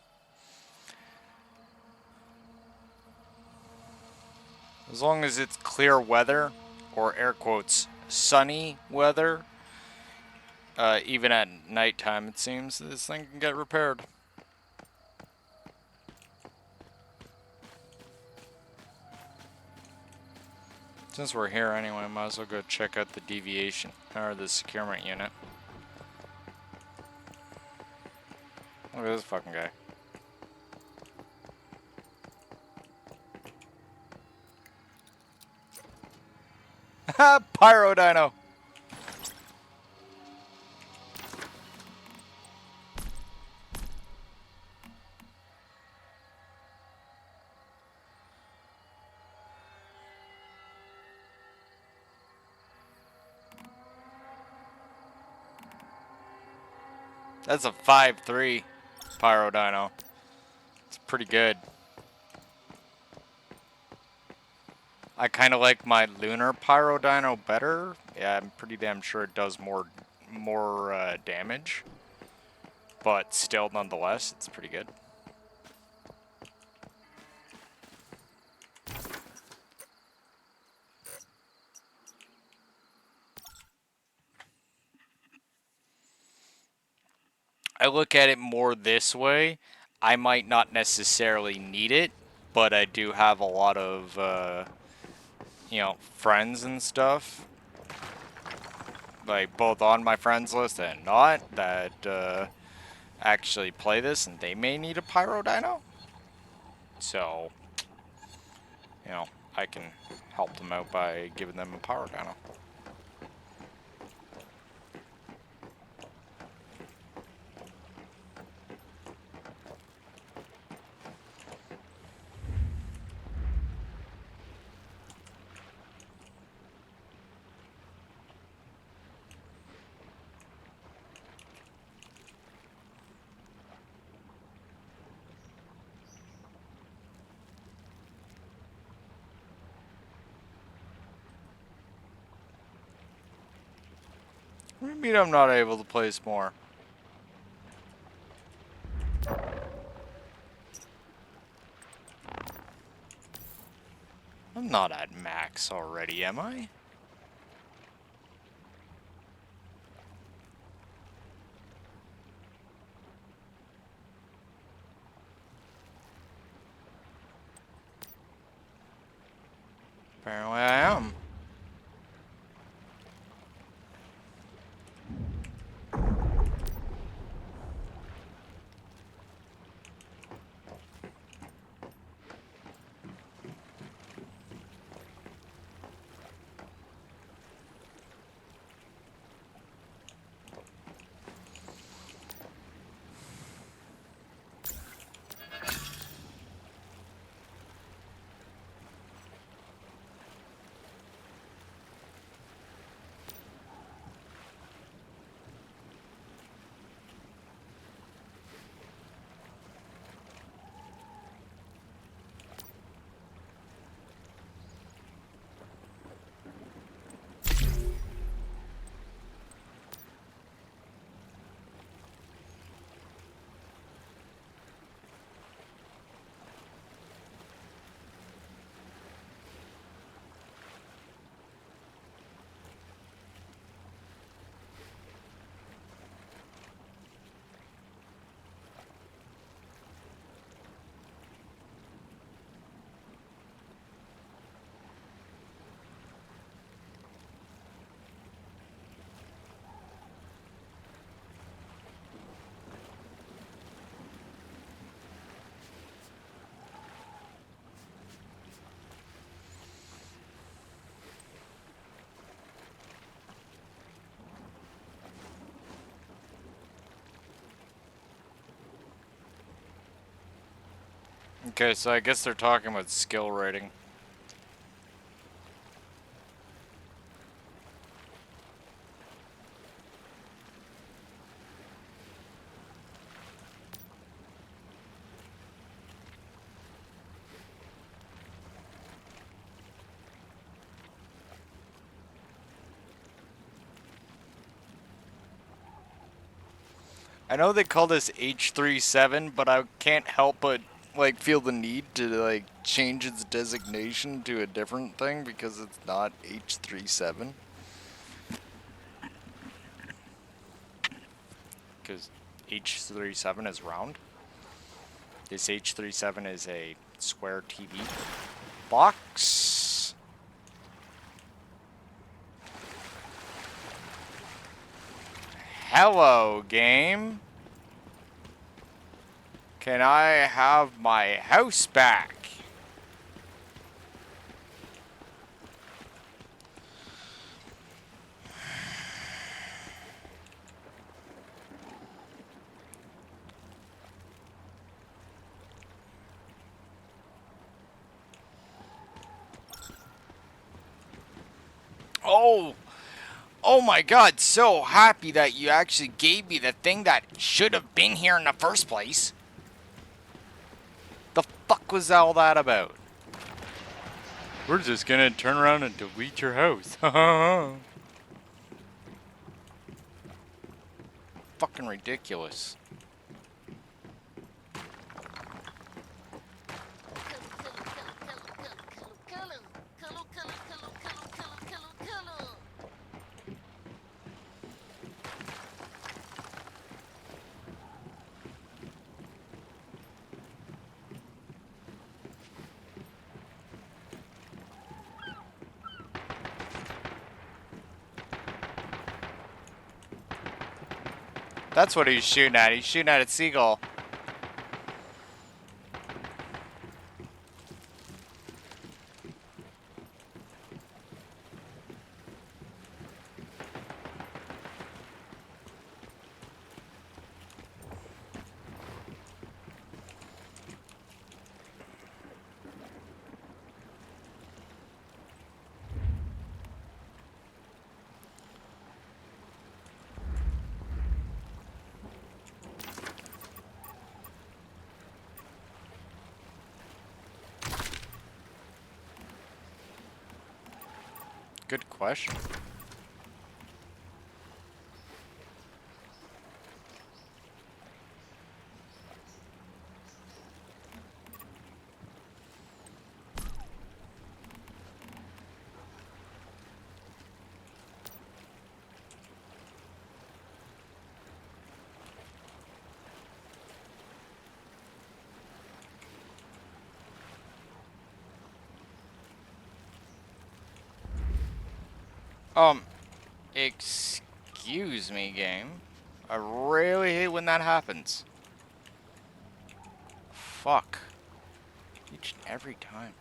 As long as it's clear weather, or air quotes, sunny weather, even at nighttime it seems, this thing can get repaired. Since we're here anyway, I might as well go check out the deviation, or the securement unit. Look at this fucking guy. Ha! Pyro Dino! That's a 5-3 Pyro Dino. It's pretty good. I kind of like my Lunar Pyro Dino better. Yeah, I'm pretty damn sure it does more damage. But still, nonetheless, it's pretty good. I look at it more this way. I might not necessarily need it, but I do have a lot of, you know, friends and stuff, like both on my friends list and not, that actually play this, and they may need a pyro dino. So, you know, I can help them out by giving them a pyro dino. What do you mean I'm not able to place more? I'm not at max already, am I? Apparently I am. Okay, so I guess they're talking about skill rating. I know they call this H37, but I can't help but like feel the need to like change its designation to a different thing because it's not H37. Because H37 is round. This H37 is a square TV box. Hello, game. Can I have my house back? Oh! Oh my god, so happy that you actually gave me the thing that should have been here in the first place. The fuck was all that about? We're just gonna turn around and delete your house. Fucking ridiculous. That's what he's shooting at. He's shooting at a seagull. Good question. Excuse me, game. I really hate when that happens. Fuck. Each and every time.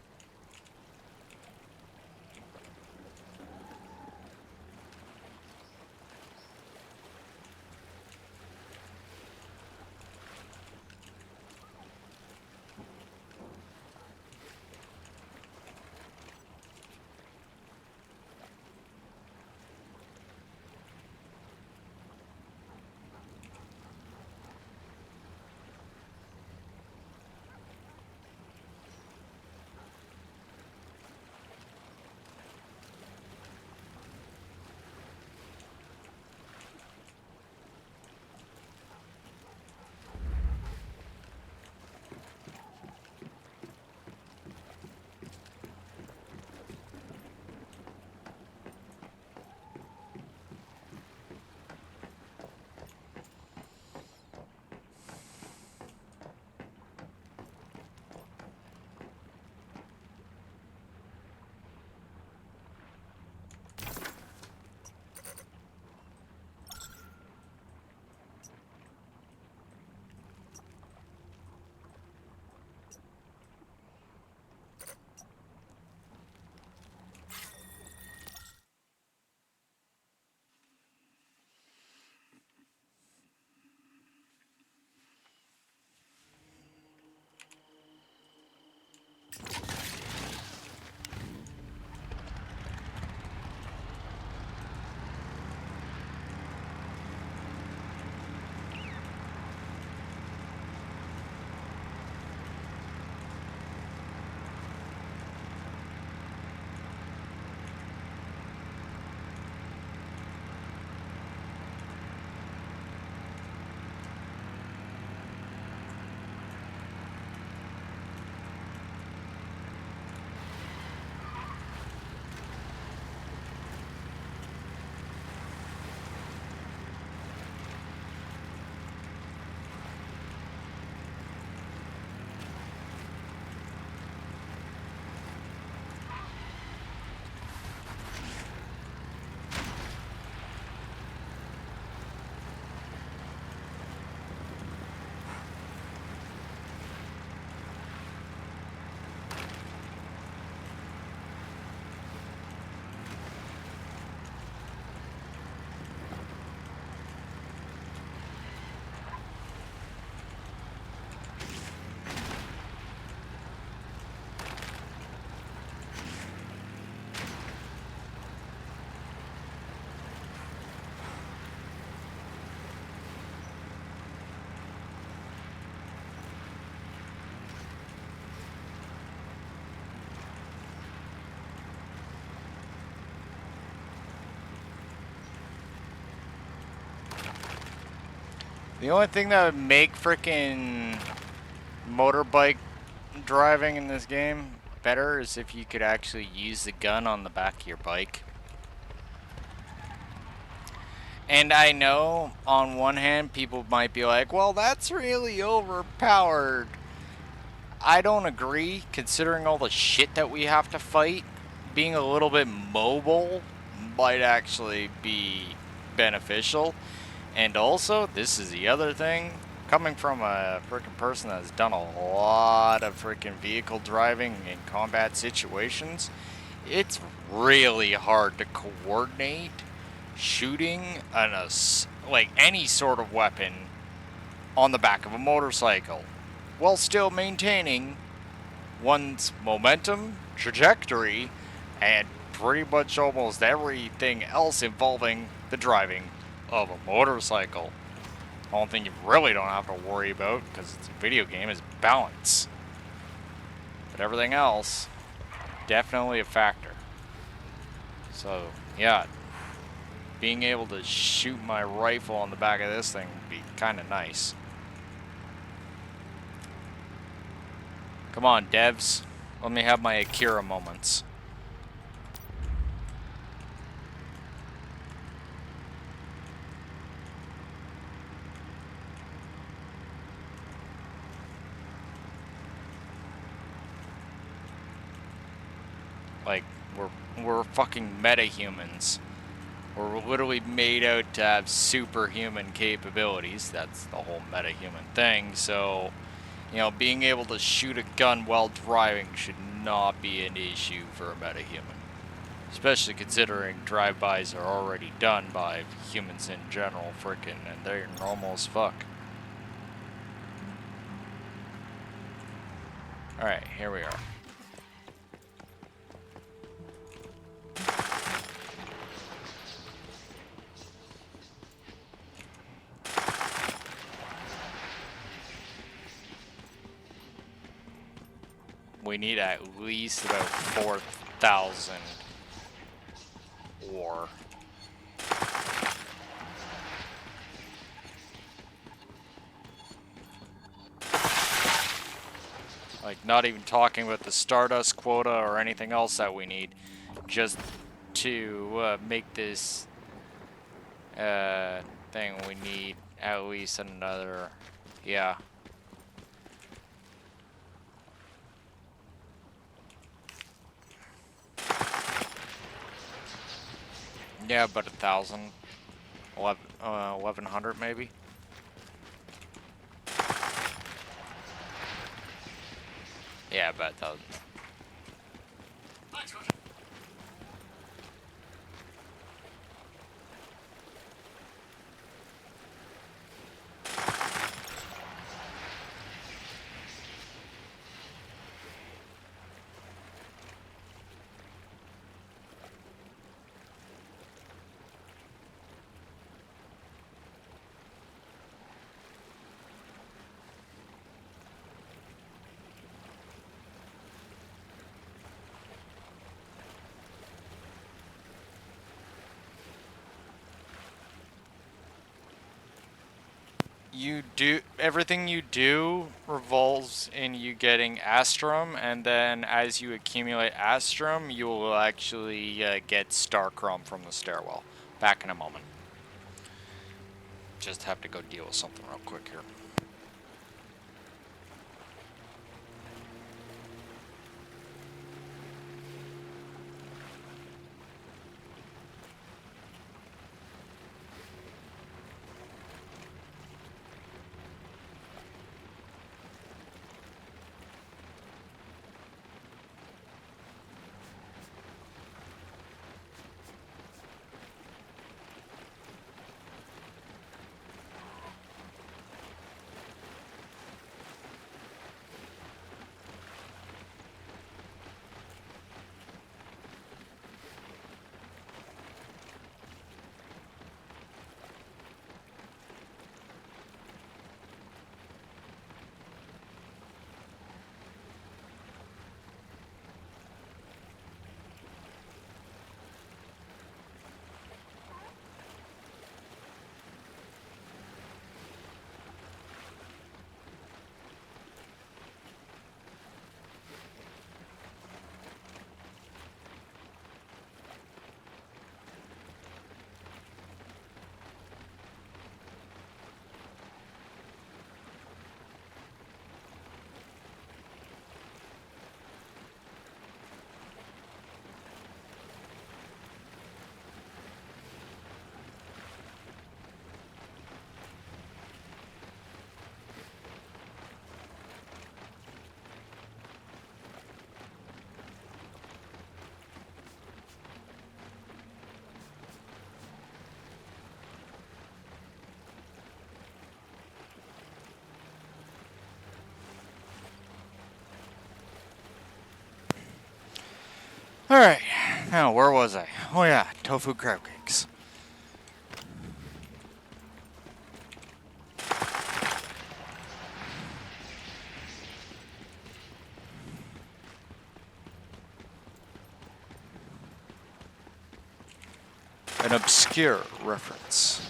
The only thing that would make frickin' motorbike driving in this game better is if you could actually use the gun on the back of your bike. And I know on one hand people might be like, well, that's really overpowered. I don't agree, considering all the shit that we have to fight. Being a little bit mobile might actually be beneficial. And also, this is the other thing, coming from a freaking person that's done a lot of freaking vehicle driving in combat situations, it's really hard to coordinate shooting like any sort of weapon on the back of a motorcycle while still maintaining one's momentum, trajectory, and pretty much almost everything else involving the driving of a motorcycle. The only thing you really don't have to worry about, because it's a video game, is balance. But everything else, definitely a factor. So, yeah, being able to shoot my rifle on the back of this thing would be kind of nice. Come on, devs. Let me have my Akira moments. Like, we're fucking meta-humans. We're literally made out to have superhuman capabilities. That's the whole meta-human thing. So, you know, being able to shoot a gun while driving should not be an issue for a meta-human. Especially considering drive-bys are already done by humans in general, frickin', and they're normal as fuck. Alright, here we are. We need at least about 4,000 ore. Like, not even talking about the Stardust quota or anything else that we need, just to make this thing, we need at least another, yeah. Yeah, about 1,000, 1,100 maybe. Yeah, about 1,000. Everything you do revolves in you getting Astrum, and then as you accumulate Astrum, you will actually get Starchrome from the stairwell. Back in a moment. Just have to go deal with something real quick here. Alright, now where was I? Oh yeah, tofu crab cakes. An obscure reference.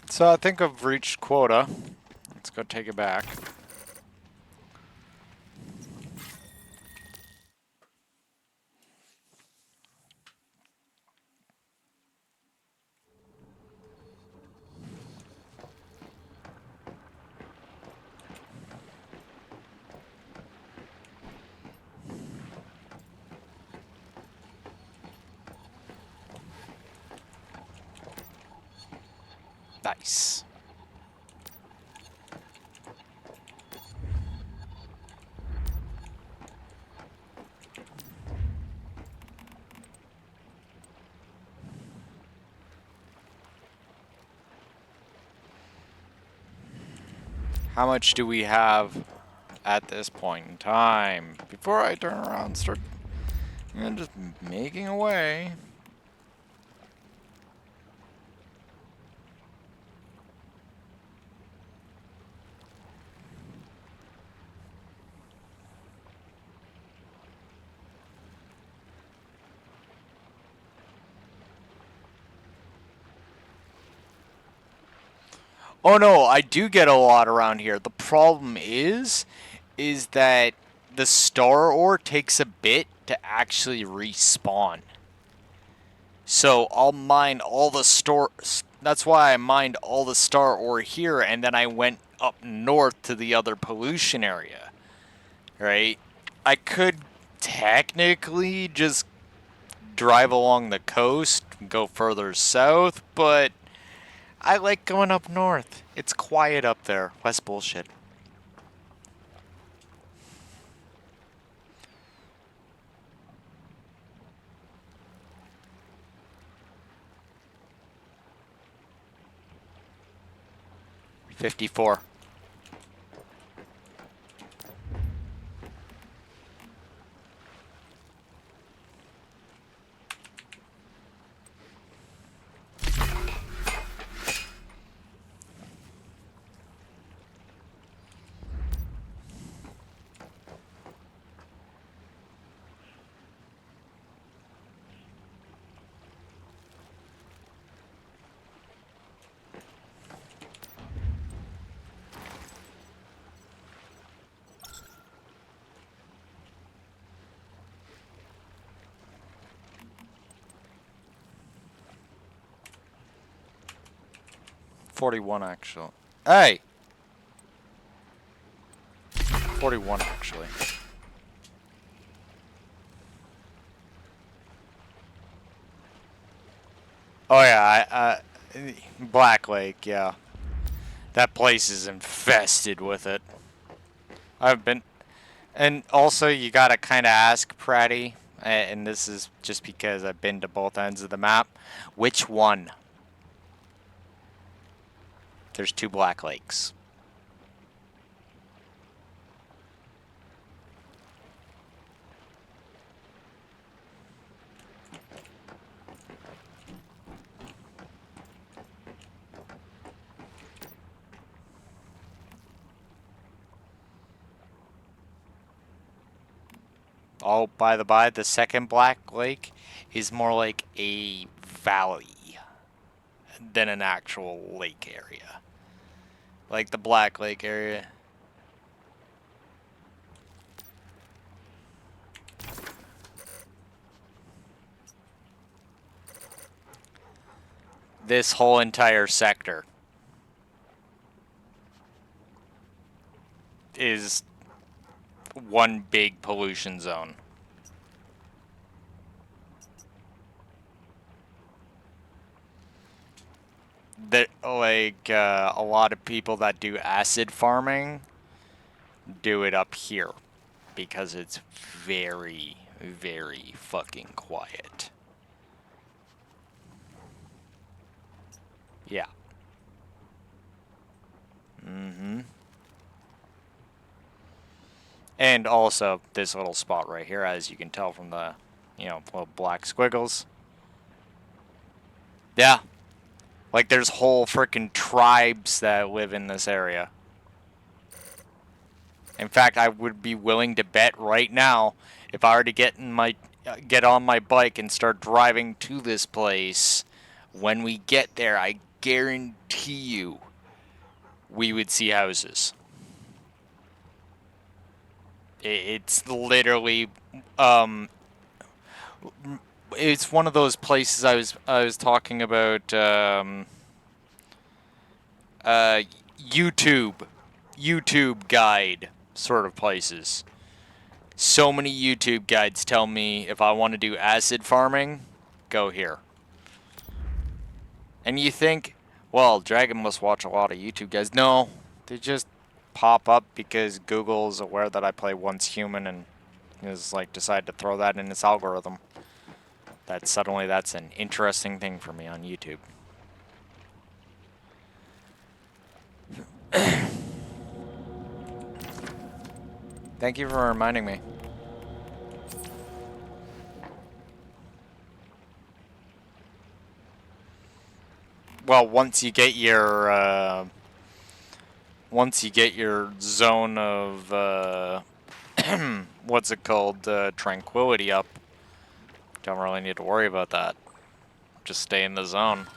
So I think I've reached quota. Let's go take it back. Nice. How much do we have at this point in time? Before I turn around and start just making away. Oh no, I do get a lot around here. The problem is that the star ore takes a bit to actually respawn. So I'll mine all the store. That's why I mined all the star ore here, and then I went up north to the other pollution area. Right? I could technically just drive along the coast, go further south, but I like going up north. It's quiet up there. Less bullshit. 54. $41 actually. Hey! 41 actually. Oh yeah, Black Lake, yeah. That place is infested with it. I've been, and also you gotta kind of ask Pratty, and this is just because I've been to both ends of the map, which one? There's 2 Black Lakes. Oh, by the by, the second Black Lake is more like a valley than an actual lake area. Like the Black Lake area. This whole entire sector is one big pollution zone. That, like, a lot of people that do acid farming do it up here because it's very, very fucking quiet. Yeah. Mm-hmm. And also, this little spot right here, as you can tell from the, little black squiggles. Yeah. Like, there's whole frickin' tribes that live in this area. In fact, I would be willing to bet right now, if I were to get on my bike and start driving to this place, when we get there, I guarantee you, we would see houses. It's literally, it's one of those places I was talking about, YouTube guide sort of places. So many YouTube guides tell me if I want to do acid farming, go here. And you think, well, Dragon must watch a lot of YouTube guys. No, they just pop up because Google's aware that I play Once Human and is like decide to throw that in its algorithm. That suddenly that's an interesting thing for me on YouTube. Thank you for reminding me. Well, once you get your zone of what's it called, tranquility up, don't really need to worry about that. Just stay in the zone.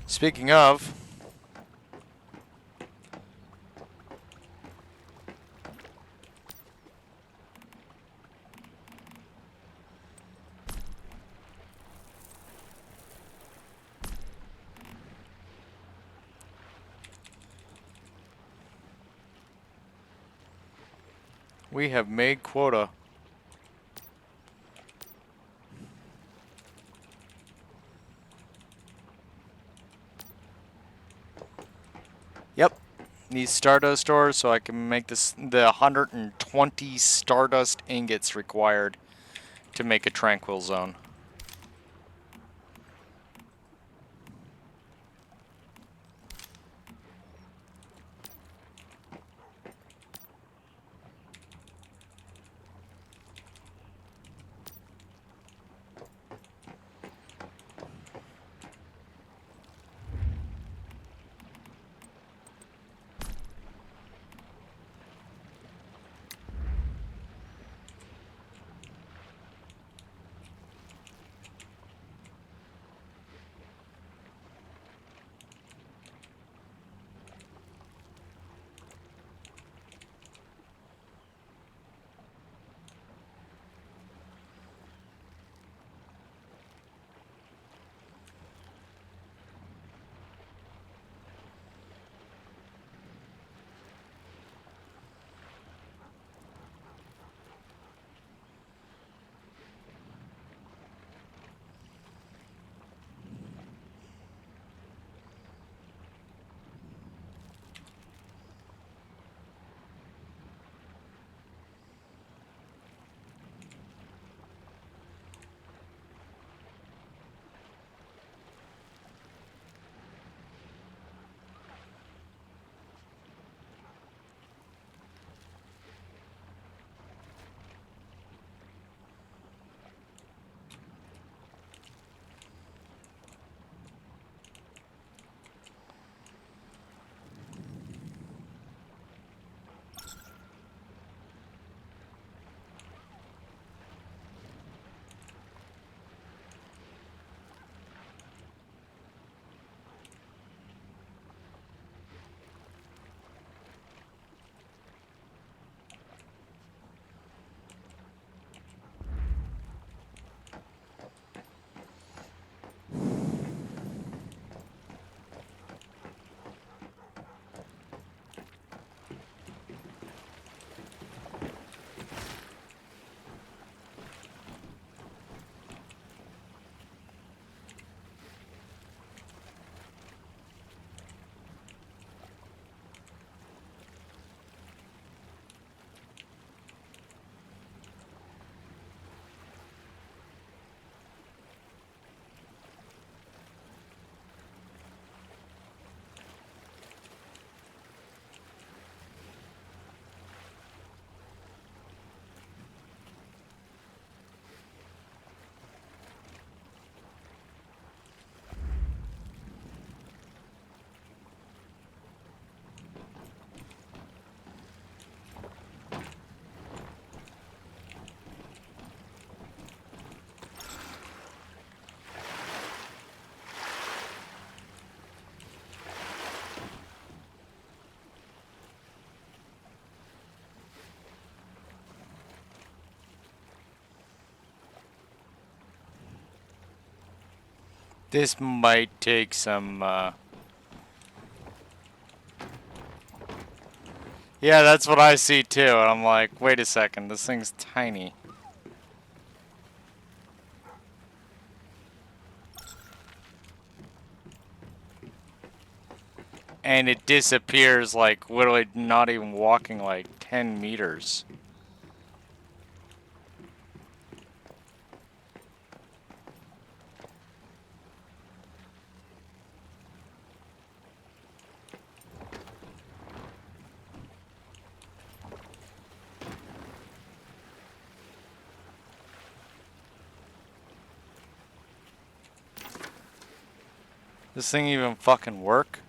Speaking of, We have made quota. Yep. Need Stardust ores so I can make this the 120 Stardust ingots required to make a Tranquil Zone. This might take some, Yeah, that's what I see too, and I'm like, wait a second, this thing's tiny. And it disappears like literally not even walking like 10 meters. This thing even fucking work?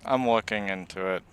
I'm looking into it.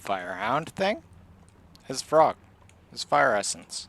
Firehound thing? His frog. His fire essence.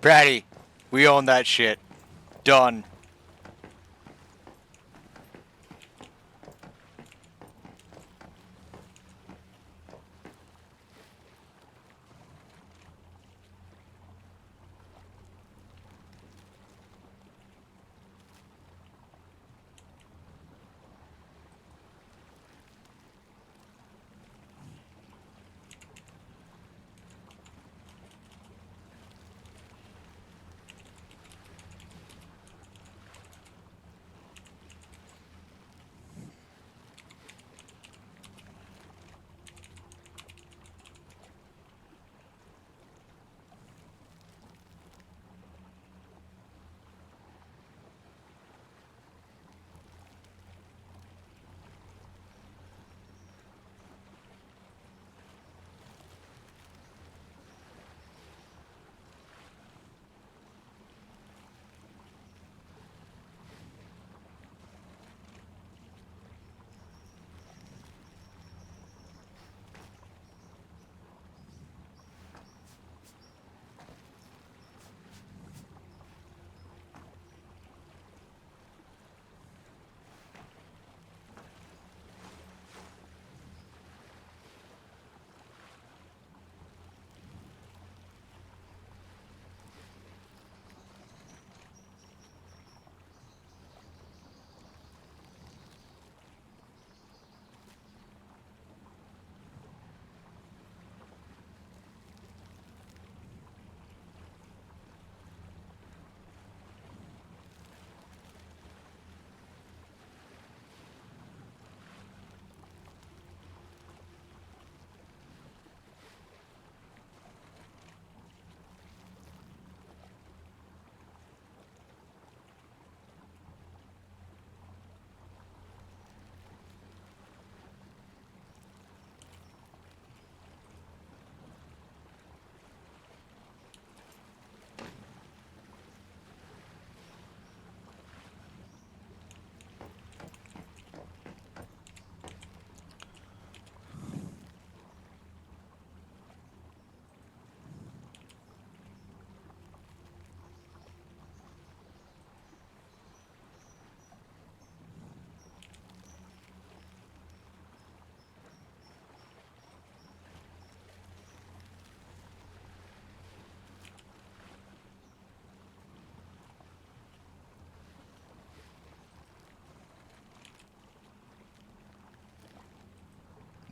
Bratty, we own that shit. Done.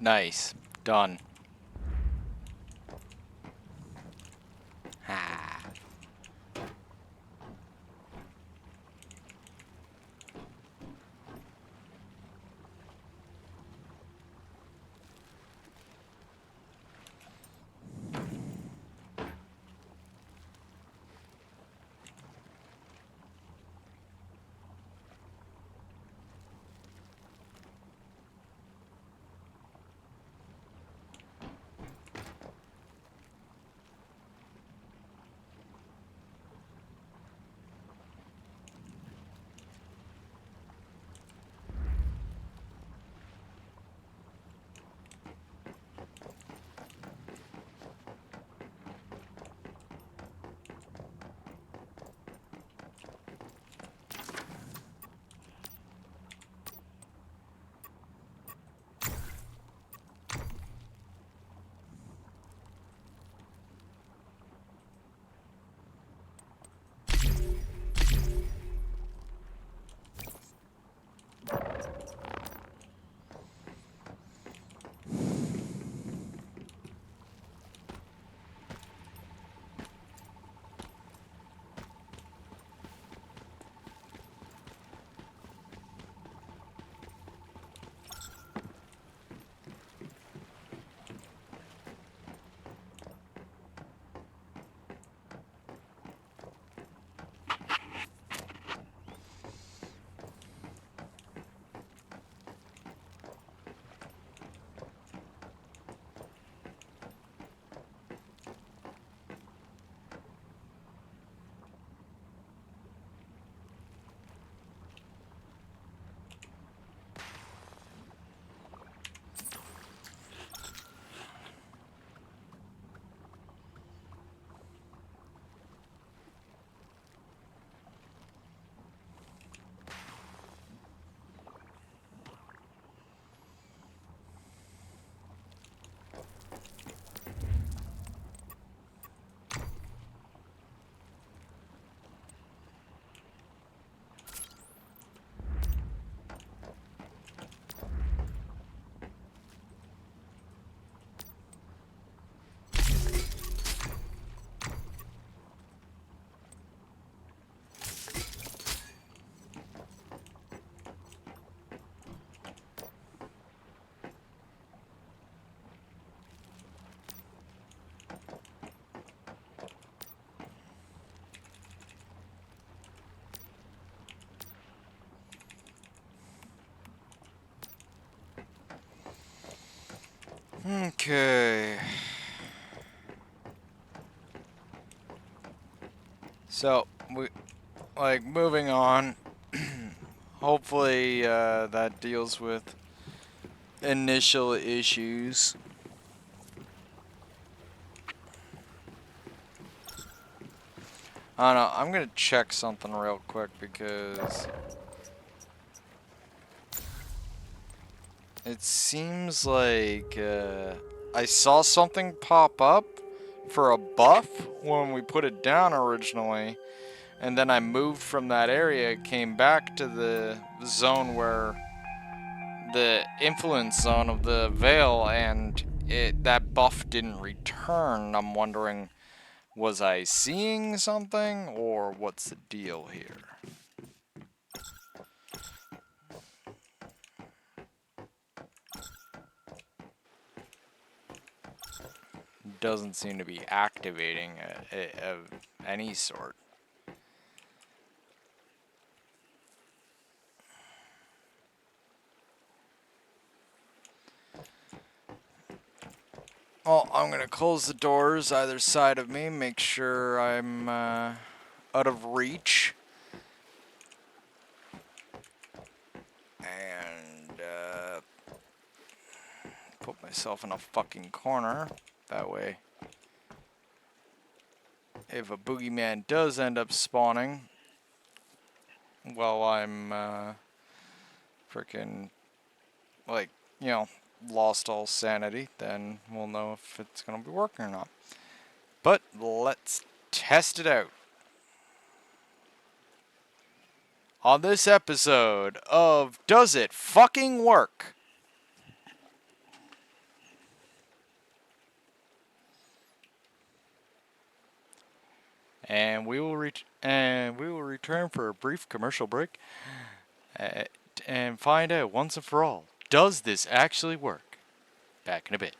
Nice. Done. Ah. Okay. So, moving on. Hopefully, that deals with initial issues. I don't know. I'm gonna check something real quick because it seems like I saw something pop up for a buff when we put it down originally, and then I moved from that area, came back to the zone where the influence zone of the Veil, and that buff didn't return. I'm wondering, was I seeing something, or what's the deal here? Doesn't seem to be activating of any sort. Well, I'm gonna close the doors either side of me, make sure I'm out of reach. And put myself in a fucking corner. That way, if a boogeyman does end up spawning while I'm freaking, like, you know, lost all sanity, then we'll know if it's gonna be working or not. But let's test it out. On this episode of Does It Fucking Work? And we will return for a brief commercial break and find out once and for all, does this actually work? Back in a bit.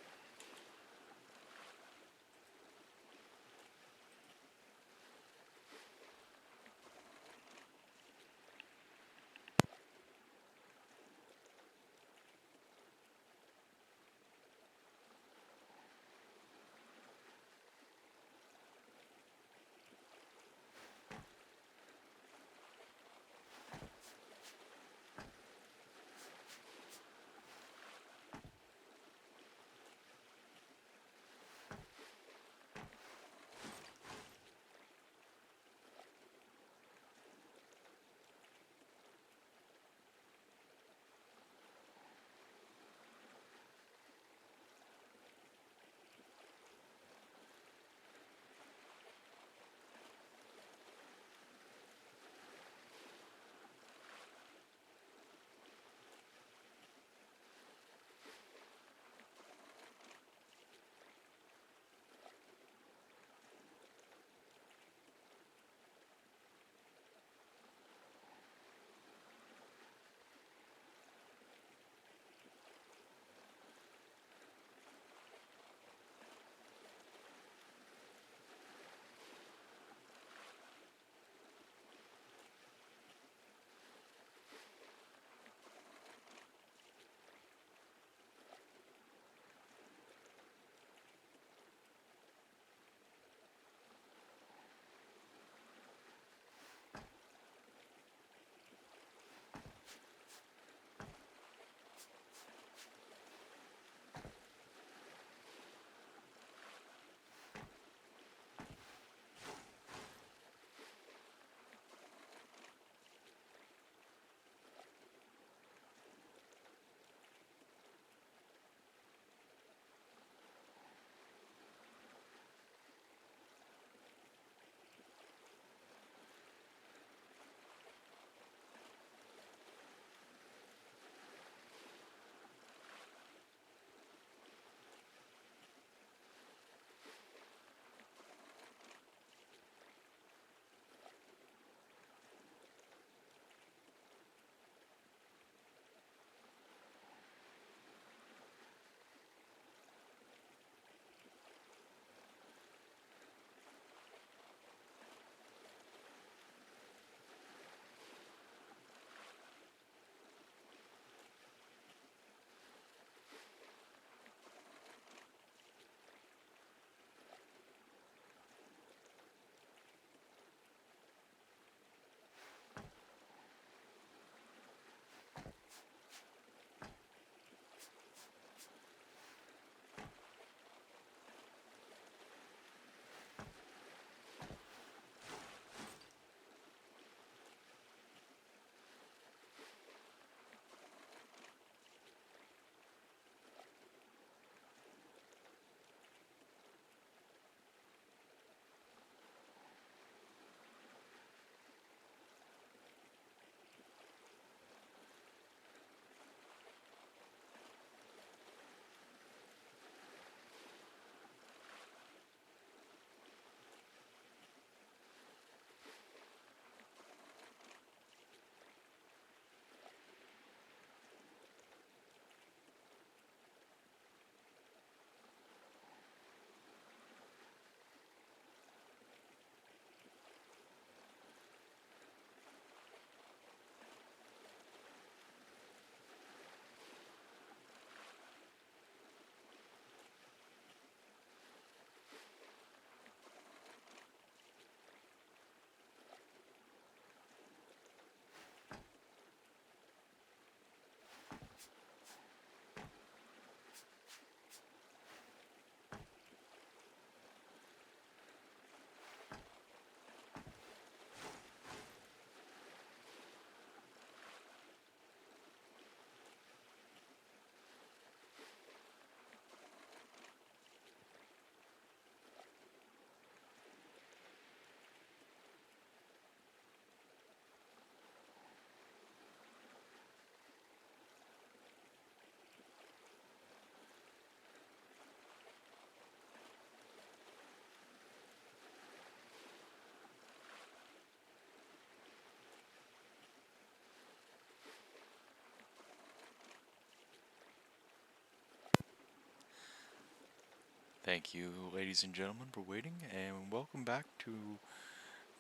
Thank you, ladies and gentlemen, for waiting, and welcome back to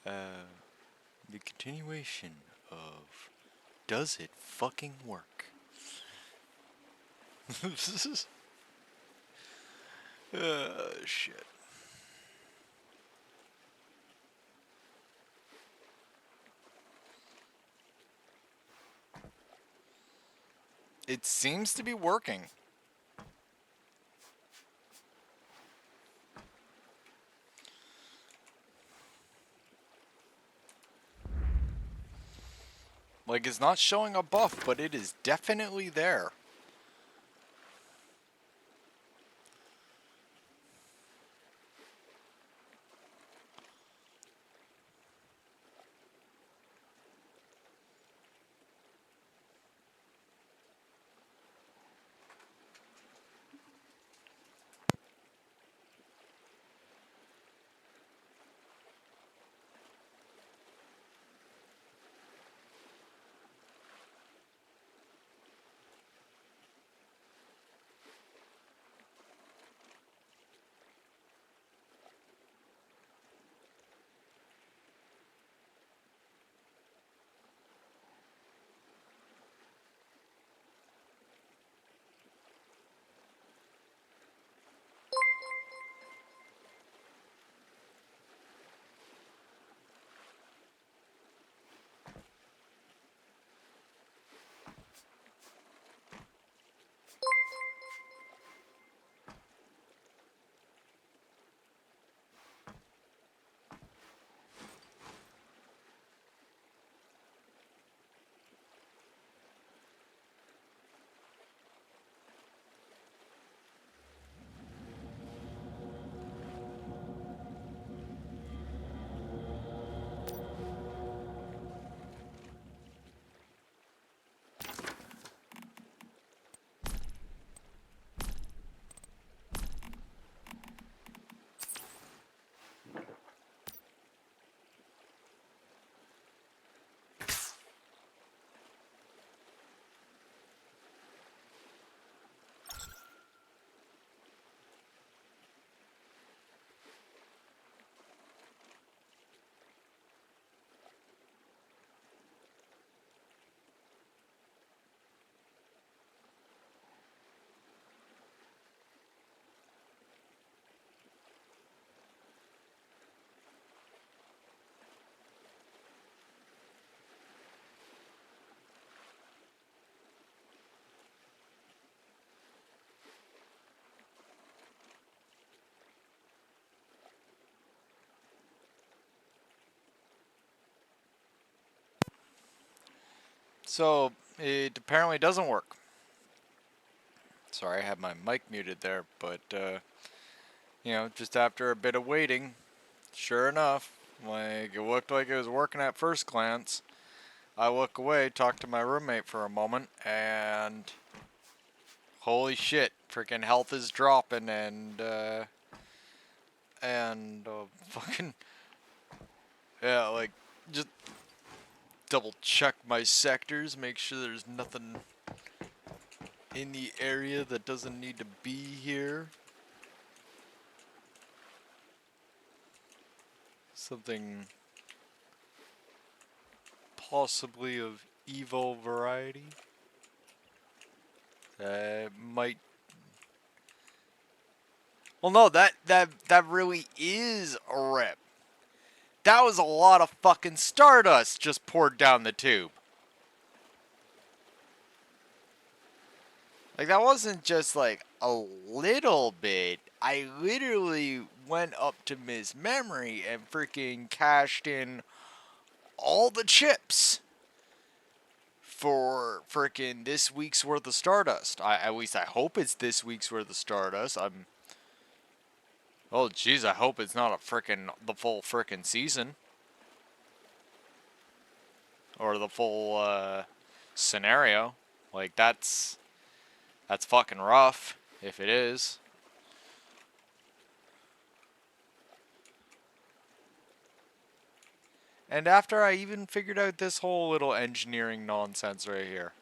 the continuation of Does It Fucking Work? Shit. It seems to be working. Like, it's not showing a buff, but it is definitely there. So, it apparently doesn't work. Sorry, I had my mic muted there, but, you know, just after a bit of waiting, sure enough, like, it looked like it was working at first glance. I look away, talk to my roommate for a moment, and holy shit, freaking health is dropping, and fucking, yeah, like, just double check my sectors, make sure there's nothing in the area that doesn't need to be here. Something possibly of evil variety that might. Well, no, that really is a rip. That was a lot of fucking stardust just poured down the tube. Like, that wasn't just like a little bit. I literally went up to Ms. Memory and freaking cashed in all the chips for freaking this week's worth of Stardust. At least I hope it's this week's worth of Stardust. Oh jeez, I hope it's not the full freaking season. Or the full scenario. Like, that's fucking rough if it is. And after I even figured out this whole little engineering nonsense right here.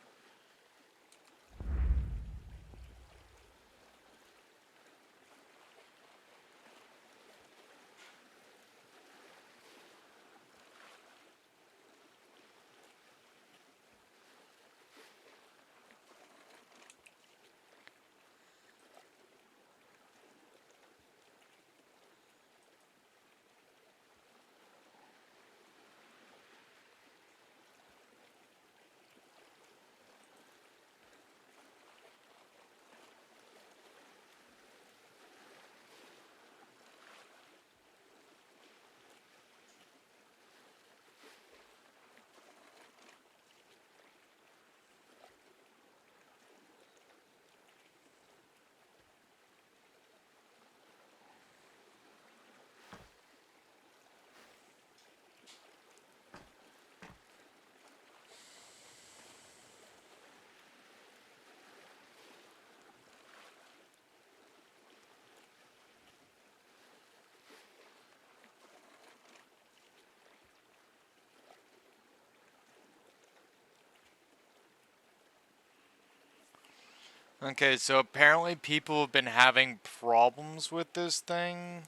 Okay, so apparently people have been having problems with this thing.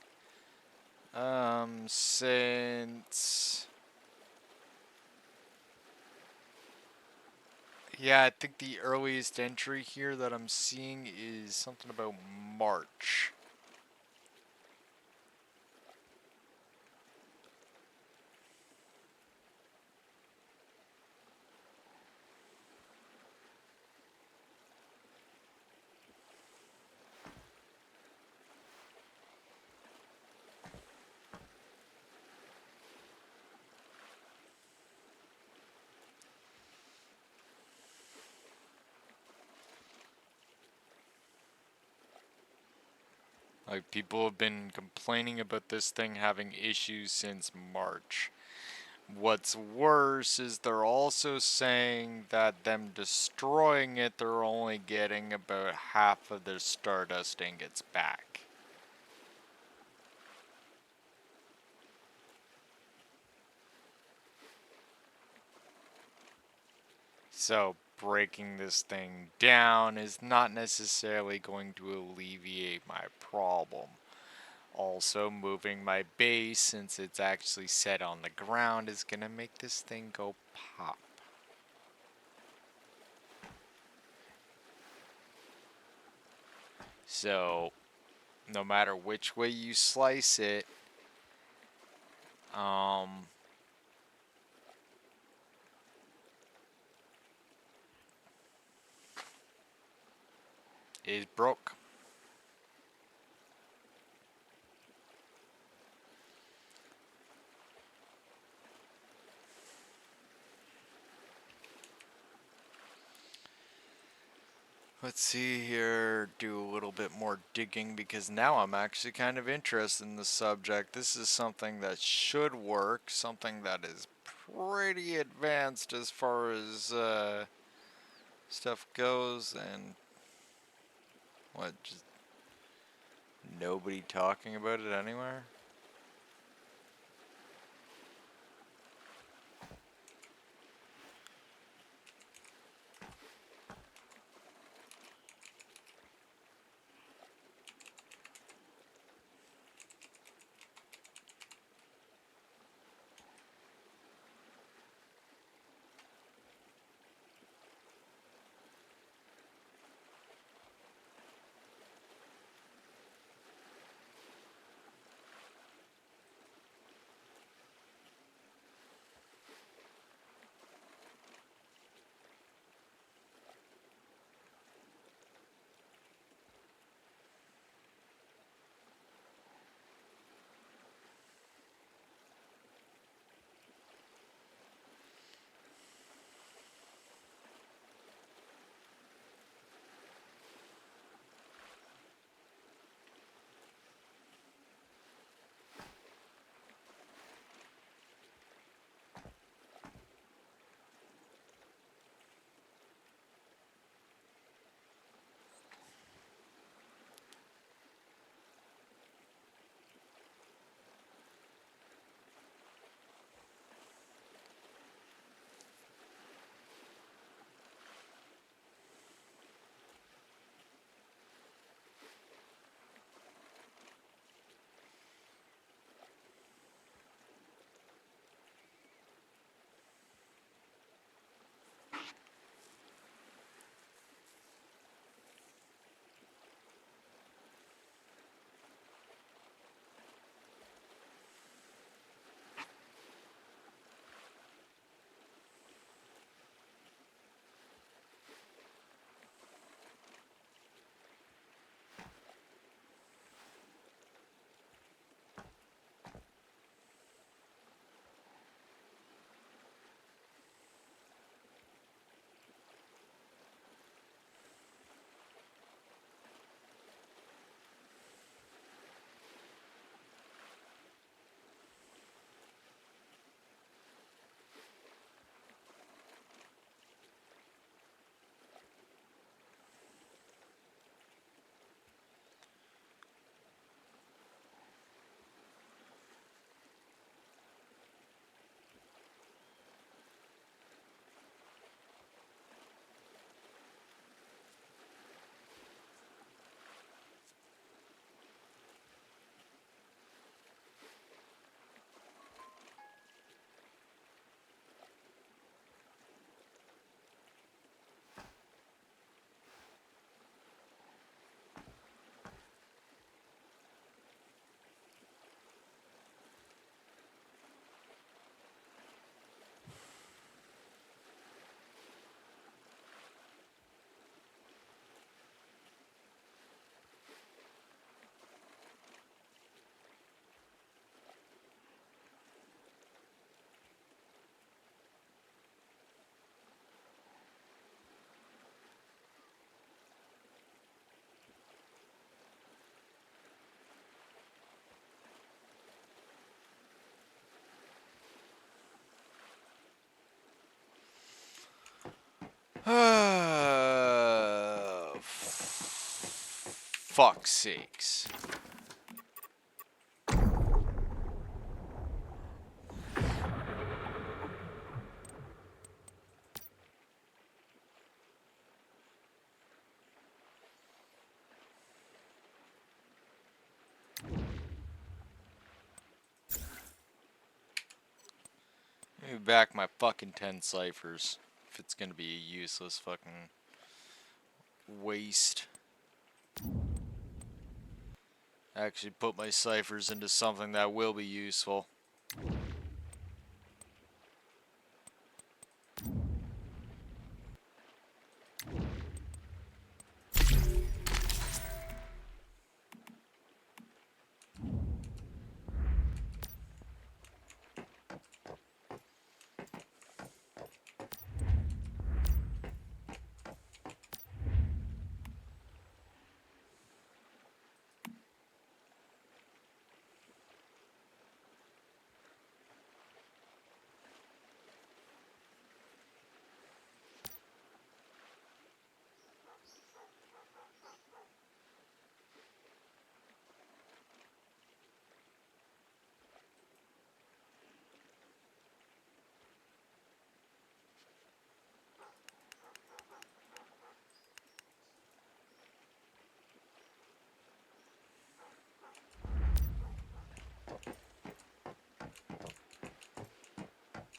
Since... Yeah, I think the earliest entry here that I'm seeing is something about March. Like, people have been complaining about this thing having issues since March. What's worse is they're also saying that them destroying it, they're only getting about half of their Stardust ingots back. So, breaking this thing down is not necessarily going to alleviate my problem. Also, moving my base, since it's actually set on the ground, is gonna make this thing go pop. So, no matter which way you slice it, is broke. Let's see here, do a little bit more digging because now I'm actually kind of interested in the subject. This is something that should work, something that is pretty advanced as far as stuff goes, and what, just nobody talking about it anywhere? Fuck's sakes. Let me back my fucking 10 ciphers if it's gonna be a useless fucking waste. Actually put my ciphers into something that will be useful.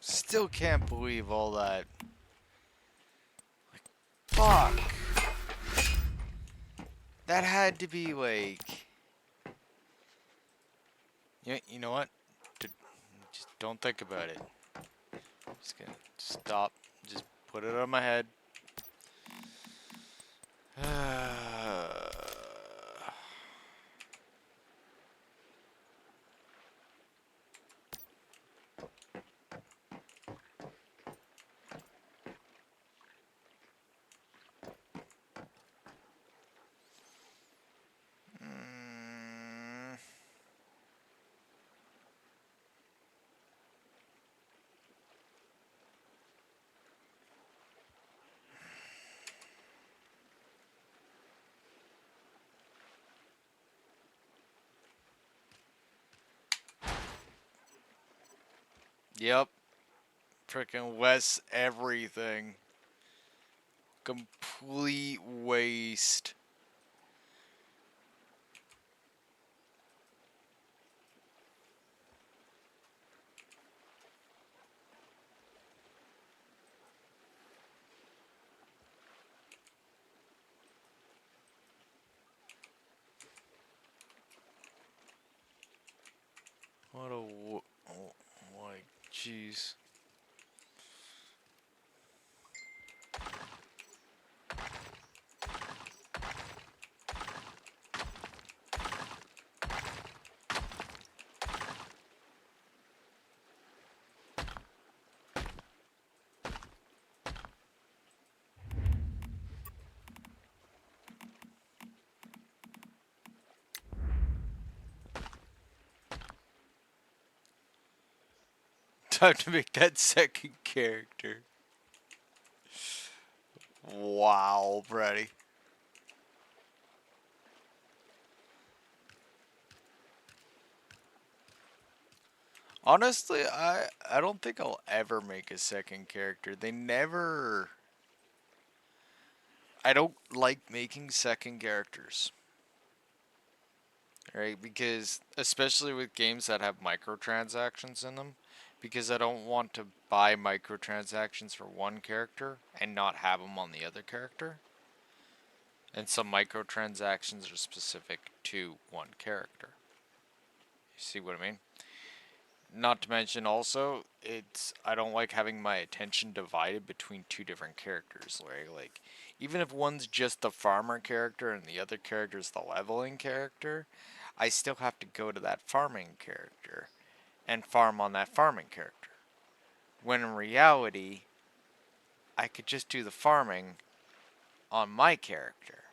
Still can't believe all that. Like, fuck. That had to be like. You know what? Just don't think about it. Just gonna stop. Just put it on my head. Yep. Frickin' Wes everything. Complete waste. What a oh, like jeez. Time to make that second character. Wow, Brady. Honestly, I don't think I'll ever make a second character. They never. I don't like making second characters. Right? Because, especially with games that have microtransactions in them, because I don't want to buy microtransactions for one character and not have them on the other character. And some microtransactions are specific to one character. You see what I mean? Not to mention also, I don't like having my attention divided between two different characters. Like even if one's just the farmer character and the other character is the leveling character, I still have to go to that farming character and farm on that farming character. When in reality, I could just do the farming on my character.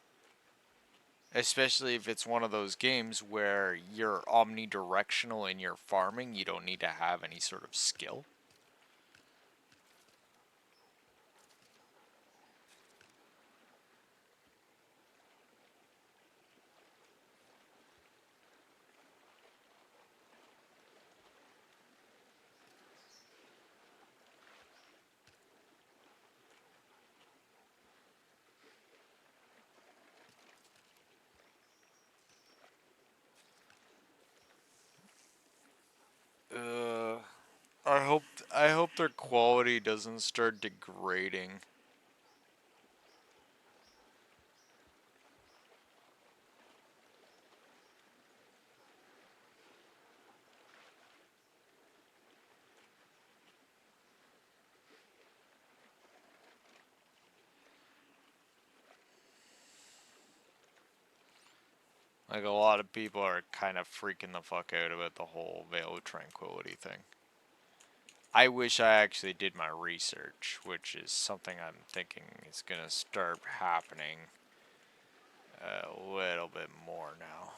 Especially if it's one of those games where you're omnidirectional in your farming, you don't need to have any sort of skill. their quality doesn't start degrading. Like, a lot of people are kind of freaking the fuck out about the whole Veil of Tranquility thing. I wish I actually did my research, which is something I'm thinking is gonna start happening a little bit more now.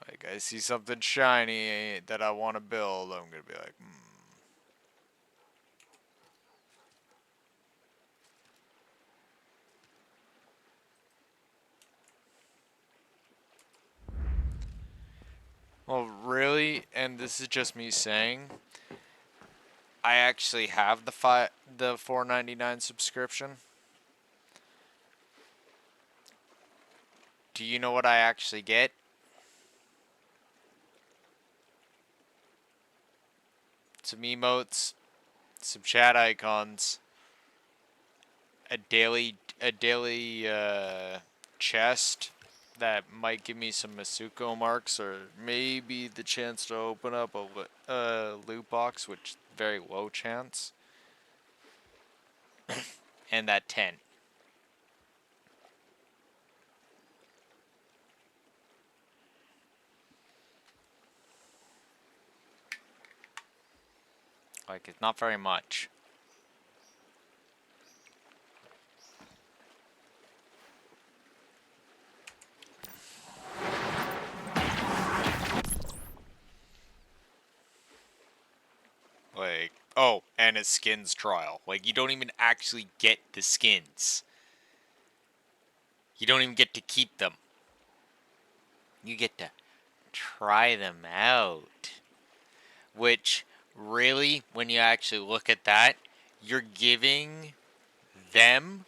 Like, I see something shiny that I want to build, I'm gonna be like, Well, really, and this is just me saying, I actually have the $4.99 subscription. Do you know what I actually get? Some emotes, some chat icons, a daily chest that might give me some Masuko marks, or maybe the chance to open up a loot box, which very low chance, and that tent. Like, it's not very much. Like, oh, and a skins trial. Like, you don't even actually get the skins. You don't even get to keep them. You get to try them out. Which, really, when you actually look at that, you're giving them,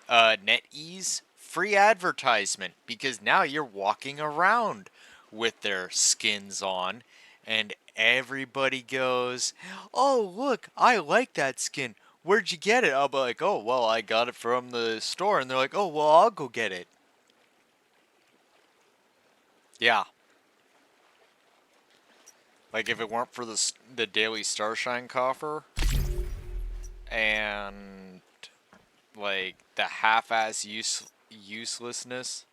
NetEase, free advertisement. Because now you're walking around with their skins on, and everybody goes, oh, look, I like that skin. Where'd you get it? I'll be like, oh, well, I got it from the store. And they're like, oh, well, I'll go get it. Yeah. Like, if it weren't for the daily Starshine coffer and, like, the half-ass uselessness,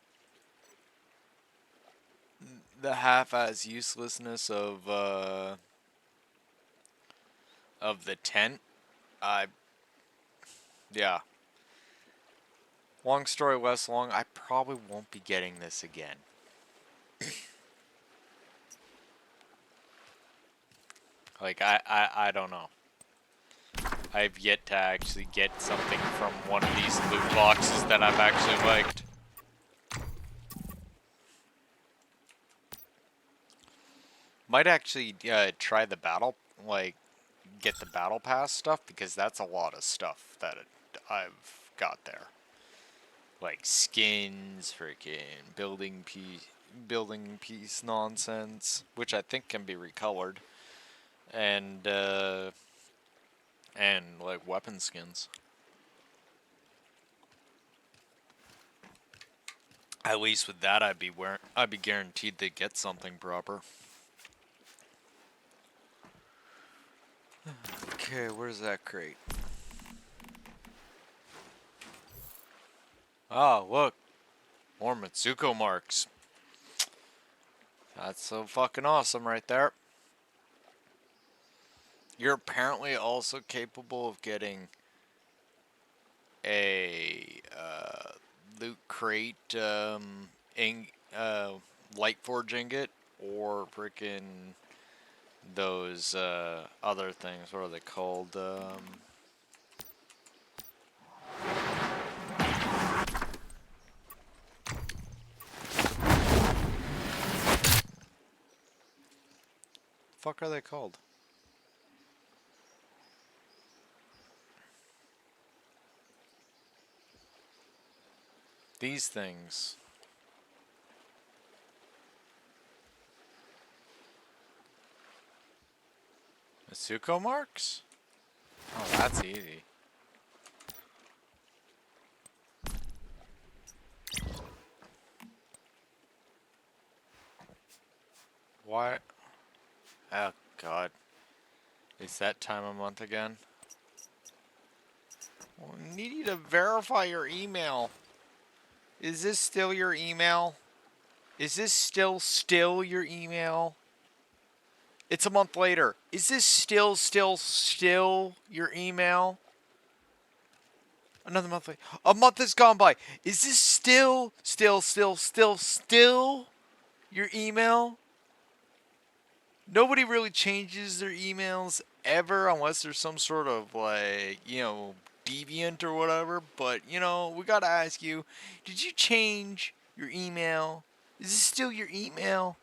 of the tent, yeah. Long story less long, I probably won't be getting this again. Like, I don't know. I've yet to actually get something from one of these loot boxes that I've actually liked. Might actually try the battle, like, get the battle pass stuff, because that's a lot of stuff that I've got there. Like skins, freaking building piece nonsense, which I think can be recolored, and like weapon skins. At least with that, I'd be guaranteed to get something proper. Okay, where's that crate? Oh, look, more Mitsuko marks. That's so fucking awesome right there. You're apparently also capable of getting a loot crate light forge ingot, or freaking those other things. What are they called? Fuck are they called? These things. Masuko marks? Oh, that's easy. What? Oh, God. It's that time of month again? Well, I need you to verify your email. Is this still your email? Is this still your email? It's a month later. Is this still your email? Another month later. A month has gone by. Is this still your email? Nobody really changes their emails ever unless there's some sort of, like, deviant or whatever. But, we gotta ask you, did you change your email? Is this still your email?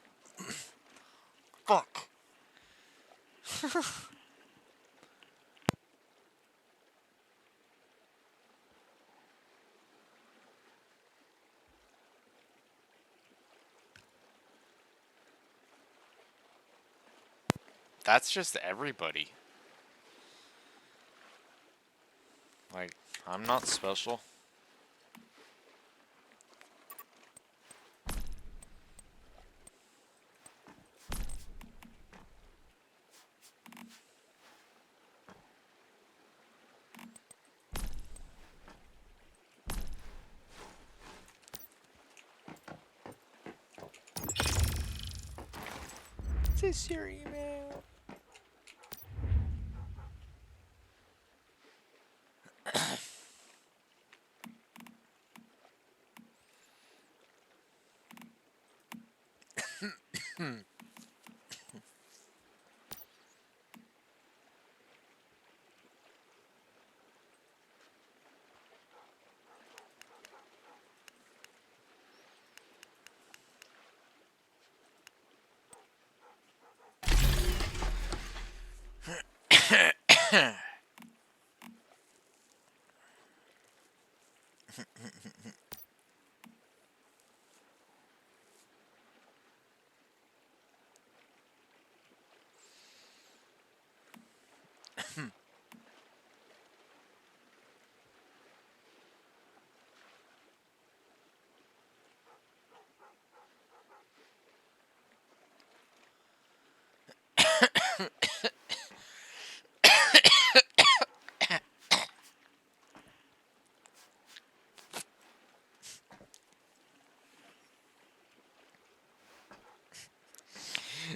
Fuck. That's just everybody. Like, I'm not special. Is this your email?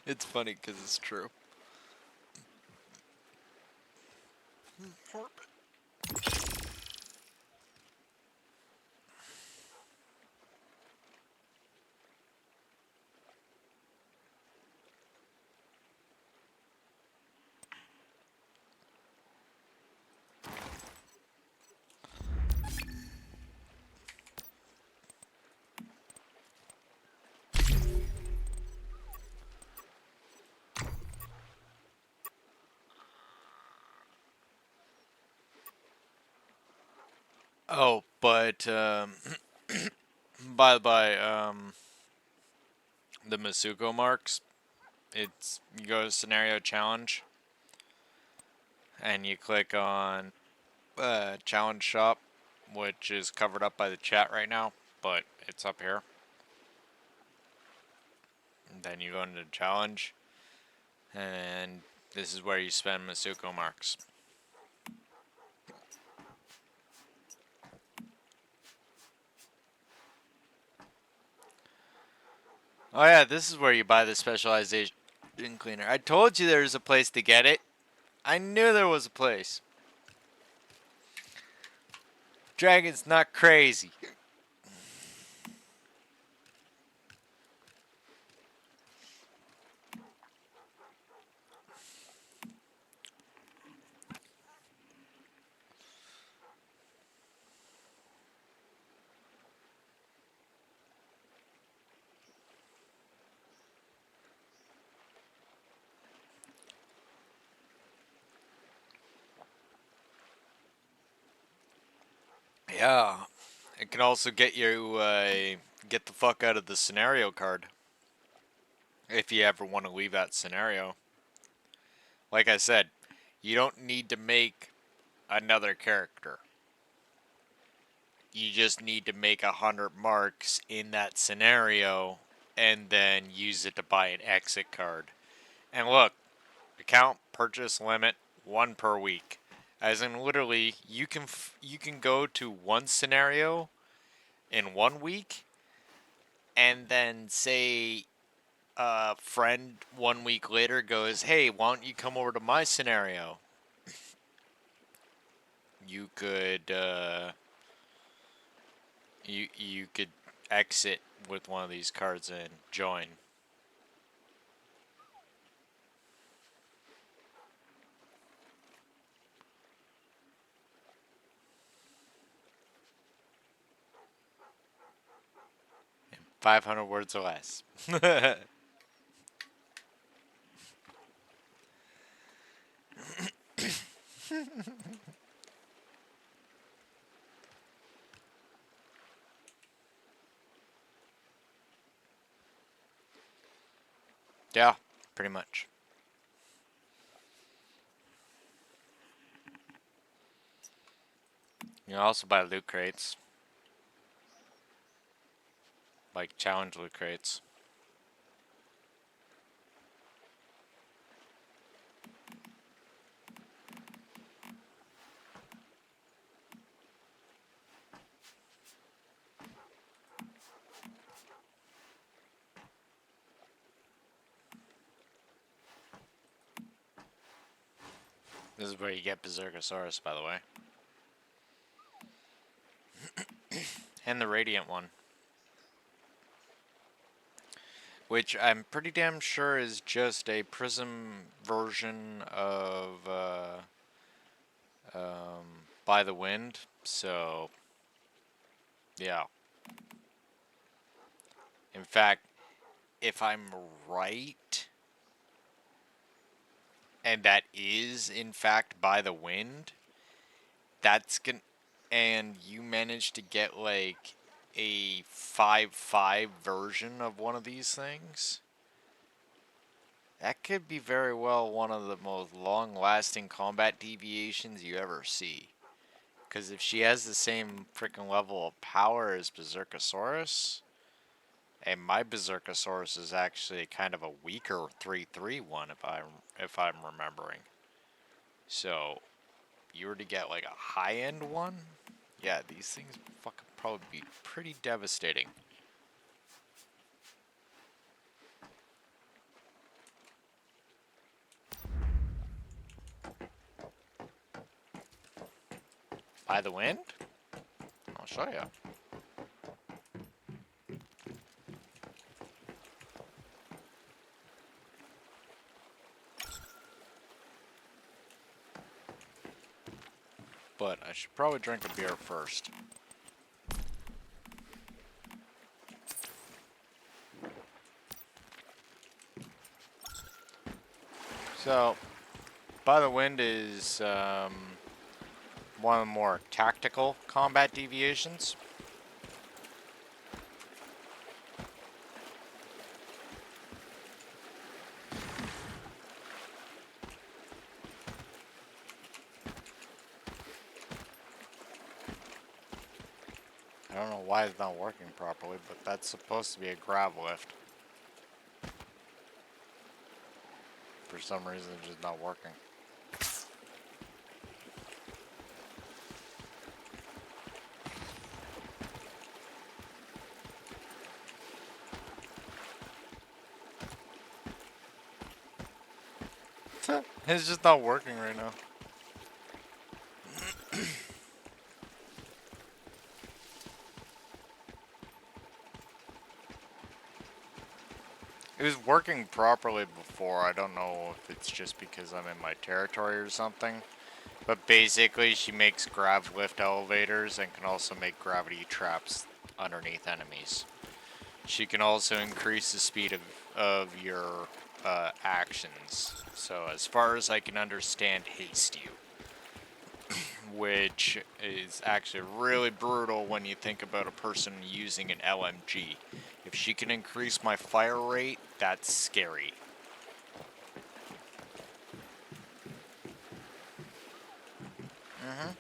It's funny because it's true. Oh, but by the Masuko marks, you go to scenario challenge, and you click on challenge shop, which is covered up by the chat right now, but it's up here. And then you go into challenge, and this is where you spend Masuko marks. Oh yeah, this is where you buy the specialization cleaner. I told you there was a place to get it. I knew there was a place. Dragon's not crazy. Yeah. It can also get you get the fuck out of the scenario card. If you ever want to leave that scenario. like I said, you don't need to make another character. You just need to make 100 marks in that scenario and then use it to buy an exit card. And look, account purchase limit 1 per week. As in literally you can go to one scenario in 1 week and then say a friend 1 week later goes, "Hey, why don't you come over to my scenario?" You could you could exit with one of these cards and join. In 500 words or less. Yeah, pretty much. You can also buy loot crates. Like challenge loot crates. This is where you get Berserkosaurus, by the way. And the Radiant one. Which I'm pretty damn sure is just a Prism version of By the Wind. So, yeah. In fact, if I'm right, and that is in fact By the Wind, that's gonna, and you manage to get like a 5/5 version of one of these things, that could be very well one of the most long-lasting combat deviations you ever see. Because if she has the same freaking level of power as Berserkosaurus, and my Berserkosaurus is actually kind of a weaker 3/3 one if I'm remembering. So you were to get like a high-end one, yeah, these things fucking probably be pretty devastating. By the Wind? I'll show you. But I should probably drink a beer first. So, By the Wind is one of the more tactical combat deviations. I don't know why it's not working properly, but that's supposed to be a grav lift. For some reason, it's just not working. It's just not working right now. It was working properly before. I don't know if it's just because I'm in my territory or something. But basically, she makes grav lift elevators and can also make gravity traps underneath enemies. She can also increase the speed of your actions. So as far as I can understand, haste you. Which is actually really brutal when you think about a person using an LMG. If she can increase my fire rate, that's scary. Mm-hmm.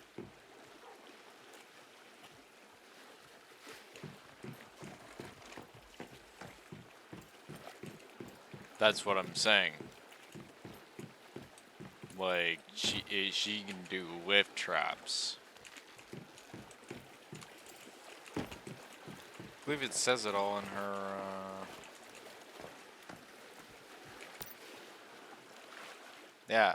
That's what I'm saying. Like, she can do lift traps. I believe it says it all in her, yeah.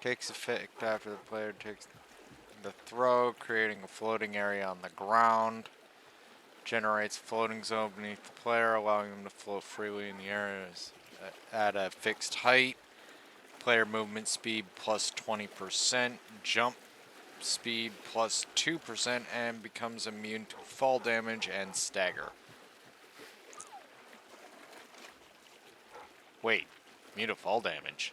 Takes effect after the player takes the throw, creating a floating area on the ground. Generates a floating zone beneath the player, allowing them to float freely in the areas at a fixed height. Player movement speed plus 20%, jump speed plus 2%, and becomes immune to fall damage and stagger. Wait, immune to fall damage?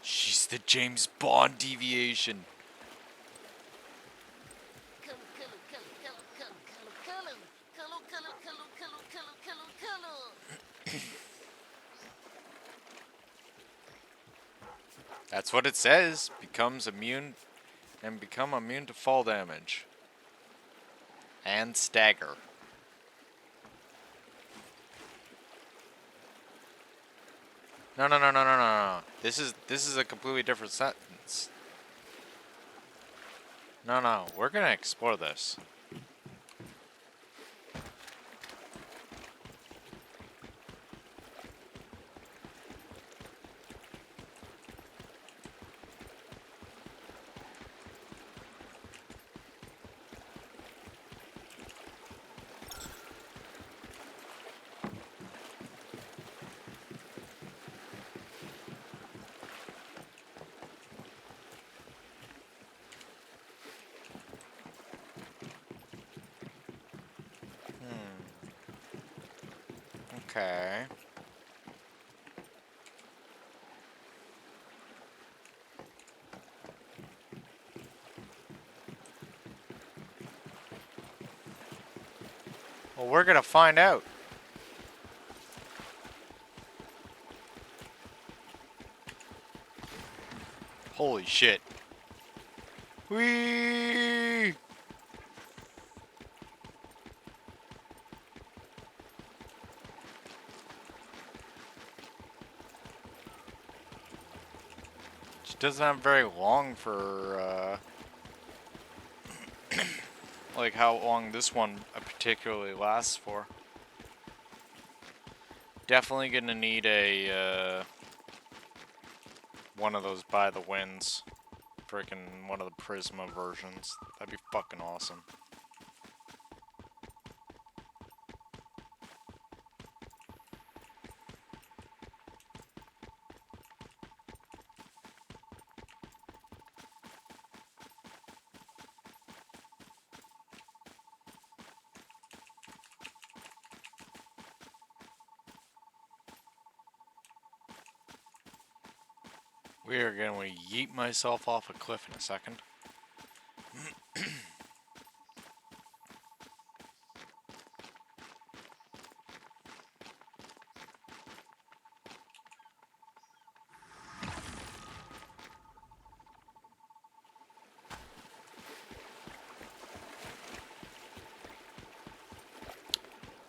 She's the James Bond deviation. Kill him, kill him, kill him, kill him, kill him, kill him, kill him, kill him, kill him, kill him, kill him, kill him, kill him, kill him. That's what it says. Becomes immune and become immune to fall damage. And stagger. No, no, no, no, no, no, no. This is a completely different sentence. No, no, we're gonna explore this. Okay. Well, we're gonna find out. Holy shit. Whee! She doesn't have very long for, like how long this one particularly lasts for. Definitely gonna need a, one of those by the winds. Freaking one of the Prisma versions. That'd be fucking awesome. We are going to yeet myself off a cliff in a second.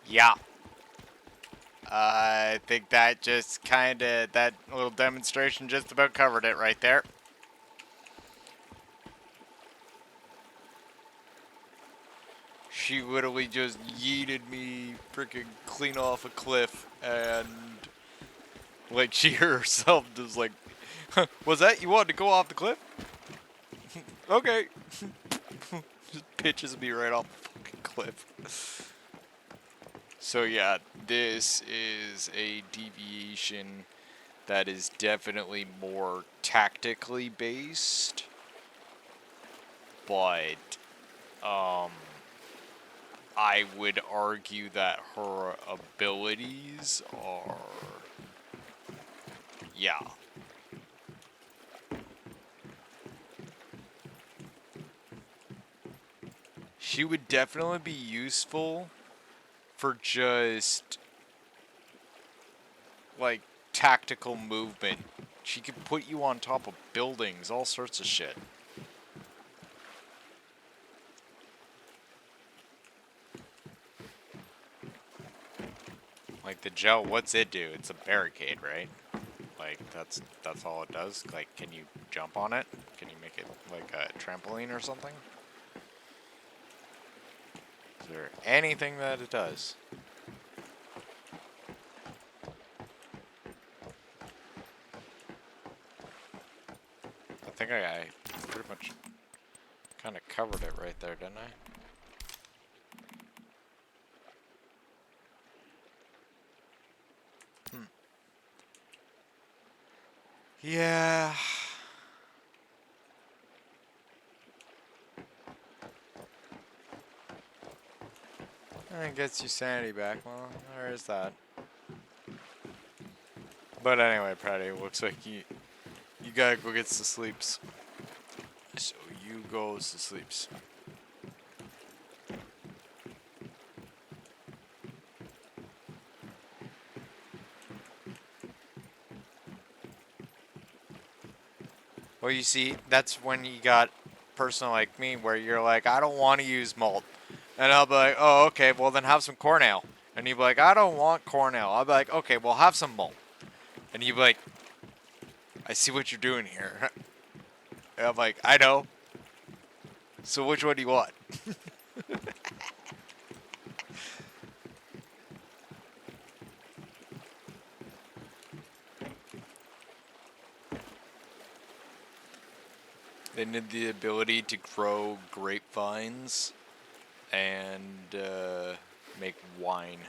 Yeah. I think that just kinda, that little demonstration just about covered it right there. She literally just yeeted me freaking clean off a cliff, and like she herself was like, was that you wanted to go off the cliff? Okay. Just pitches me right off the fucking cliff. So yeah, this is a deviation that is definitely more tactically based, but I would argue that her abilities are, yeah. She would definitely be useful for just like tactical movement. She could put you on top of buildings, all sorts of shit. Like the gel, what's it do? It's a barricade, right? Like that's all it does. Like, can you jump on it? Can you make it like a trampoline or something? Is there anything that it does? I think I pretty much kind of covered it right there, didn't I? Yeah. It gets your sanity back. Well, there is that. But anyway, Patty, it looks like you gotta go get some sleeps. So you go to sleeps. Well, you see, that's when you got a person like me where you're like, I don't want to use malt. And I'll be like, oh, okay, well then have some corn ale. And you'd be like, I don't want corn ale. I'll be like, okay, well have some malt. And you'd be like, I see what you're doing here. And I'm like, I know. So which one do you want? They need the ability to grow grapevines and make wine.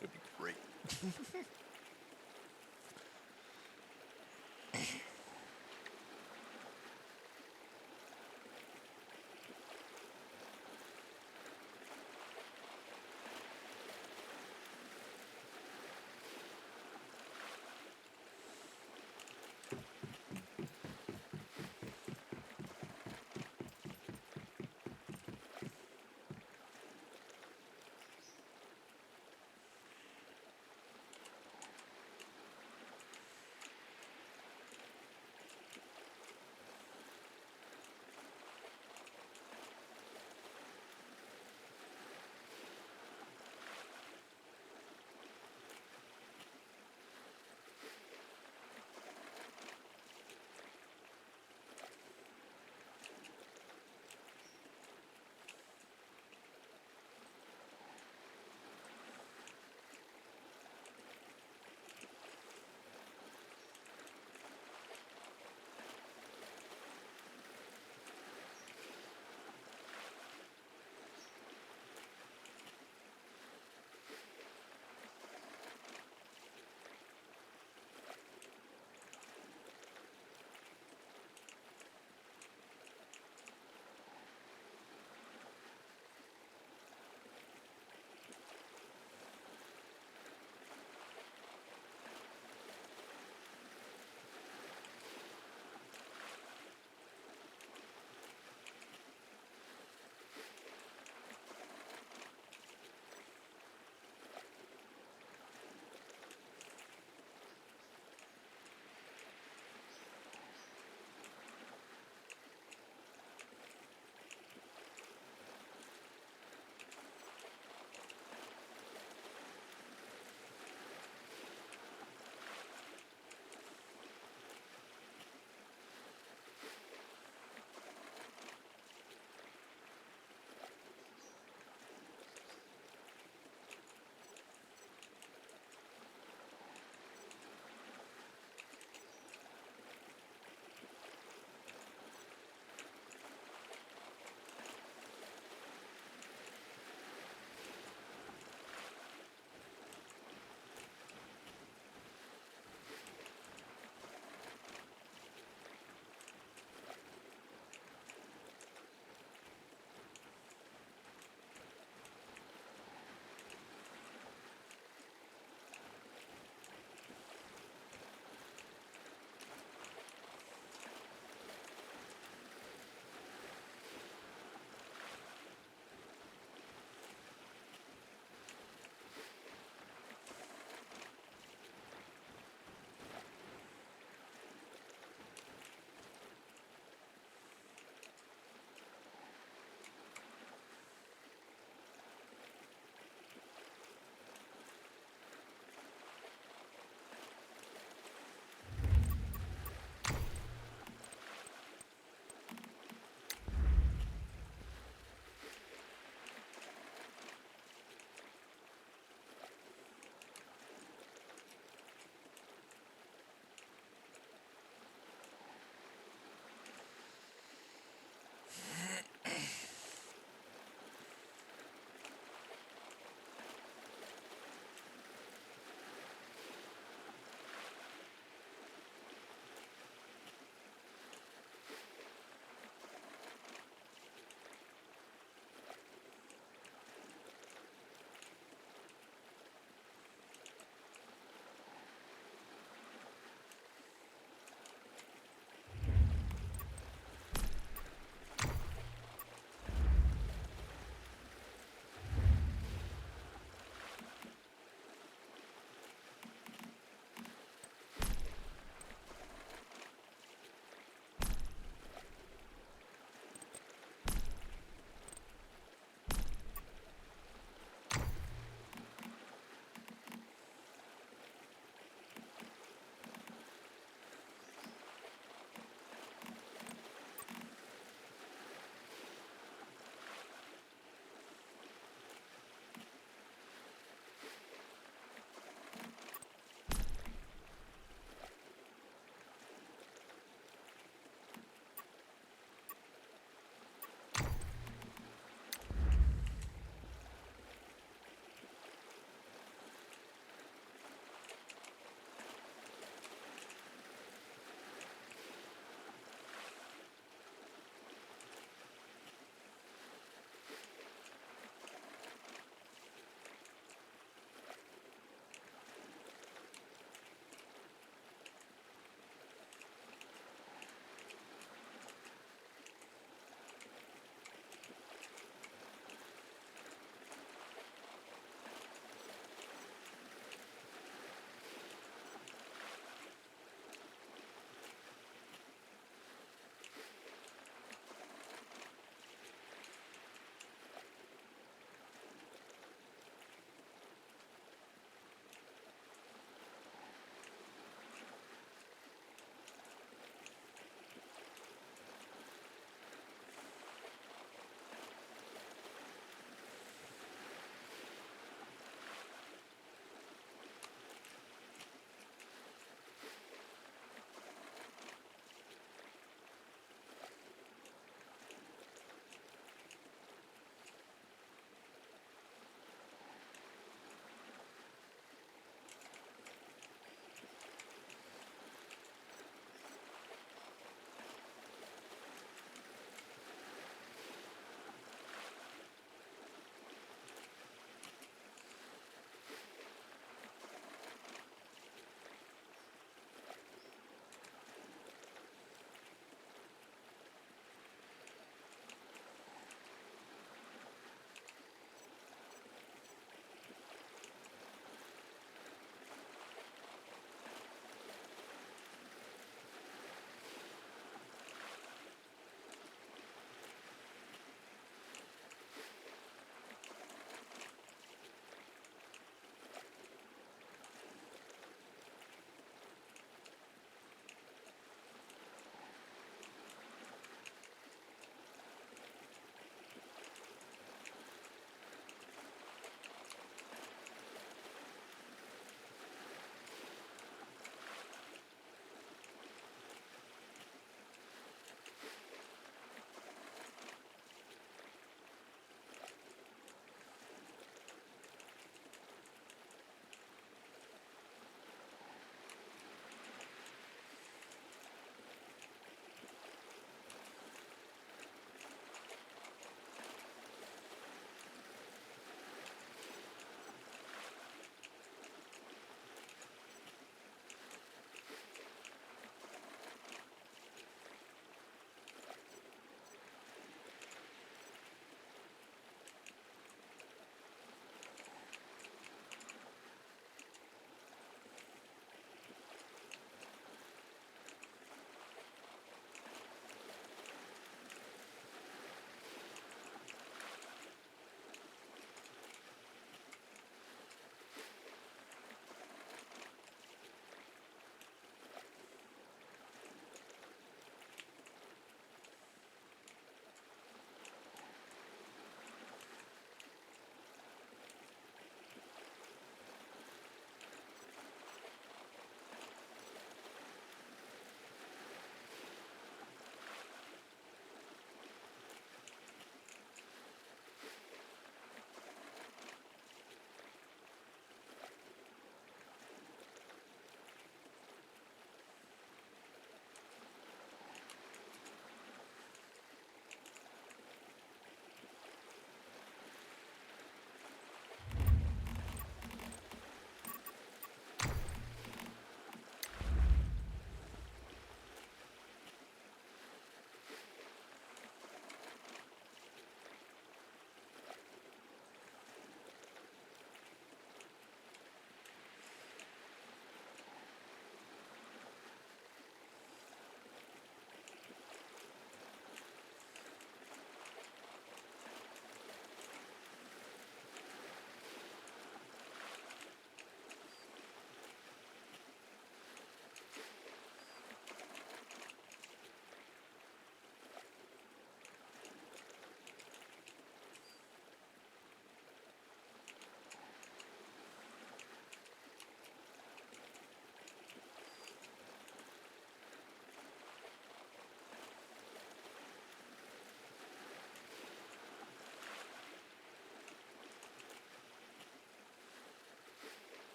It'd be great.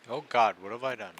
Oh God, what have I done?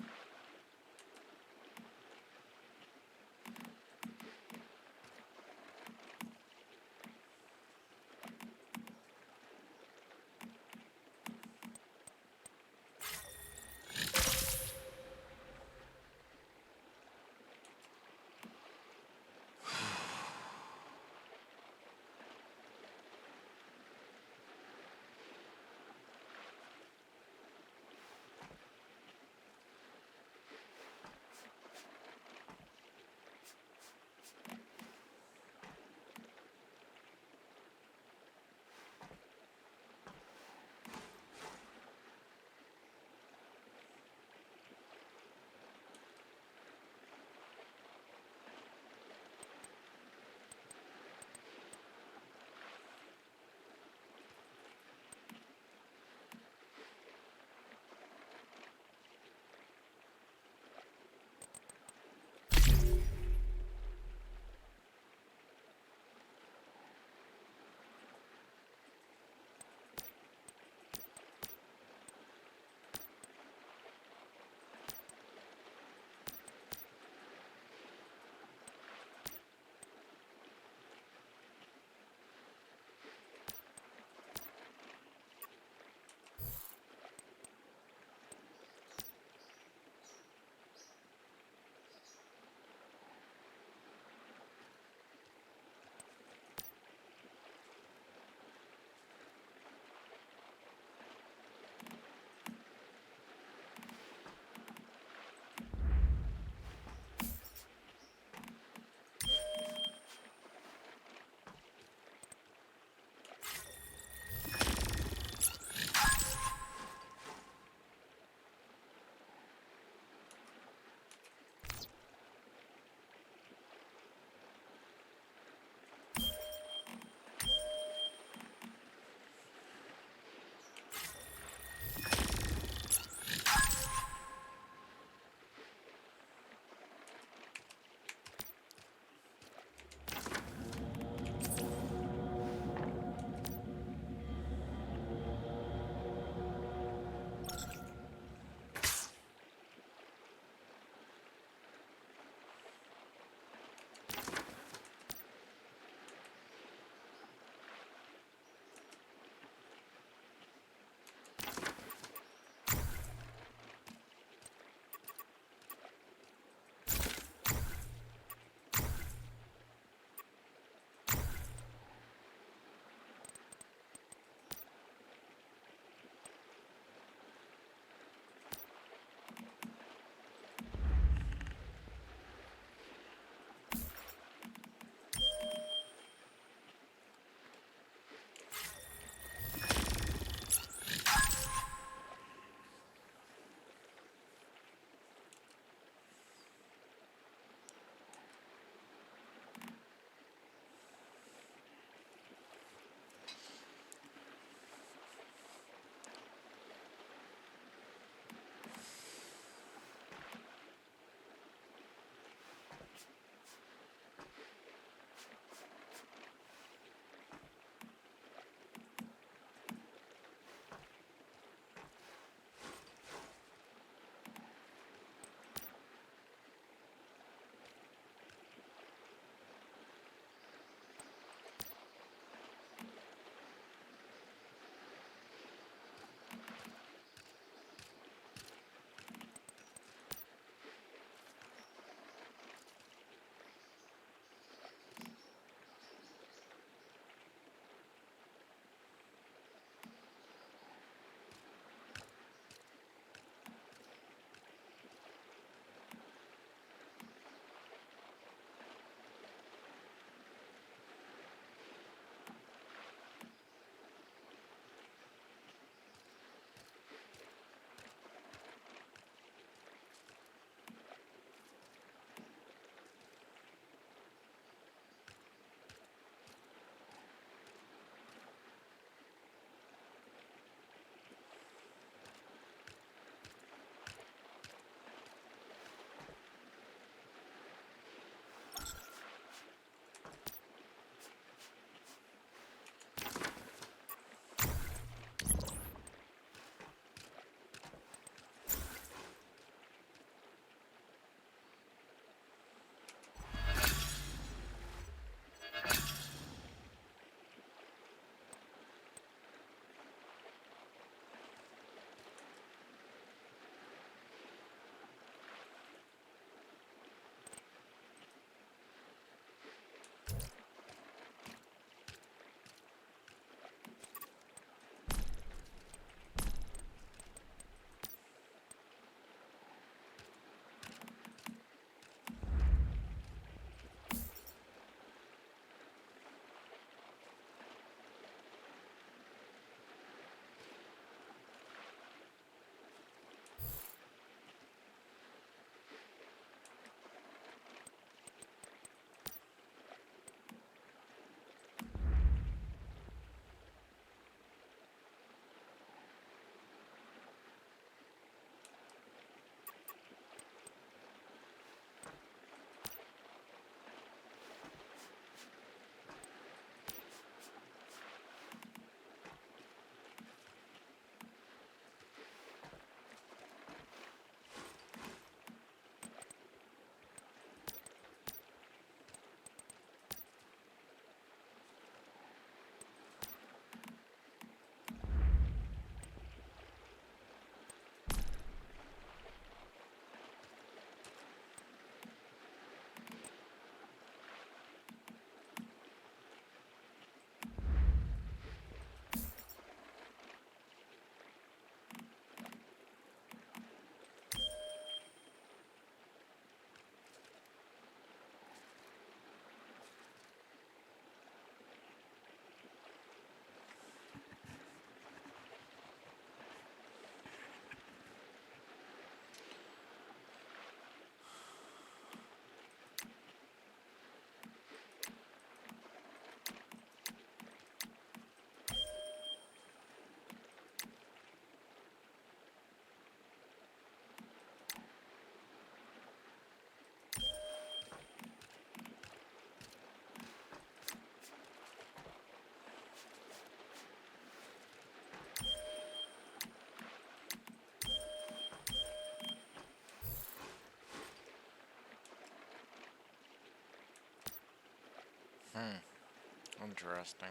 Interesting.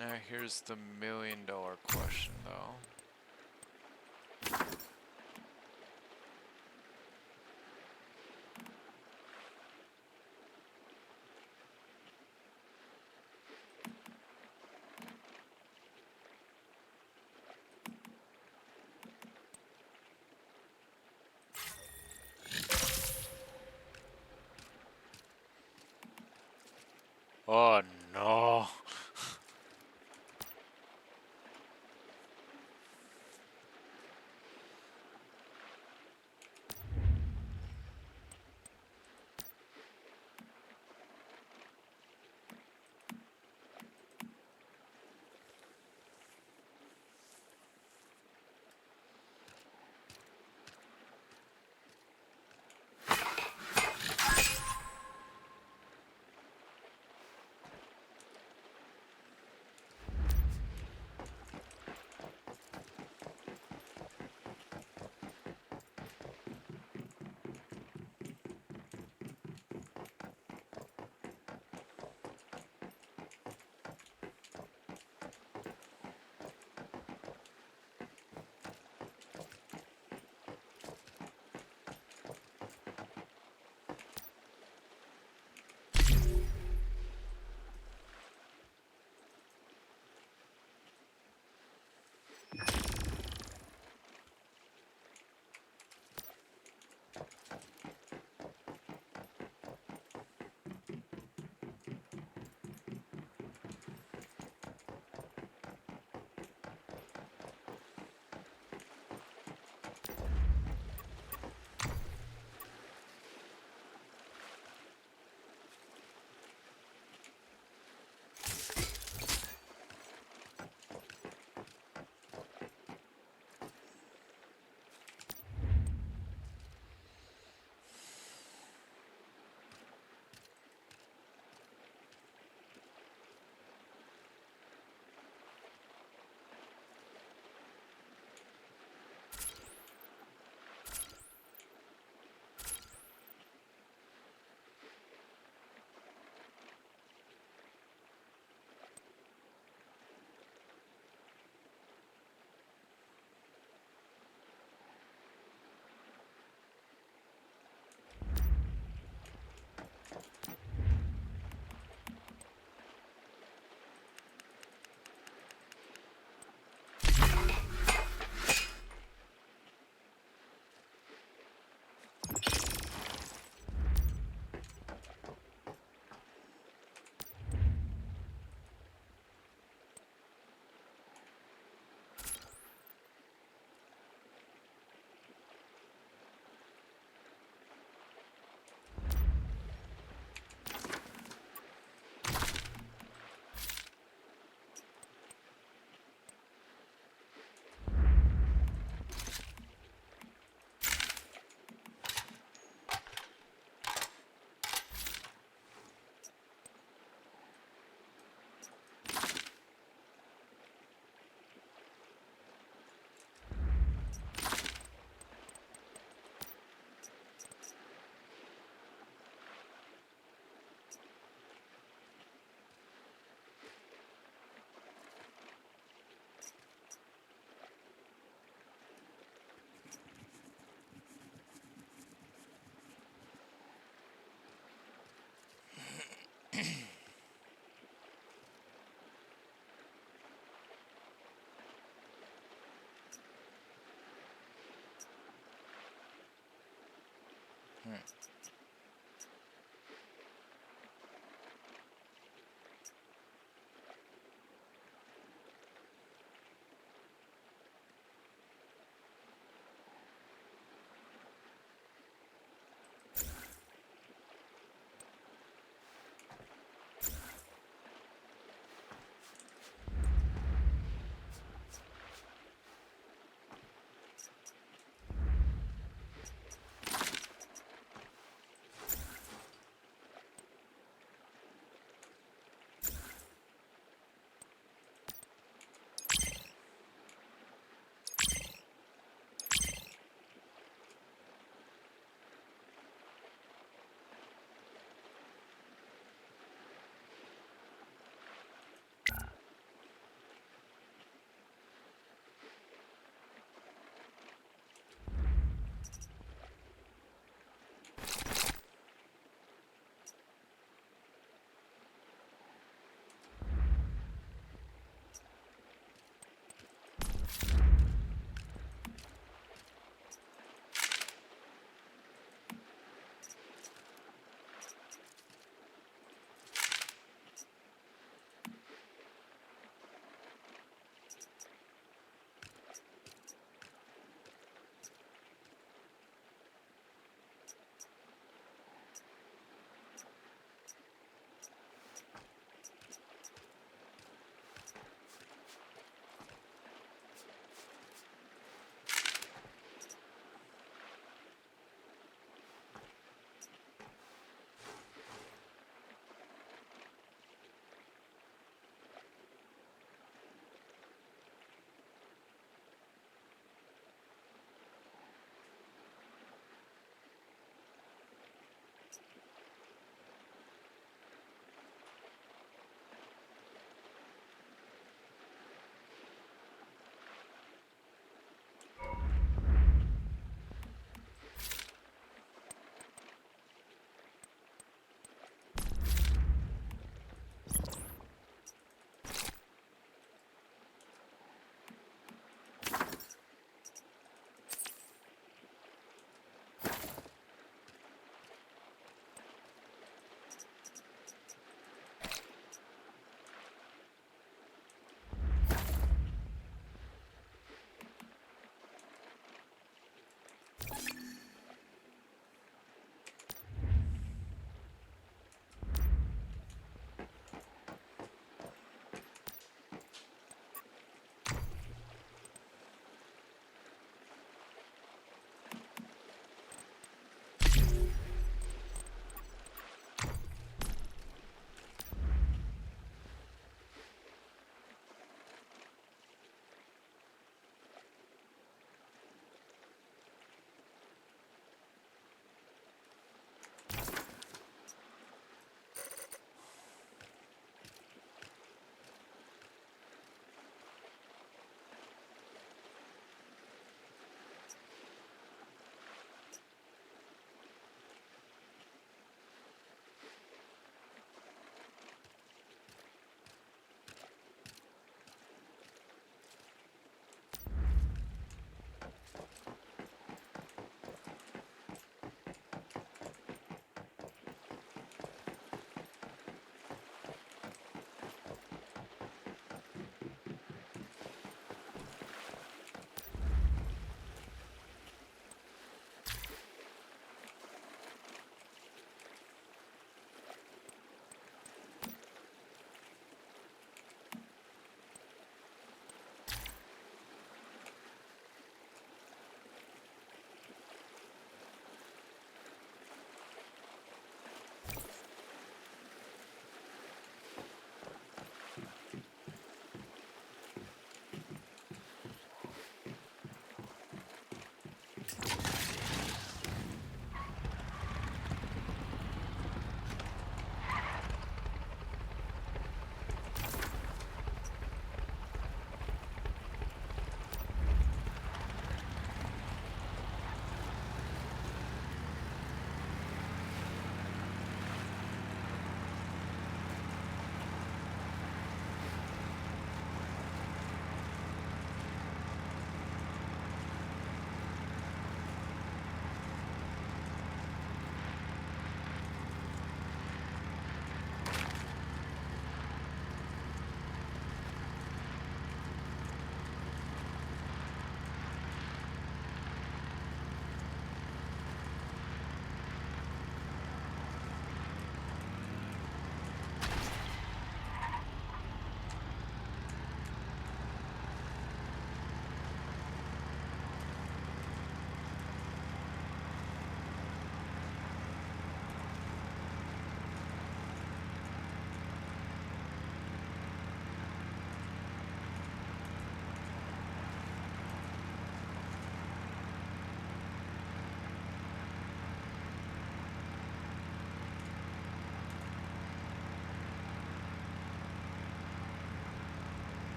Now here's the $1,000,000 question though. Oh no.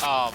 How?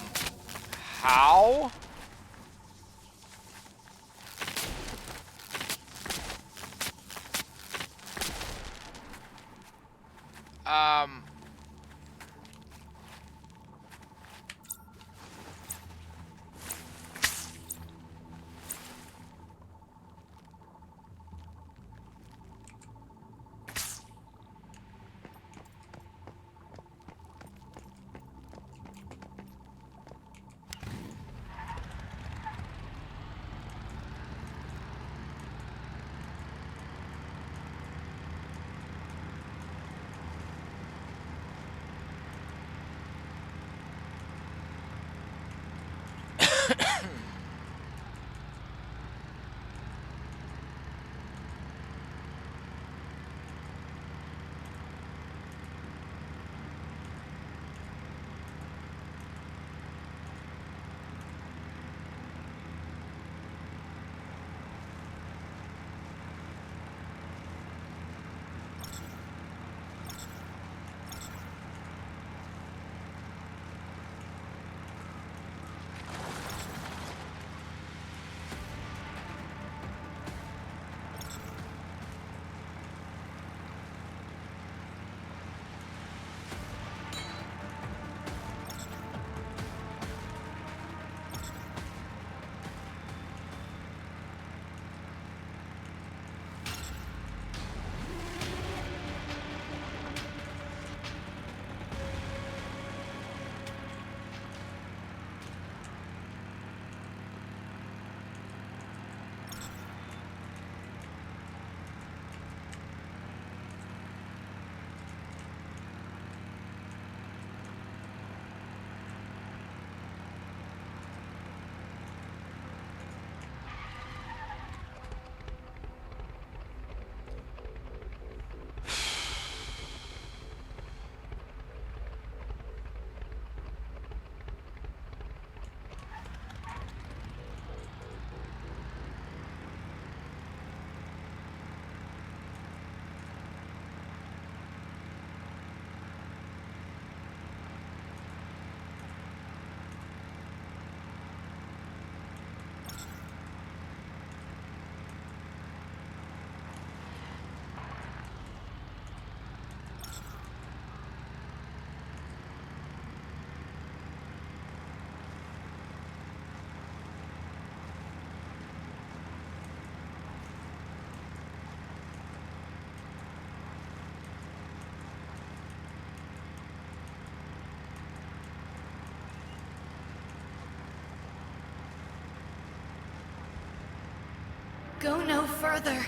Go no further.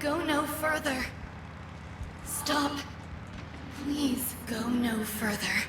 Go no further. Stop. Please go no further.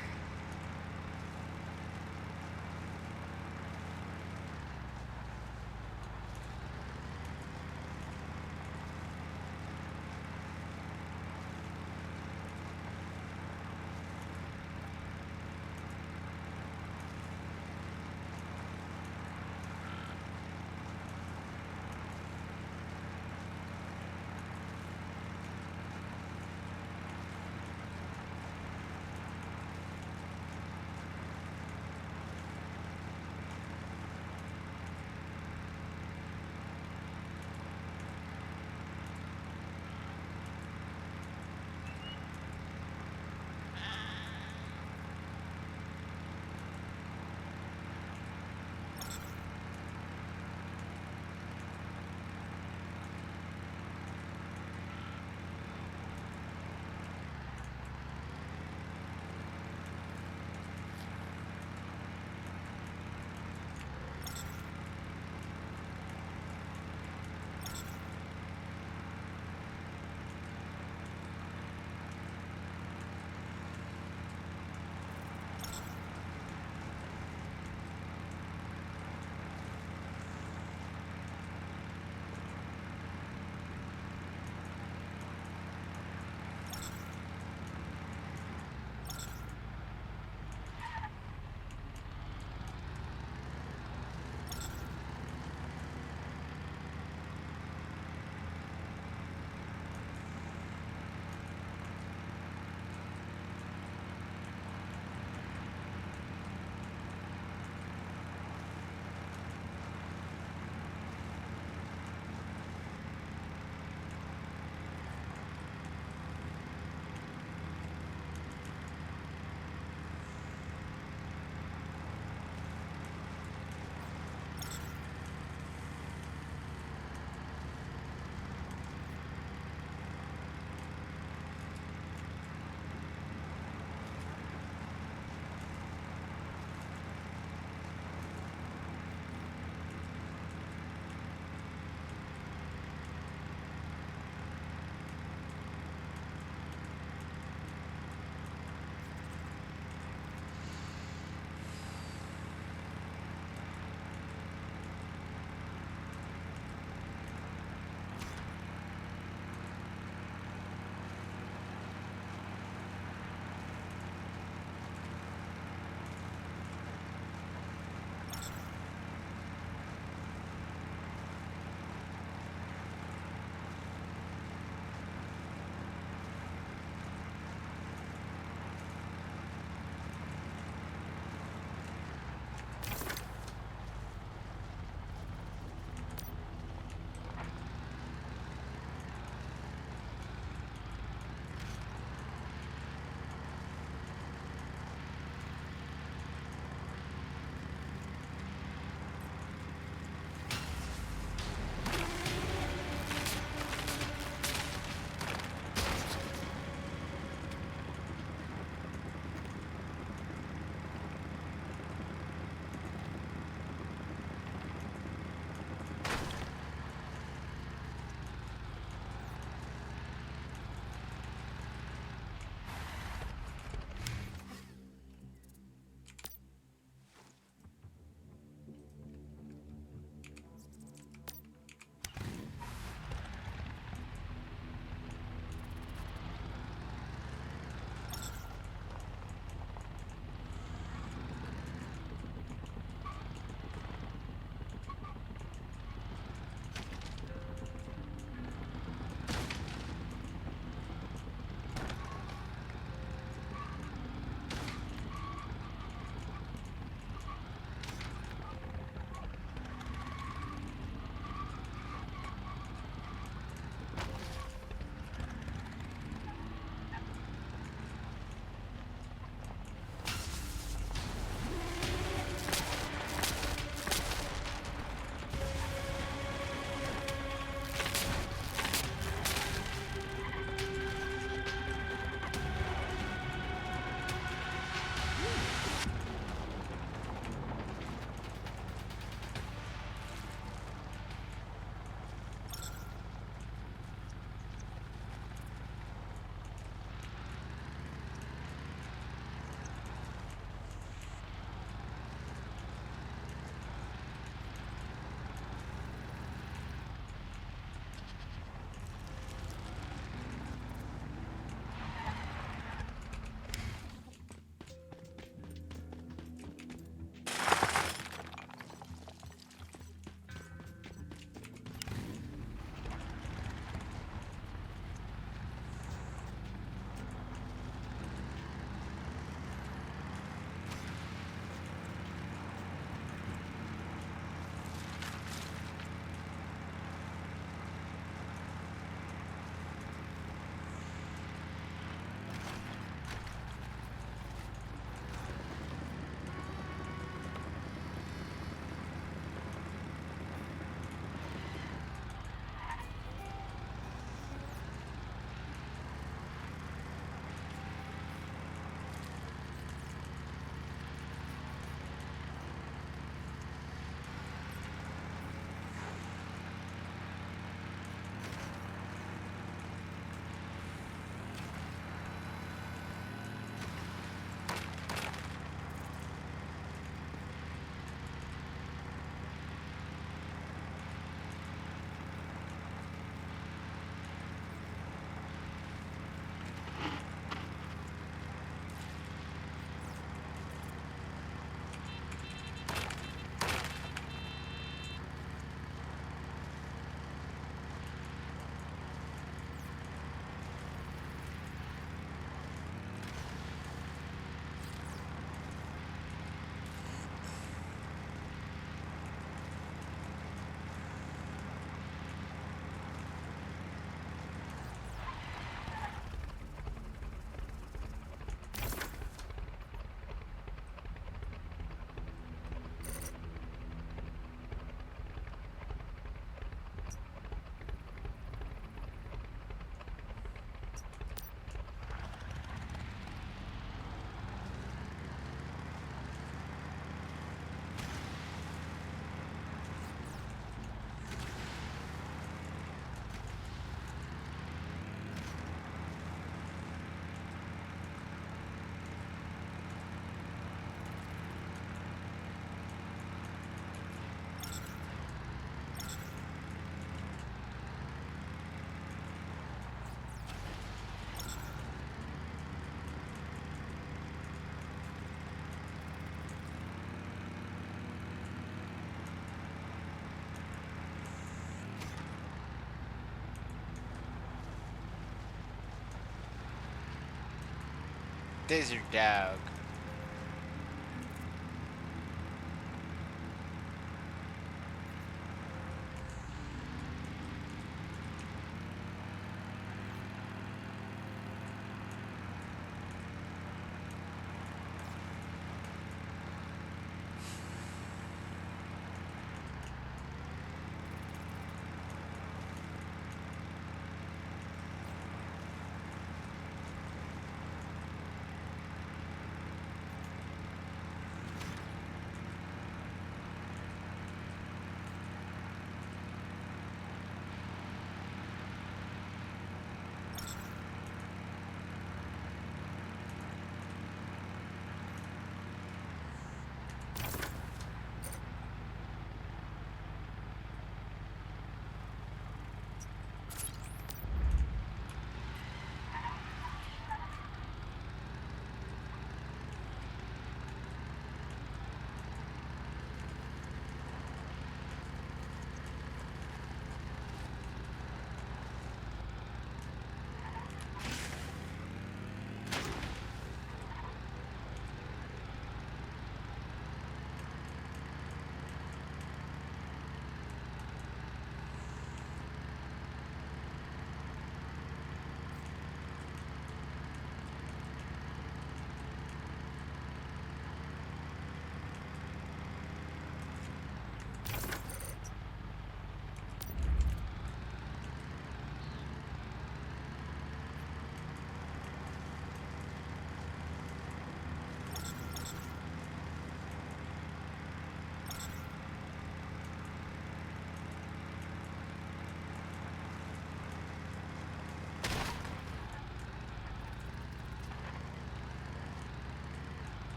Desert dog.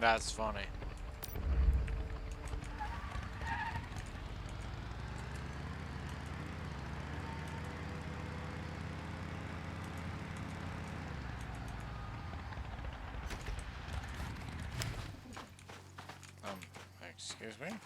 That's funny. Excuse me?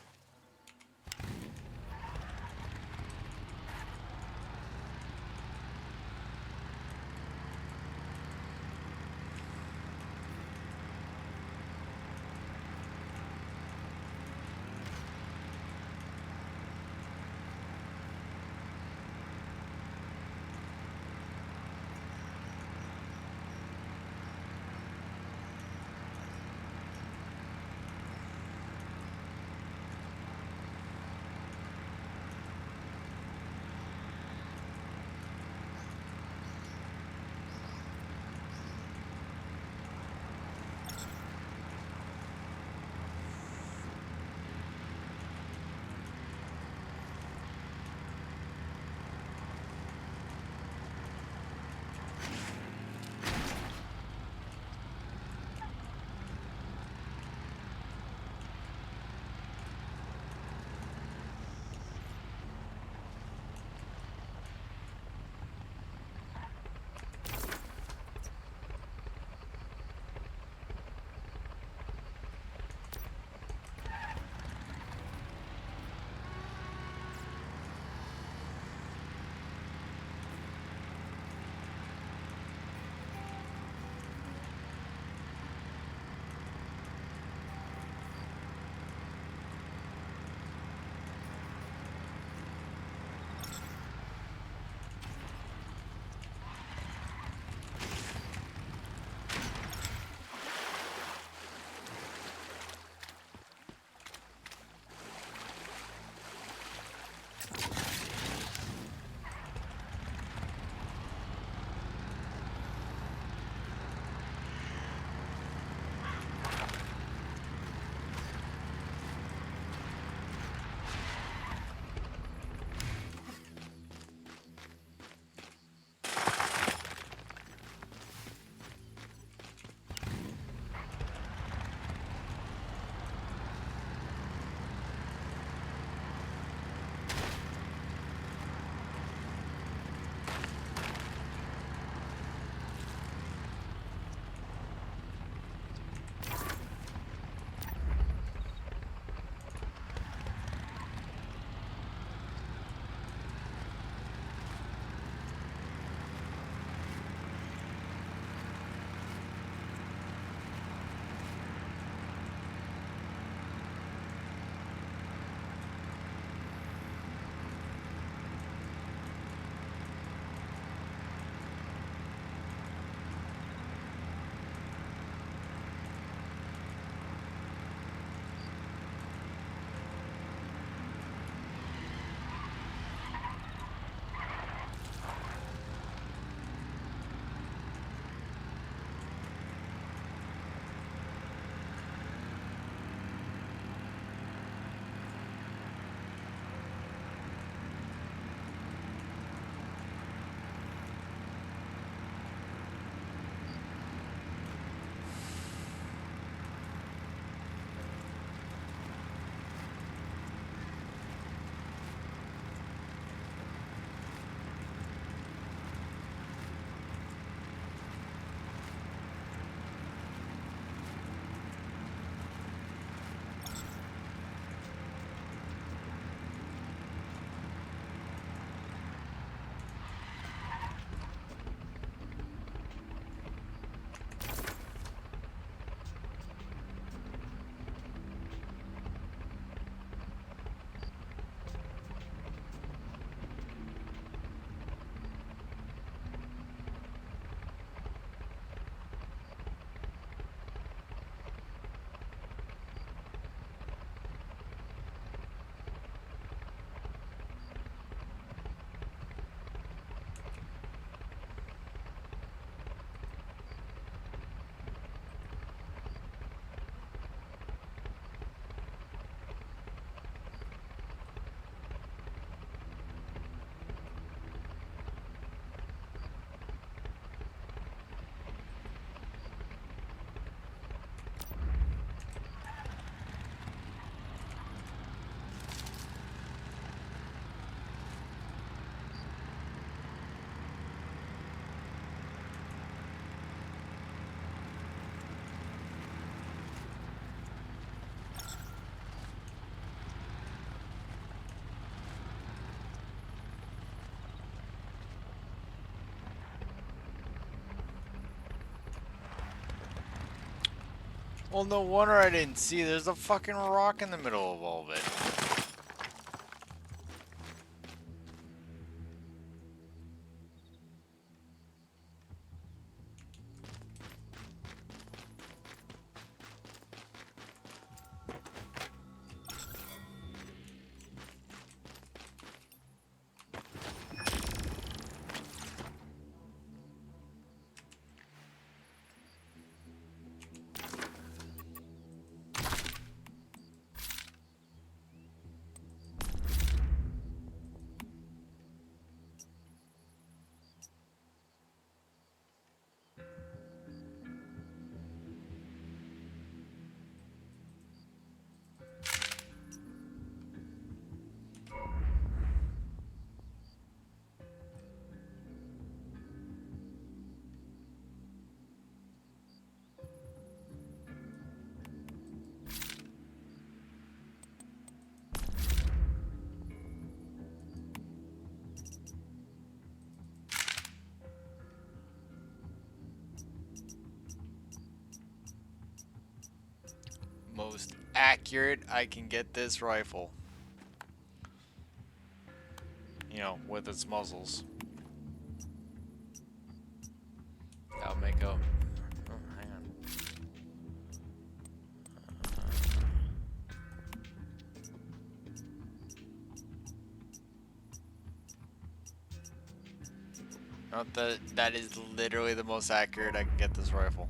Well, no wonder I didn't see. There's a fucking rock in the middle of all of it. Most accurate I can get this rifle. You know, with its muzzles. That'll make up. Oh, hang on. Not that is literally the most accurate I can get this rifle.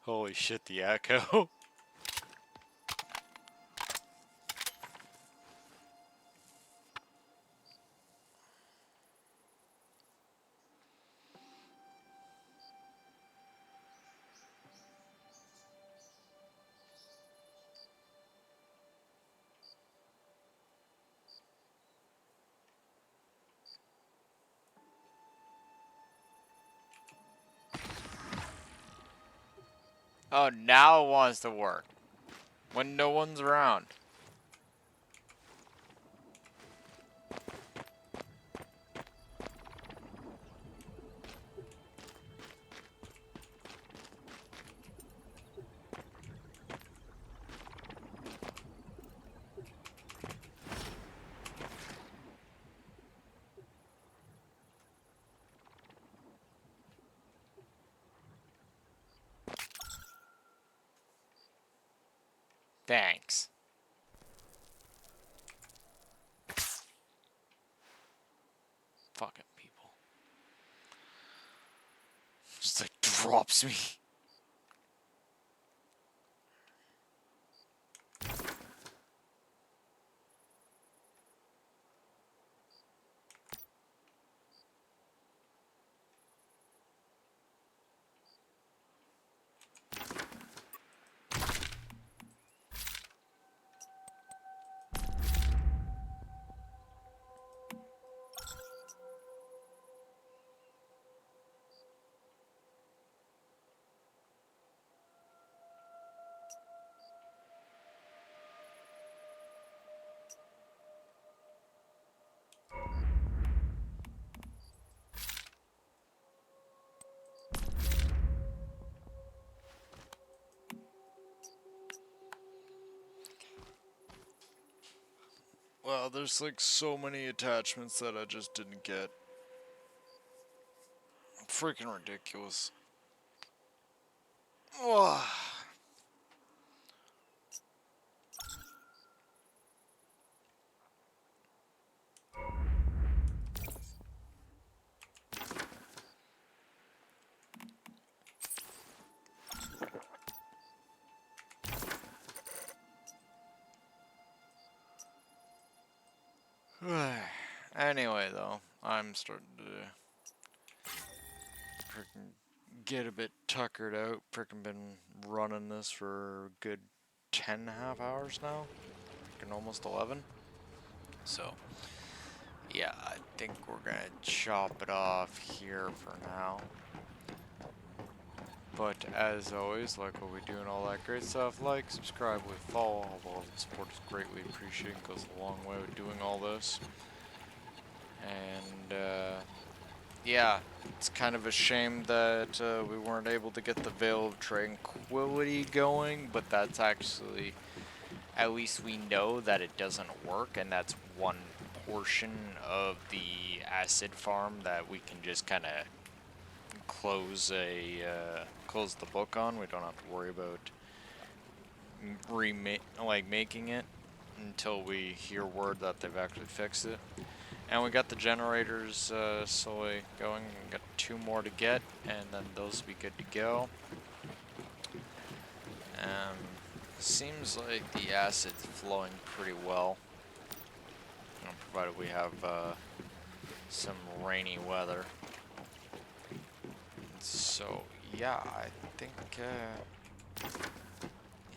Holy shit, the echo. Oh, now it wants to work. When no one's around. Thanks. Fucking people. Just like drops me. Wow, there's like so many attachments that I just didn't get. Freaking ridiculous. Ugh. Anyway, though, I'm starting to freaking get a bit tuckered out. Freaking been running this for a good 10.5 hours now. Freaking almost 11. So, yeah, I think we're gonna chop it off here for now. But as always, like what we do and all that great stuff, like, subscribe, with follow, all the support is greatly appreciated, goes a long way with doing all this. And yeah, it's kind of a shame that we weren't able to get the Veil of Tranquility going, but that's actually, at least we know that it doesn't work, and that's one portion of the acid farm that we can just kind of close the book on. We don't have to worry about making it until we hear word that they've actually fixed it. And we got the generators slowly going. We got 2 more to get, and then those will be good to go. Seems like the acid's flowing pretty well, provided we have some rainy weather. So yeah, I think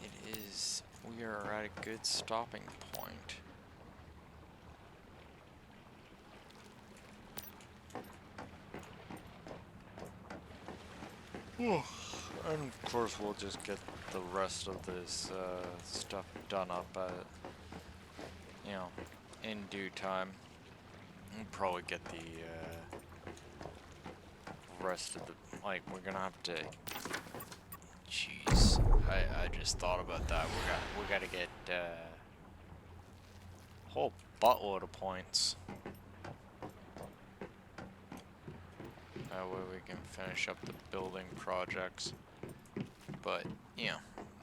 it is. We are at a good stopping point. And of course, we'll just get the rest of this stuff done up in due time. We'll probably get the rest of the, we're gonna have to, jeez, I just thought about that. We gotta get a whole buttload of points. That way we can finish up the building projects. But,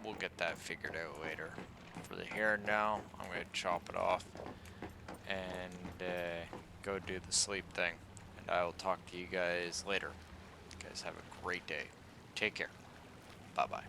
we'll get that figured out later. For the here and now, I'm going to chop it off and go do the sleep thing. And I will talk to you guys later. You guys have a great day. Take care. Bye-bye.